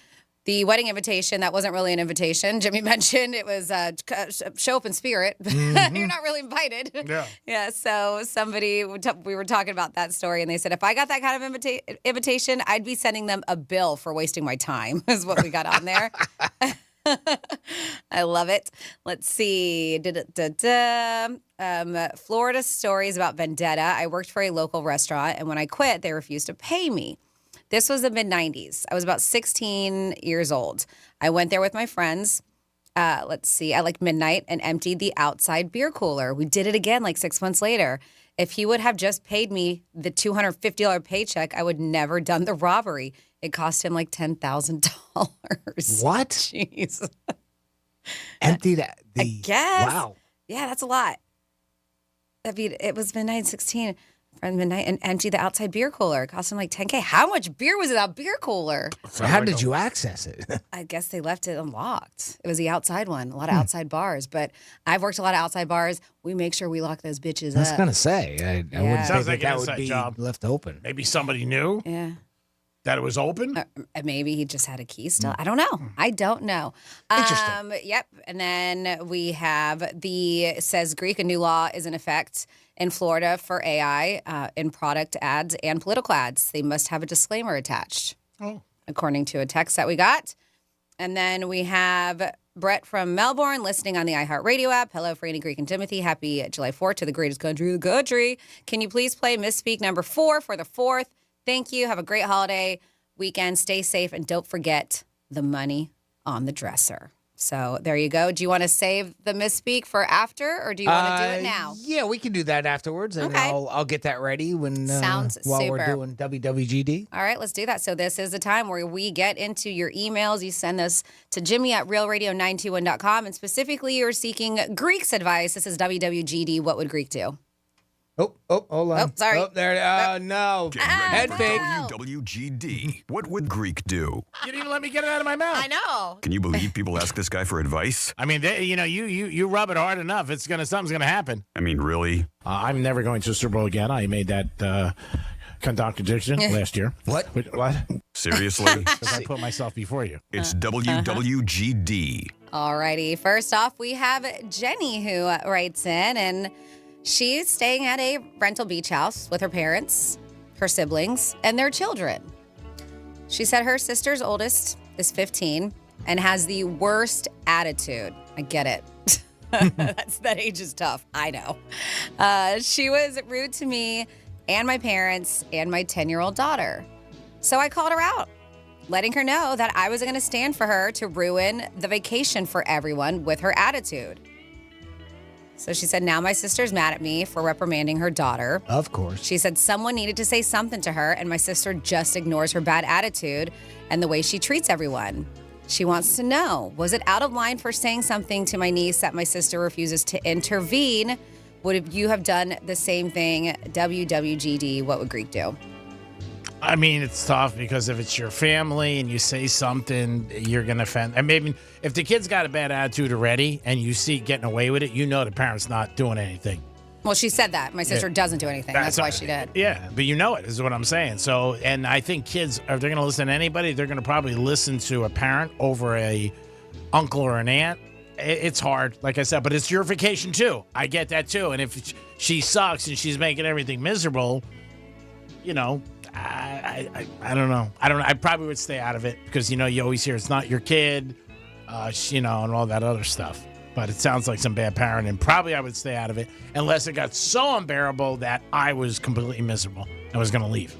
The wedding invitation, that wasn't really an invitation. Jimmy mentioned it was show up in spirit. You're not really invited. Yeah. Yeah, so we were talking about that story, and they said, if I got that kind of invitation, I'd be sending them a bill for wasting my time, is what we got on there. I love it. Let's see. Florida stories about vendetta. I worked for a local restaurant, and when I quit, they refused to pay me. This was the mid-90s. I was about 16 years old. I went there with my friends. Let's see. At like midnight and emptied the outside beer cooler. We did it again like 6 months later. If he would have just paid me the $250 paycheck, I would never done the robbery. It cost him like $10,000. What? Jeez. Empty that. I guess. Wow. Yeah, that's a lot. I mean, it was midnight 16. Friend midnight and empty the outside beer cooler. It cost him like $10K. How much beer was in that beer cooler? So how did you access it? I guess they left it unlocked. It was the outside one. A lot of outside bars. But I've worked a lot of outside bars. We make sure we lock those bitches I was up. going to say. I wouldn't Sounds think like an that would inside be job. left open. Maybe somebody knew Yeah. that it was open. Maybe he just had a key still. I don't know. I don't know. Interesting. Yep. And then we have says Greek, a new law is in effect in Florida for AI in product ads and political ads. They must have a disclaimer attached, according to a text that we got. And then we have Brett from Melbourne listening on the iHeartRadio app. Hello, Franny, Greek, and Timothy. Happy July 4th to the greatest country in the country. Can you please play Misspeak number 4 for the 4th? Thank you. Have a great holiday weekend. Stay safe. And don't forget the money on the dresser. So there you go. Do you want to save the misspeak for after, or do you want to do it now? Yeah, we can do that afterwards, and Okay. I'll get that ready when Sounds while super. we're doing WWGD. All right, let's do that. So this is the time where we get into your emails. You send us to Jimmy at realradio921.com, and specifically you're seeking Greek's advice. This is WWGD. What would Greek do? Oh, hold on. Oh, sorry. Oh, there. No. Get ready Head for fake. WWGD. What would Greek do? You didn't even let me get it out of my mouth. I know. Can you believe people ask this guy for advice? I mean, you rub it hard enough, something's gonna happen. I mean, really? I'm never going to a Super Bowl again. I made that contradiction last year. What? What? Seriously? Because I put myself before you. It's WWGD. All righty. First off, we have Jenny who writes in, and she's staying at a rental beach house with her parents, her siblings, and their children. She said her sister's oldest is 15 and has the worst attitude. I get it. That age is tough. I know. She was rude to me and my parents and my 10-year-old daughter. So I called her out, letting her know that I was going to stand for her to ruin the vacation for everyone with her attitude. So she said, now my sister's mad at me for reprimanding her daughter. Of course. She said someone needed to say something to her, and my sister just ignores her bad attitude and the way she treats everyone. She wants to know, was it out of line for saying something to my niece that my sister refuses to intervene? Would you have done the same thing? WWGD, what would Greek do? I mean, it's tough because if it's your family and you say something, you're going to offend. And maybe if the kid's got a bad attitude already and you see it getting away with it, you know the parent's not doing anything. Well, she said that. My sister doesn't do anything. That's why she did. Yeah, but you know it is what I'm saying. So, and I think kids, if they're going to listen to anybody, they're going to probably listen to a parent over a uncle or an aunt. It's hard, like I said, but it's your vacation too. I get that too. And if she sucks and she's making everything miserable, you know, I don't know. I probably would stay out of it because, you know, you always hear it's not your kid, you know, and all that other stuff. But it sounds like some bad parent, and probably I would stay out of it unless it got so unbearable that I was completely miserable and was going to leave.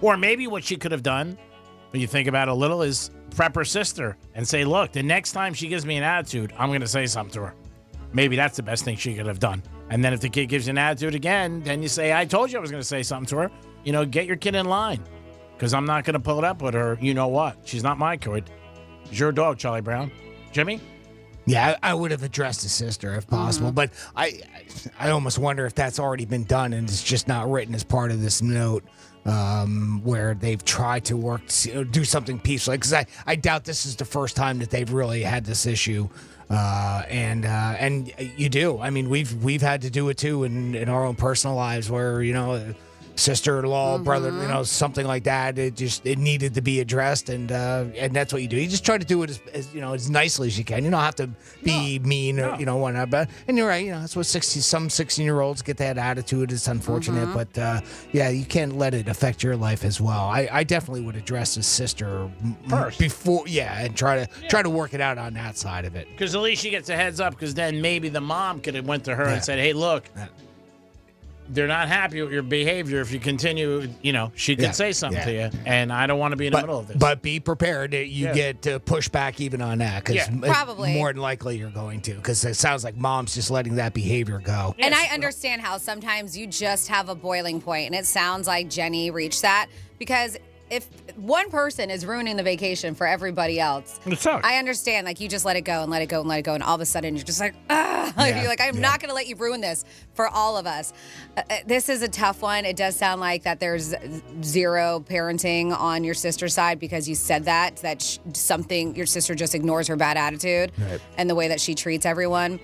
Or maybe what she could have done, when you think about it a little, is prep her sister and say, look, the next time she gives me an attitude, I'm going to say something to her. Maybe that's the best thing she could have done. And then if the kid gives you an attitude again, then you say, I told you I was going to say something to her. Get your kid in line. Because I'm not going to pull it up with her. You know what? She's not my kid. It's your dog, Charlie Brown. Jimmy? Yeah, I would have addressed the sister if possible, but I almost wonder if that's already been done and it's just not written as part of this note where they've tried to do something peaceful. Because I doubt this is the first time that they've really had this issue. And you do. I mean, we've had to do it too in our own personal lives where sister-in-law, brother, something like that. It needed to be addressed, and that's what you do. You just try to do it as nicely as you can. You don't have to be mean or whatnot. But and you're right. That's what some 16-year-olds get that attitude. It's unfortunate, but you can't let it affect your life as well. I definitely would address his sister first before, and try to work it out on that side of it. Because at least she gets a heads up. Because then maybe the mom could have went to her and said, "Hey, look." They're not happy with your behavior. If you continue, she could say something to you, and I don't want to be in the middle of this. But be prepared that you get to push back even on that, because probably more than likely you're going to, because it sounds like mom's just letting that behavior go. And I understand how sometimes you just have a boiling point, and it sounds like Jenny reached that, because if one person is ruining the vacation for everybody else, I understand. Like, you just let it go and let it go and let it go, and all of a sudden you're just like, you're like, I'm not going to let you ruin this for all of us. This is a tough one. It does sound like that there's zero parenting on your sister's side, because you said that something, your sister just ignores her bad attitude and the way that she treats everyone.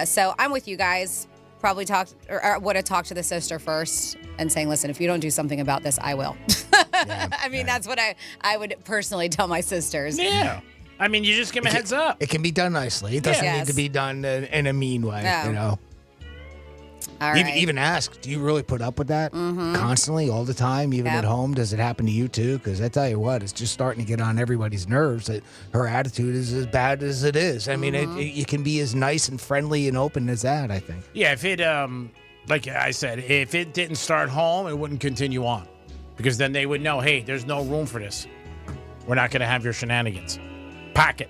So I'm with you guys. Probably would have talked to the sister first and saying, listen, if you don't do something about this, I will. I mean, that's what I would personally tell my sisters. Yeah. I mean, you just give them a heads up. It can be done nicely. It doesn't need to be done in a mean way, All right. Even ask, do you really put up with that constantly, all the time, even at home? Does it happen to you too? Because I tell you what, it's just starting to get on everybody's nerves that her attitude is as bad as it is. I mean, it can be as nice and friendly and open as that, I think. Yeah, if it, like I said, if it didn't start home, it wouldn't continue on. Because then they would know, hey, there's no room for this. We're not going to have your shenanigans. Pack it.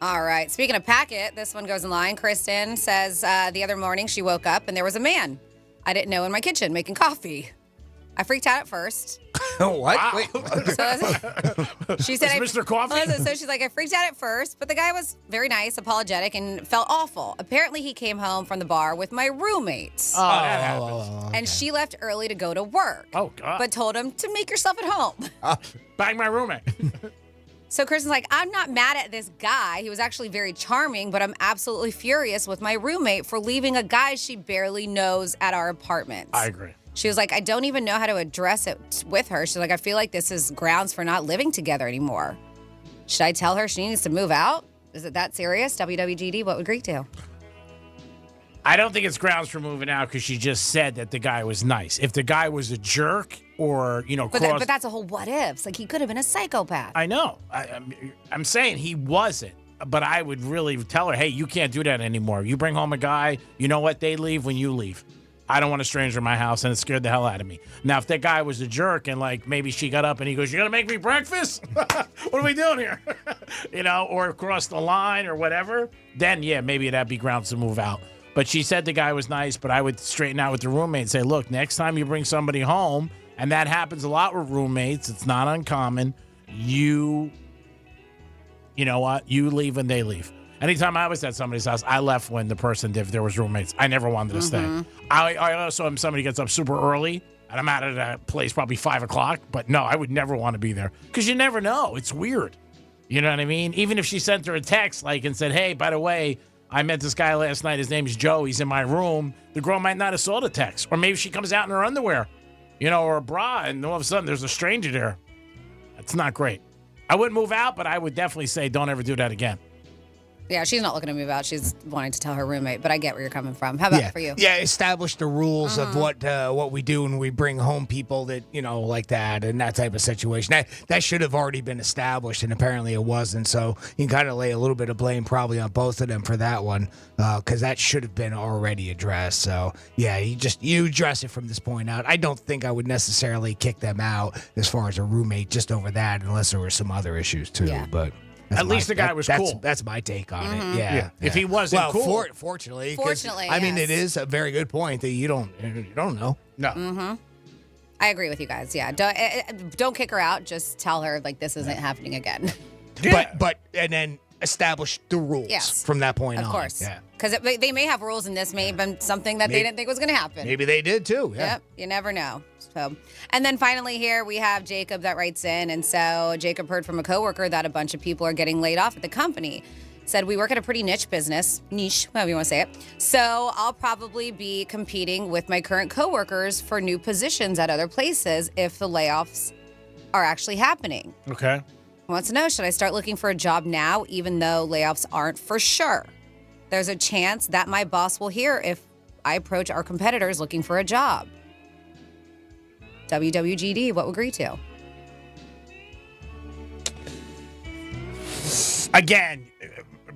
All right. Speaking of packet, this one goes in line. Kristen says the other morning she woke up and there was a man I didn't know in my kitchen making coffee. I freaked out at first. What? Wow. Wait. She said, Mr. Coffee? So she's like, I freaked out at first, but the guy was very nice, apologetic, and felt awful. Apparently, he came home from the bar with my roommates. Oh, that happens. And she left early to go to work. Oh, God. But told him to make yourself at home. Bang my roommate. So Kristen's like, I'm not mad at this guy. He was actually very charming, but I'm absolutely furious with my roommate for leaving a guy she barely knows at our apartment. I agree. She was like, I don't even know how to address it with her. She's like, I feel like this is grounds for not living together anymore. Should I tell her she needs to move out? Is it that serious? WWGD, what would Greek do? I don't think it's grounds for moving out because she just said that the guy was nice. If the guy was a jerk or, But that's a whole what ifs. Like, he could have been a psychopath. I know. I'm saying he wasn't. But I would really tell her, hey, you can't do that anymore. You bring home a guy, you know what? They leave when you leave. I don't want a stranger in my house, and it scared the hell out of me. Now, if that guy was a jerk and, maybe she got up and he goes, you're going to make me breakfast? What are we doing here? Or across the line or whatever, then, yeah, maybe that'd be grounds to move out. But she said the guy was nice, but I would straighten out with the roommate and say, look, next time you bring somebody home, and that happens a lot with roommates, it's not uncommon, you know what? You leave when they leave. Anytime I was at somebody's house, I left when the person did, if there was roommates. I never wanted to stay. I also am somebody who gets up super early, and I'm out at a place probably 5 o'clock, but no, I would never want to be there because you never know. It's weird. You know what I mean? Even if she sent her a text and said, hey, by the way, I met this guy last night. His name is Joe. He's in my room. The girl might not have saw the text. Or maybe she comes out in her underwear, or a bra, and all of a sudden there's a stranger there. That's not great. I wouldn't move out, but I would definitely say don't ever do that again. Yeah, she's not looking to move out. She's wanting to tell her roommate, but I get where you're coming from. How about for you? Yeah, establish the rules of what we do when we bring home people that, like that and that type of situation. That should have already been established, and apparently it wasn't. So you can kind of lay a little bit of blame probably on both of them for that one because that should have been already addressed. So, yeah, you address it from this point out. I don't think I would necessarily kick them out as far as a roommate just over that unless there were some other issues too. Yeah. But At least the guy was cool. That's my take on Mm-hmm. it. Yeah. If he wasn't cool. Fortunately. Fortunately, I mean, yes. it is a very good point that you don't know. No. Mm-hmm. I agree with you guys. Yeah. Don't kick her out. Just tell her, like, this isn't happening again. But and then establish the rules Yes. from that point on. Of course. Yeah. Because they may have rules, and this may have been something that they didn't think was going to happen. Maybe they did too. Yeah. Yep, you never know. So, and then finally here we have Jacob that writes in, and so Jacob heard from a coworker that a bunch of people are getting laid off at the company. Said we work at a pretty niche, however you want to say it. So I'll probably be competing with my current coworkers for new positions at other places if the layoffs are actually happening. Okay. Wants to know, should I start looking for a job now, even though layoffs aren't for sure? There's a chance that my boss will hear if I approach our competitors looking for a job. WWGD, what would agree to? Again,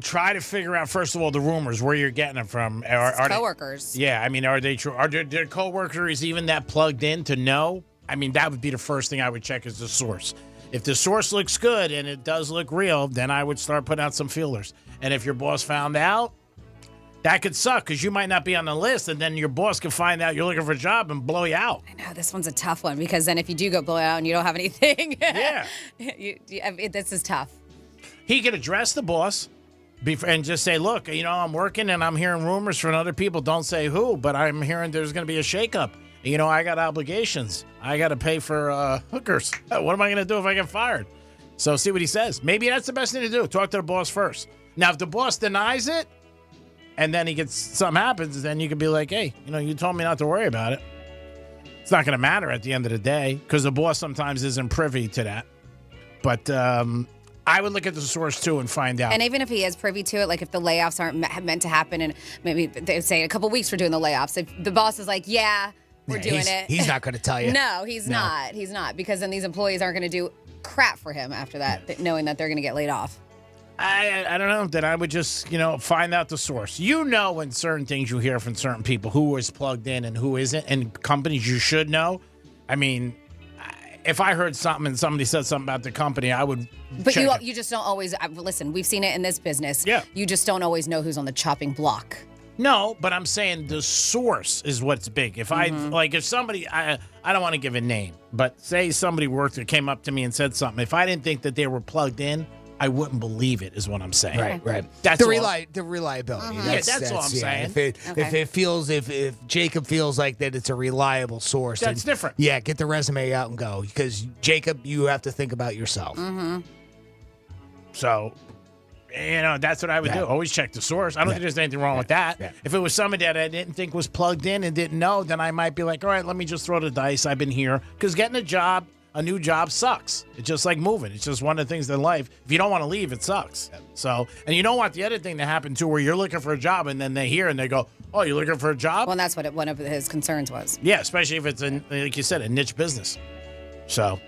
try to figure out, first of all, the rumors, where you're getting them from. Are coworkers. Yeah, I mean, are they true? Are their coworkers even that plugged in to know? I mean, that would be the first thing I would check is the source. If the source looks good and it does look real, then I would start putting out some feelers. And if your boss found out, that could suck because you might not be on the list, and then your boss can find out you're looking for a job and blow you out. I know, this one's a tough one because then if you do go blow out and you don't have anything, Yeah. This is tough. He could address the boss and just say, look, I'm working and I'm hearing rumors from other people. Don't say who, but I'm hearing there's going to be a shakeup. I got obligations. I got to pay for hookers. What am I going to do if I get fired? So see what he says. Maybe that's the best thing to do. Talk to the boss first. Now, if the boss denies it and then something happens, then you could be like, hey, you told me not to worry about it. It's not going to matter at the end of the day because the boss sometimes isn't privy to that. But I would look at the source, too, and find out. And even if he is privy to it, like if the layoffs aren't meant to happen and maybe they say a couple weeks for doing the layoffs, if the boss is like, yeah, we're doing it. He's not going to tell you. No, he's not. He's not, because then these employees aren't going to do crap for him after that, knowing that they're going to get laid off. I don't know. Then I would just, find out the source. When certain things you hear from certain people, who is plugged in and who isn't, and companies you should know. I mean, if I heard something and somebody said something about the company, I would But check you just don't always, listen, we've seen it in this business. Yeah. You just don't always know who's on the chopping block. No, but I'm saying the source is what's big. If if somebody, I don't want to give a name, but say somebody worked or came up to me and said something. If I didn't think that they were plugged in, I wouldn't believe it, is what I'm saying. Right. That's the all. The reliability. That's all I'm saying. If Jacob feels like that it's a reliable source, That's different. Yeah, get the resume out and go, because Jacob, you have to think about yourself. Mm-hmm. So, that's what I would do. Always check the source. I don't think there's anything wrong with that. Yeah. If it was somebody that I didn't think was plugged in and didn't know, then I might be like, all right, let me just throw the dice. I've been here. Because getting a new job sucks. It's just like moving. It's just one of the things in life. If you don't want to leave, it sucks. So, and you don't want the other thing to happen too, where you're looking for a job and then they hear and they go, oh, you're looking for a job? Well, and that's what one of his concerns was. Yeah, especially if it's, like you said, a niche business. So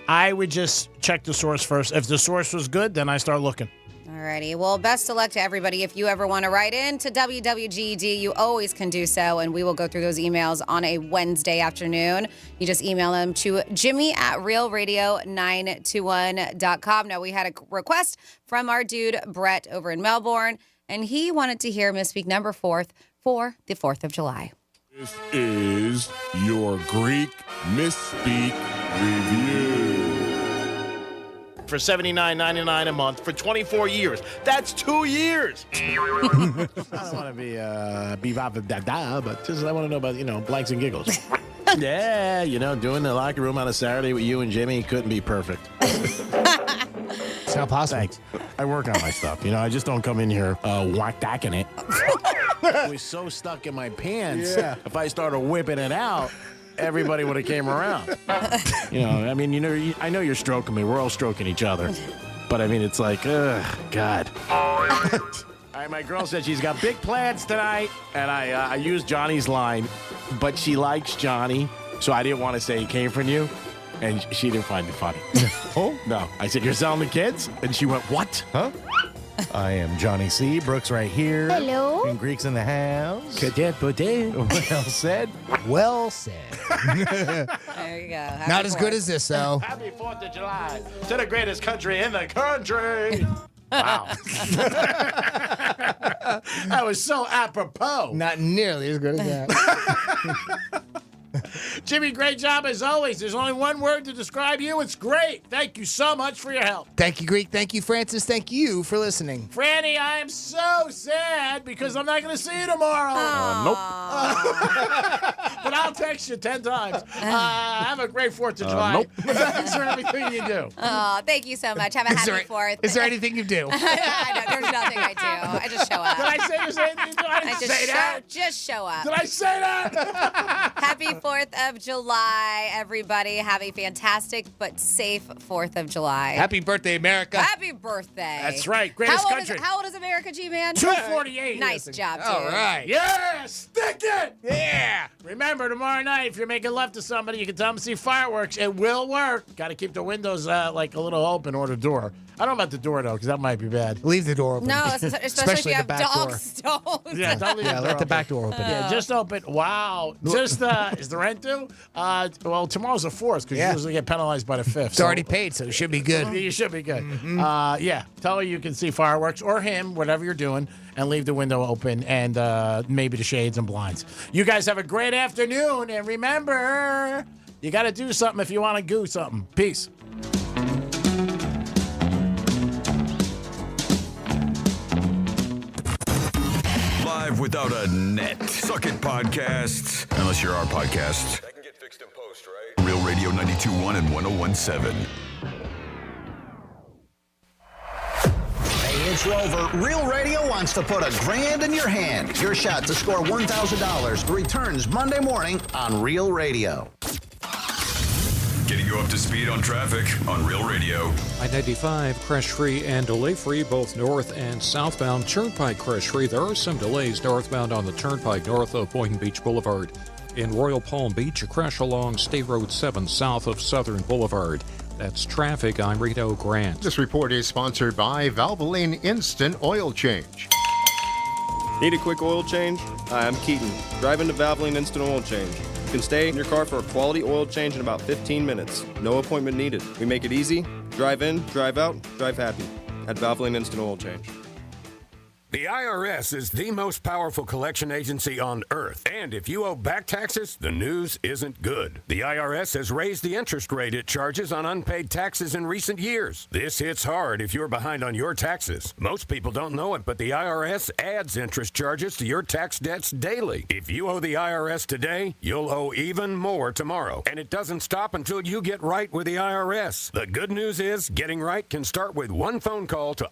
I would just check the source first. If the source was good, then I start looking. Alrighty. Well, best of luck to everybody. If you ever want to write in to WWGD, you always can do so, and we will go through those emails on a Wednesday afternoon. You just email them to jimmy@realradio921.com. Now, we had a request from our dude, Brett, over in Melbourne, and he wanted to hear Misspeak number 4 for the 4th of July. This is your Greek Misspeak Review. For $79.99 a month for 24 years. That's 2 years. I don't want to be da, but just I want to know about, blanks and giggles. Yeah, doing the locker room on a Saturday with you and Jimmy couldn't be perfect. It's not possible. Thanks. I work on my stuff. I just don't come in here whack-dacking it. I was so stuck in my pants. Yeah. If I started whipping it out, everybody would have came around. I know you're stroking me. We're all stroking each other. But, it's like, ugh, God. All right, my girl said she's got big plans tonight, and I used Johnny's line, but she likes Johnny, so I didn't want to say he came from you, and she didn't find it funny. Oh? No. I said, you're selling the kids? And she went, what? Huh? I am Johnny C. Brooks right here. Hello. And Greek's in the house. Cadet Baudet. Well said. Well said. There you go. Happy Not as good 4th. as this, though. Happy 4th of July to the greatest country in the country. Wow. That was so apropos. Not nearly as good as that. Jimmy, great job as always. There's only one word to describe you. It's great. Thank you so much for your help. Thank you, Greek. Thank you, Francis. Thank you for listening. Franny, I am so sad because I'm not going to see you tomorrow. Nope. But I'll text you 10 times. Have a great 4th of July. Nope. Thanks for everything you do. Oh, thank you so much. Have a happy 4th. Is there anything you do? I know. There's nothing I do. I just show up. Did I say there's anything you do? I didn't say that. Just show up. Did I say that? Happy 4th of July, everybody. Have a fantastic but safe 4th of July. Happy birthday, America. Happy birthday. That's right. Greatest country. How old is America, G-Man? 248. Nice job, dude. All right. Yeah, stick it. Yeah. Remember, tomorrow night, if you're making love to somebody, you can tell them to see fireworks. It will work. Got to keep the windows like a little open or the door. I don't know about the door, though, because that might be bad. Leave the door open. No, especially if you have dog stones. Yeah, don't leave the door let the open. back door open. Yeah, just open. Wow. Just, is the rent due? Well, tomorrow's the 4th, because you usually get penalized by the 5th. It's already paid, so it should be good. You should be good. Yeah, tell her you can see fireworks, or him, whatever you're doing, and leave the window open, and maybe the shades and blinds. You guys have a great afternoon, and remember, you got to do something if you want to do something. Peace. Live without a net. Suck it, podcasts. Unless you're our podcast. That can get fixed in post, right? Real Radio 92.1 and 101.7. Hey, it's Rover. Real Radio wants to put $1,000 in your hand. Your shot to score $1,000 returns Monday morning on Real Radio. Getting you up to speed on traffic on Real Radio. I-95 crash-free and delay-free both north and southbound. Turnpike crash-free. There are some delays northbound on the Turnpike north of Boynton Beach Boulevard. In Royal Palm Beach, a crash along State Road 7 south of Southern Boulevard. That's traffic. I'm Rito Grant. This report is sponsored by Valvoline Instant Oil Change. Need a quick oil change? Hi, I'm Keaton. Driving to Valvoline Instant Oil Change. You can stay in your car for a quality oil change in about 15 minutes. No appointment needed. We make it easy. Drive in, drive out, drive happy. At Valvoline Instant Oil Change. The IRS is the most powerful collection agency on earth. And if you owe back taxes, the news isn't good. The IRS has raised the interest rate it charges on unpaid taxes in recent years. This hits hard if you're behind on your taxes. Most people don't know it, but the IRS adds interest charges to your tax debts daily. If you owe the IRS today, you'll owe even more tomorrow. And it doesn't stop until you get right with the IRS. The good news is getting right can start with one phone call to